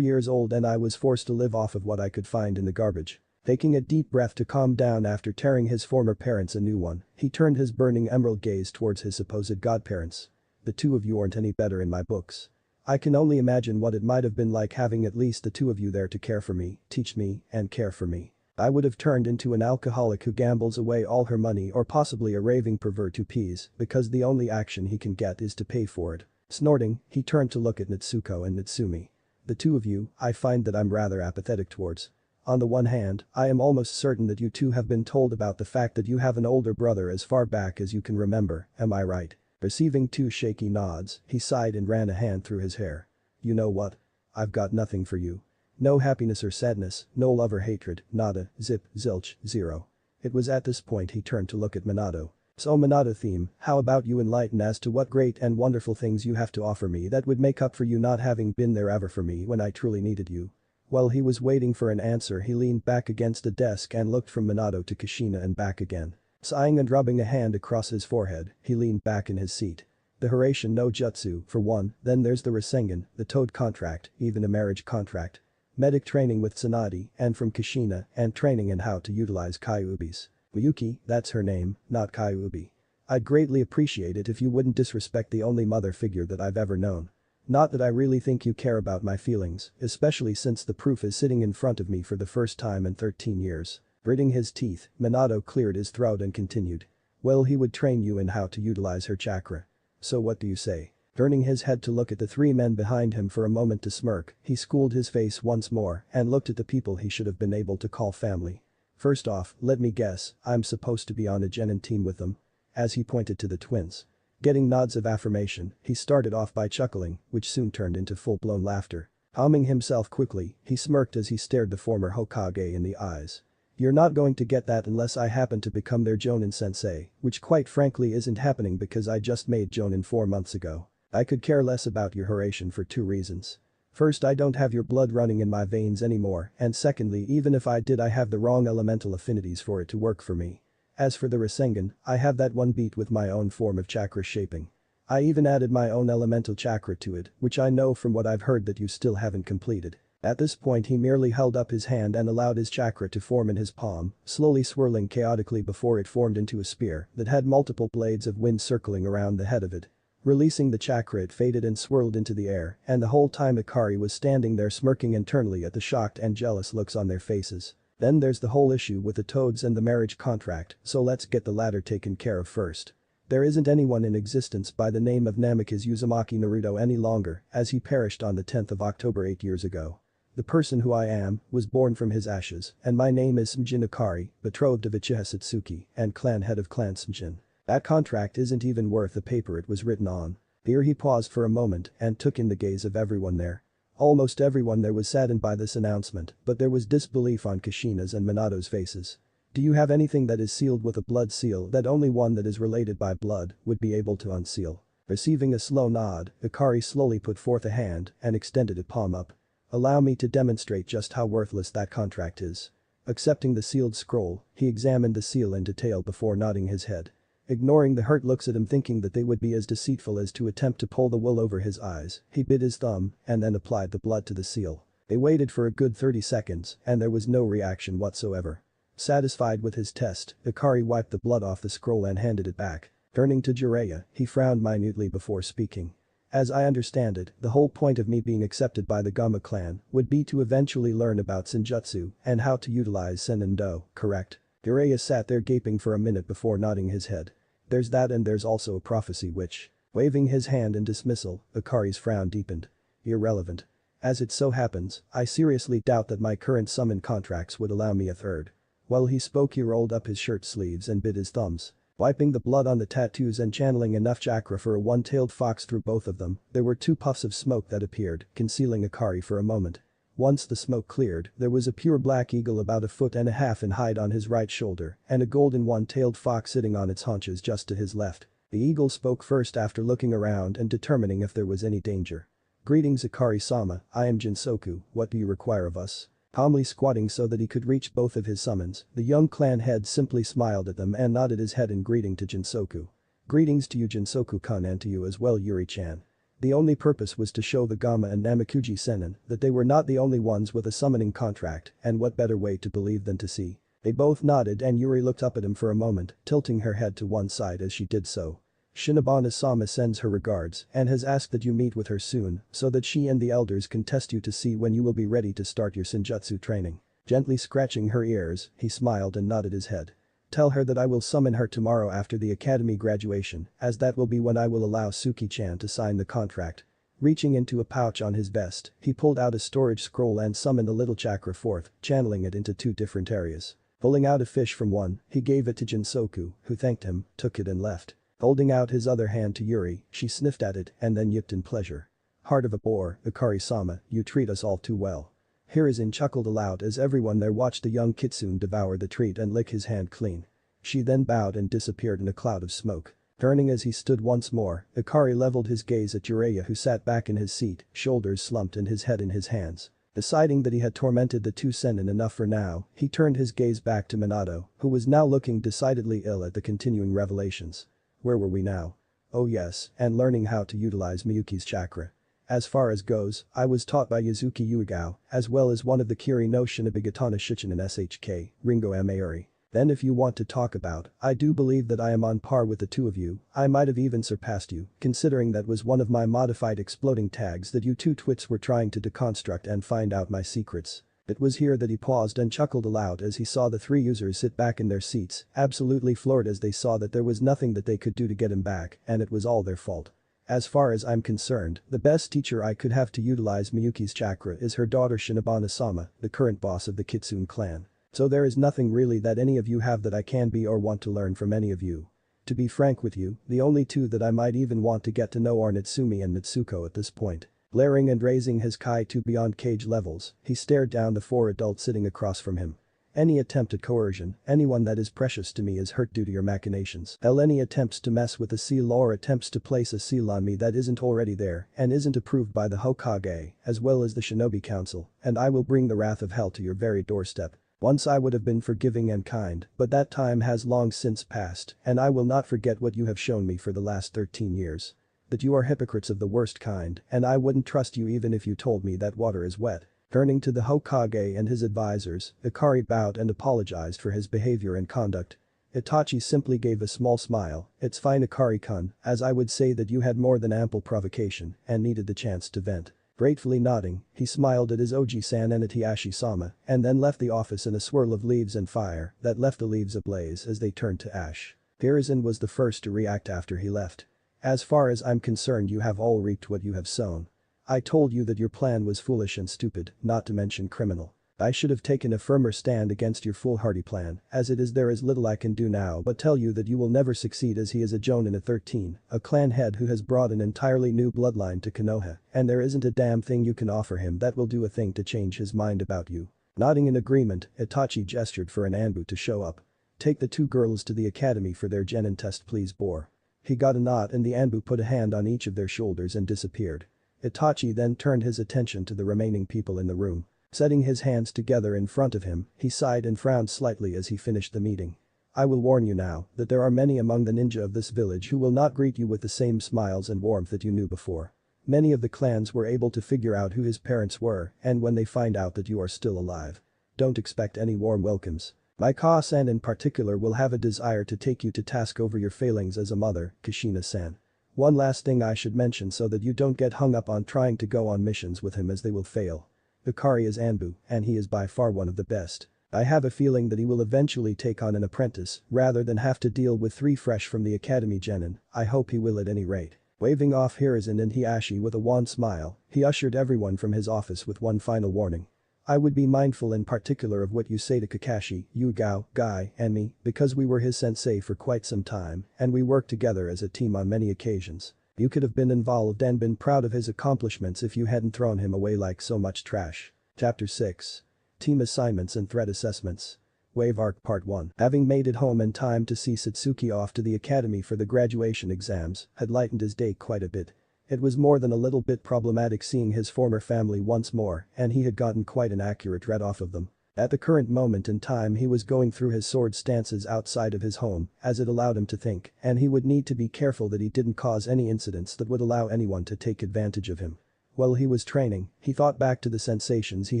years old and I was forced to live off of what I could find in the garbage. Taking a deep breath to calm down after tearing his former parents a new one, he turned his burning emerald gaze towards his supposed godparents. The 2 of you aren't any better in my books. I can only imagine what it might have been like having at least the 2 of you there to care for me, teach me, and care for me. I would have turned into an alcoholic who gambles away all her money or possibly a raving pervert who pees because the only action he can get is to pay for it. Snorting, he turned to look at Natsuko and Natsumi. The two of you, I find that I'm rather apathetic towards. On the one hand, I am almost certain that you two have been told about the fact that you have an older brother as far back as you can remember, am I right? Receiving two shaky nods, he sighed and ran a hand through his hair. You know what? I've got nothing for you. No happiness or sadness, no love or hatred, nada, zip, zilch, zero. It was at this point he turned to look at Minato. So Minato theme, how about you enlighten as to what great and wonderful things you have to offer me that would make up for you not having been there ever for me when I truly needed you. While he was waiting for an answer he leaned back against the desk and looked from Minato to Kushina and back again. Sighing and rubbing a hand across his forehead, he leaned back in his seat. The Hiraishin no Jutsu, for one, then there's the Rasengan, the Toad contract, even a marriage contract. Medic training with Tsunade, and from Kushina, and training in how to utilize Kyuubi's. Miyuki, that's her name, not Kyuubi. I'd greatly appreciate it if you wouldn't disrespect the only mother figure that I've ever known. Not that I really think you care about my feelings, especially since the proof is sitting in front of me for the first time in 13 years. Gritting his teeth, Minato cleared his throat and continued. Well, he would train you in how to utilize her chakra. So what do you say? Turning his head to look at the three men behind him for a moment to smirk, he schooled his face once more and looked at the people he should have been able to call family. First off, let me guess, I'm supposed to be on a genin team with them? As he pointed to the twins. Getting nods of affirmation, he started off by chuckling, which soon turned into full-blown laughter. Calming himself quickly, he smirked as he stared the former Hokage in the eyes. You're not going to get that unless I happen to become their Jonin sensei, which quite frankly isn't happening because I just made Jonin 4 months ago. I could care less about your Hiraishin for 2 reasons. First, I don't have your blood running in my veins anymore, and secondly, even if I did, I have the wrong elemental affinities for it to work for me. As for the Rasengan, I have that one beat with my own form of chakra shaping. I even added my own elemental chakra to it, which I know from what I've heard that you still haven't completed. At this point he merely held up his hand and allowed his chakra to form in his palm, slowly swirling chaotically before it formed into a spear that had multiple blades of wind circling around the head of it. Releasing the chakra, it faded and swirled into the air, and the whole time Ikari was standing there smirking internally at the shocked and jealous looks on their faces. Then there's the whole issue with the toads and the marriage contract, so let's get the latter taken care of first. There isn't anyone in existence by the name of Namikaze Uzumaki Naruto any longer, as he perished on the 10th of October 8 years ago. The person who I am was born from his ashes, and my name is Sumjin Ikari, betrothed of Uchiha Satsuki, and clan head of Clan Sumjin. That contract isn't even worth the paper it was written on. Here he paused for a moment and took in the gaze of everyone there. Almost everyone there was saddened by this announcement, but there was disbelief on Kushina's and Minato's faces. Do you have anything that is sealed with a blood seal that only one that is related by blood would be able to unseal? Receiving a slow nod, Ikari slowly put forth a hand and extended it palm up. Allow me to demonstrate just how worthless that contract is. Accepting the sealed scroll, he examined the seal in detail before nodding his head. Ignoring the hurt looks at him thinking that they would be as deceitful as to attempt to pull the wool over his eyes, he bit his thumb and then applied the blood to the seal. They waited for a good 30 seconds and there was no reaction whatsoever. Satisfied with his test, Ikari wiped the blood off the scroll and handed it back. Turning to Jiraiya, he frowned minutely before speaking. As I understand it, the whole point of me being accepted by the Gama clan would be to eventually learn about Senjutsu and how to utilize Senendo, correct? Jiraiya sat there gaping for a minute before nodding his head. There's that and there's also a prophecy which. Waving his hand in dismissal, Ikari's frown deepened. Irrelevant. As it so happens, I seriously doubt that my current summon contracts would allow me a third. While he spoke he rolled up his shirt sleeves and bit his thumbs. Wiping the blood on the tattoos and channeling enough chakra for a one-tailed fox through both of them, there were 2 puffs of smoke that appeared, concealing Ikari for a moment. Once the smoke cleared, there was a pure black eagle about 1.5 feet in height on his right shoulder and a golden one-tailed fox sitting on its haunches just to his left. The eagle spoke first after looking around and determining if there was any danger. Greetings Ikari-sama, I am Jinsoku, what do you require of us? Calmly squatting so that he could reach both of his summons, the young clan head simply smiled at them and nodded his head in greeting to Jinsoku. Greetings to you Jinsoku-kun and to you as well Yuri-chan. The only purpose was to show the Gama and Namakuji Senin that they were not the only ones with a summoning contract, and what better way to believe than to see. They both nodded and Yuri looked up at him for a moment, tilting her head to one side as she did so. Shinobana-sama sends her regards and has asked that you meet with her soon so that she and the elders can test you to see when you will be ready to start your Senjutsu training. Gently scratching her ears, he smiled and nodded his head. Tell her that I will summon her tomorrow after the academy graduation, as that will be when I will allow Suki-chan to sign the contract. Reaching into a pouch on his vest, he pulled out a storage scroll and summoned a little chakra forth, channeling it into two different areas. Pulling out a fish from one, he gave it to Jinsoku, who thanked him, took it and left. Holding out his other hand to Yuri, she sniffed at it and then yipped in pleasure. Heart of a boar, Akari-sama, you treat us all too well. Hiruzen chuckled aloud as everyone there watched the young kitsune devour the treat and lick his hand clean. She then bowed and disappeared in a cloud of smoke. Turning as he stood once more, Akari leveled his gaze at Jiraiya, who sat back in his seat, shoulders slumped and his head in his hands. Deciding that he had tormented the two senin enough for now, he turned his gaze back to Minato, who was now looking decidedly ill at the continuing revelations. Where were we now? Oh yes, and learning how to utilize Miyuki's chakra. As far as goes, I was taught by Yazuki Yuigao, as well as one of the Kiri no Shinobigatana Shichinen SHK, Ringo Amaori. Then if you want to talk about, I do believe that I am on par with the two of you, I might have even surpassed you, considering that was one of my modified exploding tags that you two twits were trying to deconstruct and find out my secrets. It was here that he paused and chuckled aloud as he saw the three users sit back in their seats, absolutely floored as they saw that there was nothing that they could do to get him back, and it was all their fault. As far as I'm concerned, the best teacher I could have to utilize Miyuki's chakra is her daughter Shinobana-sama, the current boss of the Kitsune clan. So there is nothing really that any of you have that I can be or want to learn from any of you. To be frank with you, the only two that I might even want to get to know are Natsumi and Mitsuko at this point. Blaring and raising his kai to beyond cage levels, he stared down the four adults sitting across from him. Any attempt at coercion, anyone that is precious to me is hurt due to your machinations. Hell, any attempts to mess with a seal or attempts to place a seal on me that isn't already there and isn't approved by the Hokage, as well as the Shinobi Council, and I will bring the wrath of hell to your very doorstep. Once I would have been forgiving and kind, but that time has long since passed, and I will not forget what you have shown me for the last 13 years. That you are hypocrites of the worst kind, and I wouldn't trust you even if you told me that water is wet. Turning to the Hokage and his advisors, Akari bowed and apologized for his behavior and conduct. Itachi simply gave a small smile, it's fine Akari-kun, as I would say that you had more than ample provocation and needed the chance to vent. Gratefully nodding, he smiled at his Oji-san and at Hiashi-sama, and then left the office in a swirl of leaves and fire that left the leaves ablaze as they turned to ash. Hiruzen was the first to react after he left. As far as I'm concerned, you have all reaped what you have sown. I told you that your plan was foolish and stupid, not to mention criminal. I should have taken a firmer stand against your foolhardy plan, as it is there is little I can do now but tell you that you will never succeed, as he is a Jonin at 13, a clan head who has brought an entirely new bloodline to Konoha, and there isn't a damn thing you can offer him that will do a thing to change his mind about you. Nodding in agreement, Itachi gestured for an Anbu to show up. Take the two girls to the academy for their genin test please, boar. He got a nod and the Anbu put a hand on each of their shoulders and disappeared. Itachi then turned his attention to the remaining people in the room. Setting his hands together in front of him, he sighed and frowned slightly as he finished the meeting. I will warn you now that there are many among the ninja of this village who will not greet you with the same smiles and warmth that you knew before. Many of the clans were able to figure out who his parents were, and when they find out that you are still alive, don't expect any warm welcomes. My Ka-san in particular will have a desire to take you to task over your failings as a mother, Kushina-san. One last thing I should mention so that you don't get hung up on trying to go on missions with him, as they will fail. Akari is Anbu, and he is by far one of the best. I have a feeling that he will eventually take on an apprentice, rather than have to deal with 3 fresh from the academy genin. I hope he will at any rate. Waving off Hiruzen and Hiashi with a wan smile, he ushered everyone from his office with one final warning. I would be mindful in particular of what you say to Kakashi, Yugao, Guy, and me, because we were his sensei for quite some time, and we worked together as a team on many occasions. You could have been involved and been proud of his accomplishments if you hadn't thrown him away like so much trash. Chapter 6. Team Assignments and Threat Assessments. Wave Arc Part 1. Having made it home in time to see Satsuki off to the academy for the graduation exams had lightened his day quite a bit. It was more than a little bit problematic seeing his former family once more, and he had gotten quite an accurate read off of them. At the current moment in time he was going through his sword stances outside of his home, as it allowed him to think, and he would need to be careful that he didn't cause any incidents that would allow anyone to take advantage of him. While he was training, he thought back to the sensations he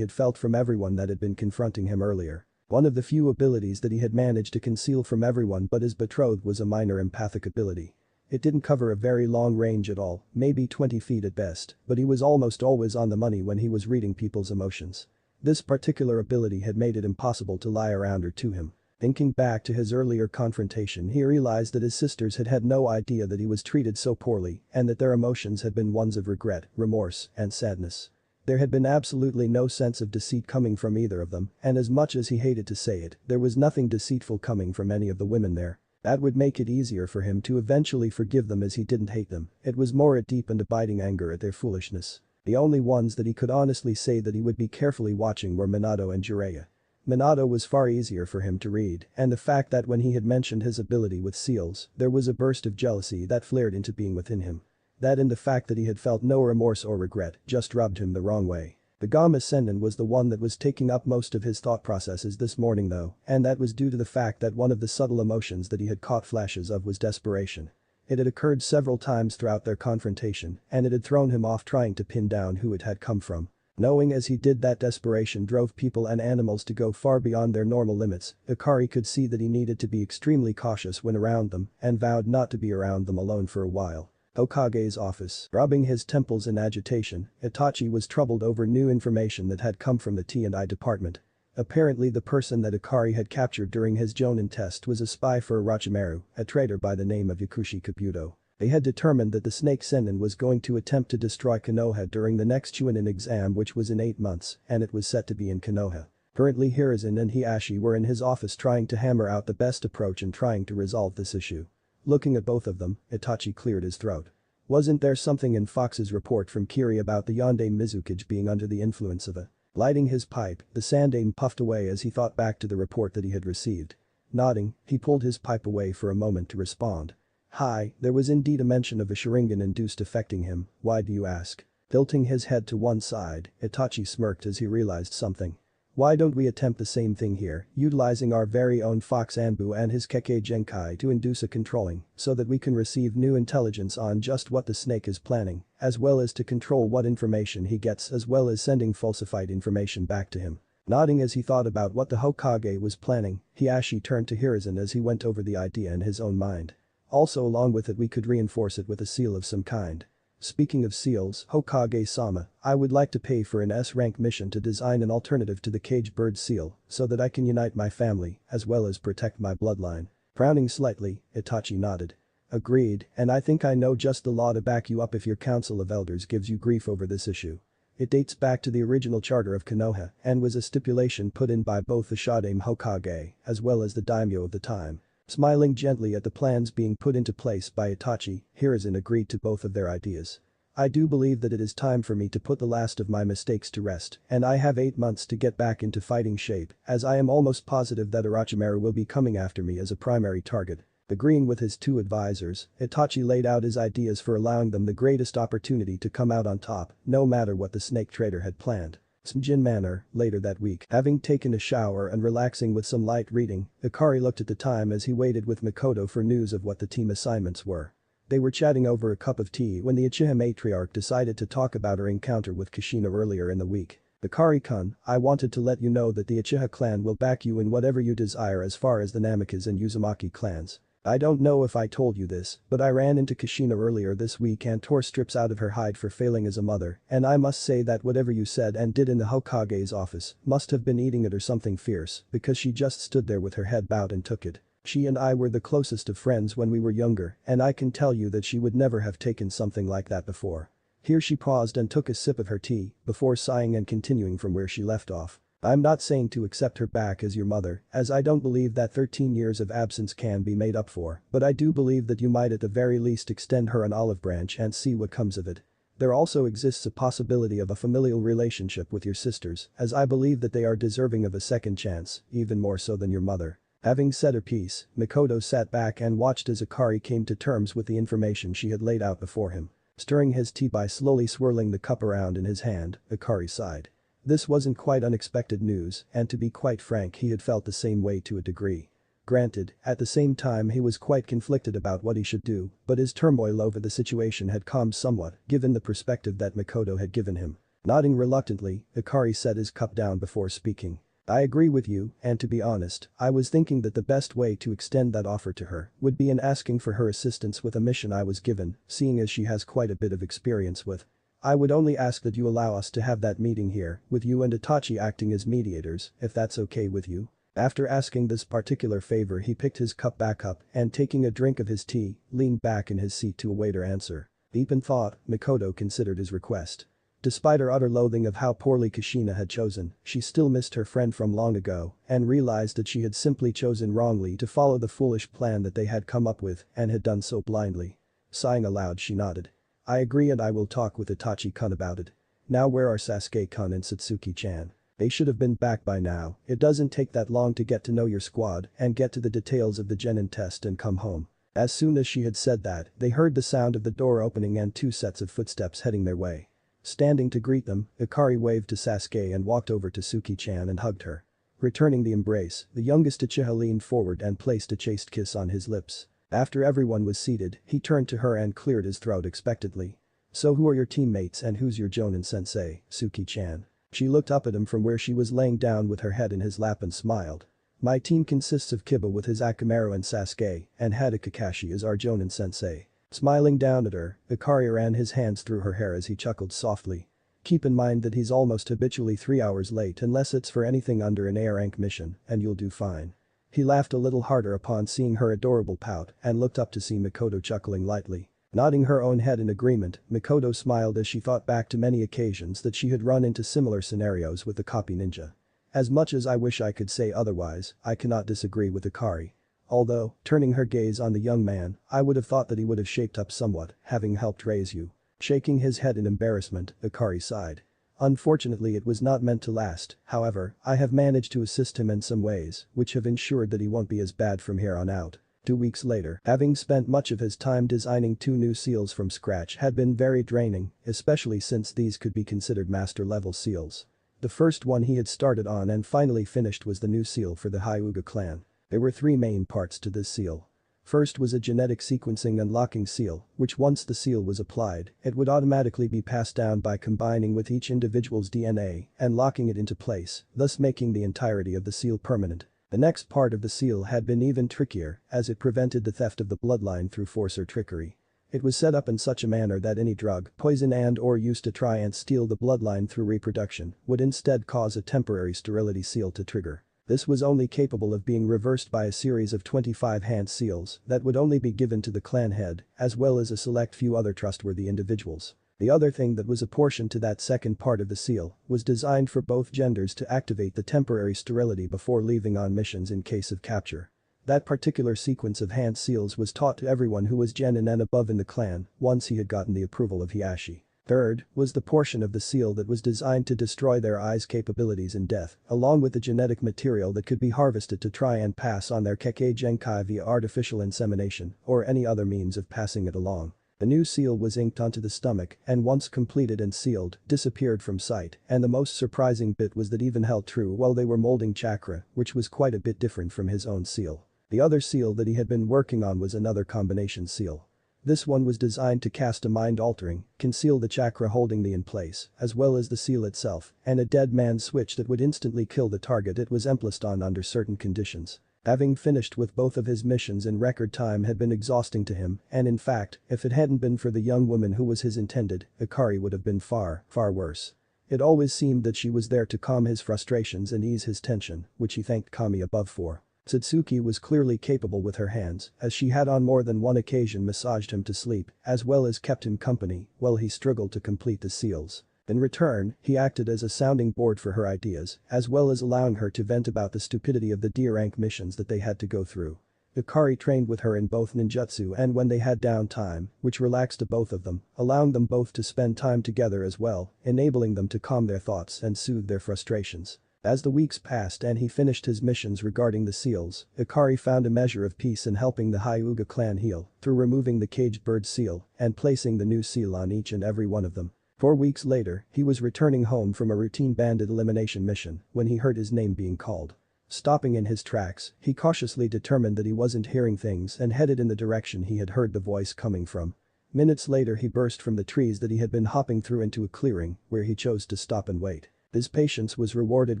had felt from everyone that had been confronting him earlier. One of the few abilities that he had managed to conceal from everyone but his betrothed was a minor empathic ability. It didn't cover a very long range at all, maybe 20 feet at best, but he was almost always on the money when he was reading people's emotions. This particular ability had made it impossible to lie around or to him. Thinking back to his earlier confrontation, he realized that his sisters had had no idea that he was treated so poorly and that their emotions had been ones of regret, remorse, and sadness. There had been absolutely no sense of deceit coming from either of them, and as much as he hated to say it, there was nothing deceitful coming from any of the women there. That would make it easier for him to eventually forgive them as he didn't hate them. It was more a deep and abiding anger at their foolishness. The only ones that he could honestly say that he would be carefully watching were Minato and Jiraiya. Minato was far easier for him to read, and the fact that when he had mentioned his ability with seals, there was a burst of jealousy that flared into being within him. That and the fact that he had felt no remorse or regret just rubbed him the wrong way. The Gamma Sennin was the one that was taking up most of his thought processes this morning though, and that was due to the fact that one of the subtle emotions that he had caught flashes of was desperation. It had occurred several times throughout their confrontation, and it had thrown him off trying to pin down who it had come from. Knowing as he did that desperation drove people and animals to go far beyond their normal limits, Ikari could see that he needed to be extremely cautious when around them and vowed not to be around them alone for a while. Hokage's office. Rubbing his temples in agitation, Itachi was troubled over new information that had come from the T&I department. Apparently the person that Ikari had captured during his Jonin test was a spy for Orochimaru, a traitor by the name of Yakushi Kabuto. They had determined that the Snake Sennin was going to attempt to destroy Konoha during the next Chunin exam which was in 8 months, and it was set to be in Konoha. Currently Hiruzen and Hiashi were in his office trying to hammer out the best approach and trying to resolve this issue. Looking at both of them, Itachi cleared his throat. Wasn't there something in Fox's report from Kiri about the Yonde Mizukage being under the influence of a... Lighting his pipe, the Sandaime puffed away as he thought back to the report that he had received. Nodding, he pulled his pipe away for a moment to respond. Hi, there was indeed a mention of a Sharingan-induced affecting him, why do you ask? Tilting his head to one side, Itachi smirked as he realized something. Why don't we attempt the same thing here, utilizing our very own Fox Anbu and his Kekkei Genkai to induce a controlling, so that we can receive new intelligence on just what the snake is planning, as well as to control what information he gets as well as sending falsified information back to him. Nodding as he thought about what the Hokage was planning, Hiashi turned to Hiruzen as he went over the idea in his own mind. Also along with it we could reinforce it with a seal of some kind. Speaking of seals, Hokage-sama, I would like to pay for an S-rank mission to design an alternative to the cage bird seal, so that I can unite my family, as well as protect my bloodline. Frowning slightly, Itachi nodded. Agreed, and I think I know just the law to back you up if your council of elders gives you grief over this issue. It dates back to the original charter of Konoha and was a stipulation put in by both the Shodaime Hokage, as well as the daimyo of the time. Smiling gently at the plans being put into place by Itachi, Hiruzen agreed to both of their ideas. I do believe that it is time for me to put the last of my mistakes to rest, and I have 8 months to get back into fighting shape, as I am almost positive that Orochimaru will be coming after me as a primary target. Agreeing with his 2 advisors, Itachi laid out his ideas for allowing them the greatest opportunity to come out on top, no matter what the snake trader had planned. Smjin Manor, later that week, having taken a shower and relaxing with some light reading, Ikari looked at the time as he waited with Makoto for news of what the team assignments were. They were chatting over a cup of tea when the Uchiha matriarch decided to talk about her encounter with Kushina earlier in the week. Ikari-kun, I wanted to let you know that the Uchiha clan will back you in whatever you desire as far as the Namikaze and Uzumaki clans. I don't know if I told you this, but I ran into Kushina earlier this week and tore strips out of her hide for failing as a mother, and I must say that whatever you said and did in the Hokage's office must have been eating it or something fierce, because she just stood there with her head bowed and took it. She and I were the closest of friends when we were younger, and I can tell you that she would never have taken something like that before. Here she paused and took a sip of her tea, before sighing and continuing from where she left off. I'm not saying to accept her back as your mother, as I don't believe that 13 years of absence can be made up for, but I do believe that you might at the very least extend her an olive branch and see what comes of it. There also exists a possibility of a familial relationship with your sisters, as I believe that they are deserving of a second chance, even more so than your mother. Having said her piece, Makoto sat back and watched as Ikari came to terms with the information she had laid out before him. Stirring his tea by slowly swirling the cup around in his hand, Ikari sighed. This wasn't quite unexpected news, and to be quite frank he had felt the same way to a degree. Granted, at the same time he was quite conflicted about what he should do, but his turmoil over the situation had calmed somewhat, given the perspective that Makoto had given him. Nodding reluctantly, Ikari set his cup down before speaking. I agree with you, and to be honest, I was thinking that the best way to extend that offer to her would be in asking for her assistance with a mission I was given, seeing as she has quite a bit of experience with. I would only ask that you allow us to have that meeting here, with you and Itachi acting as mediators, if that's okay with you. After asking this particular favor he picked his cup back up and taking a drink of his tea, leaned back in his seat to await her answer. Deep in thought, Mikoto considered his request. Despite her utter loathing of how poorly Kushina had chosen, she still missed her friend from long ago and realized that she had simply chosen wrongly to follow the foolish plan that they had come up with and had done so blindly. Sighing aloud she nodded. I agree and I will talk with Itachi-kun about it. Now where are Sasuke-kun and Satsuki-chan? They should have been back by now. It doesn't take that long to get to know your squad and get to the details of the genin test and come home. As soon as she had said that, they heard the sound of the door opening and 2 sets of footsteps heading their way. Standing to greet them, Ikari waved to Sasuke and walked over to Suki-chan and hugged her. Returning the embrace, the youngest Uchiha leaned forward and placed a chaste kiss on his lips. After everyone was seated, he turned to her and cleared his throat expectantly. So who are your teammates and who's your Jonin sensei, Suki-chan? She looked up at him from where she was laying down with her head in his lap and smiled. My team consists of Kiba with his Akamaru and Sasuke, and Hada Kakashi is our Jonin sensei. Smiling down at her, Ikari ran his hands through her hair as he chuckled softly. Keep in mind that he's almost habitually 3 hours late unless it's for anything under an A rank mission, and you'll do fine. He laughed a little harder upon seeing her adorable pout and looked up to see Mikoto chuckling lightly. Nodding her own head in agreement, Mikoto smiled as she thought back to many occasions that she had run into similar scenarios with the copy ninja. As much as I wish I could say otherwise, I cannot disagree with Ikari. Although, turning her gaze on the young man, I would have thought that he would have shaped up somewhat, having helped raise you. Shaking his head in embarrassment, Ikari sighed. Unfortunately it was not meant to last, however, I have managed to assist him in some ways, which have ensured that he won't be as bad from here on out. 2 weeks later, having spent much of his time designing 2 new seals from scratch had been very draining, especially since these could be considered master-level seals. The first one he had started on and finally finished was the new seal for the Hyuga clan. There were 3 main parts to this seal. First was a genetic sequencing unlocking seal, which once the seal was applied, it would automatically be passed down by combining with each individual's DNA and locking it into place, thus making the entirety of the seal permanent. The next part of the seal had been even trickier, as it prevented the theft of the bloodline through force or trickery. It was set up in such a manner that any drug, poison and/or used to try and steal the bloodline through reproduction would instead cause a temporary sterility seal to trigger. This was only capable of being reversed by a series of 25 hand seals that would only be given to the clan head, as well as a select few other trustworthy individuals. The other thing that was apportioned to that second part of the seal was designed for both genders to activate the temporary sterility before leaving on missions in case of capture. That particular sequence of hand seals was taught to everyone who was genin and above in the clan once he had gotten the approval of Hiashi. Third was the portion of the seal that was designed to destroy their eyes' capabilities in death, along with the genetic material that could be harvested to try and pass on their Kekkei Genkai via artificial insemination or any other means of passing it along. The new seal was inked onto the stomach and once completed and sealed, disappeared from sight, and the most surprising bit was that even held true while they were molding chakra, which was quite a bit different from his own seal. The other seal that he had been working on was another combination seal. This one was designed to cast a mind-altering, conceal the chakra holding the in place, as well as the seal itself, and a dead man's switch that would instantly kill the target it was emplaced on under certain conditions. Having finished with both of his missions in record time had been exhausting to him, and in fact, if it hadn't been for the young woman who was his intended, Ikari would have been far worse. It always seemed that she was there to calm his frustrations and ease his tension, which he thanked Kami above for. Satsuki was clearly capable with her hands, as she had on more than one occasion massaged him to sleep, as well as kept him company while he struggled to complete the seals. In return, he acted as a sounding board for her ideas, as well as allowing her to vent about the stupidity of the D-rank missions that they had to go through. Ikari trained with her in both ninjutsu and when they had downtime, which relaxed to both of them, allowing them both to spend time together as well, enabling them to calm their thoughts and soothe their frustrations. As the weeks passed and he finished his missions regarding the seals, Ikari found a measure of peace in helping the Hyuga clan heal through removing the caged bird seal and placing the new seal on each and every one of them. 4 weeks later, he was returning home from a routine bandit elimination mission when he heard his name being called. Stopping in his tracks, he cautiously determined that he wasn't hearing things and headed in the direction he had heard the voice coming from. Minutes later he burst from the trees that he had been hopping through into a clearing where he chose to stop and wait. His patience was rewarded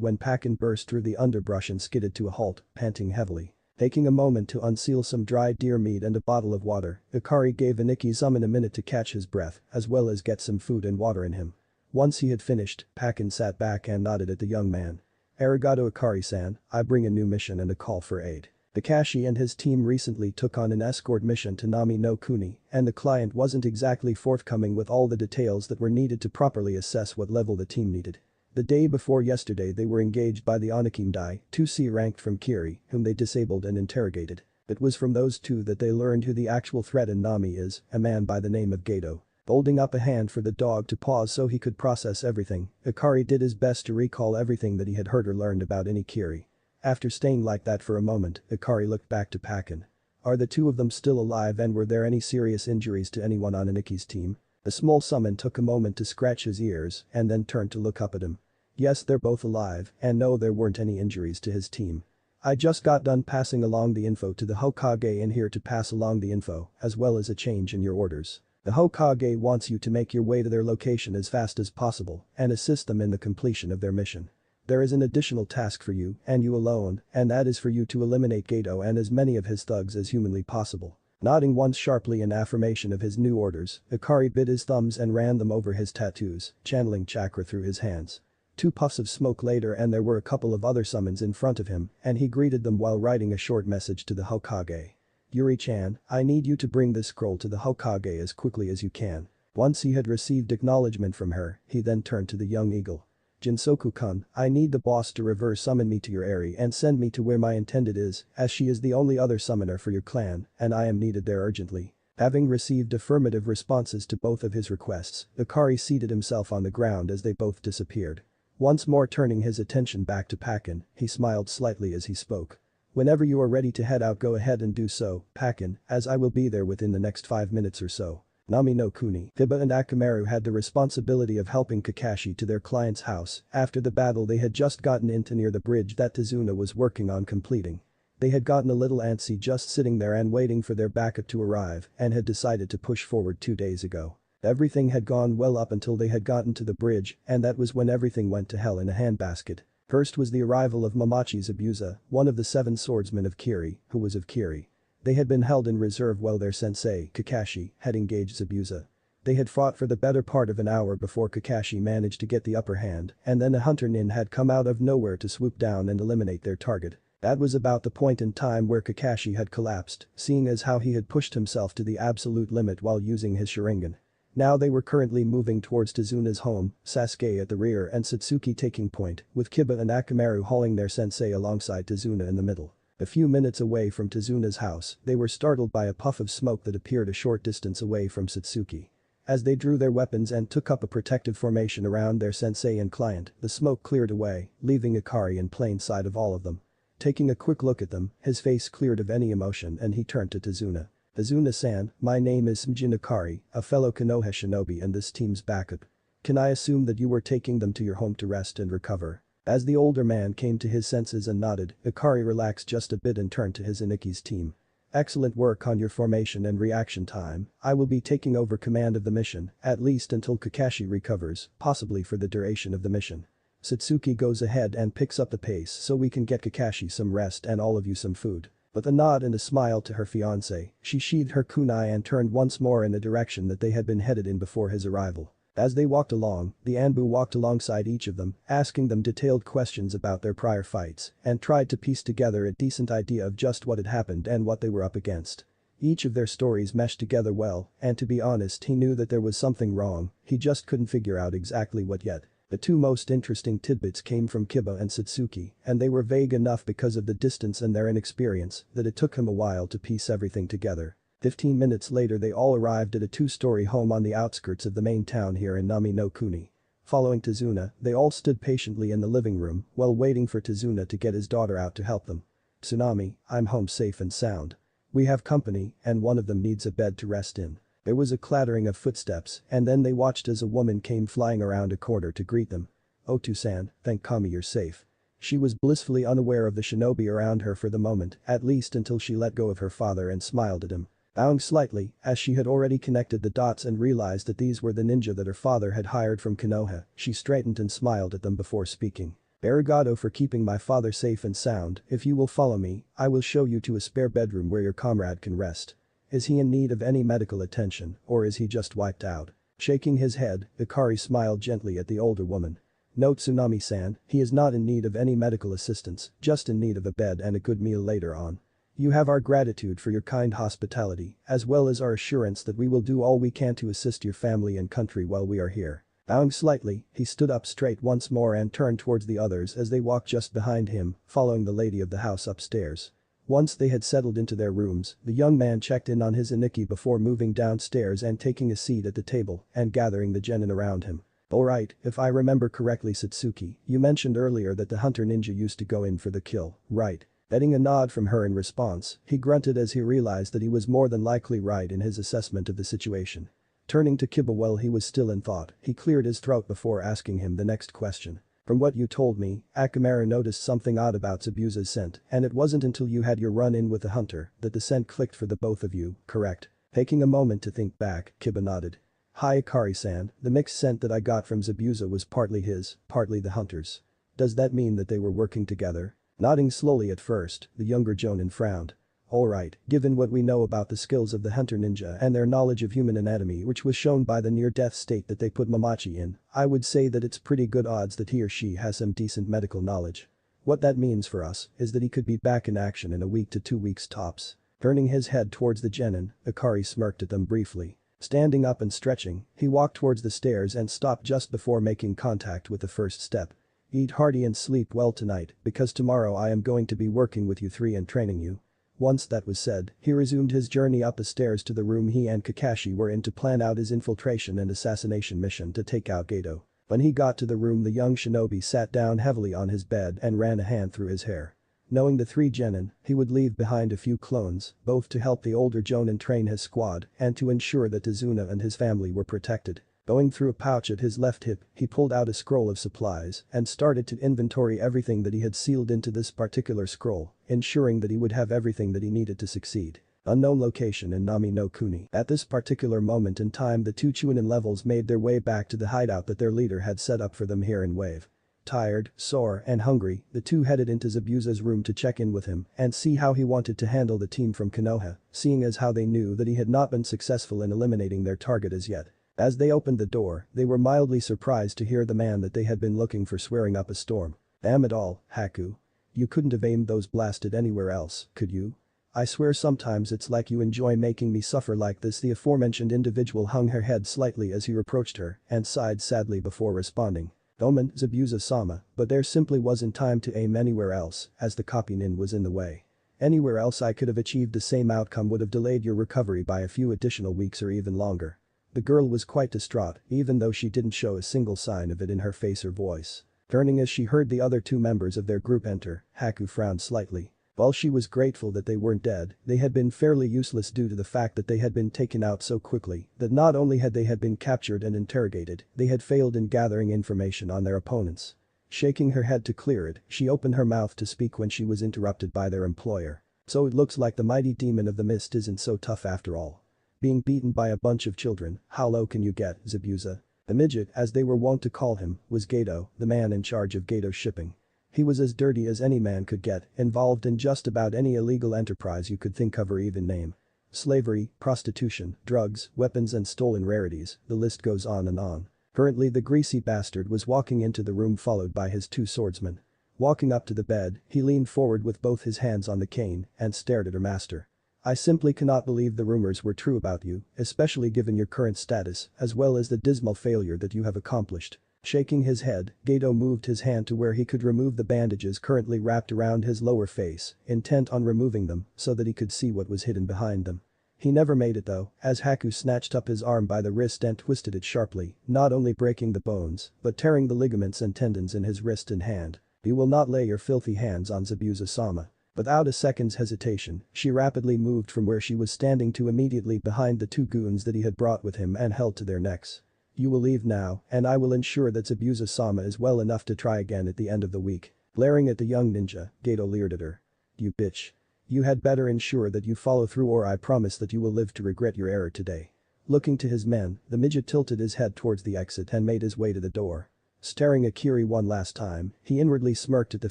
when Pakin burst through the underbrush and skidded to a halt, panting heavily. Taking a moment to unseal some dried deer meat and a bottle of water, Ikari gave Aniki-sama a minute to catch his breath as well as get some food and water in him. Once he had finished, Pakin sat back and nodded at the young man. Arigato Akari-san, I bring a new mission and a call for aid. Kakashi and his team recently took on an escort mission to Nami no Kuni, and the client wasn't exactly forthcoming with all the details that were needed to properly assess what level the team needed. The day before yesterday they were engaged by the Onakimdai, 2C ranked from Kiri, whom they disabled and interrogated. It was from those two that they learned who the actual threat in Nami is, a man by the name of Gato. Holding up a hand for the dog to pause so he could process everything, Akari did his best to recall everything that he had heard or learned about Inikiri. After staying like that for a moment, Akari looked back to Pakin. Are the two of them still alive and were there any serious injuries to anyone on Iniki's team? The small summon took a moment to scratch his ears and then turned to look up at him. Yes, they're both alive, and no, there weren't any injuries to his team. I just got done passing along the info to the Hokage in here to pass along the info, as well as a change in your orders. The Hokage wants you to make your way to their location as fast as possible and assist them in the completion of their mission. There is an additional task for you, and you alone, and that is for you to eliminate Gato and as many of his thugs as humanly possible. Nodding once sharply in affirmation of his new orders, Akari bit his thumbs and ran them over his tattoos, channeling chakra through his hands. 2 puffs of smoke later and there were a couple of other summons in front of him, and he greeted them while writing a short message to the Hokage. Yuri-chan, I need you to bring this scroll to the Hokage as quickly as you can. Once he had received acknowledgement from her, he then turned to the young eagle. Jinsoku-kun, I need the boss to reverse summon me to your area and send me to where my intended is, as she is the only other summoner for your clan, and I am needed there urgently. Having received affirmative responses to both of his requests, Akari seated himself on the ground as they both disappeared. Once more turning his attention back to Pakin, he smiled slightly as he spoke. Whenever you are ready to head out, go ahead and do so, Pakin, as I will be there within the next 5 minutes or so. Nami no Kuni, Finda and Akamaru had the responsibility of helping Kakashi to their client's house after the battle they had just gotten into near the bridge that Tazuna was working on completing. They had gotten a little antsy just sitting there and waiting for their backup to arrive and had decided to push forward 2 days ago. Everything had gone well up until they had gotten to the bridge, and that was when everything went to hell in a handbasket. First was the arrival of Mamachi Zabuza, one of the 7 swordsmen of Kiri, who was of Kiri. They had been held in reserve while their sensei, Kakashi, had engaged Zabuza. They had fought for the better part of an hour before Kakashi managed to get the upper hand, and then a hunter nin had come out of nowhere to swoop down and eliminate their target. That was about the point in time where Kakashi had collapsed, seeing as how he had pushed himself to the absolute limit while using his Sharingan. Now they were currently moving towards Tazuna's home, Sasuke at the rear and Satsuki taking point, with Kiba and Akamaru hauling their sensei alongside Tazuna in the middle. A few minutes away from Tazuna's house, they were startled by a puff of smoke that appeared a short distance away from Satsuki. As they drew their weapons and took up a protective formation around their sensei and client, the smoke cleared away, leaving Akari in plain sight of all of them. Taking a quick look at them, his face cleared of any emotion and he turned to Tazuna. Tazuna-san, my name is Smjin Akari, a fellow Konoha shinobi and this team's backup. Can I assume that you were taking them to your home to rest and recover? As the older man came to his senses and nodded, Akari relaxed just a bit and turned to his Iniki's team. Excellent work on your formation and reaction time. I will be taking over command of the mission, at least until Kakashi recovers, possibly for the duration of the mission. Satsuki goes ahead and picks up the pace so we can get Kakashi some rest and all of you some food. With a nod and a smile to her fiancé, she sheathed her kunai and turned once more in the direction that they had been headed in before his arrival. As they walked along, the Anbu walked alongside each of them, asking them detailed questions about their prior fights, and tried to piece together a decent idea of just what had happened and what they were up against. Each of their stories meshed together well, and to be honest he knew that there was something wrong, he just couldn't figure out exactly what yet. The 2 most interesting tidbits came from Kiba and Satsuki, and they were vague enough because of the distance and their inexperience that it took him a while to piece everything together. 15 minutes later they all arrived at a 2-story home on the outskirts of the main town here in Nami no Kuni. Following Tazuna, they all stood patiently in the living room while waiting for Tazuna to get his daughter out to help them. Tsunami, I'm home safe and sound. We have company and one of them needs a bed to rest in. There was a clattering of footsteps and then they watched as a woman came flying around a corner to greet them. Otu-san, thank Kami you're safe. She was blissfully unaware of the shinobi around her for the moment, at least until she let go of her father and smiled at him. Bowing slightly, as she had already connected the dots and realized that these were the ninja that her father had hired from Konoha, she straightened and smiled at them before speaking. Arigato for keeping my father safe and sound, if you will follow me, I will show you to a spare bedroom where your comrade can rest. Is he in need of any medical attention, or is he just wiped out? Shaking his head, Akari smiled gently at the older woman. Note Tsunami-san, he is not in need of any medical assistance, just in need of a bed and a good meal later on. You have our gratitude for your kind hospitality, as well as our assurance that we will do all we can to assist your family and country while we are here. Bowing slightly, he stood up straight once more and turned towards the others as they walked just behind him, following the lady of the house upstairs. Once they had settled into their rooms, the young man checked in on his Aniki before moving downstairs and taking a seat at the table and gathering the genin around him. Alright, if I remember correctly Satsuki, you mentioned earlier that the hunter ninja used to go in for the kill, right? Getting a nod from her in response, he grunted as he realized that he was more than likely right in his assessment of the situation. Turning to Kiba while he was still in thought, he cleared his throat before asking him the next question. From what you told me, Akamaru noticed something odd about Zabuza's scent, and it wasn't until you had your run-in with the hunter that the scent clicked for the both of you, correct? Taking a moment to think back, Kiba nodded. Hi Akari-san, the mixed scent that I got from Zabuza was partly his, partly the hunter's. Does that mean that they were working together? Nodding slowly at first, the younger Jonin frowned. Alright, given what we know about the skills of the hunter ninja and their knowledge of human anatomy which was shown by the near-death state that they put Mamachi in, I would say that it's pretty good odds that he or she has some decent medical knowledge. What that means for us is that he could be back in action in a week to 2 weeks tops. Turning his head towards the genin, Akari smirked at them briefly. Standing up and stretching, he walked towards the stairs and stopped just before making contact with the first step. Eat hearty and sleep well tonight, because tomorrow I am going to be working with you three and training you. Once that was said, he resumed his journey up the stairs to the room he and Kakashi were in to plan out his infiltration and assassination mission to take out Gato. When he got to the room, the young shinobi sat down heavily on his bed and ran a hand through his hair. Knowing the three genin, he would leave behind a few clones, both to help the older Jonin train his squad and to ensure that Tazuna and his family were protected. Going through a pouch at his left hip, he pulled out a scroll of supplies and started to inventory everything that he had sealed into this particular scroll, ensuring that he would have everything that he needed to succeed. Unknown location in Nami no Kuni. At this particular moment in time, the two Chunin levels made their way back to the hideout that their leader had set up for them here in Wave. Tired, sore, and hungry, the two headed into Zabuza's room to check in with him and see how he wanted to handle the team from Konoha, seeing as how they knew that he had not been successful in eliminating their target as yet. As they opened the door, they were mildly surprised to hear the man that they had been looking for swearing up a storm. Damn it all, Haku. You couldn't have aimed those blasted anywhere else, could you? I swear sometimes it's like you enjoy making me suffer like this. The aforementioned individual hung her head slightly as he reproached her and sighed sadly before responding. Omen, Zabuza-sama, but there simply wasn't time to aim anywhere else, as the copy-nin was in the way. Anywhere else I could have achieved the same outcome would have delayed your recovery by a few additional weeks or even longer. The girl was quite distraught, even though she didn't show a single sign of it in her face or voice. Turning as she heard the other two members of their group enter, Haku frowned slightly. While she was grateful that they weren't dead, they had been fairly useless due to the fact that they had been taken out so quickly that not only had they been captured and interrogated, they had failed in gathering information on their opponents. Shaking her head to clear it, she opened her mouth to speak when she was interrupted by their employer. So it looks like the mighty demon of the mist isn't so tough after all. Being beaten by a bunch of children, how low can you get, Zabuza? The midget, as they were wont to call him, was Gato, the man in charge of Gato shipping. He was as dirty as any man could get, involved in just about any illegal enterprise you could think of or even name. Slavery, prostitution, drugs, weapons and stolen rarities, the list goes on and on. Currently the greasy bastard was walking into the room followed by his two swordsmen. Walking up to the bed, he leaned forward with both his hands on the cane and stared at her master. I simply cannot believe the rumors were true about you, especially given your current status, as well as the dismal failure that you have accomplished. Shaking his head, Gato moved his hand to where he could remove the bandages currently wrapped around his lower face, intent on removing them so that he could see what was hidden behind them. He never made it though, as Haku snatched up his arm by the wrist and twisted it sharply, not only breaking the bones, but tearing the ligaments and tendons in his wrist and hand. You will not lay your filthy hands on Zabuza-sama. Without a second's hesitation, she rapidly moved from where she was standing to immediately behind the two goons that he had brought with him and held to their necks. You will leave now, and I will ensure that Zabuza-sama is well enough to try again at the end of the week. Glaring at the young ninja, Gato leered at her. You bitch. You had better ensure that you follow through or I promise that you will live to regret your error today. Looking to his men, the midget tilted his head towards the exit and made his way to the door. Staring at Kiri one last time, he inwardly smirked at the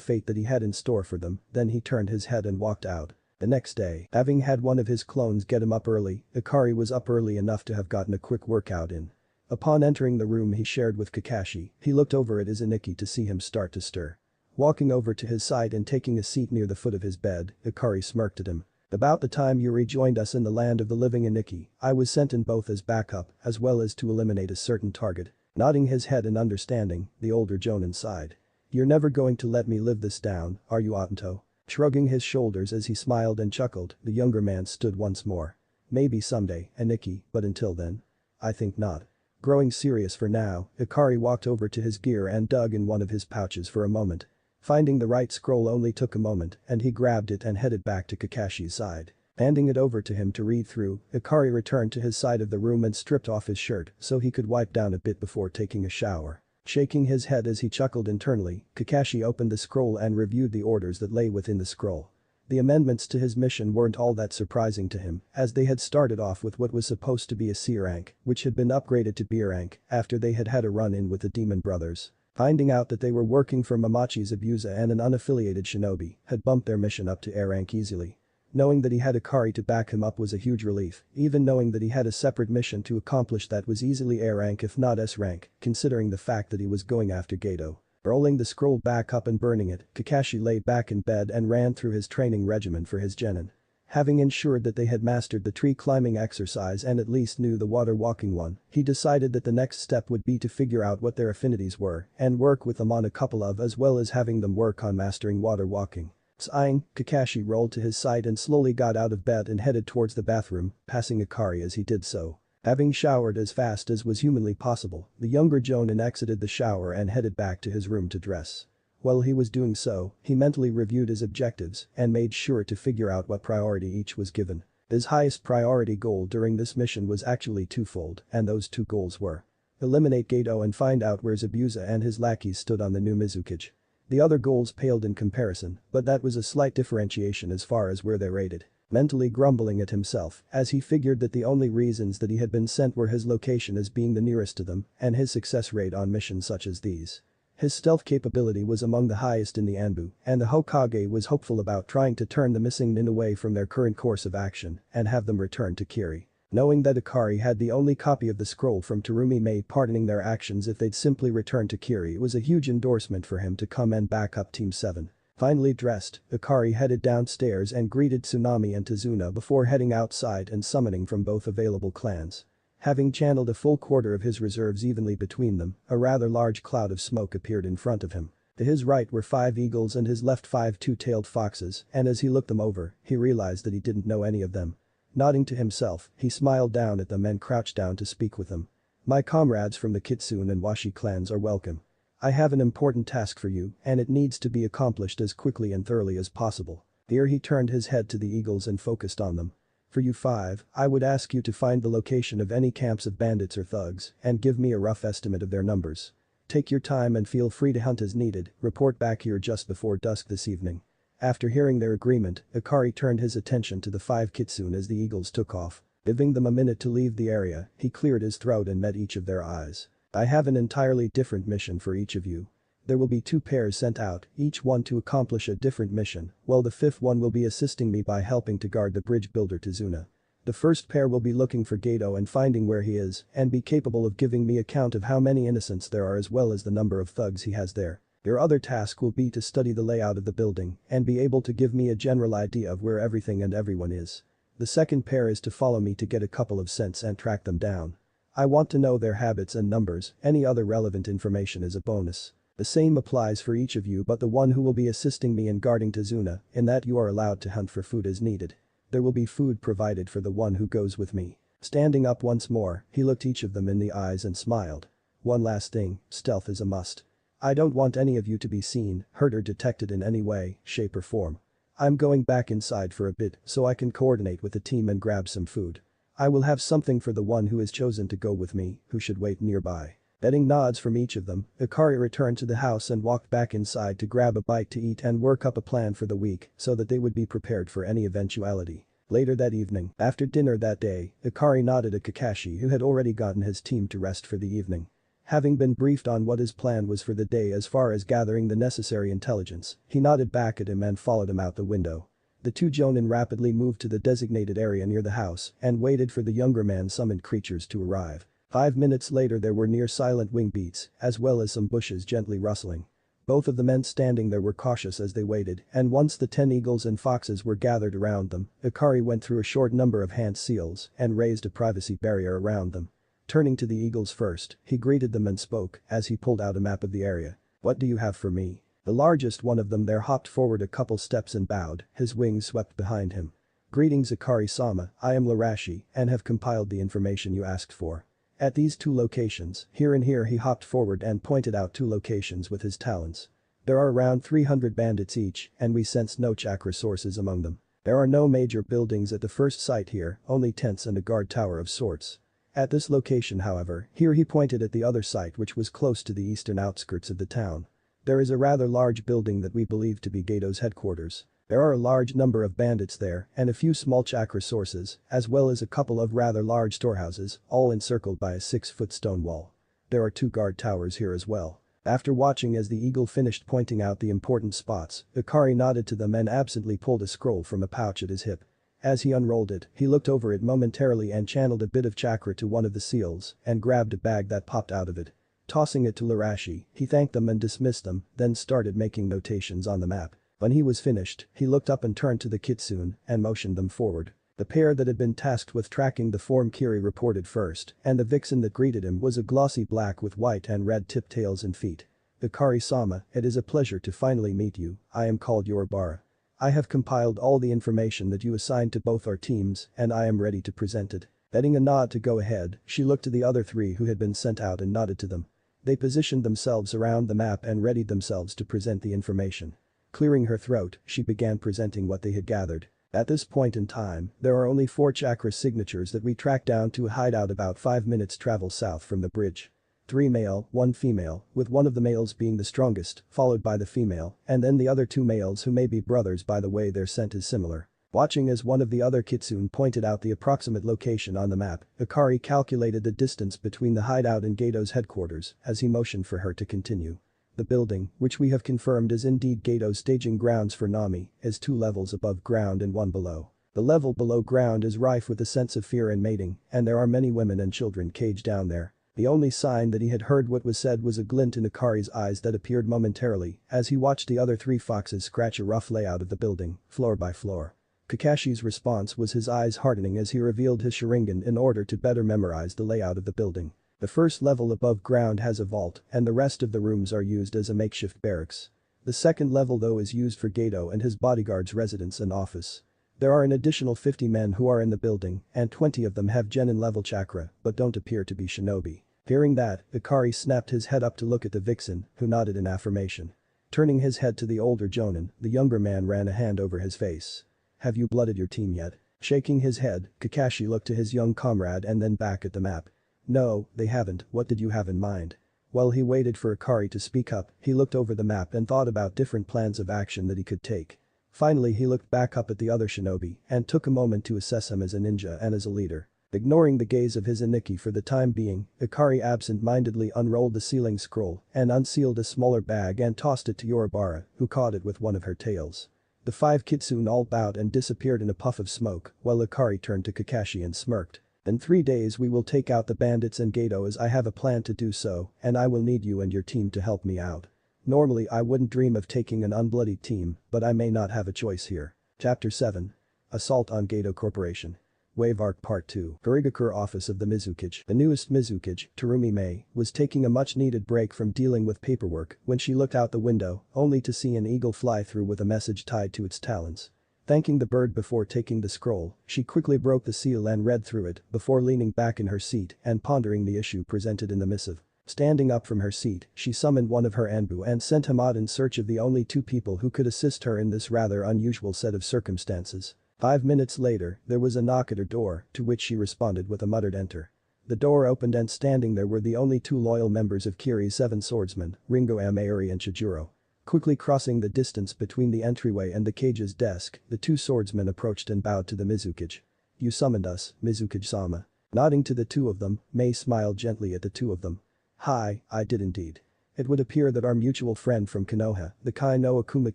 fate that he had in store for them, then he turned his head and walked out. The next day, having had one of his clones get him up early, Akari was up early enough to have gotten a quick workout in. Upon entering the room he shared with Kakashi, he looked over at Izaniki to see him start to stir. Walking over to his side and taking a seat near the foot of his bed, Ikari smirked at him. About the time you rejoined us in the land of the living Aniki, I was sent in both as backup as well as to eliminate a certain target. Nodding his head in understanding, the older Jonin sighed. You're never going to let me live this down, are you, Atanto? Shrugging his shoulders as he smiled and chuckled, the younger man stood once more. Maybe someday, Aniki, but until then? I think not. Growing serious for now, Ikari walked over to his gear and dug in one of his pouches for a moment. Finding the right scroll only took a moment and he grabbed it and headed back to Kakashi's side. Handing it over to him to read through, Ikari returned to his side of the room and stripped off his shirt so he could wipe down a bit before taking a shower. Shaking his head as he chuckled internally, Kakashi opened the scroll and reviewed the orders that lay within the scroll. The amendments to his mission weren't all that surprising to him, as they had started off with what was supposed to be a C rank, which had been upgraded to B rank after they had had a run-in with the Demon Brothers. Finding out that they were working for Mamachi's Abusa and an unaffiliated shinobi had bumped their mission up to A rank easily. Knowing that he had Ikari to back him up was a huge relief, even knowing that he had a separate mission to accomplish that was easily A rank if not S rank, considering the fact that he was going after Gato. Rolling the scroll back up and burning it, Kakashi lay back in bed and ran through his training regimen for his genin. Having ensured that they had mastered the tree climbing exercise and at least knew the water walking one, he decided that the next step would be to figure out what their affinities were and work with them on a couple of as well as having them work on mastering water walking. Sighing, Kakashi rolled to his side and slowly got out of bed and headed towards the bathroom, passing Ikari as he did so. Having showered as fast as was humanly possible, the younger Jonin exited the shower and headed back to his room to dress. While he was doing so, he mentally reviewed his objectives and made sure to figure out what priority each was given. His highest priority goal during this mission was actually twofold, and those two goals were: eliminate Gato and find out where Zabuza and his lackeys stood on the new Mizukage. The other goals paled in comparison, but that was a slight differentiation as far as where they rated. Mentally grumbling at himself, as he figured that the only reasons that he had been sent were his location as being the nearest to them and his success rate on missions such as these. His stealth capability was among the highest in the Anbu, and the Hokage was hopeful about trying to turn the missing nin away from their current course of action and have them return to Kiri. Knowing that Ikari had the only copy of the scroll from Terumi made pardoning their actions if they'd simply return to Kiri was a huge endorsement for him to come and back up Team 7. Finally dressed, Ikari headed downstairs and greeted Tsunami and Tazuna before heading outside and summoning from both available clans. Having channeled a full quarter of his reserves evenly between them, a rather large cloud of smoke appeared in front of him. To his right were 5 eagles and his left 5 two-tailed foxes, and as he looked them over, he realized that he didn't know any of them. Nodding to himself, he smiled down at them and crouched down to speak with them. My comrades from the Kitsune and Washi clans are welcome. I have an important task for you, and it needs to be accomplished as quickly and thoroughly as possible. Here he turned his head to the eagles and focused on them. For you 5, I would ask you to find the location of any camps of bandits or thugs and give me a rough estimate of their numbers. Take your time and feel free to hunt as needed, report back here just before dusk this evening. After hearing their agreement, Ikari turned his attention to the 5 Kitsune as the eagles took off. Giving them a minute to leave the area, he cleared his throat and met each of their eyes. I have an entirely different mission for each of you. There will be 2 pairs sent out, each one to accomplish a different mission, while the 5th one will be assisting me by helping to guard the bridge builder Tazuna. The first pair will be looking for Gato and finding where he is, and be capable of giving me a count of how many innocents there are as well as the number of thugs he has there. Your other task will be to study the layout of the building and be able to give me a general idea of where everything and everyone is. The second pair is to follow me to get a couple of scents and track them down. I want to know their habits and numbers, any other relevant information is a bonus. The same applies for each of you but the one who will be assisting me in guarding Tazuna, in that you are allowed to hunt for food as needed. There will be food provided for the one who goes with me. Standing up once more, he looked each of them in the eyes and smiled. One last thing, stealth is a must. I don't want any of you to be seen, heard or detected in any way, shape or form. I'm going back inside for a bit so I can coordinate with the team and grab some food. I will have something for the one who is chosen to go with me, who should wait nearby. Getting nods from each of them, Ikari returned to the house and walked back inside to grab a bite to eat and work up a plan for the week so that they would be prepared for any eventuality. Later that evening, after dinner that day, Ikari nodded at Kakashi who had already gotten his team to rest for the evening. Having been briefed on what his plan was for the day as far as gathering the necessary intelligence, he nodded back at him and followed him out the window. The 2 Jonin rapidly moved to the designated area near the house and waited for the younger man-summoned creatures to arrive. 5 minutes later there were near silent wing beats, as well as some bushes gently rustling. Both of the men standing there were cautious as they waited, and once the 10 eagles and foxes were gathered around them, Ikari went through a short number of hand seals and raised a privacy barrier around them. Turning to the eagles first, he greeted them and spoke as he pulled out a map of the area. "What do you have for me?" The largest one of them there hopped forward a couple steps and bowed, his wings swept behind him. "Greetings Ikari-sama, I am Larashi and have compiled the information you asked for. At these 2 locations, here and here," he hopped forward and pointed out 2 locations with his talons. "There are around 300 bandits each, and we sense no chakra sources among them. There are no major buildings at the first site here, only tents and a guard tower of sorts. At this location however," here he pointed at the other site which was close to the eastern outskirts of the town. "There is a rather large building that we believe to be Gato's headquarters. There are a large number of bandits there and a few small chakra sources, as well as a couple of rather large storehouses, all encircled by a 6-foot stone wall. There are 2 guard towers here as well." After watching as the eagle finished pointing out the important spots, Ikari nodded to them and absently pulled a scroll from a pouch at his hip. As he unrolled it, he looked over it momentarily and channeled a bit of chakra to one of the seals and grabbed a bag that popped out of it. Tossing it to Larashi, he thanked them and dismissed them, then started making notations on the map. When he was finished, he looked up and turned to the kitsune and motioned them forward. The pair that had been tasked with tracking the form Kiri reported first, and the vixen that greeted him was a glossy black with white and red tipped tails and feet. "Ikari-sama, it is a pleasure to finally meet you, I am called Yorobara. I have compiled all the information that you assigned to both our teams and I am ready to present it." Getting a nod to go ahead, she looked to the other 3 who had been sent out and nodded to them. They positioned themselves around the map and readied themselves to present the information. Clearing her throat, she began presenting what they had gathered. "At this point in time, there are only 4 chakra signatures that we tracked down to a hideout about 5 minutes travel south from the bridge. 3 male, 1 female, with one of the males being the strongest, followed by the female, and then the other 2 males who may be brothers by the way their scent is similar." Watching as one of the other kitsune pointed out the approximate location on the map, Ikari calculated the distance between the hideout and Gato's headquarters as he motioned for her to continue. "The building, which we have confirmed is indeed Gato's staging grounds for Nami, is 2 levels above ground and 1 below. The level below ground is rife with a sense of fear and mating, and there are many women and children caged down there." The only sign that he had heard what was said was a glint in Ikari's eyes that appeared momentarily as he watched the other 3 foxes scratch a rough layout of the building, floor by floor. Kakashi's response was his eyes hardening as he revealed his Sharingan in order to better memorize the layout of the building. The first level above ground has a vault and the rest of the rooms are used as a makeshift barracks. The second level though is used for Gato and his bodyguard's residence and office. There are an additional 50 men who are in the building and 20 of them have genin level chakra but don't appear to be shinobi. Hearing that, Ikari snapped his head up to look at the vixen, who nodded in affirmation. Turning his head to the older Jonin, the younger man ran a hand over his face. "Have you blooded your team yet?" Shaking his head, Kakashi looked to his young comrade and then back at the map. "No, they haven't, what did you have in mind?" While he waited for Ikari to speak up, he looked over the map and thought about different plans of action that he could take. Finally he looked back up at the other shinobi and took a moment to assess him as a ninja and as a leader. Ignoring the gaze of his Aniki for the time being, Ikari absent-mindedly unrolled the sealing scroll and unsealed a smaller bag and tossed it to Yorobara, who caught it with one of her tails. The 5 kitsune all bowed and disappeared in a puff of smoke, while Ikari turned to Kakashi and smirked. "In 3 days we will take out the bandits and Gato as I have a plan to do so, and I will need you and your team to help me out. Normally I wouldn't dream of taking an unbloodied team, but I may not have a choice here." Chapter 7. Assault on Gato Corporation. Wave Arc Part 2. Kurigakure office of the Mizukage. The newest Mizukage, Terumi Mei, was taking a much-needed break from dealing with paperwork when she looked out the window, only to see an eagle fly through with a message tied to its talons. Thanking the bird before taking the scroll, she quickly broke the seal and read through it before leaning back in her seat and pondering the issue presented in the missive. Standing up from her seat, she summoned one of her Anbu and sent him out in search of the only 2 people who could assist her in this rather unusual set of circumstances. 5 minutes later, there was a knock at her door, to which she responded with a muttered enter. The door opened and standing there were the only 2 loyal members of Kiri's 7 swordsmen, Ringo Amayuri and Chijuro. Quickly crossing the distance between the entryway and the cage's desk, the 2 swordsmen approached and bowed to the Mizukage. "You summoned us, Mizukage-sama." Nodding to the 2 of them, Mei smiled gently at the 2 of them. "Hi, I did indeed. It would appear that our mutual friend from Konoha, the Kai no Akuma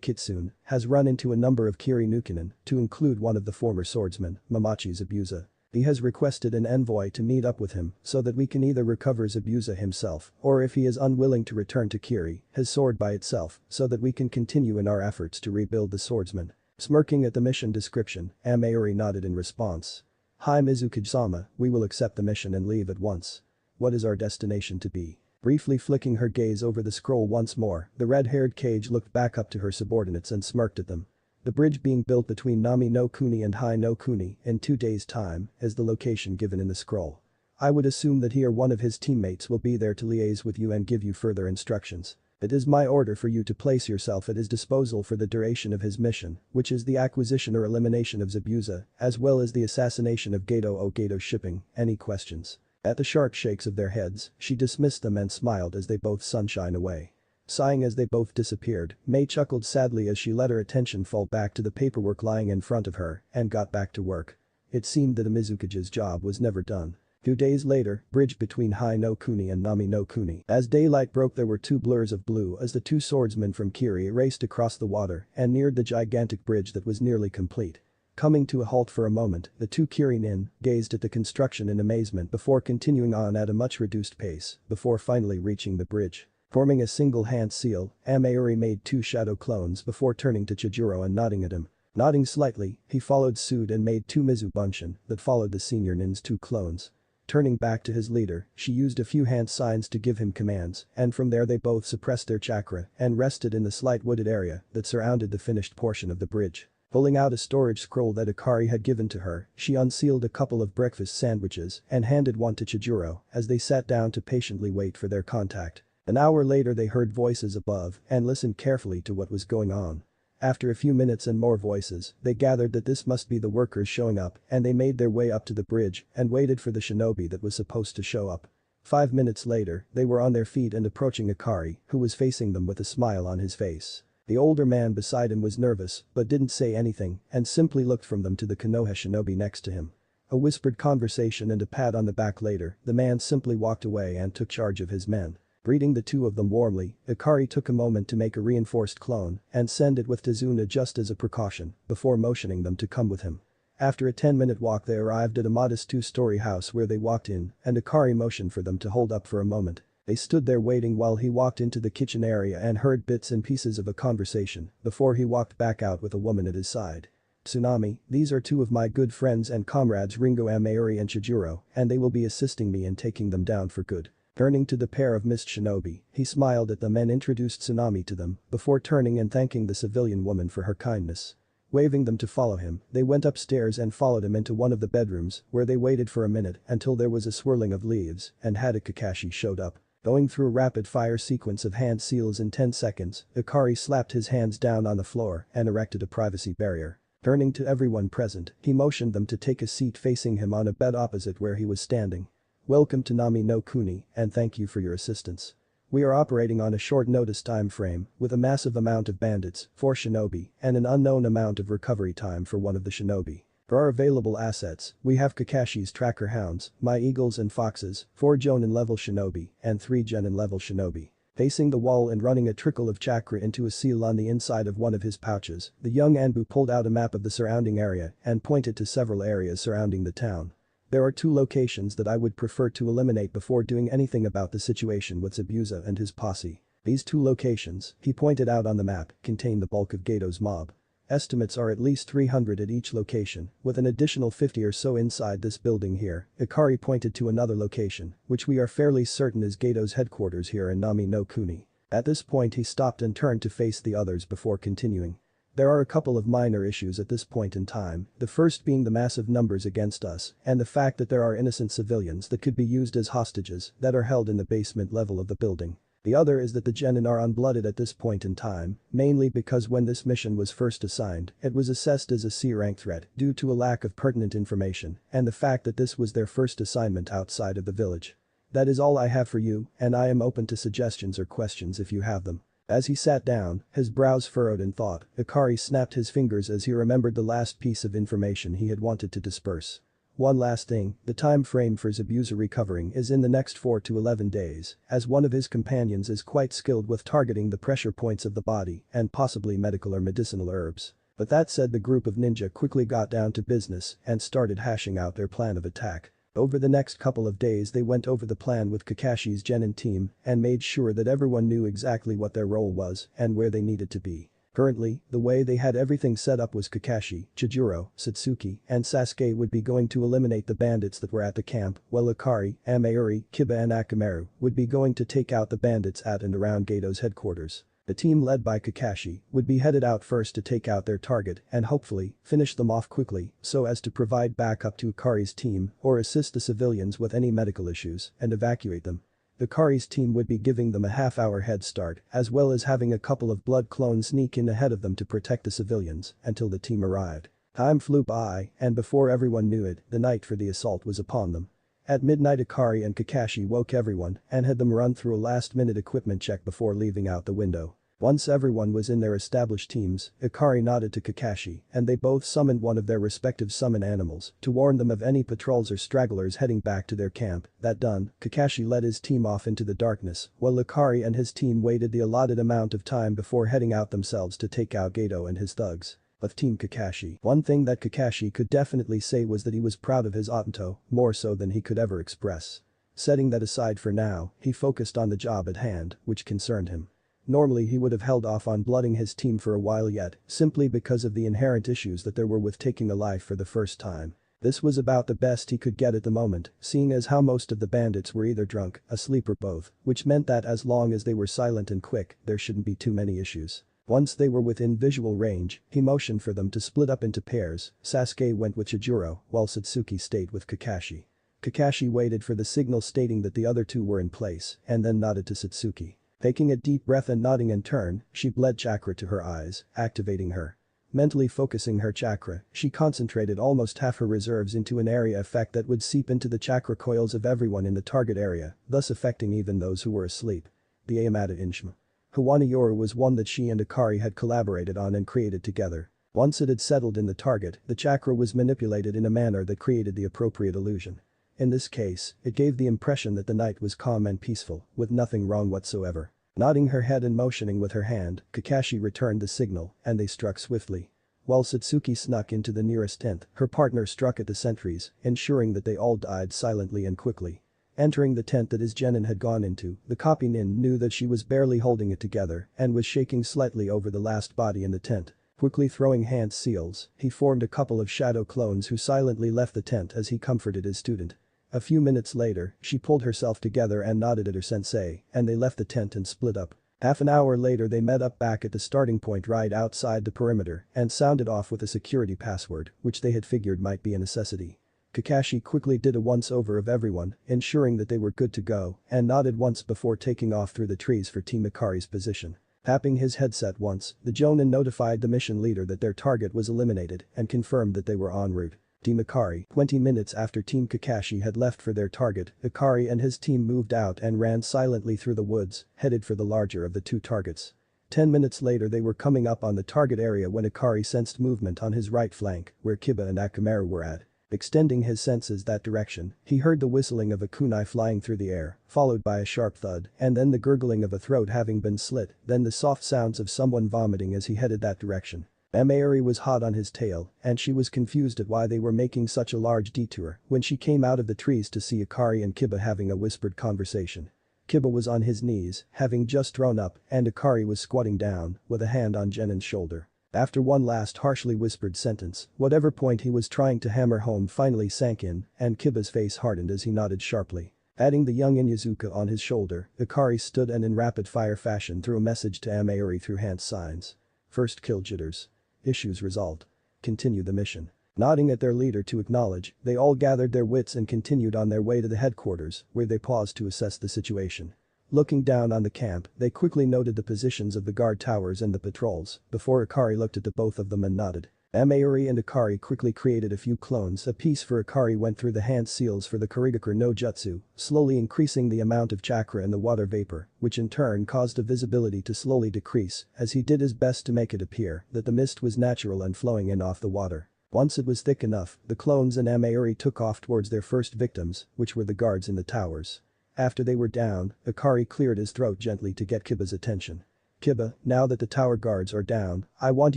Kitsune, has run into a number of Kiri Nukkinen, to include one of the former swordsmen, Mamachi's abuser. He has requested an envoy to meet up with him so that we can either recover Zabuza himself or if he is unwilling to return to Kiri, his sword by itself, so that we can continue in our efforts to rebuild the swordsman. Smirking at the mission description, Amayuri nodded in response. Hi Mizuki-sama, we will accept the mission and leave at once. What is our destination to be? Briefly flicking her gaze over the scroll once more, the red-haired Kage looked back up to her subordinates and smirked at them. The bridge being built between Nami no Kuni and Hai no Kuni in 2 days' time is the location given in the scroll. I would assume that he or one of his teammates will be there to liaise with you and give you further instructions. It is my order for you to place yourself at his disposal for the duration of his mission, which is the acquisition or elimination of Zabuza, as well as the assassination of Gato shipping. Any questions? At the sharp shakes of their heads, she dismissed them and smiled as they both sunshine away. Sighing as they both disappeared, May chuckled sadly as she let her attention fall back to the paperwork lying in front of her and got back to work. It seemed that Mizuka's job was never done. 2 days later, bridge between Hai no Kuni and Nami no Kuni. As daylight broke there were 2 blurs of blue as the 2 swordsmen from Kiri raced across the water and neared the gigantic bridge that was nearly complete. Coming to a halt for a moment, the 2 Kirin gazed at the construction in amazement before continuing on at a much reduced pace, before finally reaching the bridge. Forming a single hand seal, Amayuri made 2 shadow clones before turning to Chijuro and nodding at him. Nodding slightly, he followed suit and made 2 Mizubunshin that followed the senior nin's 2 clones. Turning back to his leader, she used a few hand signs to give him commands, and from there they both suppressed their chakra and rested in the slight wooded area that surrounded the finished portion of the bridge. Pulling out a storage scroll that Akari had given to her, she unsealed a couple of breakfast sandwiches and handed one to Chijuro as they sat down to patiently wait for their contact. An hour later they heard voices above and listened carefully to what was going on. After a few minutes and more voices, they gathered that this must be the workers showing up and they made their way up to the bridge and waited for the shinobi that was supposed to show up. 5 minutes later, they were on their feet and approaching Akari, who was facing them with a smile on his face. The older man beside him was nervous but didn't say anything and simply looked from them to the Konoha shinobi next to him. A whispered conversation and a pat on the back later, the man simply walked away and took charge of his men. Greeting the 2 of them warmly, Akari took a moment to make a reinforced clone and send it with Tazuna just as a precaution before motioning them to come with him. After a 10-minute walk they arrived at a modest 2-story house where they walked in and Akari motioned for them to hold up for a moment. They stood there waiting while he walked into the kitchen area and heard bits and pieces of a conversation before he walked back out with a woman at his side. Tsunami, these are 2 of my good friends and comrades Ringo Amayuri and Chijuro, and they will be assisting me in taking them down for good. Turning to the pair of mist shinobi, he smiled at them and introduced Tsunami to them before turning and thanking the civilian woman for her kindness. Waving them to follow him, they went upstairs and followed him into one of the bedrooms where they waited for a minute until there was a swirling of leaves and Hada Kakashi showed up. Going through a rapid-fire sequence of hand seals in 10 seconds, Akari slapped his hands down on the floor and erected a privacy barrier. Turning to everyone present, he motioned them to take a seat facing him on a bed opposite where he was standing. Welcome to Nami no Kuni and thank you for your assistance. We are operating on a short notice time frame with a massive amount of bandits, 4 shinobi, and an unknown amount of recovery time for 1 of the shinobi. For our available assets, we have Kakashi's tracker hounds, my eagles and foxes, 4 Jonin level shinobi, and 3 Genin level shinobi. Facing the wall and running a trickle of chakra into a seal on the inside of one of his pouches, the young Anbu pulled out a map of the surrounding area and pointed to several areas surrounding the town. There are 2 locations that I would prefer to eliminate before doing anything about the situation with Zabuza and his posse. These 2 locations, he pointed out on the map, contain the bulk of Gato's mob. Estimates are at least 300 at each location, with an additional 50 or so inside this building here. Akari pointed to another location, which we are fairly certain is Gato's headquarters here in Nami no Kuni. At this point he stopped and turned to face the others before continuing. There are a couple of minor issues at this point in time, the first being the massive numbers against us and the fact that there are innocent civilians that could be used as hostages that are held in the basement level of the building. The other is that the Genin are unblooded at this point in time, mainly because when this mission was first assigned, it was assessed as a C-rank threat due to a lack of pertinent information and the fact that this was their first assignment outside of the village. That is all I have for you, and I am open to suggestions or questions if you have them. As he sat down, his brows furrowed in thought, Akari snapped his fingers as he remembered the last piece of information he had wanted to disperse. One last thing, the time frame for Zabuza recovering is in the next 4 to 11 days, as one of his companions is quite skilled with targeting the pressure points of the body and possibly medical or medicinal herbs. But that said, the group of ninja quickly got down to business and started hashing out their plan of attack. Over the next couple of days they went over the plan with Kakashi's genin team and made sure that everyone knew exactly what their role was and where they needed to be. Currently, the way they had everything set up was Kakashi, Chijuro, Satsuki, and Sasuke would be going to eliminate the bandits that were at the camp, while Ikari, Amauri, Kiba and Akamaru would be going to take out the bandits at and around Gato's headquarters. The team led by Kakashi would be headed out first to take out their target and hopefully finish them off quickly so as to provide backup to Ikari's team or assist the civilians with any medical issues and evacuate them. Ikari's team would be giving them a half-hour head start as well as having a couple of blood clones sneak in ahead of them to protect the civilians until the team arrived. Time flew by and before everyone knew it, the night for the assault was upon them. At midnight, Ikari and Kakashi woke everyone and had them run through a last-minute equipment check before leaving out the window. Once everyone was in their established teams, Ikari nodded to Kakashi and they both summoned one of their respective summon animals to warn them of any patrols or stragglers heading back to their camp. That done, Kakashi led his team off into the darkness while Ikari and his team waited the allotted amount of time before heading out themselves to take out Gato and his thugs. Of Team Kakashi, one thing that Kakashi could definitely say was that he was proud of his Otanto, more so than he could ever express. Setting that aside for now, he focused on the job at hand, which concerned him. Normally he would have held off on blooding his team for a while yet, simply because of the inherent issues that there were with taking a life for the first time. This was about the best he could get at the moment, seeing as how most of the bandits were either drunk, asleep or both, which meant that as long as they were silent and quick, there shouldn't be too many issues. Once they were within visual range, he motioned for them to split up into pairs. Sasuke went with Chijuro, while Satsuki stayed with Kakashi. Kakashi waited for the signal stating that the other two were in place, and then nodded to Satsuki. Taking a deep breath and nodding in turn, she bled chakra to her eyes, activating her. Mentally focusing her chakra, she concentrated almost half her reserves into an area effect that would seep into the chakra coils of everyone in the target area, thus affecting even those who were asleep. The Ayamata Inshma. Hawaniyoru was one that she and Ikari had collaborated on and created together. Once it had settled in the target, the chakra was manipulated in a manner that created the appropriate illusion. In this case, it gave the impression that the night was calm and peaceful, with nothing wrong whatsoever. Nodding her head and motioning with her hand, Kakashi returned the signal, and they struck swiftly. While Satsuki snuck into the nearest tent, her partner struck at the sentries, ensuring that they all died silently and quickly. Entering the tent that his genin had gone into, the copy nin knew that she was barely holding it together and was shaking slightly over the last body in the tent. Quickly throwing hand seals, he formed a couple of shadow clones who silently left the tent as he comforted his student. A few minutes later, she pulled herself together and nodded at her sensei, and they left the tent and split up. Half an hour later they met up back at the starting point right outside the perimeter and sounded off with a security password, which they had figured might be a necessity. Kakashi quickly did a once-over of everyone, ensuring that they were good to go, and nodded once before taking off through the trees for Team Ikari's position. Tapping his headset once, the Jonin notified the mission leader that their target was eliminated and confirmed that they were en route. Team Ikari. 20 minutes after Team Kakashi had left for their target, Ikari and his team moved out and ran silently through the woods, headed for the larger of the two targets. 10 minutes later they were coming up on the target area when Ikari sensed movement on his right flank, where Kiba and Akamaru were at. Extending his senses that direction, he heard the whistling of a kunai flying through the air, followed by a sharp thud, and then the gurgling of a throat having been slit, then the soft sounds of someone vomiting as he headed that direction. Amauri was hot on his tail, and she was confused at why they were making such a large detour when she came out of the trees to see Ikari and Kiba having a whispered conversation. Kiba was on his knees, having just thrown up, and Ikari was squatting down, with a hand on Genin's shoulder. After one last harshly whispered sentence, whatever point he was trying to hammer home finally sank in, and Kiba's face hardened as he nodded sharply. Adding the young Inyazuka on his shoulder, Ikari stood and in rapid-fire fashion threw a message to Amauri through hand signs. First kill jitters. Issues resolved. Continue the mission. Nodding at their leader to acknowledge, they all gathered their wits and continued on their way to the headquarters, where they paused to assess the situation. Looking down on the camp, they quickly noted the positions of the guard towers and the patrols, before Ikari looked at the both of them and nodded. Amauri and Ikari quickly created a few clones. A piece for Ikari went through the hand seals for the Karigakur no Jutsu, slowly increasing the amount of chakra in the water vapor, which in turn caused the visibility to slowly decrease as he did his best to make it appear that the mist was natural and flowing in off the water. Once it was thick enough, the clones and Amauri took off towards their first victims, which were the guards in the towers. After they were down, Ikari cleared his throat gently to get Kiba's attention. Kiba, now that the tower guards are down, I want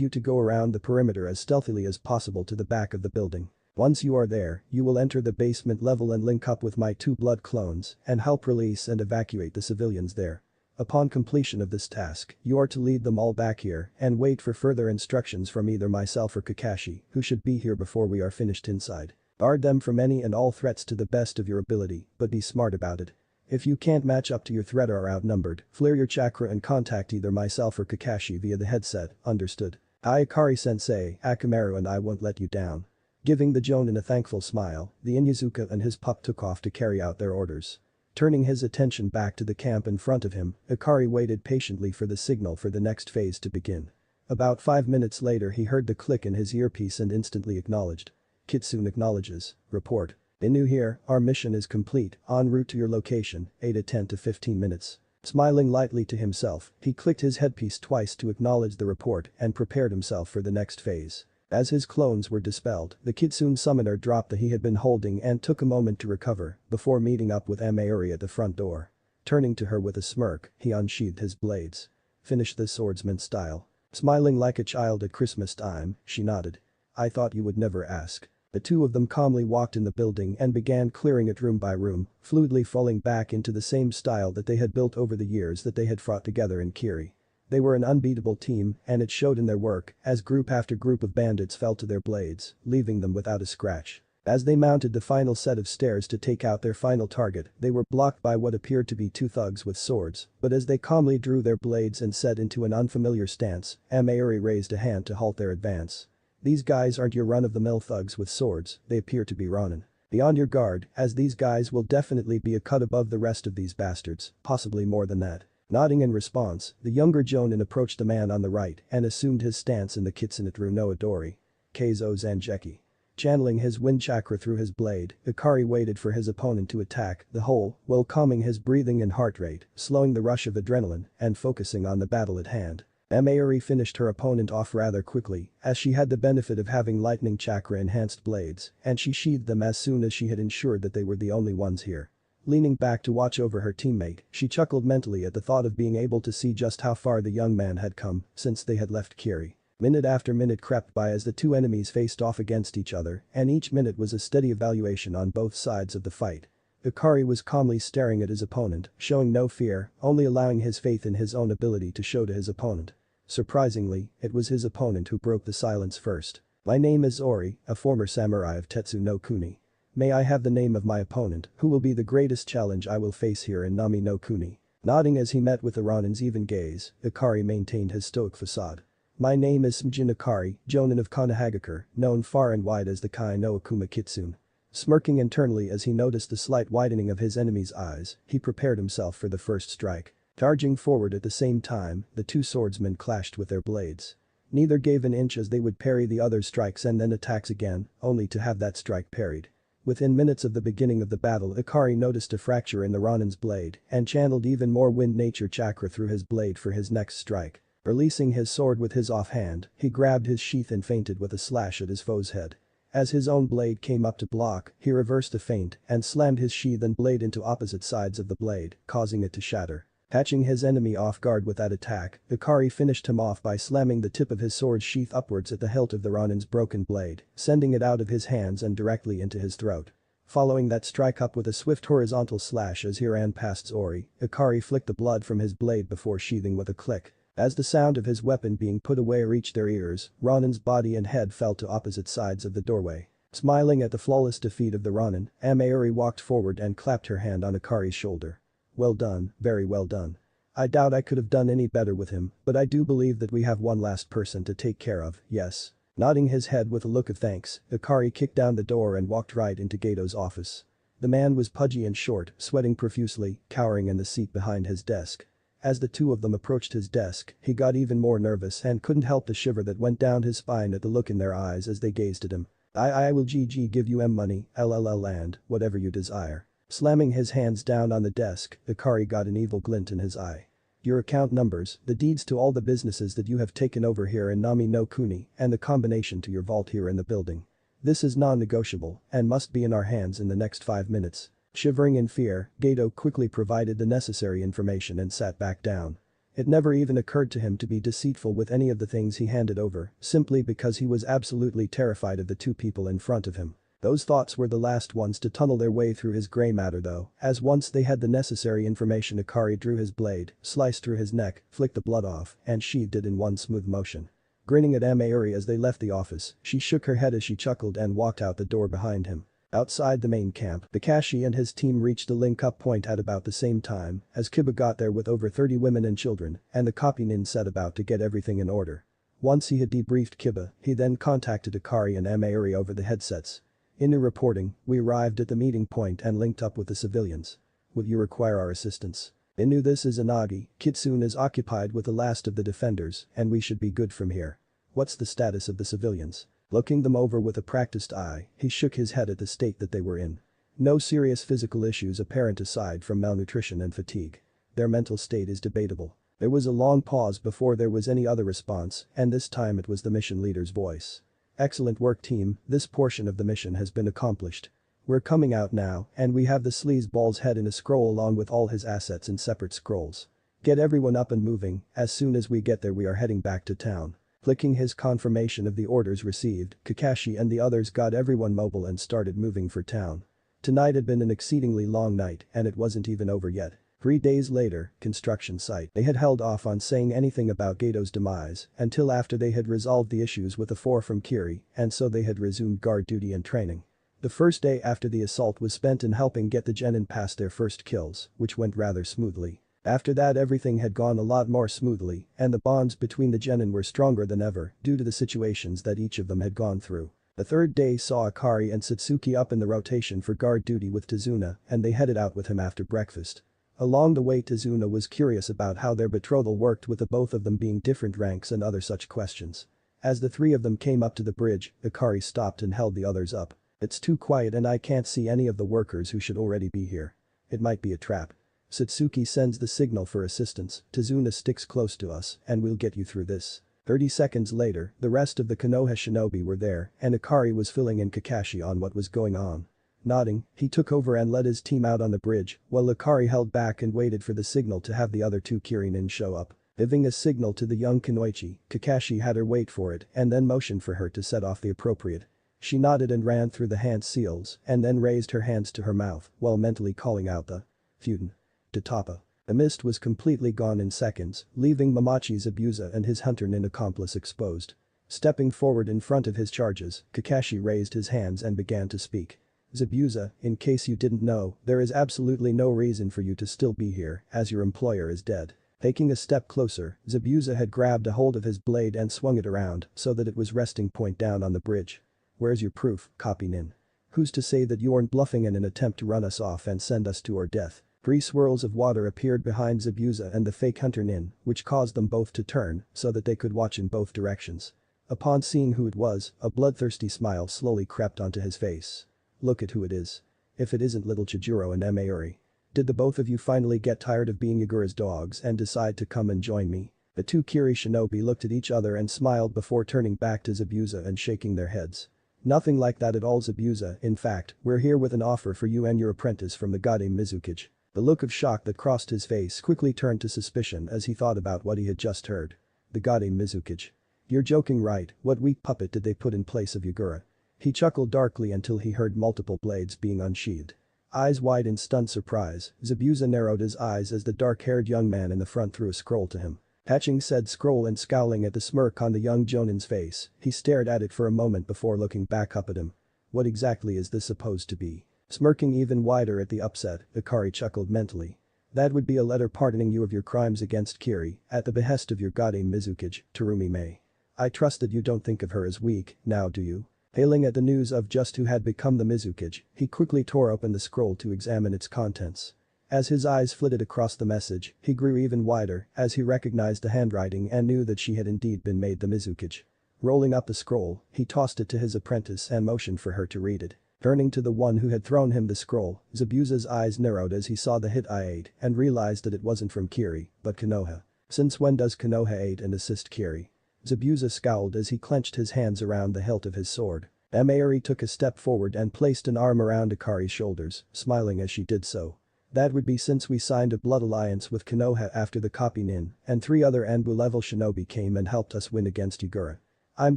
you to go around the perimeter as stealthily as possible to the back of the building. Once you are there, you will enter the basement level and link up with my 2 blood clones and help release and evacuate the civilians there. Upon completion of this task, you are to lead them all back here and wait for further instructions from either myself or Kakashi, who should be here before we are finished inside. Guard them from any and all threats to the best of your ability, but be smart about it. If you can't match up to your threat or are outnumbered, flare your chakra and contact either myself or Kakashi via the headset, understood? Akari-sensei, Akamaru and I won't let you down. Giving the Jonin a thankful smile, the Inyazuka and his pup took off to carry out their orders. Turning his attention back to the camp in front of him, Akari waited patiently for the signal for the next phase to begin. About 5 minutes later he heard the click in his earpiece and instantly acknowledged. Kitsune acknowledges. Report. Inu here, our mission is complete, en route to your location, 8 to 10 to 15 minutes. Smiling lightly to himself, he clicked his headpiece twice to acknowledge the report and prepared himself for the next phase. As his clones were dispelled, the Kitsune summoner dropped the he had been holding and took a moment to recover before meeting up with Mayuri at the front door. Turning to her with a smirk, he unsheathed his blades. Finish this swordsman style. Smiling like a child at Christmas time, she nodded. I thought you would never ask. The two of them calmly walked in the building and began clearing it room by room, fluidly falling back into the same style that they had built over the years that they had fought together in Kiri. They were an unbeatable team and it showed in their work as group after group of bandits fell to their blades, leaving them without a scratch. As they mounted the final set of stairs to take out their final target, they were blocked by what appeared to be 2 thugs with swords, but as they calmly drew their blades and set into an unfamiliar stance, Mayuri raised a hand to halt their advance. These guys aren't your run-of-the-mill thugs with swords, they appear to be Ronin. Be on your guard, as these guys will definitely be a cut above the rest of these bastards, possibly more than that. Nodding in response, the younger Jonin approached the man on the right and assumed his stance in the Kitsunetru no Adori. Keizo Zanjeki. Channeling his wind chakra through his blade, Akari waited for his opponent to attack the hole while calming his breathing and heart rate, slowing the rush of adrenaline and focusing on the battle at hand. Mayuri finished her opponent off rather quickly, as she had the benefit of having lightning chakra enhanced blades, and she sheathed them as soon as she had ensured that they were the only ones here. Leaning back to watch over her teammate, she chuckled mentally at the thought of being able to see just how far the young man had come since they had left Kiri. Minute after minute crept by as the two enemies faced off against each other, and each minute was a steady evaluation on both sides of the fight. Akari was calmly staring at his opponent, showing no fear, only allowing his faith in his own ability to show to his opponent. Surprisingly, it was his opponent who broke the silence first. My name is Ori, a former samurai of Tetsu no Kuni. May I have the name of my opponent, who will be the greatest challenge I will face here in Nami no Kuni? Nodding as he met with the Ronin's even gaze, Akari maintained his stoic facade. My name is Smjin Akari, Jonin of Konohagakure, known far and wide as the Kai no Akuma Kitsune. Smirking internally as he noticed the slight widening of his enemy's eyes, he prepared himself for the first strike. Charging forward at the same time, the two swordsmen clashed with their blades. Neither gave an inch as they would parry the other's strikes and then attacks again, only to have that strike parried. Within minutes of the beginning of the battle, Akari noticed a fracture in the Ronin's blade and channeled even more wind nature chakra through his blade for his next strike. Releasing his sword with his offhand, he grabbed his sheath and feinted with a slash at his foe's head. As his own blade came up to block, he reversed the feint and slammed his sheath and blade into opposite sides of the blade, causing it to shatter. Catching his enemy off guard with that attack, Akari finished him off by slamming the tip of his sword sheath upwards at the hilt of the Ronin's broken blade, sending it out of his hands and directly into his throat. Following that strike up with a swift horizontal slash as he ran past Ori, Akari flicked the blood from his blade before sheathing with a click. As the sound of his weapon being put away reached their ears, Ronin's body and head fell to opposite sides of the doorway. Smiling at the flawless defeat of the Ronin, Mayuri walked forward and clapped her hand on Akari's shoulder. Well done, very well done. I doubt I could have done any better with him, but I do believe that we have one last person to take care of, yes. Nodding his head with a look of thanks, Akari kicked down the door and walked right into Gato's office. The man was pudgy and short, sweating profusely, cowering in the seat behind his desk. As the two of them approached his desk, he got even more nervous and couldn't help the shiver that went down his spine at the look in their eyes as they gazed at him. I will give you money, LLL and whatever you desire. Slamming his hands down on the desk, Akari got an evil glint in his eye. Your account numbers, the deeds to all the businesses that you have taken over here in Nami no Kuni, and the combination to your vault here in the building. This is non-negotiable and must be in our hands in the next 5 minutes. Shivering in fear, Gato quickly provided the necessary information and sat back down. It never even occurred to him to be deceitful with any of the things he handed over, simply because he was absolutely terrified of the two people in front of him. Those thoughts were the last ones to tunnel their way through his grey matter though, as once they had the necessary information Akari drew his blade, sliced through his neck, flicked the blood off, and sheathed it in one smooth motion. Grinning at Mayuri as they left the office, she shook her head as she chuckled and walked out the door behind him. Outside the main camp, Kakashi and his team reached the link-up point at about the same time, as Kiba got there with over 30 women and children, and the copy nin set about to get everything in order. Once he had debriefed Kiba, he then contacted Akari and Mayuri over the headsets. Inu reporting, we arrived at the meeting point and linked up with the civilians. Would you require our assistance? Inu, this is Inagi, Kitsune is occupied with the last of the defenders, and we should be good from here. What's the status of the civilians? Looking them over with a practiced eye, he shook his head at the state that they were in. No serious physical issues apparent aside from malnutrition and fatigue. Their mental state is debatable. There was a long pause before there was any other response, and this time it was the mission leader's voice. Excellent work team, this portion of the mission has been accomplished. We're coming out now, and we have the sleazeball's head in a scroll along with all his assets in separate scrolls. Get everyone up and moving, as soon as we get there we are heading back to town. Clicking his confirmation of the orders received, Kakashi and the others got everyone mobile and started moving for town. Tonight had been an exceedingly long night, and it wasn't even over yet. 3 days later, construction site. They had held off on saying anything about Gato's demise until after they had resolved the issues with the 4 from Kiri, and so they had resumed guard duty and training. The first day after the assault was spent in helping get the genin past their first kills, which went rather smoothly. After that everything had gone a lot more smoothly, and the bonds between the genin were stronger than ever due to the situations that each of them had gone through. The third day saw Akari and Satsuki up in the rotation for guard duty with Tazuna, and they headed out with him after breakfast. Along the way Tazuna was curious about how their betrothal worked with the both of them being different ranks and other such questions. As the 3 of them came up to the bridge, Akari stopped and held the others up. It's too quiet and I can't see any of the workers who should already be here. It might be a trap. Satsuki sends the signal for assistance, Tazuna sticks close to us, and we'll get you through this. 30 seconds later, the rest of the Konoha shinobi were there, and Akari was filling in Kakashi on what was going on. Nodding, he took over and led his team out on the bridge, while Akari held back and waited for the signal to have the other 2 Kirinin show up. Giving a signal to the young Kunoichi, Kakashi had her wait for it and then motioned for her to set off the appropriate. She nodded and ran through the hand seals and then raised her hands to her mouth while mentally calling out the Fuden. Tatapa. The mist was completely gone in seconds, leaving Mamachi's Zabuza and his hunter nin accomplice exposed. Stepping forward in front of his charges, Kakashi raised his hands and began to speak. Zabuza, in case you didn't know, there is absolutely no reason for you to still be here, as your employer is dead. Taking a step closer, Zabuza had grabbed a hold of his blade and swung it around so that it was resting point down on the bridge. Where's your proof, copy nin? Who's to say that you aren't bluffing in an attempt to run us off and send us to our death? 3 swirls of water appeared behind Zabuza and the fake hunter nin, which caused them both to turn so that they could watch in both directions. Upon seeing who it was, a bloodthirsty smile slowly crept onto his face. Look at who it is. If it isn't little Chijiro and Mayuri. Did the both of you finally get tired of being Yagura's dogs and decide to come and join me? The 2 Kiri shinobi looked at each other and smiled before turning back to Zabuza and shaking their heads. Nothing like that at all, Zabuza, in fact, we're here with an offer for you and your apprentice from the Gade Mizukage. The look of shock that crossed his face quickly turned to suspicion as he thought about what he had just heard. The Gade Mizukage. You're joking, right? What weak puppet did they put in place of Yagura? He chuckled darkly until he heard multiple blades being unsheathed. Eyes wide in stunned surprise, Zabuza narrowed his eyes as the dark-haired young man in the front threw a scroll to him. Patching said scroll and scowling at the smirk on the young Jonin's face, he stared at it for a moment before looking back up at him. What exactly is this supposed to be? Smirking even wider at the upset, Akari chuckled mentally. That would be a letter pardoning you of your crimes against Kiri, at the behest of your Gade Mizukage, Terumi Mei. I trust that you don't think of her as weak, now do you? Hailing at the news of just who had become the Mizukage, he quickly tore open the scroll to examine its contents. As his eyes flitted across the message, he grew even wider as he recognized the handwriting and knew that she had indeed been made the Mizukage. Rolling up the scroll, he tossed it to his apprentice and motioned for her to read it. Turning to the one who had thrown him the scroll, Zabuza's eyes narrowed as he saw the hit I-8 and realized that it wasn't from Kiri, but Konoha. Since when does Konoha aid and assist Kiri? Zabuza scowled as he clenched his hands around the hilt of his sword. Mayuri took a step forward and placed an arm around Akari's shoulders, smiling as she did so. That would be since we signed a blood alliance with Konoha after the copy Nin, and 3 other Anbu level shinobi came and helped us win against Yugura. I'm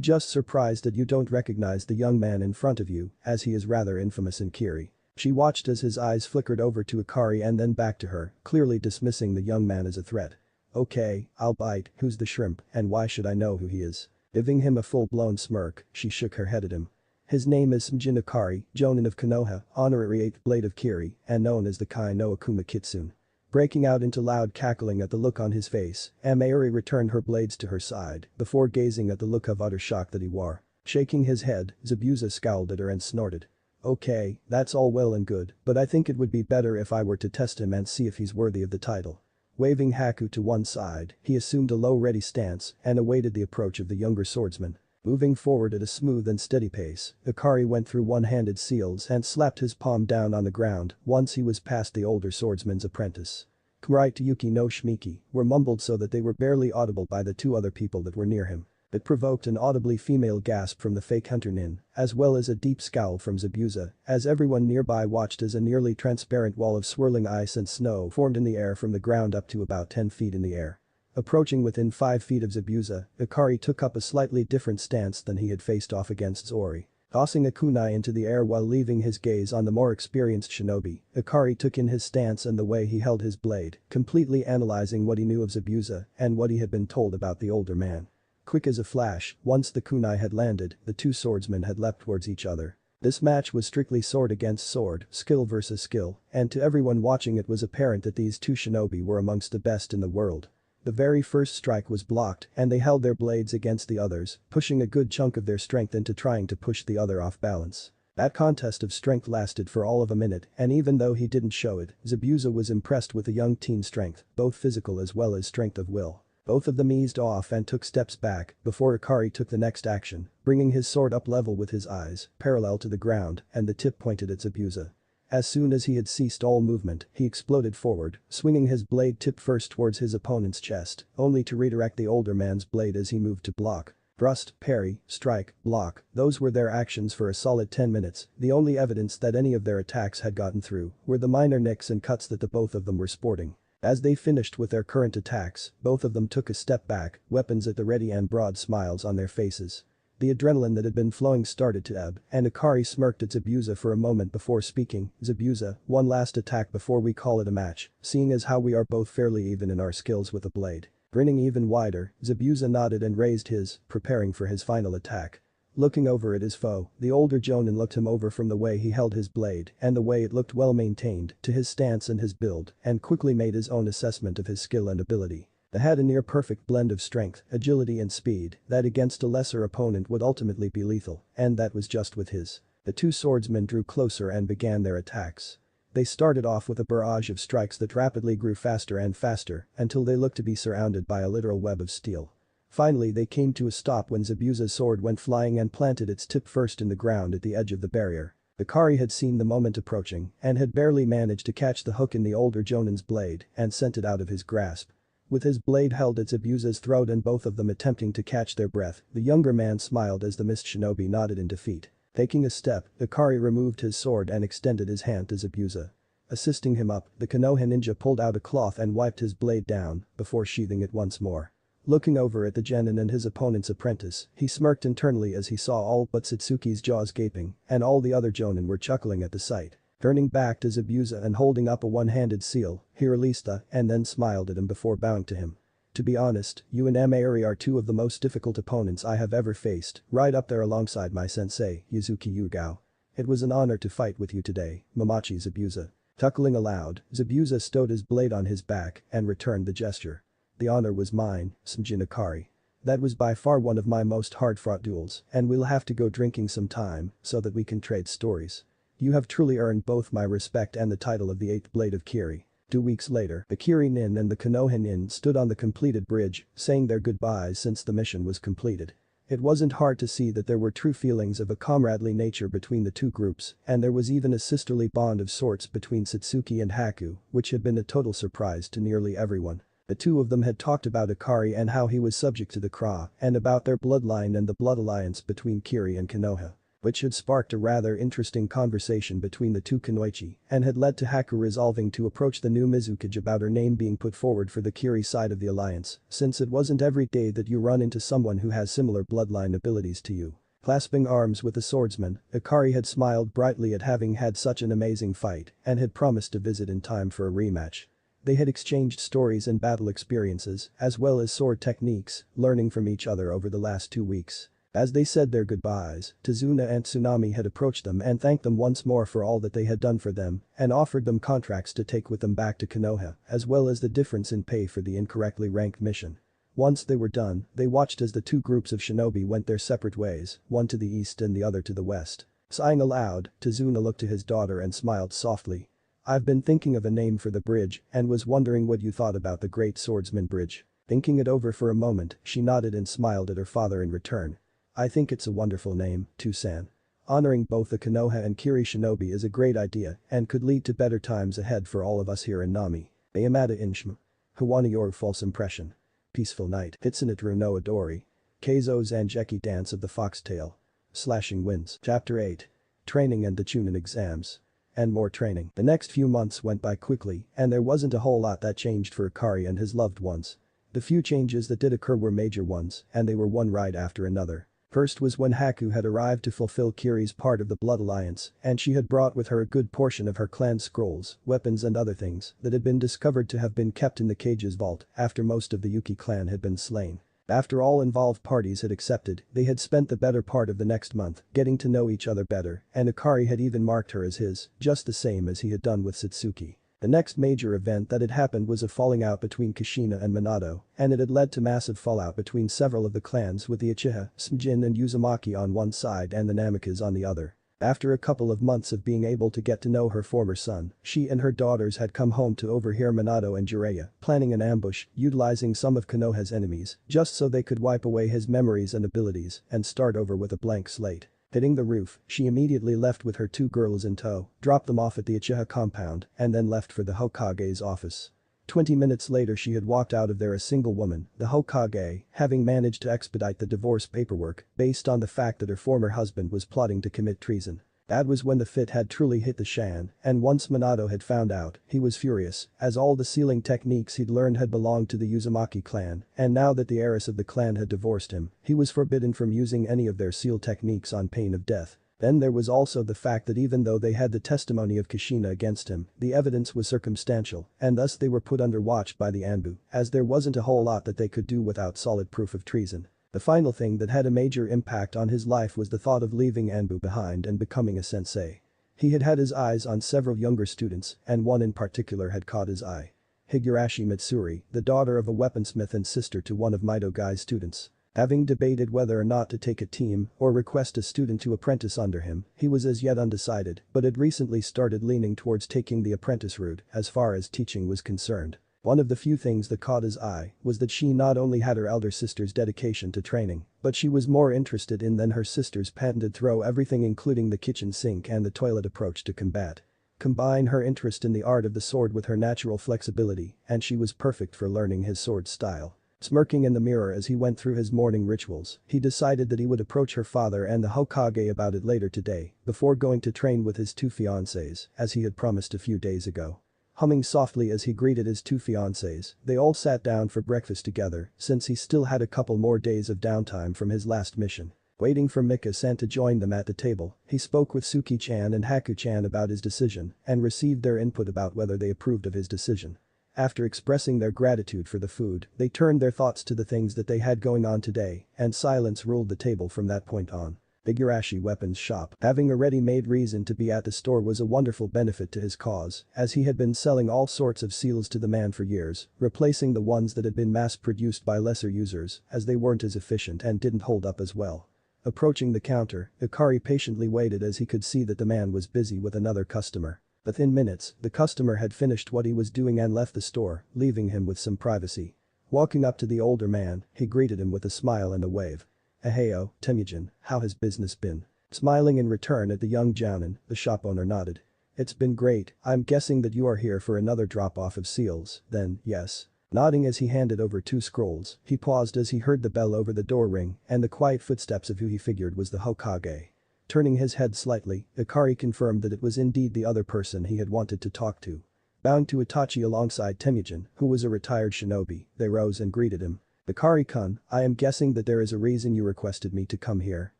just surprised that you don't recognize the young man in front of you, as he is rather infamous in Kiri. She watched as his eyes flickered over to Akari and then back to her, clearly dismissing the young man as a threat. Okay, I'll bite, who's the shrimp, and why should I know who he is? Giving him a full-blown smirk, she shook her head at him. His name is Sumjin Akari, Jonin of Konoha, honorary 8th blade of Kiri, and known as the Kai no Akuma Kitsune. Breaking out into loud cackling at the look on his face, Amayuri returned her blades to her side, before gazing at the look of utter shock that he wore. Shaking his head, Zabuza scowled at her and snorted. Okay, that's all well and good, but I think it would be better if I were to test him and see if he's worthy of the title. Waving Haku to one side, he assumed a low ready stance and awaited the approach of the younger swordsman. Moving forward at a smooth and steady pace, Akari went through one-handed seals and slapped his palm down on the ground once he was past the older swordsman's apprentice. Kurai to Yuki no Shimiki were mumbled so that they were barely audible by the 2 other people that were near him. It provoked an audibly female gasp from the fake hunter Nin, as well as a deep scowl from Zabuza, as everyone nearby watched as a nearly transparent wall of swirling ice and snow formed in the air from the ground up to about 10 feet in the air. Approaching within 5 feet of Zabuza, Akari took up a slightly different stance than he had faced off against Zori. Tossing a kunai into the air while leaving his gaze on the more experienced shinobi, Akari took in his stance and the way he held his blade, completely analyzing what he knew of Zabuza and what he had been told about the older man. Quick as a flash, once the kunai had landed, the 2 swordsmen had leapt towards each other. This match was strictly sword against sword, skill versus skill, and to everyone watching it was apparent that these 2 shinobi were amongst the best in the world. The very first strike was blocked and they held their blades against the others, pushing a good chunk of their strength into trying to push the other off balance. That contest of strength lasted for all of a minute, and even though he didn't show it, Zabuza was impressed with the young teen's strength, both physical as well as strength of will. Both of them eased off and took steps back before Akari took the next action, bringing his sword up level with his eyes, parallel to the ground, and the tip pointed at Zabuza. As soon as he had ceased all movement, he exploded forward, swinging his blade tip first towards his opponent's chest, only to redirect the older man's blade as he moved to block. Thrust, parry, strike, block, those were their actions for a solid 10 minutes, the only evidence that any of their attacks had gotten through were the minor nicks and cuts that the both of them were sporting. As they finished with their current attacks, both of them took a step back, weapons at the ready and broad smiles on their faces. The adrenaline that had been flowing started to ebb, and Akari smirked at Zabuza for a moment before speaking. Zabuza, one last attack before we call it a match, seeing as how we are both fairly even in our skills with a blade. Grinning even wider, Zabuza nodded and raised his, preparing for his final attack. Looking over at his foe, the older Jonin looked him over from the way he held his blade and the way it looked well maintained to his stance and his build, and quickly made his own assessment of his skill and ability. They had a near-perfect blend of strength, agility and speed that against a lesser opponent would ultimately be lethal, and that was just with his. The 2 swordsmen drew closer and began their attacks. They started off with a barrage of strikes that rapidly grew faster and faster until they looked to be surrounded by a literal web of steel. Finally they came to a stop when Zabuza's sword went flying and planted its tip first in the ground at the edge of the barrier. Akari had seen the moment approaching and had barely managed to catch the hook in the older Jonin's blade and sent it out of his grasp. With his blade held at Zabuza's throat and both of them attempting to catch their breath, the younger man smiled as the mist shinobi nodded in defeat. Taking a step, Akari removed his sword and extended his hand to Zabuza. Assisting him up, the Konoha ninja pulled out a cloth and wiped his blade down before sheathing it once more. Looking over at the genin and his opponent's apprentice, he smirked internally as he saw all but Satsuki's jaws gaping, and all the other jonin were chuckling at the sight. Turning back to Zabuza and holding up a one-handed seal, he released the and then smiled at him before bowing to him. To be honest, you and Amayuri are 2 of the most difficult opponents I have ever faced, right up there alongside my sensei, Yuzuki Yugao. It was an honor to fight with you today, Mamachi Zabuza. Chuckling aloud, Zabuza stowed his blade on his back and returned the gesture. The honor was mine, Sumjin Akari. That was by far one of my most hard-fought duels, and we'll have to go drinking some time so that we can trade stories. You have truly earned both my respect and the title of the 8th blade of Kiri. 2 weeks later, the Kiri Nin and the Konoha Nin stood on the completed bridge, saying their goodbyes since the mission was completed. It wasn't hard to see that there were true feelings of a comradely nature between the 2 groups, and there was even a sisterly bond of sorts between Satsuki and Haku, which had been a total surprise to nearly everyone. The 2 of them had talked about Akari and how he was subject to the Kra, and about their bloodline and the blood alliance between Kiri and Konoha. which had sparked a rather interesting conversation between the two kunoichi and had led to Haku resolving to approach the new Mizukage about her name being put forward for the Kiri side of the alliance, since it wasn't every day that you run into someone who has similar bloodline abilities to you. Clasping arms with the swordsman, Akari had smiled brightly at having had such an amazing fight and had promised to visit in time for a rematch. They had exchanged stories and battle experiences, as well as sword techniques, learning from each other over the last 2 weeks. As they said their goodbyes, Tazuna and Tsunami had approached them and thanked them once more for all that they had done for them and offered them contracts to take with them back to Konoha, as well as the difference in pay for the incorrectly ranked mission. Once they were done, they watched as the two groups of shinobi went their separate ways, one to the east and the other to the west. Sighing aloud, Tazuna looked to his daughter and smiled softly. "I've been thinking of a name for the bridge and was wondering what you thought about the Great Swordsman Bridge." Thinking it over for a moment, she nodded and smiled at her father in return. "I think it's a wonderful name, Tusan. Honoring both the Konoha and Kiri shinobi is a great idea and could lead to better times ahead for all of us here in Nami. Ayamada Inshma. Hawani your false impression. Peaceful night. Hitsunit no Adori. Keizo Zanjeki Dance of the Foxtail. Slashing Winds. Chapter 8. Training and the Chunin exams. And more training. The next few months went by quickly and there wasn't a whole lot that changed for Akari and his loved ones. The few changes that did occur were major ones and they were one right after another. First was when Haku had arrived to fulfill Kiri's part of the Blood Alliance and she had brought with her a good portion of her clan's scrolls, weapons and other things that had been discovered to have been kept in the cage's vault after most of the Yuki clan had been slain. After all involved parties had accepted, they had spent the better part of the next month getting to know each other better and Akari had even marked her as his, just the same as he had done with Satsuki. The next major event that had happened was a falling out between Kushina and Minato, and it had led to massive fallout between several of the clans with the Uchiha, Smjin and Uzumaki on one side and the Namikas on the other. After a couple of months of being able to get to know her former son, she and her daughters had come home to overhear Minato and Jiraiya planning an ambush, utilizing some of Konoha's enemies, just so they could wipe away his memories and abilities and start over with a blank slate. Hitting the roof, she immediately left with her two girls in tow, dropped them off at the Uchiha compound, and then left for the Hokage's office. 20 minutes later she had walked out of there a single woman, the Hokage, having managed to expedite the divorce paperwork based on the fact that her former husband was plotting to commit treason. That was when the fit had truly hit the shan, and once Minato had found out, he was furious, as all the sealing techniques he'd learned had belonged to the Uzumaki clan, and now that the heiress of the clan had divorced him, he was forbidden from using any of their seal techniques on pain of death. Then there was also the fact that even though they had the testimony of Kushina against him, the evidence was circumstantial, and thus they were put under watch by the Anbu, as there wasn't a whole lot that they could do without solid proof of treason. The final thing that had a major impact on his life was the thought of leaving Anbu behind and becoming a sensei. He had had his eyes on several younger students, and one in particular had caught his eye. Higurashi Mitsuri, the daughter of a weaponsmith and sister to one of Midogai's students. Having debated whether or not to take a team or request a student to apprentice under him, he was as yet undecided, but had recently started leaning towards taking the apprentice route as far as teaching was concerned. One of the few things that caught his eye was that she not only had her elder sister's dedication to training, but she was more interested in than her sister's patented throw everything including the kitchen sink and the toilet approach to combat. Combine her interest in the art of the sword with her natural flexibility, and she was perfect for learning his sword style. Smirking in the mirror as he went through his morning rituals, he decided that he would approach her father and the Hokage about it later today, before going to train with his two fiancées, as he had promised a few days ago. Humming softly as he greeted his two fiancées, they all sat down for breakfast together, since he still had a couple more days of downtime from his last mission. Waiting for Mika-san to join them at the table, he spoke with Suki-chan and Haku-chan about his decision and received their input about whether they approved of his decision. After expressing their gratitude for the food, they turned their thoughts to the things that they had going on today, and silence ruled the table from that point on. Higurashi Weapons Shop. Having a ready-made reason to be at the store was a wonderful benefit to his cause, as he had been selling all sorts of seals to the man for years, replacing the ones that had been mass-produced by lesser users, as they weren't as efficient and didn't hold up as well. Approaching the counter, Akari patiently waited as he could see that the man was busy with another customer. Within minutes, the customer had finished what he was doing and left the store, leaving him with some privacy. Walking up to the older man, he greeted him with a smile and a wave. "Aheo, Temujin, how has business been?" Smiling in return at the young jounin, the shop owner nodded. "It's been great, I'm guessing that you are here for another drop-off of seals, then, yes." Nodding as he handed over 2 scrolls, he paused as he heard the bell over the door ring and the quiet footsteps of who he figured was the Hokage. Turning his head slightly, Ikari confirmed that it was indeed the other person he had wanted to talk to. Bowing to Itachi alongside Temujin, who was a retired shinobi, they rose and greeted him. Ikari-kun, I am guessing that there is a reason you requested me to come here.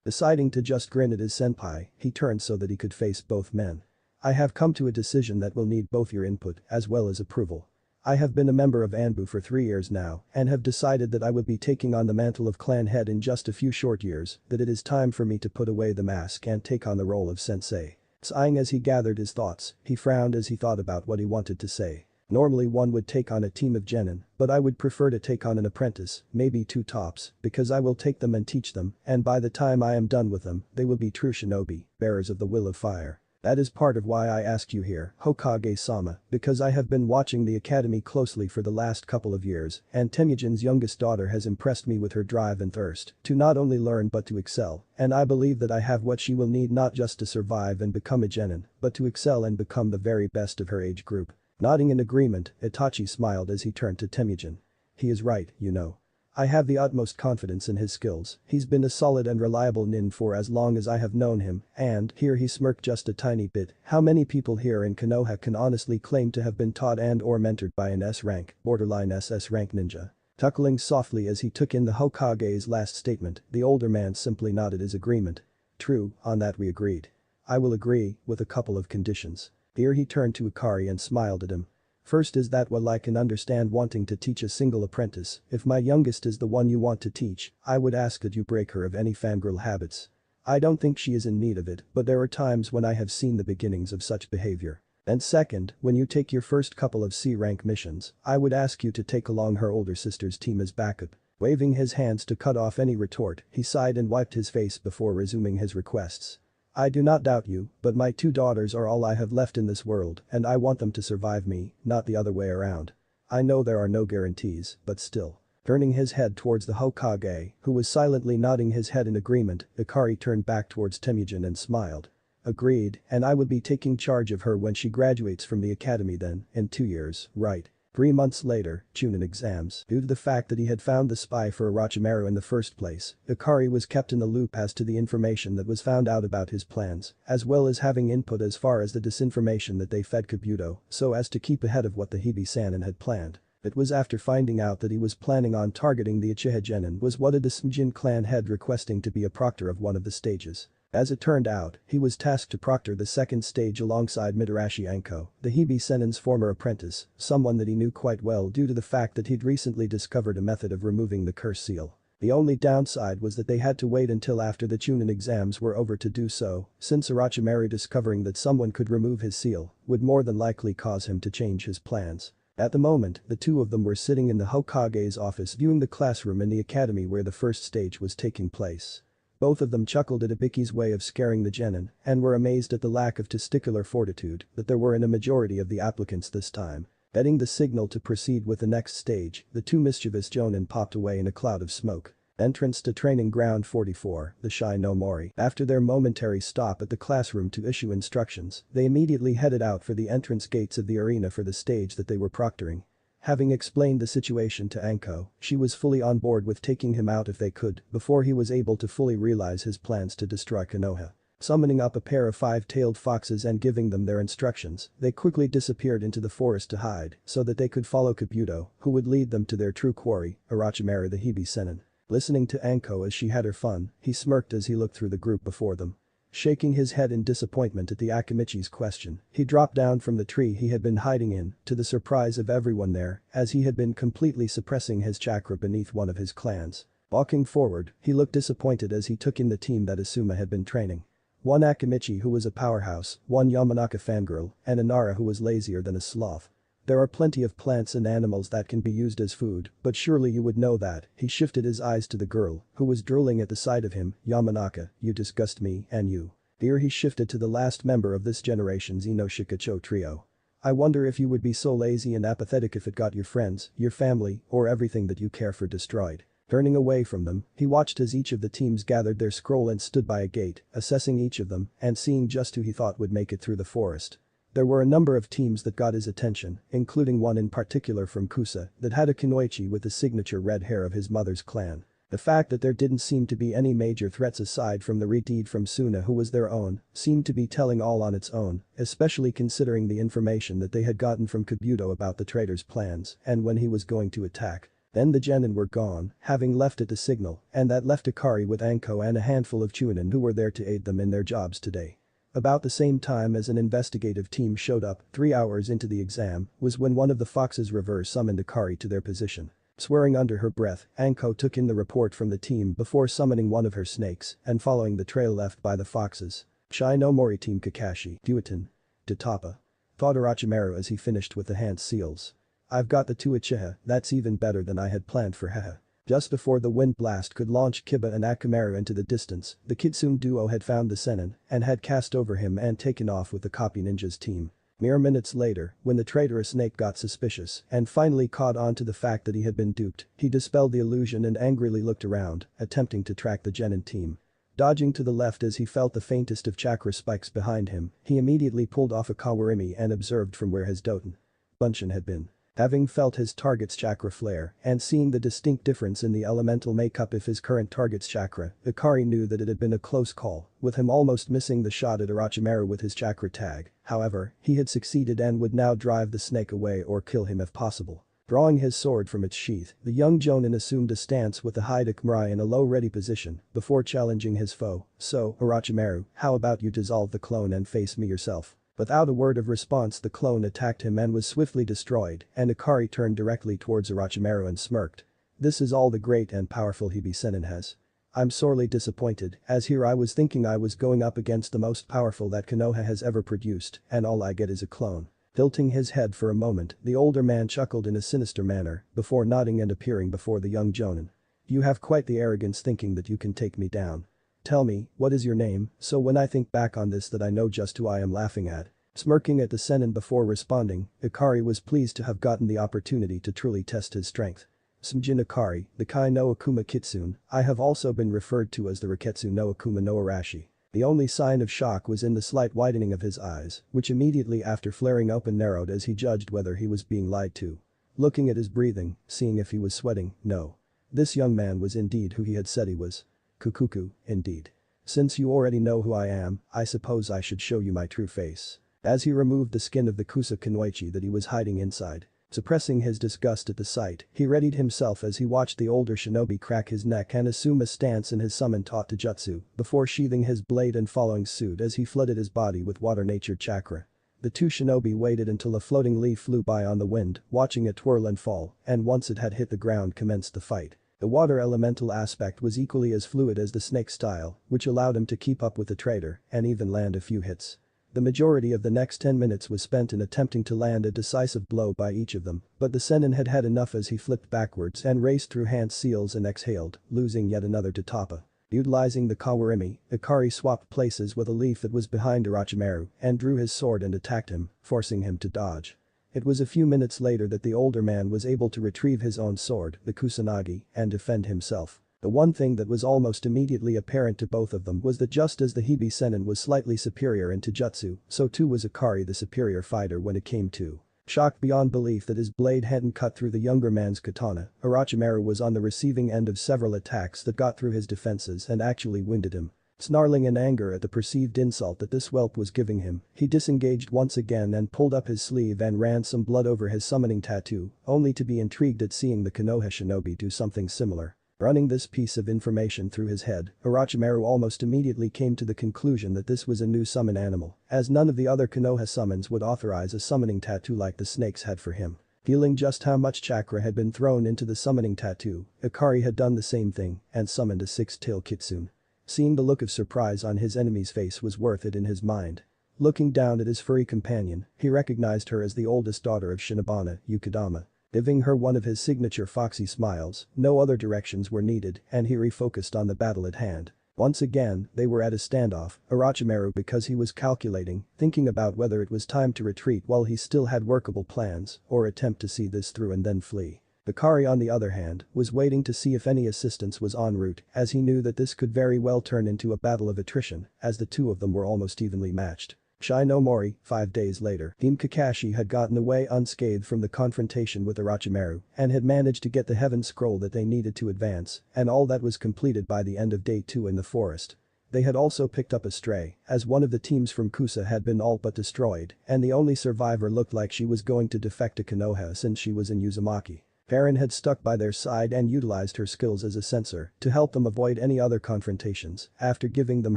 Deciding to just grin at his senpai, he turned so that he could face both men. I have come to a decision that will need both your input as well as approval. I have been a member of Anbu for 3 years now and have decided that I would be taking on the mantle of clan head in just a few short years, that it is time for me to put away the mask and take on the role of sensei. Sighing as he gathered his thoughts, he frowned as he thought about what he wanted to say. Normally one would take on a team of genin, but I would prefer to take on an apprentice, maybe 2 tops, because I will take them and teach them, and by the time I am done with them, they will be true shinobi, bearers of the will of fire. That is part of why I asked you here, Hokage-sama, because I have been watching the academy closely for the last couple of years, and Temujin's youngest daughter has impressed me with her drive and thirst to not only learn but to excel, and I believe that I have what she will need not just to survive and become a genin, but to excel and become the very best of her age group. Nodding in agreement, Itachi smiled as he turned to Temujin. He is right, you know. I have the utmost confidence in his skills, he's been a solid and reliable nin for as long as I have known him, and, here he smirked just a tiny bit, how many people here in Konoha can honestly claim to have been taught and or mentored by an S-rank, borderline SS rank ninja? Chuckling softly as he took in the Hokage's last statement, the older man simply nodded his agreement. True, on that we agreed. I will agree, with a couple of conditions. Here he turned to Ikari and smiled at him. First is that while I can understand wanting to teach a single apprentice, if my youngest is the one you want to teach, I would ask that you break her of any fangirl habits. I don't think she is in need of it, but there are times when I have seen the beginnings of such behavior. And second, when you take your first couple of C-rank missions, I would ask you to take along her older sister's team as backup. Waving his hands to cut off any retort, he sighed and wiped his face before resuming his requests. I do not doubt you, but my 2 daughters are all I have left in this world and I want them to survive me, not the other way around. I know there are no guarantees, but still. Turning his head towards the Hokage, who was silently nodding his head in agreement, Ikari turned back towards Temujin and smiled. Agreed, and I would be taking charge of her when she graduates from the academy then, in 2 years, right? 3 months later, Chunin exams. Due to the fact that he had found the spy for Orochimaru in the first place, Ikari was kept in the loop as to the information that was found out about his plans, as well as having input as far as the disinformation that they fed Kabuto, so as to keep ahead of what the Hibi-Sanin had planned. It was after finding out that he was planning on targeting the Uchiha Genin was what the Sumjin clan head requesting to be a proctor of one of the stages. As it turned out, he was tasked to proctor the second stage alongside Mitarashi Anko, the Hibi-Senin's former apprentice, someone that he knew quite well due to the fact that he'd recently discovered a method of removing the curse seal. The only downside was that they had to wait until after the Chunin exams were over to do so, since Orochimaru discovering that someone could remove his seal would more than likely cause him to change his plans. At the moment, the 2 of them were sitting in the Hokage's office viewing the classroom in the academy where the first stage was taking place. Both of them chuckled at Ibiki's way of scaring the genin and were amazed at the lack of testicular fortitude that there were in a majority of the applicants this time. Getting the signal to proceed with the next stage, the 2 mischievous jonin popped away in a cloud of smoke. Entrance to Training Ground 44, the Shai no Mori. After their momentary stop at the classroom to issue instructions, they immediately headed out for the entrance gates of the arena for the stage that they were proctoring. Having explained the situation to Anko, she was fully on board with taking him out if they could, before he was able to fully realize his plans to destroy Konoha. Summoning up a pair of 5-tailed foxes and giving them their instructions, they quickly disappeared into the forest to hide, so that they could follow Kabuto, who would lead them to their true quarry, Orochimaru the Hibi-Senin. Listening to Anko as she had her fun, he smirked as he looked through the group before them. Shaking his head in disappointment at the Akimichi's question, he dropped down from the tree he had been hiding in, to the surprise of everyone there, as he had been completely suppressing his chakra beneath one of his clans. Walking forward, he looked disappointed as he took in the team that Asuma had been training. 1 Akimichi who was a powerhouse, 1 Yamanaka fangirl, and a Nara who was lazier than a sloth. There are plenty of plants and animals that can be used as food, but surely you would know that. He shifted his eyes to the girl, who was drooling at the sight of him. Yamanaka, you disgust me, and you. Here he shifted to the last member of this generation's Inoshikacho trio. I wonder if you would be so lazy and apathetic if it got your friends, your family, or everything that you care for destroyed. Turning away from them, he watched as each of the teams gathered their scroll and stood by a gate, assessing each of them and seeing just who he thought would make it through the forest. There were a number of teams that got his attention, including one in particular from Kusa that had a Kunoichi with the signature red hair of his mother's clan. The fact that there didn't seem to be any major threats aside from the redeed from Suna who was their own seemed to be telling all on its own, especially considering the information that they had gotten from Kabuto about the traitor's plans and when he was going to attack. Then the genin were gone, having left it a signal, and that left Akari with Anko and a handful of Chunin who were there to aid them in their jobs today. About the same time as an investigative team showed up, 3 hours into the exam, was when one of the foxes reverse summoned Akari to their position. Swearing under her breath, Anko took in the report from the team before summoning one of her snakes and following the trail left by the foxes. Shai no Mori Team Kakashi, Duiton. Tatapa. Thought Orochimaru as he finished with the hand seals. I've got the two Uchiha, that's even better than I had planned for hehe. Just before the wind blast could launch Kiba and Akamaru into the distance, the Kitsune duo had found the Sennin and had cast over him and taken off with the Copy Ninjas team. Mere minutes later, when the traitorous snake got suspicious and finally caught on to the fact that he had been duped, he dispelled the illusion and angrily looked around, attempting to track the genin team. Dodging to the left as he felt the faintest of chakra spikes behind him, he immediately pulled off a Kawarimi and observed from where his Doton Bunshin had been. Having felt his target's chakra flare and seeing the distinct difference in the elemental makeup of his current target's chakra, Akari knew that it had been a close call, with him almost missing the shot at Orochimaru with his chakra tag. However, he had succeeded and would now drive the snake away or kill him if possible. Drawing his sword from its sheath, the young Jonin assumed a stance with the Hide-Akmurai in a low-ready position before challenging his foe. So, Orochimaru, how about you dissolve the clone and face me yourself? Without a word of response the clone attacked him and was swiftly destroyed, and Akari turned directly towards Orochimaru and smirked. This is all the great and powerful Hibi Sennin has. I'm sorely disappointed, as here I was thinking I was going up against the most powerful that Konoha has ever produced, and all I get is a clone. Tilting his head for a moment, the older man chuckled in a sinister manner, before nodding and appearing before the young Jonin. You have quite the arrogance thinking that you can take me down. Tell me, what is your name, so when I think back on this that I know just who I am laughing at. Smirking at the Sennin before responding, Akari was pleased to have gotten the opportunity to truly test his strength. Sumjin Akari, the Kai no Akuma Kitsune, I have also been referred to as the Riketsu no Akuma no Arashi. The only sign of shock was in the slight widening of his eyes, which immediately after flaring open narrowed as he judged whether he was being lied to. Looking at his breathing, seeing if he was sweating, no. This young man was indeed who he had said he was. Kukuku, indeed. Since you already know who I am, I suppose I should show you my true face. As he removed the skin of the Kusa Kunoichi that he was hiding inside. Suppressing his disgust at the sight, he readied himself as he watched the older shinobi crack his neck and assume a stance in his summon-taught jutsu before sheathing his blade and following suit as he flooded his body with water-natured chakra. The two shinobi waited until a floating leaf flew by on the wind, watching it twirl and fall, and once it had hit the ground commenced the fight. The water elemental aspect was equally as fluid as the snake style, which allowed him to keep up with the traitor and even land a few hits. The majority of the next 10 minutes was spent in attempting to land a decisive blow by each of them, but the Sennin had had enough as he flipped backwards and raced through hand seals and exhaled, losing yet another to Tapa. Utilizing the Kawarimi, Akari swapped places with a leaf that was behind Orochimaru and drew his sword and attacked him, forcing him to dodge. It was a few minutes later that the older man was able to retrieve his own sword, the Kusanagi, and defend himself. The one thing that was almost immediately apparent to both of them was that just as the Hibi Sennin was slightly superior in Taijutsu, so too was Akari the superior fighter when it came to. Shocked beyond belief that his blade hadn't cut through the younger man's katana, Orochimaru was on the receiving end of several attacks that got through his defenses and actually winded him. Snarling in anger at the perceived insult that this whelp was giving him, he disengaged once again and pulled up his sleeve and ran some blood over his summoning tattoo, only to be intrigued at seeing the Konoha shinobi do something similar. Running this piece of information through his head, Orochimaru almost immediately came to the conclusion that this was a new summon animal, as none of the other Konoha summons would authorize a summoning tattoo like the snakes had for him. Feeling just how much chakra had been thrown into the summoning tattoo, Akari had done the same thing and summoned a six-tailed kitsune. Seeing the look of surprise on his enemy's face was worth it in his mind. Looking down at his furry companion, he recognized her as the oldest daughter of Shinobana, Yukadama. Giving her one of his signature foxy smiles, no other directions were needed and he refocused on the battle at hand. Once again, they were at a standoff, Orochimaru because he was calculating, thinking about whether it was time to retreat while he still had workable plans or attempt to see this through and then flee. Akari on the other hand, was waiting to see if any assistance was en route as he knew that this could very well turn into a battle of attrition as the two of them were almost evenly matched. Shinomori, 5 days later, Team Kakashi had gotten away unscathed from the confrontation with Orochimaru and had managed to get the heaven scroll that they needed to advance, and all that was completed by the end of day 2 in the forest. They had also picked up a stray, as one of the teams from Kusa had been all but destroyed, and the only survivor looked like she was going to defect to Konoha since she was in Uzumaki. Perrin had stuck by their side and utilized her skills as a censor to help them avoid any other confrontations after giving them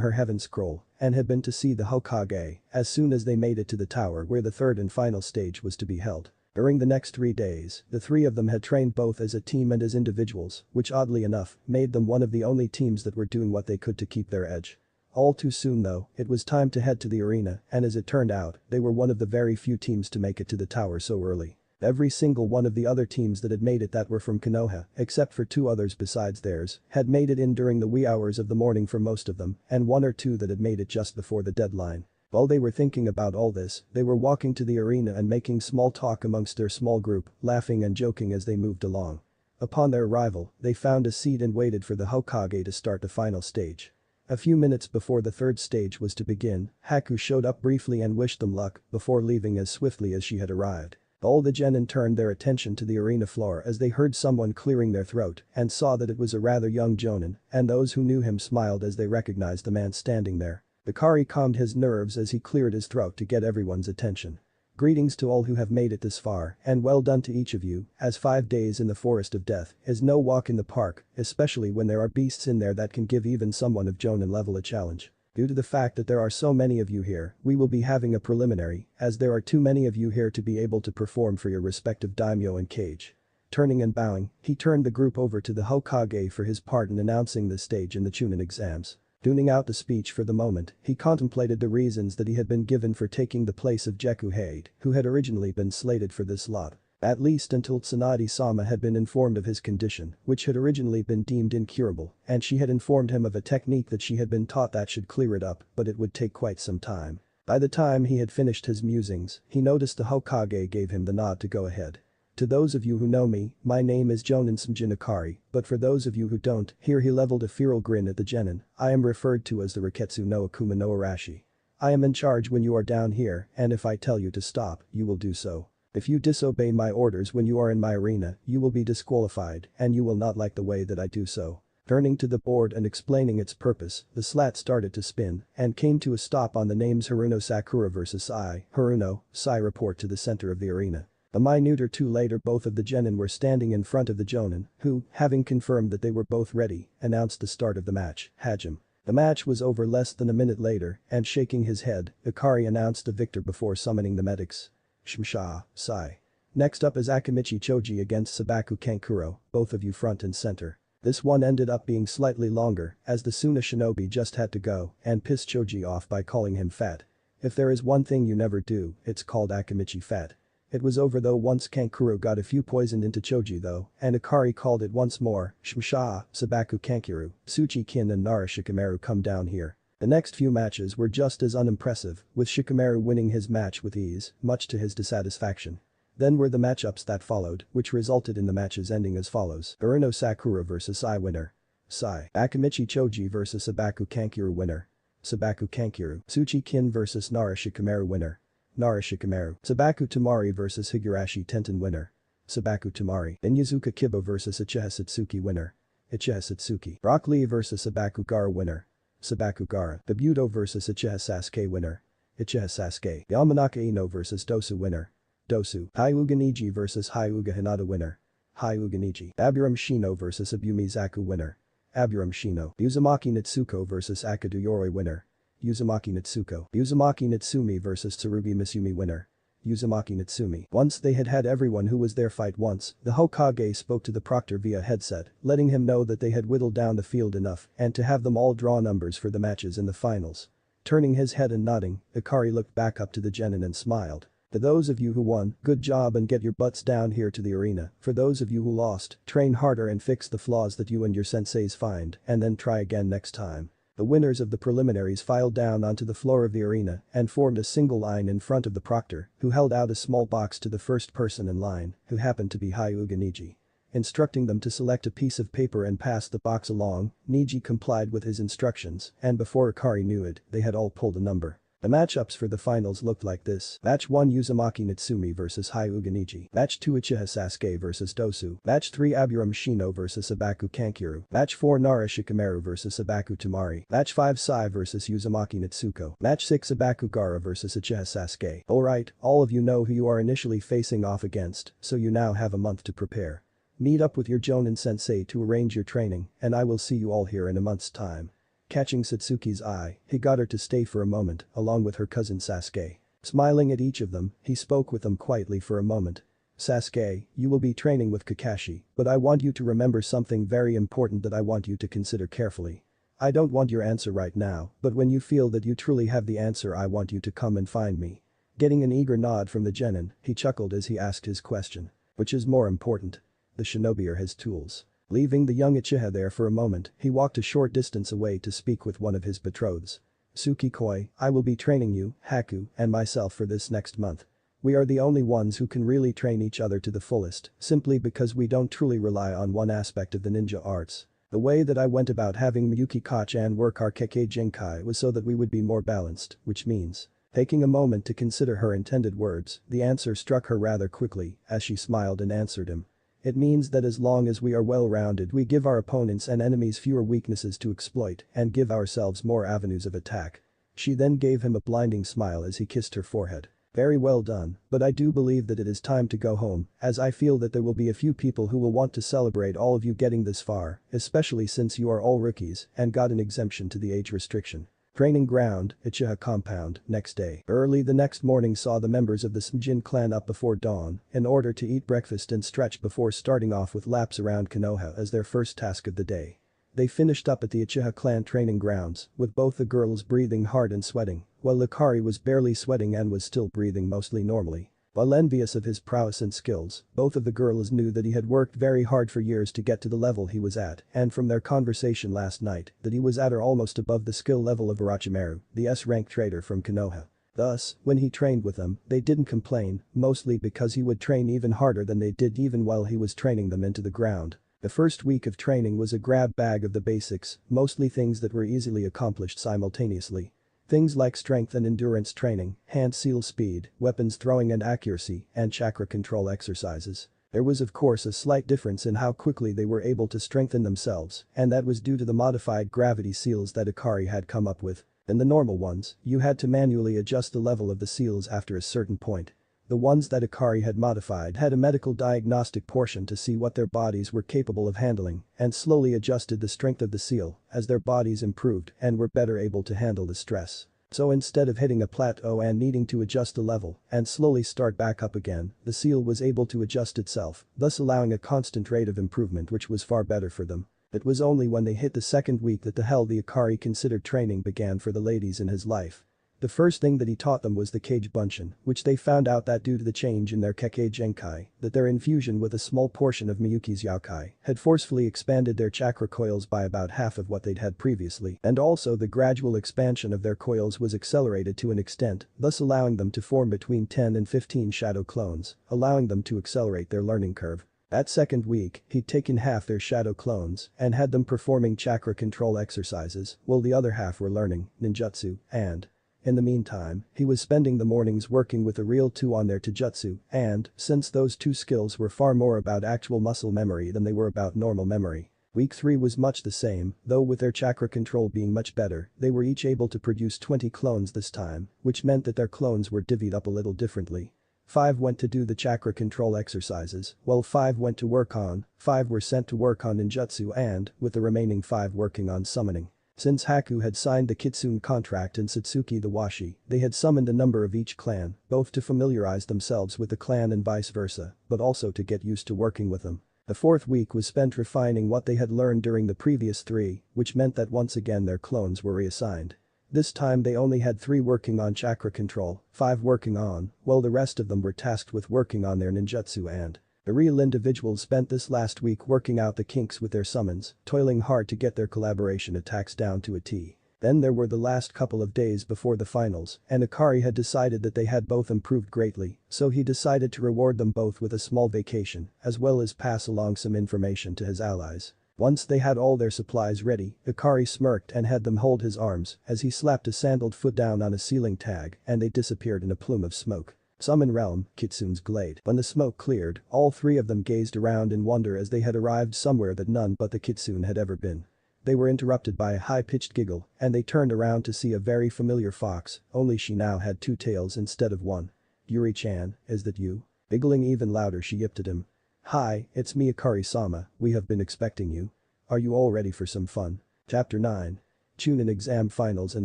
her heaven scroll and had been to see the Hokage as soon as they made it to the tower where the third and final stage was to be held. During the next 3 days, the three of them had trained both as a team and as individuals, which oddly enough made them one of the only teams that were doing what they could to keep their edge. All too soon though, it was time to head to the arena, and as it turned out, they were one of the very few teams to make it to the tower so early. Every single one of the other teams that had made it that were from Konoha, except for 2 others besides theirs, had made it in during the wee hours of the morning for most of them, and 1 or 2 that had made it just before the deadline. While they were thinking about all this, they were walking to the arena and making small talk amongst their small group, laughing and joking as they moved along. Upon their arrival, they found a seat and waited for the Hokage to start the final stage. A few minutes before the third stage was to begin, Haku showed up briefly and wished them luck before leaving as swiftly as she had arrived. All the genin turned their attention to the arena floor as they heard someone clearing their throat and saw that it was a rather young jonin, and those who knew him smiled as they recognized the man standing there. Ikari calmed his nerves as he cleared his throat to get everyone's attention. Greetings to all who have made it this far, and well done to each of you, as 5 days in the Forest of Death is no walk in the park, especially when there are beasts in there that can give even someone of jonin level a challenge. Due to the fact that there are so many of you here, we will be having a preliminary, as there are too many of you here to be able to perform for your respective daimyo and cage. Turning and bowing, he turned the group over to the Hokage for his part in announcing the stage in the Chunin exams. Tuning out the speech for the moment, he contemplated the reasons that he had been given for taking the place of Jekuhade, who had originally been slated for this lot. At least until Tsunade-sama had been informed of his condition, which had originally been deemed incurable, and she had informed him of a technique that she had been taught that should clear it up, but it would take quite some time. By the time he had finished his musings, he noticed the Hokage gave him the nod to go ahead. To those of you who know me, my name is Jonin Samjin Ikari, but for those of you who don't, here he leveled a feral grin at the genin, I am referred to as the Riketsu no Akuma no Arashi. I am in charge when you are down here, and if I tell you to stop, you will do so. If you disobey my orders when you are in my arena, you will be disqualified, and you will not like the way that I do so. Turning to the board and explaining its purpose, the slat started to spin and came to a stop on the names Haruno Sakura vs. Haruno, Sai report to the center of the arena. A minute or two later both of the genin were standing in front of the jonin, who, having confirmed that they were both ready, announced the start of the match, Hajime. The match was over less than a minute later, and shaking his head, Ikari announced the victor before summoning the medics. Shimsha, Sai. Next up is Akimichi Choji against Sabaku Kankuro, both of you front and center. This one ended up being slightly longer, as the Suna shinobi just had to go and piss Choji off by calling him fat. If there is one thing you never do, it's called Akimichi fat. It was over though once Kankuro got a few poisoned into Choji though, and Ikari called it once more, Shimsha, Sabaku Kankuro, Tsuchi-kin and Nara Shikamaru come down here. The next few matches were just as unimpressive, with Shikamaru winning his match with ease, much to his dissatisfaction. Then were the matchups that followed, which resulted in the matches ending as follows. Haruno Sakura vs. Sai winner. Sai. Akimichi Choji vs. Sabaku Kankuro winner. Sabaku Kankuro. Tsuchi-kin vs. Nara Shikamaru winner. Nara Shikamaru. Sabaku Tamari vs. Higurashi Tenten winner. Sabaku Tamari. Inyazuka Kiba vs. Uchiha Satsuki winner. Uchiha Satsuki. Rock Lee vs. Sabaku Gara winner. Sabaku Gara. Kabuto vs. Uchiha Sasuke winner. Uchiha Sasuke. Yamanaka Ino vs. Dosu winner. Dosu. Hyuga Niji vs. Hyuga Hinata winner. Hyuga Niji. Aburam Shino vs. Abumi Zaku winner. Aburam Shino. Uzumaki Natsuko vs. Akadu Yoroi winner. Uzumaki Natsuko. Uzumaki Natsumi vs. Tsurugi Misumi winner. Uzumaki Natsumi. Once they had had everyone who was there fight once, the Hokage spoke to the proctor via headset, letting him know that they had whittled down the field enough and to have them all draw numbers for the matches in the finals. Turning his head and nodding, Ikari looked back up to the genin and smiled. To those of you who won, good job and get your butts down here to the arena. For those of you who lost, train harder and fix the flaws that you and your senseis find, and then try again next time. The winners of the preliminaries filed down onto the floor of the arena and formed a single line in front of the proctor, who held out a small box to the first person in line, who happened to be Hyuga Niji. Instructing them to select a piece of paper and pass the box along, Niji complied with his instructions, and before Ikari knew it, they had all pulled a number. The matchups for the finals looked like this. Match 1 Uzumaki Natsumi vs Hyuga Niji. Match 2 Uchiha Sasuke vs Dosu. Match 3 Aburame Shino vs Sabaku Kankuro. Match 4 Nara Shikamaru vs Sabaku Tamari. Match 5 Sai vs Uzumaki Natsuko. Match 6 Sabaku Gara vs Uchiha Sasuke. Alright, all of you know who you are initially facing off against, so you now have a month to prepare. Meet up with your Jonin sensei to arrange your training, and I will see you all here in a month's time. Catching Satsuki's eye, he got her to stay for a moment, along with her cousin Sasuke. Smiling at each of them, he spoke with them quietly for a moment. Sasuke, you will be training with Kakashi, but I want you to remember something very important that I want you to consider carefully. I don't want your answer right now, but when you feel that you truly have the answer I want you to come and find me. Getting an eager nod from the genin, he chuckled as he asked his question. Which is more important? The shinobi or his tools? Leaving the young Uchiha there for a moment, he walked a short distance away to speak with one of his betrotheds. Tsukikoi, I will be training you, Haku, and myself for this next month. We are the only ones who can really train each other to the fullest, simply because we don't truly rely on one aspect of the ninja arts. The way that I went about having Miyuki Kachan work our Kekkei Jinkai was so that we would be more balanced, which means. Taking a moment to consider her intended words, the answer struck her rather quickly, as she smiled and answered him. It means that as long as we are well-rounded we give our opponents and enemies fewer weaknesses to exploit and give ourselves more avenues of attack. She then gave him a blinding smile as he kissed her forehead. Very well done, but I do believe that it is time to go home, as I feel that there will be a few people who will want to celebrate all of you getting this far, especially since you are all rookies and got an exemption to the age restriction. Training ground, Uchiha compound, next day. Early the next morning saw the members of the Sumjin clan up before dawn in order to eat breakfast and stretch before starting off with laps around Konoha as their first task of the day. They finished up at the Uchiha clan training grounds, with both the girls breathing hard and sweating, while Ikari was barely sweating and was still breathing mostly normally. While envious of his prowess and skills, both of the girls knew that he had worked very hard for years to get to the level he was at, and from their conversation last night, that he was at or almost above the skill level of Orochimaru, the S-rank trader from Konoha. Thus, when he trained with them, they didn't complain, mostly because he would train even harder than they did even while he was training them into the ground. The first week of training was a grab bag of the basics, mostly things that were easily accomplished simultaneously. Things like strength and endurance training, hand seal speed, weapons throwing and accuracy, and chakra control exercises. There was of course a slight difference in how quickly they were able to strengthen themselves, and that was due to the modified gravity seals that Ikari had come up with. In the normal ones, you had to manually adjust the level of the seals after a certain point. The ones that Ikari had modified had a medical diagnostic portion to see what their bodies were capable of handling and slowly adjusted the strength of the seal as their bodies improved and were better able to handle the stress. So instead of hitting a plateau and needing to adjust the level and slowly start back up again, the seal was able to adjust itself, thus allowing a constant rate of improvement which was far better for them. It was only when they hit the second week that the Ikari considered training began for the ladies in his life. The first thing that he taught them was the Kage Bunshin, which they found out that due to the change in their Kekkei Genkai, that their infusion with a small portion of Miyuki's Yaokai had forcefully expanded their chakra coils by about half of what they'd had previously, and also the gradual expansion of their coils was accelerated to an extent, thus allowing them to form between 10 and 15 shadow clones, allowing them to accelerate their learning curve. That second week, he'd taken half their shadow clones and had them performing chakra control exercises, while the other half were learning ninjutsu and in the meantime, he was spending the mornings working with a real 2 on their taijutsu and, since those 2 skills were far more about actual muscle memory than they were about normal memory. Week 3 was much the same, though with their chakra control being much better, they were each able to produce 20 clones this time, which meant that their clones were divvied up a little differently. 5 went to do the chakra control exercises, while 5 went to work on, 5 were sent to work on ninjutsu and, with the remaining 5 working on summoning. Since Haku had signed the Kitsune contract and Satsuki the Washi, they had summoned a number of each clan, both to familiarize themselves with the clan and vice versa, but also to get used to working with them. The fourth week was spent refining what they had learned during the previous 3, which meant that once again their clones were reassigned. This time they only had 3 working on chakra control, 5 working on, while the rest of them were tasked with working on their ninjutsu and the real individuals spent this last week working out the kinks with their summons, toiling hard to get their collaboration attacks down to a T. Then there were the last couple of days before the finals, and Ikari had decided that they had both improved greatly, so he decided to reward them both with a small vacation, as well as pass along some information to his allies. Once they had all their supplies ready, Ikari smirked and had them hold his arms as he slapped a sandaled foot down on a ceiling tag and they disappeared in a plume of smoke. Summon Realm, Kitsune's glade. When the smoke cleared, all three of them gazed around in wonder as they had arrived somewhere that none but the Kitsune had ever been. They were interrupted by a high-pitched giggle, and they turned around to see a very familiar fox, only she now had two tails instead of one. "Yuri-chan, is that you?" Giggling even louder she yipped at him. "Hi, it's me Ikari-sama, we have been expecting you. Are you all ready for some fun?" Chapter 9. Chunin Exam Finals and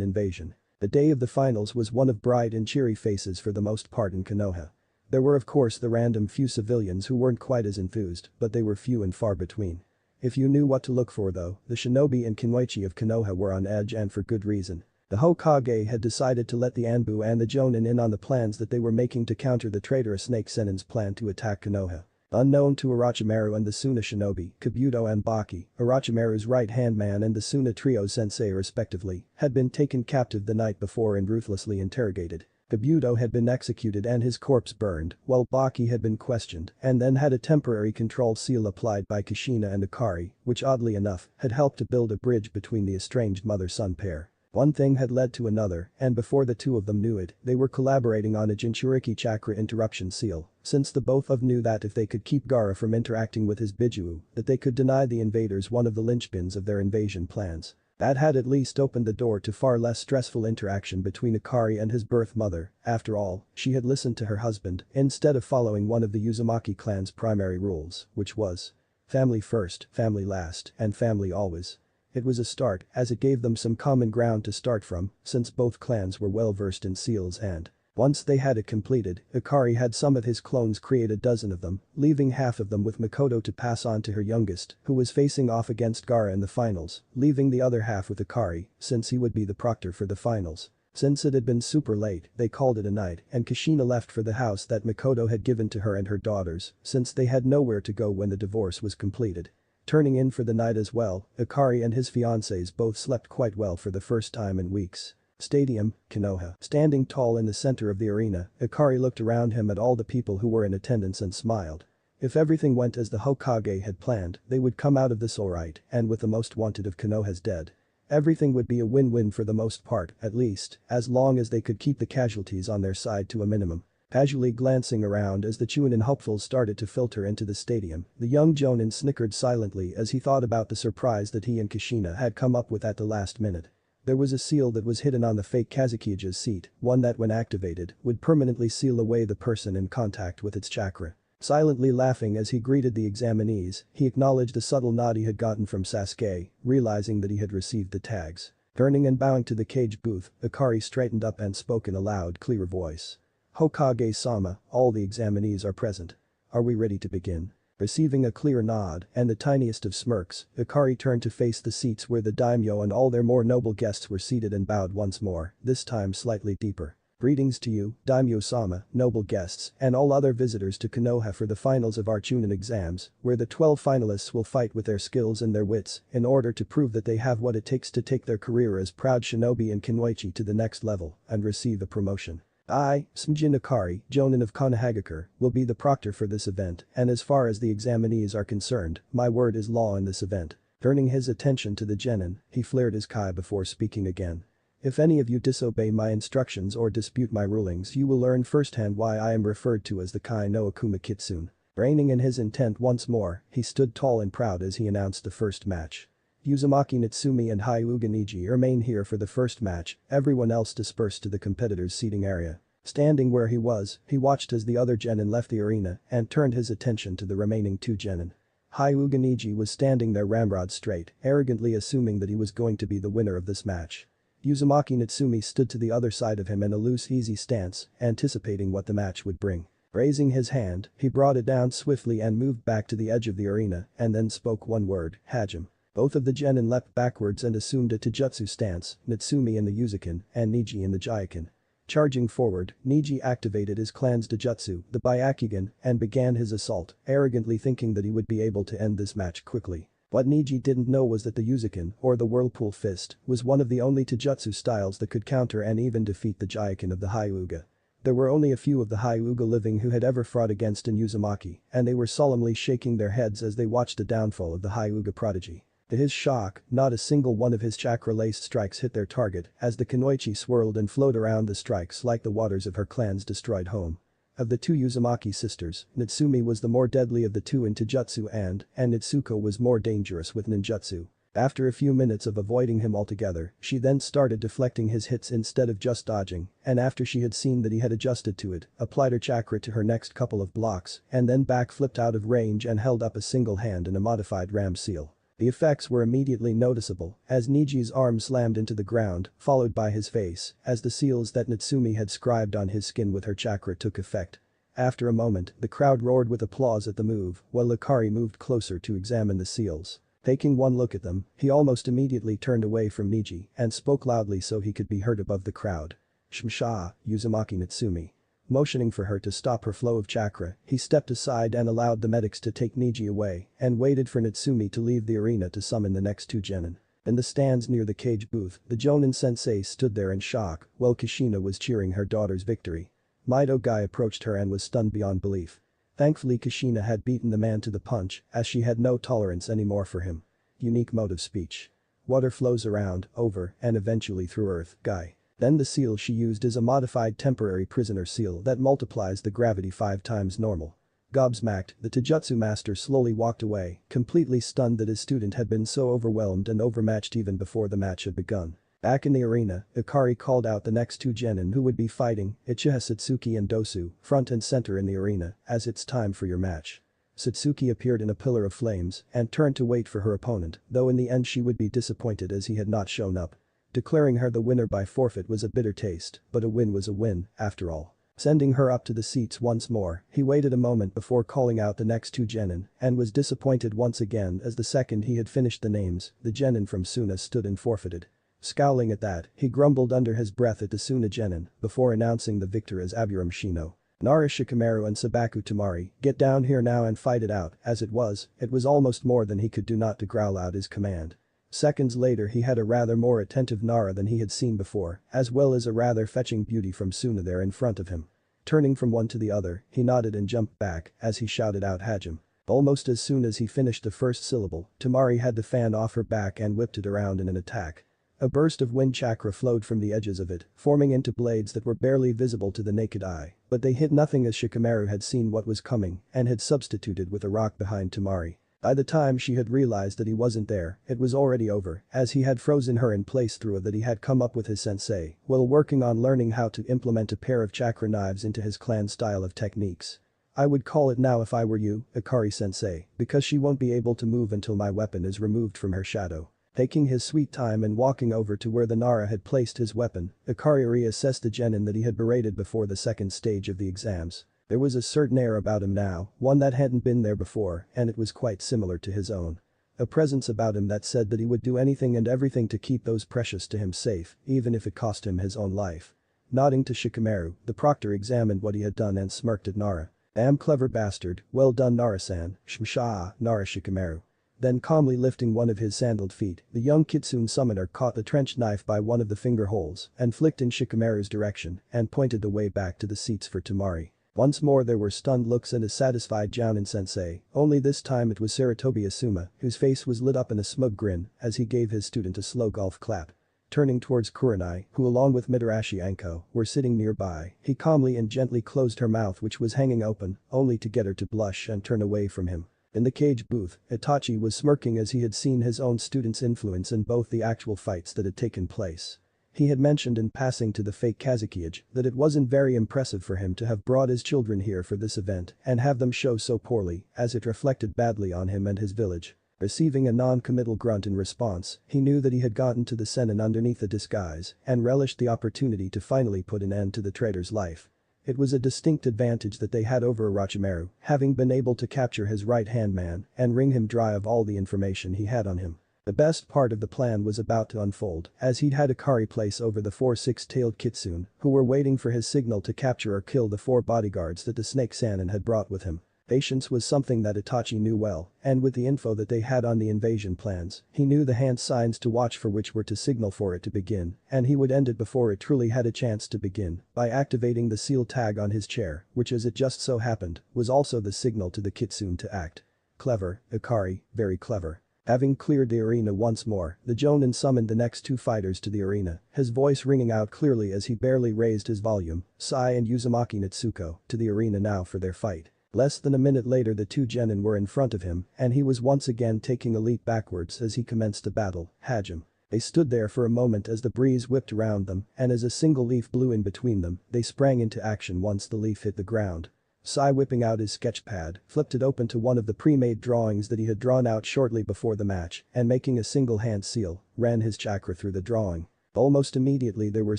Invasion. The day of the finals was one of bright and cheery faces for the most part in Konoha. There were of course the random few civilians who weren't quite as enthused, but they were few and far between. If you knew what to look for though, the shinobi and kinmoichi of Konoha were on edge and for good reason. The Hokage had decided to let the Anbu and the Jonin in on the plans that they were making to counter the traitorous Snake Sennin's plan to attack Konoha. Unknown to Orochimaru and the Suna shinobi, Kabuto and Baki, Orochimaru's right-hand man and the Suna trio sensei respectively, had been taken captive the night before and ruthlessly interrogated. Kabuto had been executed and his corpse burned, while Baki had been questioned and then had a temporary control seal applied by Kushina and Ikari, which oddly enough had helped to build a bridge between the estranged mother-son pair. One thing had led to another, and before the two of them knew it, they were collaborating on a Jinchuriki chakra interruption seal, since the both of knew that if they could keep Gaara from interacting with his Bijuu, that they could deny the invaders one of the linchpins of their invasion plans. That had at least opened the door to far less stressful interaction between Ikari and his birth mother. After all, she had listened to her husband instead of following one of the Uzumaki clan's primary rules, which was family first, family last, and family always. It was a start, as it gave them some common ground to start from, since both clans were well versed in seals and once they had it completed, Ikari had some of his clones create a dozen of them, leaving half of them with Makoto to pass on to her youngest, who was facing off against Gaara in the finals, leaving the other half with Ikari, since he would be the proctor for the finals. Since it had been super late, they called it a night and Kushina left for the house that Makoto had given to her and her daughters, since they had nowhere to go when the divorce was completed. Turning in for the night as well, Ikari and his fiancées both slept quite well for the first time in weeks. Stadium, Konoha. Standing tall in the center of the arena, Ikari looked around him at all the people who were in attendance and smiled. If everything went as the Hokage had planned, they would come out of this alright and with the most wanted of Konoha's dead. Everything would be a win-win for the most part, at least, as long as they could keep the casualties on their side to a minimum. Casually glancing around as the Chunin hopefuls started to filter into the stadium, the young Jonin snickered silently as he thought about the surprise that he and Kushina had come up with at the last minute. There was a seal that was hidden on the fake Kazukiya's seat, one that when activated, would permanently seal away the person in contact with its chakra. Silently laughing as he greeted the examinees, he acknowledged the subtle nod he had gotten from Sasuke, realizing that he had received the tags. Turning and bowing to the cage booth, Ikari straightened up and spoke in a loud, clear voice. "Hokage-sama, all the examinees are present. Are we ready to begin?" Receiving a clear nod and the tiniest of smirks, Ikari turned to face the seats where the daimyo and all their more noble guests were seated and bowed once more, this time slightly deeper. "Greetings to you, daimyo-sama, noble guests, and all other visitors to Konoha for the finals of our Chunin exams, where the 12 finalists will fight with their skills and their wits in order to prove that they have what it takes to take their career as proud shinobi and kinmoichi to the next level and receive a promotion. I, Sumjin Ikari, Jonin of Konohagakure, will be the proctor for this event, and as far as the examinees are concerned, my word is law in this event." Turning his attention to the genin, he flared his kai before speaking again. "If any of you disobey my instructions or dispute my rulings, you will learn firsthand why I am referred to as the Kai no Akuma Kitsune." Reining in his intent once more, he stood tall and proud as he announced the first match. Uzumaki Natsumi and Hyuga Niji remain here for the first match, everyone else dispersed to the competitors' seating area. Standing where he was, he watched as the other genin left the arena and turned his attention to the remaining two genin. Hyuga Niji was standing there ramrod straight, arrogantly assuming that he was going to be the winner of this match. Uzumaki Natsumi stood to the other side of him in a loose easy stance, anticipating what the match would bring. Raising his hand, he brought it down swiftly and moved back to the edge of the arena and then spoke one word, Hajime. Both of the genin leapt backwards and assumed a taijutsu stance, Natsumi in the Uzukin and Niji in the Jaikin. Charging forward, Niji activated his clan's taijutsu, the Byakugan, and began his assault, arrogantly thinking that he would be able to end this match quickly. What Niji didn't know was that the Uzukin, or the Whirlpool Fist, was one of the only taijutsu styles that could counter and even defeat the Jaikin of the Hyuga. There were only a few of the Hyuga living who had ever fought against an Uzumaki, and they were solemnly shaking their heads as they watched the downfall of the Hyuga prodigy. To his shock, not a single one of his chakra-laced strikes hit their target as the kunoichi swirled and flowed around the strikes like the waters of her clan's destroyed home. Of the two Uzumaki sisters, Natsumi was the more deadly of the two in Taijutsu and Nitsuko was more dangerous with ninjutsu. After a few minutes of avoiding him altogether, she then started deflecting his hits instead of just dodging, and after she had seen that he had adjusted to it, applied her chakra to her next couple of blocks, and then backflipped out of range and held up a single hand in a modified ram seal. The effects were immediately noticeable, as Niji's arm slammed into the ground, followed by his face, as the seals that Natsumi had scribed on his skin with her chakra took effect. After a moment, the crowd roared with applause at the move, while Ikari moved closer to examine the seals. Taking one look at them, he almost immediately turned away from Niji and spoke loudly so he could be heard above the crowd. "Shmsha, Uzumaki Natsumi." Motioning for her to stop her flow of chakra, he stepped aside and allowed the medics to take Niji away and waited for Natsumi to leave the arena to summon the next two genin. In the stands near the cage booth, the Jonin sensei stood there in shock while Kushina was cheering her daughter's victory. Mido Gai approached her and was stunned beyond belief. Thankfully Kushina had beaten the man to the punch as she had no tolerance anymore for him. Unique mode of speech. Water flows around, over, and eventually through Earth, Gai. Then the seal she used is a modified temporary prisoner seal that multiplies the gravity 5 times normal. Gobsmacked, the Taijutsu master slowly walked away, completely stunned that his student had been so overwhelmed and overmatched even before the match had begun. Back in the arena, Ikari called out the next two genin who would be fighting, Uchiha Satsuki and Dosu, front and center in the arena, as it's time for your match. Satsuki appeared in a pillar of flames and turned to wait for her opponent, though in the end she would be disappointed as he had not shown up. Declaring her the winner by forfeit was a bitter taste, but a win was a win, after all. Sending her up to the seats once more, he waited a moment before calling out the next two genin and was disappointed once again as the second he had finished the names, the genin from Suna stood and forfeited. Scowling at that, he grumbled under his breath at the Suna genin before announcing the victor as Aburam Shino. Nara Shikamaru and Sabaku Tamari, get down here now and fight it out. As it was almost more than he could do not to growl out his command. Seconds later he had a rather more attentive Nara than he had seen before, as well as a rather fetching beauty from Suna there in front of him. Turning from one to the other, he nodded and jumped back as he shouted out Hajim. Almost as soon as he finished the first syllable, Tamari had the fan off her back and whipped it around in an attack. A burst of wind chakra flowed from the edges of it, forming into blades that were barely visible to the naked eye, but they hit nothing as Shikamaru had seen what was coming and had substituted with a rock behind Tamari. By the time she had realized that he wasn't there, it was already over, as he had frozen her in place through a that he had come up with his sensei, while working on learning how to implement a pair of chakra knives into his clan style of techniques. I would call it now if I were you, Ikari-sensei, because she won't be able to move until my weapon is removed from her shadow. Taking his sweet time and walking over to where the Nara had placed his weapon, Ikari reassessed the genin that he had berated before the second stage of the exams. There was a certain air about him now, one that hadn't been there before, and it was quite similar to his own. A presence about him that said that he would do anything and everything to keep those precious to him safe, even if it cost him his own life. Nodding to Shikamaru, the proctor examined what he had done and smirked at Nara. Damn clever bastard, well done Nara-san, shmsha, Nara Shikamaru. Then calmly lifting one of his sandaled feet, the young Kitsune summoner caught the trench knife by one of the finger holes and flicked in Shikamaru's direction and pointed the way back to the seats for Tamari. Once more there were stunned looks and a satisfied Jounin-sensei, only this time it was Saratobi Asuma, whose face was lit up in a smug grin as he gave his student a slow golf clap. Turning towards Kurenai, who along with Mitarashi Anko were sitting nearby, he calmly and gently closed her mouth which was hanging open, only to get her to blush and turn away from him. In the cage booth, Itachi was smirking as he had seen his own student's influence in both the actual fights that had taken place. He had mentioned in passing to the fake Kazukiage that it wasn't very impressive for him to have brought his children here for this event and have them show so poorly, as it reflected badly on him and his village. Receiving a non-committal grunt in response, he knew that he had gotten to the Sennin underneath the disguise and relished the opportunity to finally put an end to the traitor's life. It was a distinct advantage that they had over Orochimaru, having been able to capture his right-hand man and wring him dry of all the information he had on him. The best part of the plan was about to unfold, as he'd had Ikari place over the 4 six-tailed Kitsune, who were waiting for his signal to capture or kill the 4 bodyguards that the Snake Sannin had brought with him. Patience was something that Itachi knew well, and with the info that they had on the invasion plans, he knew the hand signs to watch for which were to signal for it to begin, and he would end it before it truly had a chance to begin, by activating the seal tag on his chair, which as it just so happened, was also the signal to the Kitsune to act. Clever, Ikari, very clever. Having cleared the arena once more, the Jonin summoned the next two fighters to the arena, his voice ringing out clearly as he barely raised his volume, Sai and Uzumaki Natsuko, to the arena now for their fight. Less than a minute later the two genin were in front of him, and he was once again taking a leap backwards as he commenced the battle, Hajim. They stood there for a moment as the breeze whipped around them, and as a single leaf blew in between them, they sprang into action once the leaf hit the ground. Sai whipping out his sketch pad, flipped it open to one of the pre-made drawings that he had drawn out shortly before the match, and making a single hand seal, ran his chakra through the drawing. Almost immediately there were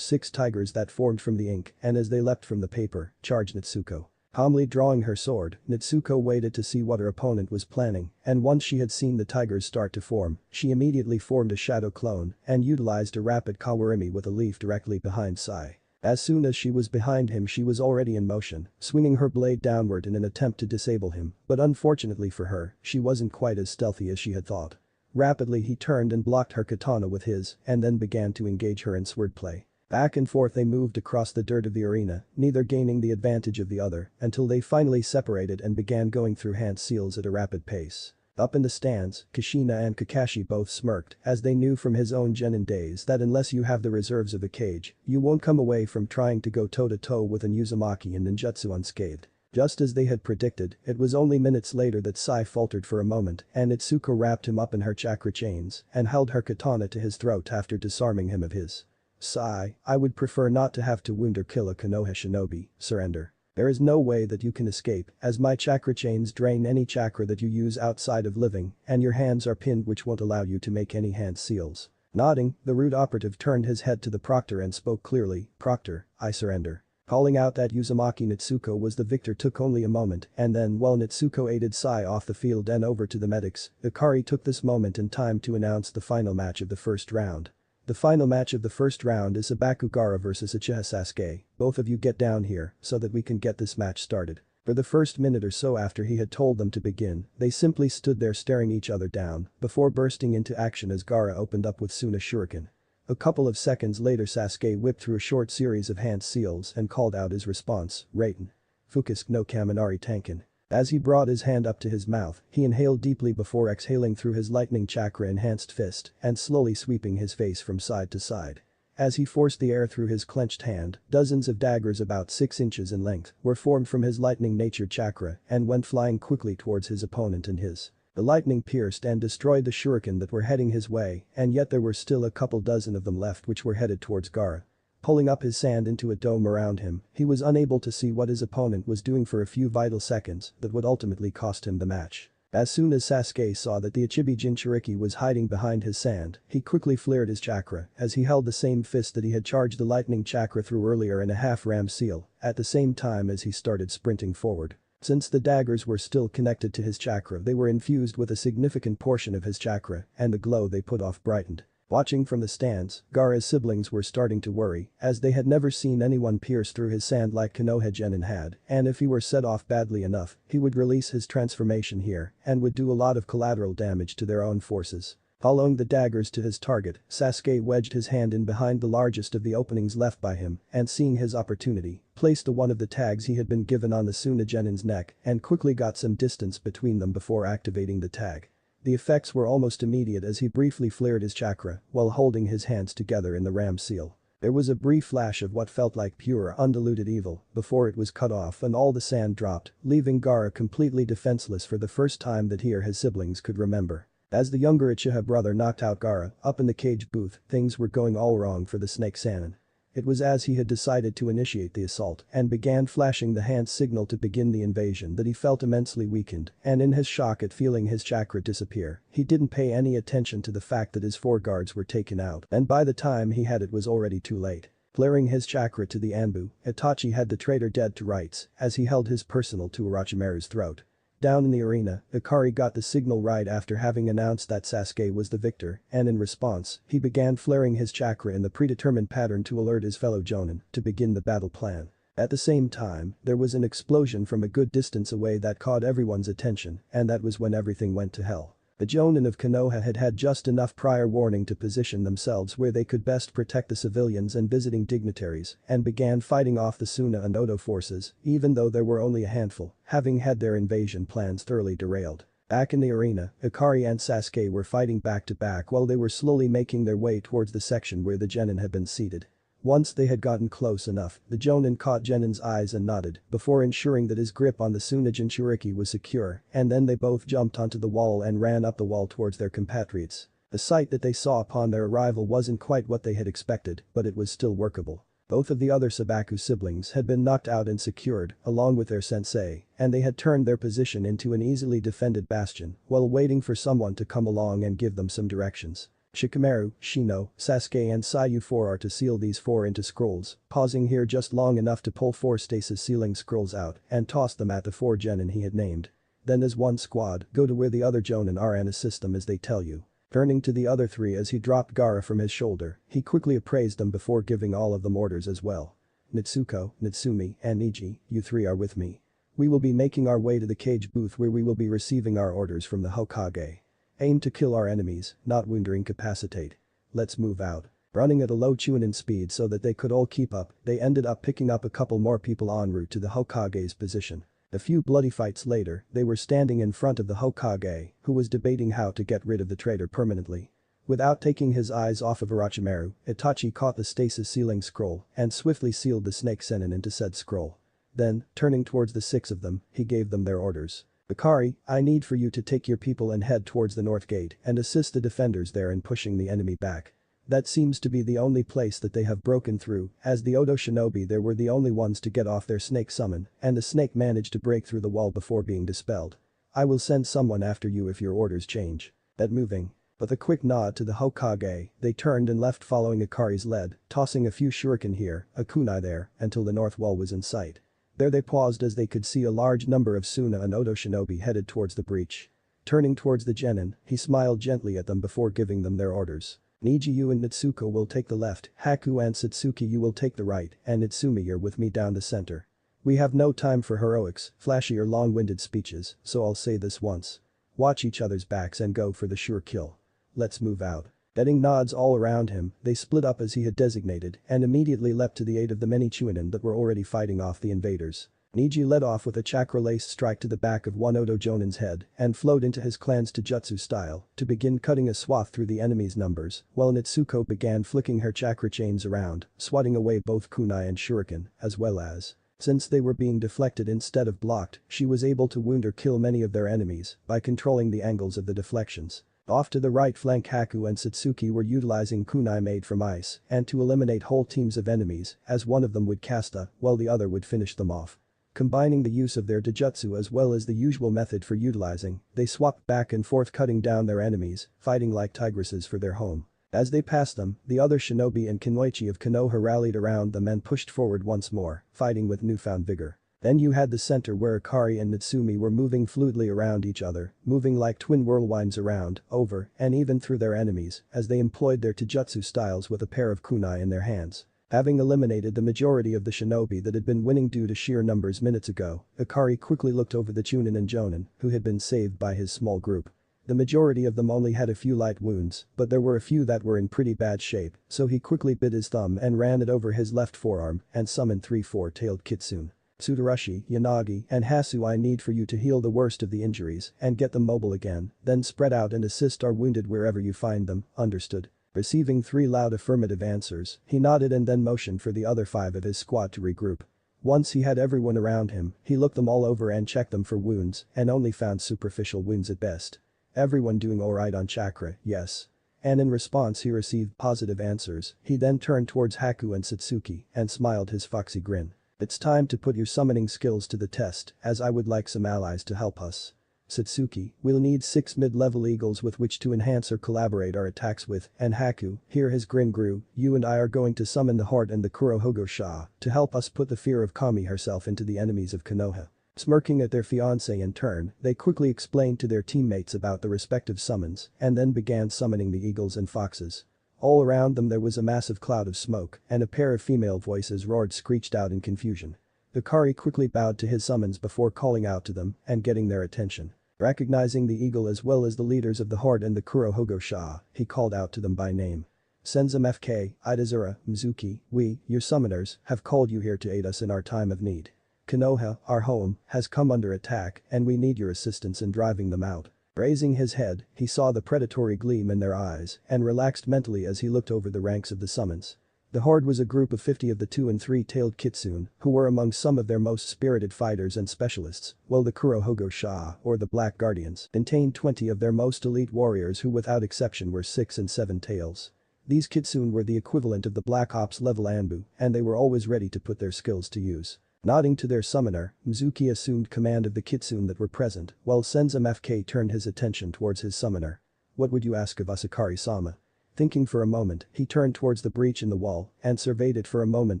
6 tigers that formed from the ink, and as they leapt from the paper, charged Natsuko. Calmly drawing her sword, Natsuko waited to see what her opponent was planning, and once she had seen the tigers start to form, she immediately formed a shadow clone and utilized a rapid kawarimi with a leaf directly behind Sai. As soon as she was behind him she was already in motion, swinging her blade downward in an attempt to disable him, but unfortunately for her, she wasn't quite as stealthy as she had thought. Rapidly he turned and blocked her katana with his, and then began to engage her in swordplay. Back and forth they moved across the dirt of the arena, neither gaining the advantage of the other, until they finally separated and began going through hand seals at a rapid pace. Up in the stands, Kushina and Kakashi both smirked, as they knew from his own genin days that unless you have the reserves of a cage, you won't come away from trying to go toe-to-toe with an Uzumaki and ninjutsu unscathed. Just as they had predicted, it was only minutes later that Sai faltered for a moment and Natsuko wrapped him up in her chakra chains and held her katana to his throat after disarming him of his. Sai, I would prefer not to have to wound or kill a Konoha shinobi, surrender. There is no way that you can escape, as my chakra chains drain any chakra that you use outside of living, and your hands are pinned which won't allow you to make any hand seals. Nodding, the rude operative turned his head to the proctor and spoke clearly, Proctor, I surrender. Calling out that Uzumaki Natsuko was the victor took only a moment, and then while Natsuko aided Sai off the field and over to the medics, Ikari took this moment in time to announce the final match of the first round. The final match of the first round is Sabakugara vs Uchiha Sasuke, both of you get down here so that we can get this match started. For the first minute or so after he had told them to begin, they simply stood there staring each other down, before bursting into action as Gaara opened up with Suna Shuriken. A couple of seconds later Sasuke whipped through a short series of hand seals and called out his response, Raiten. Fukisk no Kaminari Tankin. As he brought his hand up to his mouth, he inhaled deeply before exhaling through his lightning chakra-enhanced fist and slowly sweeping his face from side to side. As he forced the air through his clenched hand, dozens of daggers about 6 inches in length were formed from his lightning-natured chakra and went flying quickly towards his opponent and his. The lightning pierced and destroyed the shuriken that were heading his way, and yet there were still a couple dozen of them left which were headed towards Gaara. Pulling up his sand into a dome around him, he was unable to see what his opponent was doing for a few vital seconds that would ultimately cost him the match. As soon as Sasuke saw that the Ichibi Jinchuriki was hiding behind his sand, he quickly flared his chakra as he held the same fist that he had charged the lightning chakra through earlier in a half-ram seal, at the same time as he started sprinting forward. Since the daggers were still connected to his chakra, they were infused with a significant portion of his chakra, and the glow they put off brightened. Watching from the stands, Gaara's siblings were starting to worry, as they had never seen anyone pierce through his sand like Konoha Genin had, and if he were set off badly enough, he would release his transformation here and would do a lot of collateral damage to their own forces. Following the daggers to his target, Sasuke wedged his hand in behind the largest of the openings left by him and seeing his opportunity, placed one of the tags he had been given on the Suna Genin's neck and quickly got some distance between them before activating the tag. The effects were almost immediate as he briefly flared his chakra while holding his hands together in the ram seal. There was a brief flash of what felt like pure, undiluted evil before it was cut off and all the sand dropped, leaving Gaara completely defenseless for the first time that he or his siblings could remember. As the younger Uchiha brother knocked out Gaara, up in the cage booth, things were going all wrong for the Snake Sannin. It was as he had decided to initiate the assault and began flashing the hand signal to begin the invasion that he felt immensely weakened, and in his shock at feeling his chakra disappear, he didn't pay any attention to the fact that his 4 guards were taken out, and by the time he had it was already too late. Flaring his chakra to the Anbu, Itachi had the traitor dead to rights as he held his personal to Orochimaru's throat. Down in the arena, Ikari got the signal right after having announced that Sasuke was the victor, and in response, he began flaring his chakra in the predetermined pattern to alert his fellow Jonin to begin the battle plan. At the same time, there was an explosion from a good distance away that caught everyone's attention, and that was when everything went to hell. The Jonin of Konoha had had just enough prior warning to position themselves where they could best protect the civilians and visiting dignitaries, and began fighting off the Suna and Odo forces, even though there were only a handful, having had their invasion plans thoroughly derailed. Back in the arena, Ikari and Sasuke were fighting back to back while they were slowly making their way towards the section where the genin had been seated. Once they had gotten close enough, the Jonin caught Genin's eyes and nodded before ensuring that his grip on the Tsunade Jinchuriki was secure, and then they both jumped onto the wall and ran up the wall towards their compatriots. The sight that they saw upon their arrival wasn't quite what they had expected, but it was still workable. Both of the other Sabaku siblings had been knocked out and secured, along with their sensei, and they had turned their position into an easily defended bastion while waiting for someone to come along and give them some directions. Shikamaru, Shino, Sasuke and Sayu 4 are to seal these 4 into scrolls, pausing here just long enough to pull 4 stasis sealing scrolls out and toss them at the 4 genin he had named. Then as one squad, go to where the other jonin are and assist them as they tell you. Turning to the other 3 as he dropped Gaara from his shoulder, he quickly appraised them before giving all of them orders as well. Natsuko, Natsumi, and Niji, you 3 are with me. We will be making our way to the cage booth where we will be receiving our orders from the Hokage. Aim to kill our enemies, not wound or incapacitate. Let's move out. Running at a low chunin speed so that they could all keep up, they ended up picking up a couple more people en route to the Hokage's position. A few bloody fights later, they were standing in front of the Hokage, who was debating how to get rid of the traitor permanently. Without taking his eyes off of Orochimaru, Itachi caught the stasis sealing scroll and swiftly sealed the snake sennin into said scroll. Then, turning towards the 6 of them, he gave them their orders. Ikari, I need for you to take your people and head towards the north gate and assist the defenders there in pushing the enemy back. That seems to be the only place that they have broken through, as the Odo shinobi there were the only ones to get off their snake summon, and the snake managed to break through the wall before being dispelled. I will send someone after you if your orders change. That moving. With a quick nod to the Hokage, they turned and left following Ikari's lead, tossing a few shuriken here, a kunai there, until the north wall was in sight. There they paused as they could see a large number of Suna and Odo shinobi headed towards the breach. Turning towards the genin, he smiled gently at them before giving them their orders. Niji, you and Natsuko will take the left, Haku and Satsuki you will take the right, and Natsumi you're with me down the center. We have no time for heroics, flashy or long-winded speeches, so I'll say this once. Watch each other's backs and go for the sure kill. Let's move out. Getting nods all around him, they split up as he had designated and immediately leapt to the aid of the many chunin that were already fighting off the invaders. Niji led off with a chakra-lace strike to the back of one Odo Jonin's head and flowed into his clan's Taijutsu style to begin cutting a swath through the enemy's numbers, while Natsuko began flicking her chakra chains around, swatting away both kunai and shuriken, as well as, since they were being deflected instead of blocked, she was able to wound or kill many of their enemies by controlling the angles of the deflections. Off to the right flank, Haku and Satsuki were utilizing kunai made from ice and to eliminate whole teams of enemies, as one of them would cast a, while the other would finish them off. Combining the use of their Taijutsu as well as the usual method for utilizing, they swapped back and forth cutting down their enemies, fighting like tigresses for their home. As they passed them, the other shinobi and Kunoichi of Konoha rallied around them and pushed forward once more, fighting with newfound vigor. Then you had the center where Ikari and Natsumi were moving fluidly around each other, moving like twin whirlwinds around, over, and even through their enemies, as they employed their Taijutsu styles with a pair of kunai in their hands. Having eliminated the majority of the shinobi that had been winning due to sheer numbers minutes ago, Ikari quickly looked over the chunin and jonin, who had been saved by his small group. The majority of them only had a few light wounds, but there were a few that were in pretty bad shape, so he quickly bit his thumb and ran it over his left forearm and summoned 3 four-tailed kitsune. Tsutorashi, Yanagi, and Hasu, I need for you to heal the worst of the injuries and get them mobile again, then spread out and assist our wounded wherever you find them, understood? Receiving 3 loud affirmative answers, he nodded and then motioned for the other 5 of his squad to regroup. Once he had everyone around him, he looked them all over and checked them for wounds and only found superficial wounds at best. Everyone doing alright on chakra, yes. And in response he received positive answers. He then turned towards Haku and Satsuki and smiled his foxy grin. It's time to put your summoning skills to the test, as I would like some allies to help us. Satsuki, we'll need 6 mid-level eagles with which to enhance or collaborate our attacks with, and Haku, here his grin grew, you and I are going to summon the Horde and the Kurohogo Sha to help us put the fear of Kami herself into the enemies of Konoha. Smirking at their fiancé in turn, they quickly explained to their teammates about the respective summons and then began summoning the eagles and foxes. All around them there was a massive cloud of smoke and a pair of female voices screeched out in confusion. Ikari quickly bowed to his summons before calling out to them and getting their attention. Recognizing the eagle as well as the leaders of the Horde and the Kurohogo Sha, he called out to them by name. Senzam FK, Idazura, Mizuki, we, your summoners, have called you here to aid us in our time of need. Konoha, our home, has come under attack and we need your assistance in driving them out. Raising his head, he saw the predatory gleam in their eyes and relaxed mentally as he looked over the ranks of the summons. The horde was a group of 50 of the 2- and 3-tailed kitsune, who were among some of their most spirited fighters and specialists, while the Kurohogo Sha, or the Black Guardians, contained 20 of their most elite warriors who without exception were 6 and 7 tails. These kitsune were the equivalent of the Black Ops level Anbu, and they were always ready to put their skills to use. Nodding to their summoner, Mizuki assumed command of the kitsune that were present, while Senzam FK turned his attention towards his summoner. "What would you ask of us, Akari-sama?" Thinking for a moment, he turned towards the breach in the wall and surveyed it for a moment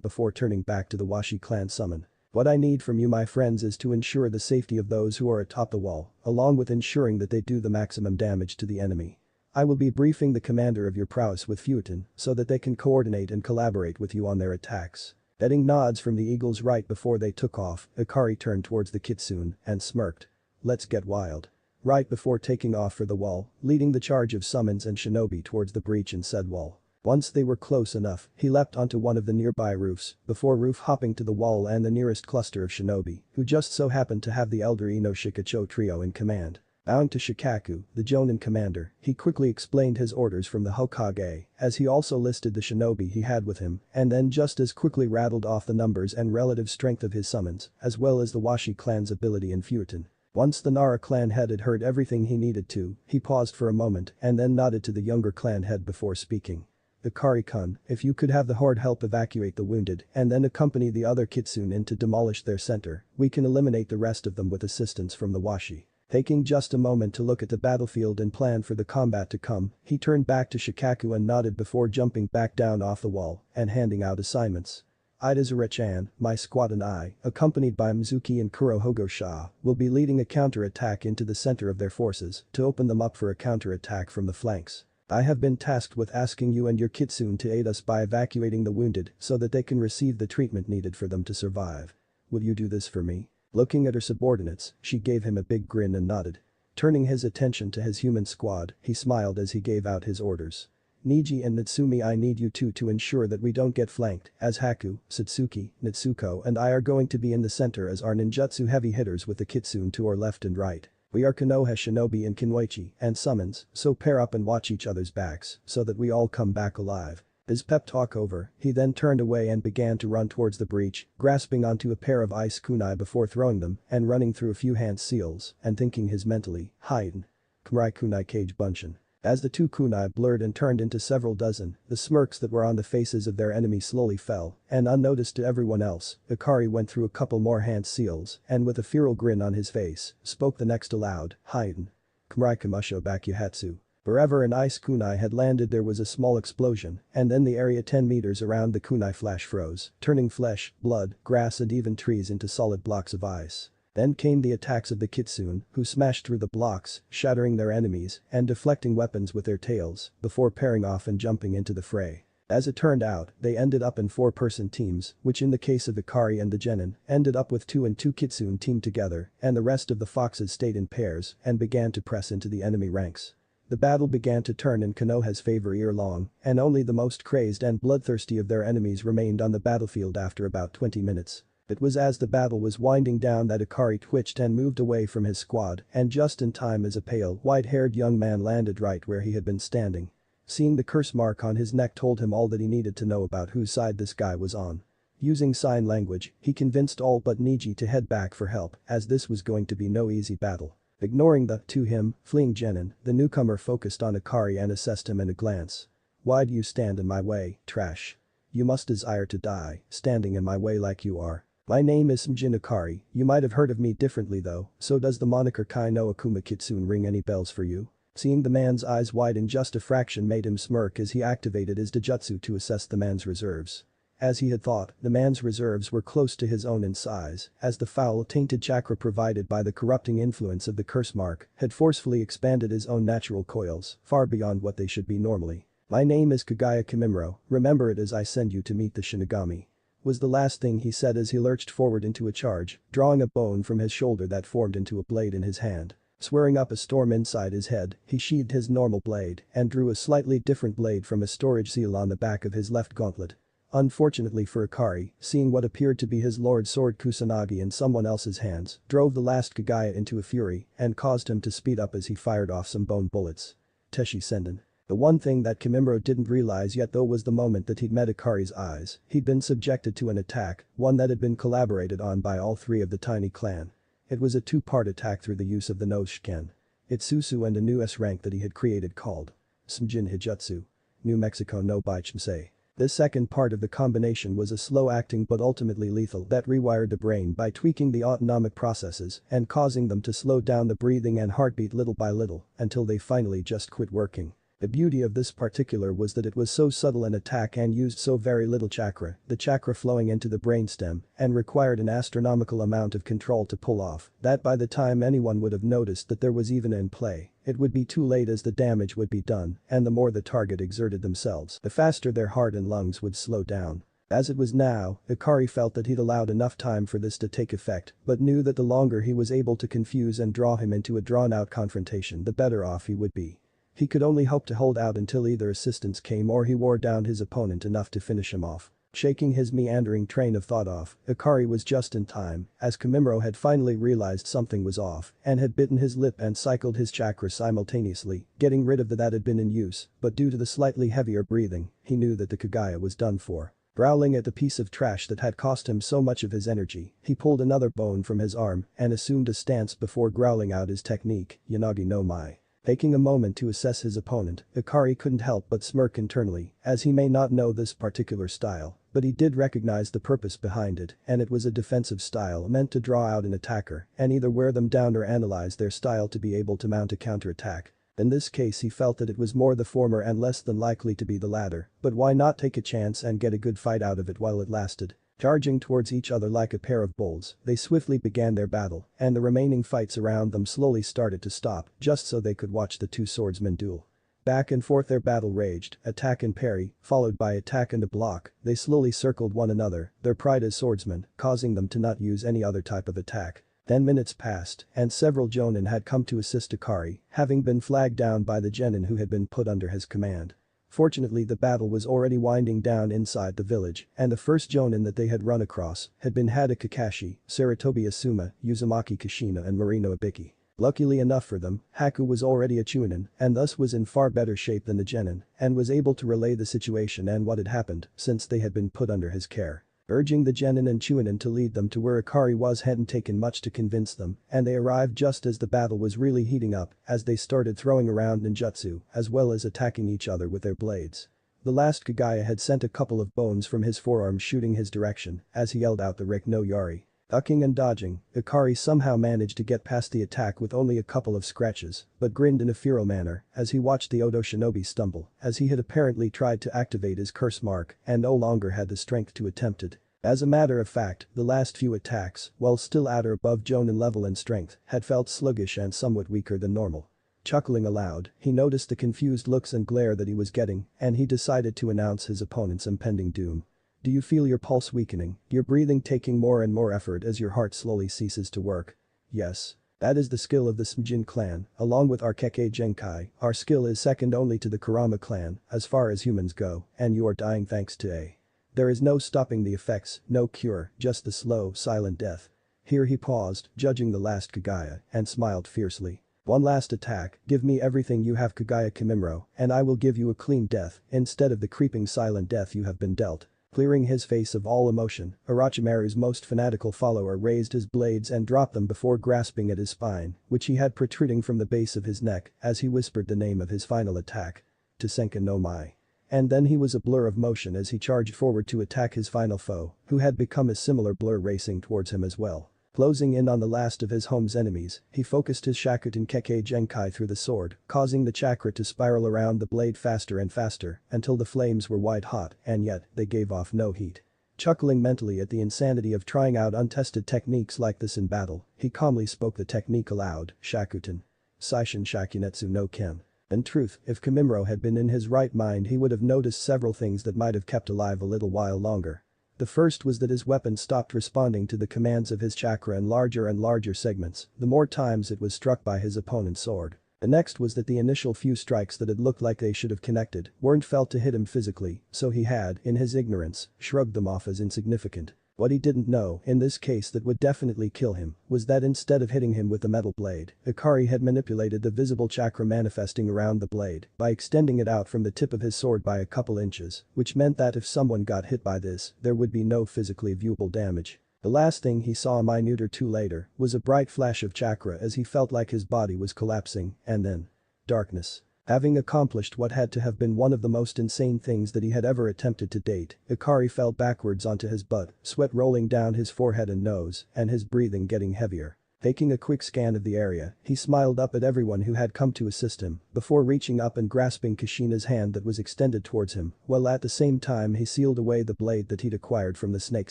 before turning back to the Washi clan summon. "What I need from you, my friends, is to ensure the safety of those who are atop the wall, along with ensuring that they do the maximum damage to the enemy. I will be briefing the commander of your prowess with Futon so that they can coordinate and collaborate with you on their attacks." Getting nods from the eagles right before they took off, Akari turned towards the kitsune and smirked. "Let's get wild." Right before taking off for the wall, leading the charge of summons and shinobi towards the breach in said wall. Once they were close enough, he leapt onto one of the nearby roofs, before roof hopping to the wall and the nearest cluster of shinobi, who just so happened to have the elder Ino Shikacho trio in command. Bowing to Shikaku, the Jonin commander, he quickly explained his orders from the Hokage, as he also listed the shinobi he had with him, and then just as quickly rattled off the numbers and relative strength of his summons, as well as the Washi clan's ability in Futon. Once the Nara clan head had heard everything he needed to, he paused for a moment and then nodded to the younger clan head before speaking. "Akari-kun, if you could have the horde help evacuate the wounded and then accompany the other kitsune in to demolish their center, we can eliminate the rest of them with assistance from the Washi." Taking just a moment to look at the battlefield and plan for the combat to come, he turned back to Shikaku and nodded before jumping back down off the wall and handing out assignments. "Idazure-chan, my squad and I, accompanied by Mizuki and Kurohogo Sha, will be leading a counter-attack into the center of their forces to open them up for a counter-attack from the flanks. I have been tasked with asking you and your kitsune to aid us by evacuating the wounded so that they can receive the treatment needed for them to survive. Will you do this for me?" Looking at her subordinates, she gave him a big grin and nodded. Turning his attention to his human squad, he smiled as he gave out his orders. "Niji and Natsumi, I need you two to ensure that we don't get flanked, as Haku, Satsuki, Natsuko and I are going to be in the center as our ninjutsu heavy hitters with the kitsune to our left and right. We are Konoha shinobi and Kinwaichi and summons, so pair up and watch each other's backs so that we all come back alive." His pep talk over, he then turned away and began to run towards the breach, grasping onto a pair of ice kunai before throwing them and running through a few hand seals and thinking his mentally, "Haiden. Kumrai kunai cage bunshin." As the two kunai blurred and turned into several dozen, the smirks that were on the faces of their enemies slowly fell, and unnoticed to everyone else, Akari went through a couple more hand seals and with a feral grin on his face, spoke the next aloud, "Haiden. Kumrai kamusho bakuhatsu." Wherever an ice kunai had landed there was a small explosion, and then the area 10 meters around the kunai flash froze, turning flesh, blood, grass and even trees into solid blocks of ice. Then came the attacks of the kitsune, who smashed through the blocks, shattering their enemies and deflecting weapons with their tails, before pairing off and jumping into the fray. As it turned out, they ended up in 4-person teams, which in the case of Ikari and the Genin, ended up with 2 and 2 kitsune teamed together, and the rest of the foxes stayed in pairs and began to press into the enemy ranks. The battle began to turn in Konoha's favor ere long, and only the most crazed and bloodthirsty of their enemies remained on the battlefield after about 20 minutes. It was as the battle was winding down that Ikari twitched and moved away from his squad, and just in time as a pale, white-haired young man landed right where he had been standing. Seeing the curse mark on his neck told him all that he needed to know about whose side this guy was on. Using sign language, he convinced all but Niji to head back for help, as this was going to be no easy battle. Ignoring the, to him, fleeing Genin, the newcomer focused on Ikari and assessed him in a glance. "Why do you stand in my way, trash? You must desire to die, standing in my way like you are. My name is Smjin Ikari, you might have heard of me differently though, so does the moniker Kai no Akuma Kitsune ring any bells for you?" Seeing the man's eyes widen just a fraction made him smirk as he activated his Dojutsu to assess the man's reserves. As he had thought, the man's reserves were close to his own in size, as the foul tainted chakra provided by the corrupting influence of the curse mark had forcefully expanded his own natural coils, far beyond what they should be normally. "My name is Kagaya Kimimuro, remember it as I send you to meet the Shinigami," was the last thing he said as he lurched forward into a charge, drawing a bone from his shoulder that formed into a blade in his hand. Swearing up a storm inside his head, he sheathed his normal blade and drew a slightly different blade from a storage seal on the back of his left gauntlet. Unfortunately for Ikari, seeing what appeared to be his lord's sword Kusanagi in someone else's hands drove the last Kagaya into a fury and caused him to speed up as he fired off some bone bullets. Teshi Senden. The one thing that Kimimaro didn't realize yet though was the moment that he'd met Ikari's eyes, he'd been subjected to an attack, one that had been collaborated on by all three of the tiny clan. It was a two-part attack through the use of the nose shiken. Itsusu and a new S-rank that he had created called Smjin Hijutsu. New Mexico no Baichimsei. This second part of the combination was a slow-acting but ultimately lethal that rewired the brain by tweaking the autonomic processes and causing them to slow down the breathing and heartbeat little by little until they finally just quit working. The beauty of this particular was that it was so subtle an attack and used so very little chakra, the chakra flowing into the brainstem, and required an astronomical amount of control to pull off, that by the time anyone would have noticed that there was even in play, it would be too late as the damage would be done, and the more the target exerted themselves, the faster their heart and lungs would slow down. As it was now, Ikari felt that he'd allowed enough time for this to take effect, but knew that the longer he was able to confuse and draw him into a drawn-out confrontation the better off he would be. He could only hope to hold out until either assistance came or he wore down his opponent enough to finish him off. Shaking his meandering train of thought off, Ikari was just in time, as Kimimaro had finally realized something was off and had bitten his lip and cycled his chakra simultaneously, getting rid of the that had been in use, but due to the slightly heavier breathing, he knew that the Kagaya was done for. Growling at the piece of trash that had cost him so much of his energy, he pulled another bone from his arm and assumed a stance before growling out his technique, Yanagi no Mai. Taking a moment to assess his opponent, Ikari couldn't help but smirk internally, as he may not know this particular style, but he did recognize the purpose behind it, and it was a defensive style meant to draw out an attacker and either wear them down or analyze their style to be able to mount a counterattack. In this case he felt that it was more the former and less than likely to be the latter, but why not take a chance and get a good fight out of it while it lasted? Charging towards each other like a pair of bulls, they swiftly began their battle, and the remaining fights around them slowly started to stop just so they could watch the two swordsmen duel. Back and forth their battle raged, attack and parry, followed by attack and a block, they slowly circled one another, their pride as swordsmen, causing them to not use any other type of attack. 10 minutes passed, and several jonin had come to assist Ikari, having been flagged down by the genin who had been put under his command. Fortunately the battle was already winding down inside the village, and the first jonin that they had run across had been Hada Kakashi, Saratobi Asuma, Uzumaki Kashina and Marino Ibiki. Luckily enough for them, Haku was already a chunin and thus was in far better shape than the genin and was able to relay the situation and what had happened since they had been put under his care. Urging the genin and chunin to lead them to where Ikari was hadn't taken much to convince them, and they arrived just as the battle was really heating up as they started throwing around ninjutsu as well as attacking each other with their blades. The last Kagaya had sent a couple of bones from his forearm shooting his direction as he yelled out the Rik no Yari. Ducking and dodging, Ikari somehow managed to get past the attack with only a couple of scratches, but grinned in a feral manner as he watched the Odo shinobi stumble, as he had apparently tried to activate his curse mark and no longer had the strength to attempt it. As a matter of fact, the last few attacks, while still at or above jonin level in strength, had felt sluggish and somewhat weaker than normal. Chuckling aloud, he noticed the confused looks and glare that he was getting, and he decided to announce his opponent's impending doom. Do you feel your pulse weakening, your breathing taking more and more effort as your heart slowly ceases to work? Yes. That is the skill of the Smjin clan, along with our Kekkei Genkai, our skill is second only to the Kurama clan, as far as humans go, and you are dying thanks to A. There is no stopping the effects, no cure, just the slow, silent death. Here he paused, judging the last Kagaya, and smiled fiercely. One last attack, give me everything you have Kagaya Kimimaro, and I will give you a clean death, instead of the creeping silent death you have been dealt. Clearing his face of all emotion, Orochimaru's most fanatical follower raised his blades and dropped them before grasping at his spine, which he had protruding from the base of his neck, as he whispered the name of his final attack. Tsenka no Mai. And then he was a blur of motion as he charged forward to attack his final foe, who had become a similar blur racing towards him as well. Closing in on the last of his home's enemies, he focused his Shakutin Kekkei Genkai through the sword, causing the chakra to spiral around the blade faster and faster until the flames were white hot and yet they gave off no heat. Chuckling mentally at the insanity of trying out untested techniques like this in battle, he calmly spoke the technique aloud, Shakutin. Saishin Shakunetsu no Ken. In truth, if Kimimaro had been in his right mind he would have noticed several things that might have kept alive a little while longer. The first was that his weapon stopped responding to the commands of his chakra in larger and larger segments, the more times it was struck by his opponent's sword. The next was that the initial few strikes that had looked like they should have connected weren't felt to hit him physically, so he had, in his ignorance, shrugged them off as insignificant. What he didn't know, in this case that would definitely kill him, was that instead of hitting him with the metal blade, Ikari had manipulated the visible chakra manifesting around the blade by extending it out from the tip of his sword by a couple inches, which meant that if someone got hit by this, there would be no physically viewable damage. The last thing he saw a minute or two later was a bright flash of chakra as he felt like his body was collapsing, and then darkness. Having accomplished what had to have been one of the most insane things that he had ever attempted to date, Ikari fell backwards onto his butt, sweat rolling down his forehead and nose, and his breathing getting heavier. Taking a quick scan of the area, he smiled up at everyone who had come to assist him, before reaching up and grasping Kushina's hand that was extended towards him, while at the same time he sealed away the blade that he'd acquired from the snake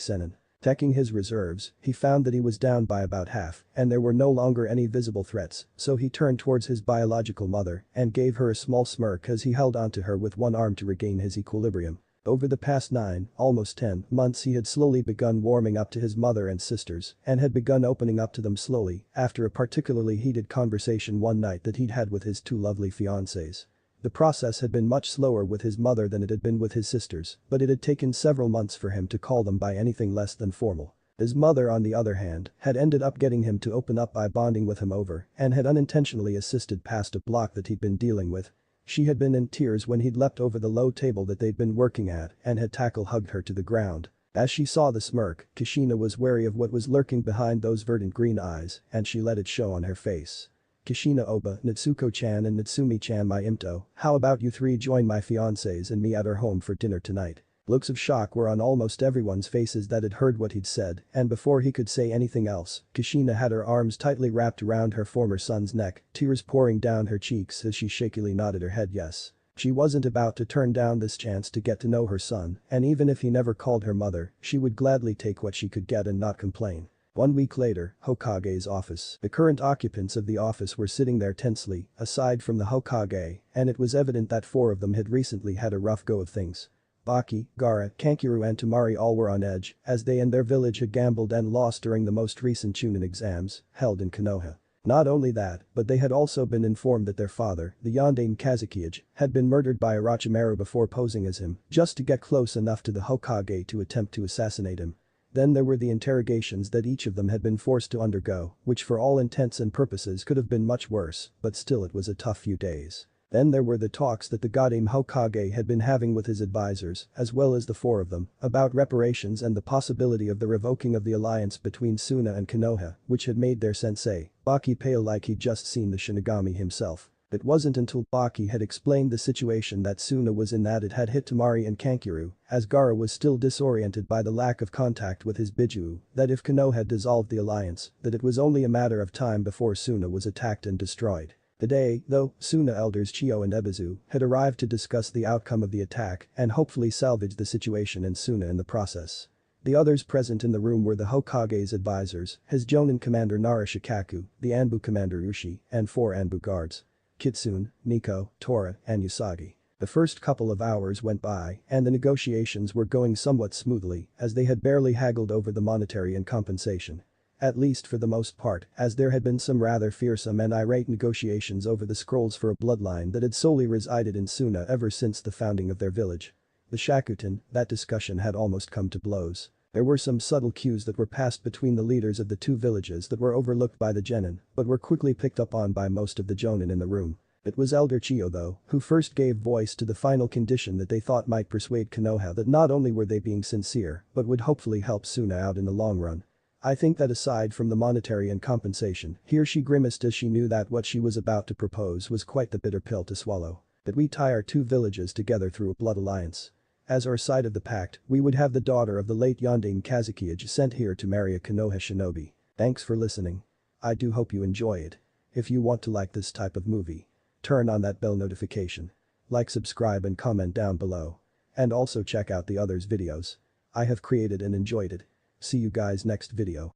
Sennin. Checking his reserves, he found that he was down by about half, and there were no longer any visible threats, so he turned towards his biological mother and gave her a small smirk as he held onto her with one arm to regain his equilibrium. Over the past 9, almost 10, months he had slowly begun warming up to his mother and sisters and had begun opening up to them slowly after a particularly heated conversation one night that he'd had with his 2 lovely fiancées. The process had been much slower with his mother than it had been with his sisters, but it had taken several months for him to call them by anything less than formal. His mother, on the other hand, had ended up getting him to open up by bonding with him over and had unintentionally assisted past a block that he'd been dealing with. She had been in tears when he'd leapt over the low table that they'd been working at and had hugged her to the ground. As she saw the smirk, Kushina was wary of what was lurking behind those verdant green eyes and she let it show on her face. Kushina Oba, Natsuko-chan and Natsumi-chan my Imto, how about you 3 join my fiancés and me at our home for dinner tonight? Looks of shock were on almost everyone's faces that had heard what he'd said, and before he could say anything else, Kushina had her arms tightly wrapped around her former son's neck, tears pouring down her cheeks as she shakily nodded her head yes. She wasn't about to turn down this chance to get to know her son, and even if he never called her mother, she would gladly take what she could get and not complain. 1 week later, Hokage's office. The current occupants of the office were sitting there tensely, aside from the Hokage, and it was evident that 4 of them had recently had a rough go of things. Baki, Gaara, Kankuro and Temari all were on edge, as they and their village had gambled and lost during the most recent Chunin exams, held in Konoha. Not only that, but they had also been informed that their father, the Yondaime Kazukiage, had been murdered by Orochimaru before posing as him, just to get close enough to the Hokage to attempt to assassinate him. Then there were the interrogations that each of them had been forced to undergo, which for all intents and purposes could have been much worse, but still it was a tough few days. Then there were the talks that the Godaime Hokage had been having with his advisors, as well as the 4 of them, about reparations and the possibility of the revoking of the alliance between Suna and Konoha, which had made their sensei, Baki, pale like he'd just seen the Shinigami himself. It wasn't until Baki had explained the situation that Suna was in that it had hit Temari and Kankuro, as Gaara was still disoriented by the lack of contact with his Biju, that if Konoha had dissolved the alliance, that it was only a matter of time before Suna was attacked and destroyed. Today, though, Suna elders Chiyo and Ebizu had arrived to discuss the outcome of the attack and hopefully salvage the situation and Suna in the process. The others present in the room were the Hokage's advisors, his Jonin commander Nara Shikaku, the Anbu commander Ushi, and 4 Anbu guards. Kitsune, Nico, Tora, and Usagi. The first couple of hours went by and the negotiations were going somewhat smoothly as they had barely haggled over the monetary and compensation. At least for the most part, as there had been some rather fearsome and irate negotiations over the scrolls for a bloodline that had solely resided in Suna ever since the founding of their village. The Shakutin, that discussion had almost come to blows. There were some subtle cues that were passed between the leaders of the 2 villages that were overlooked by the genin, but were quickly picked up on by most of the jonin in the room. It was Elder Chiyo though, who first gave voice to the final condition that they thought might persuade Konoha that not only were they being sincere, but would hopefully help Suna out in the long run. I think that aside from the monetary and compensation, here she grimaced as she knew that what she was about to propose was quite the bitter pill to swallow. That we tie our 2 villages together through a blood alliance. As our side of the pact, we would have the daughter of the late Yondaime Kazukiage sent here to marry a Konoha shinobi. Thanks for listening. I do hope you enjoy it. If you want to like this type of movie, turn on that bell notification. Like, subscribe and comment down below. And also check out the others videos I have created and enjoyed it. See you guys next video.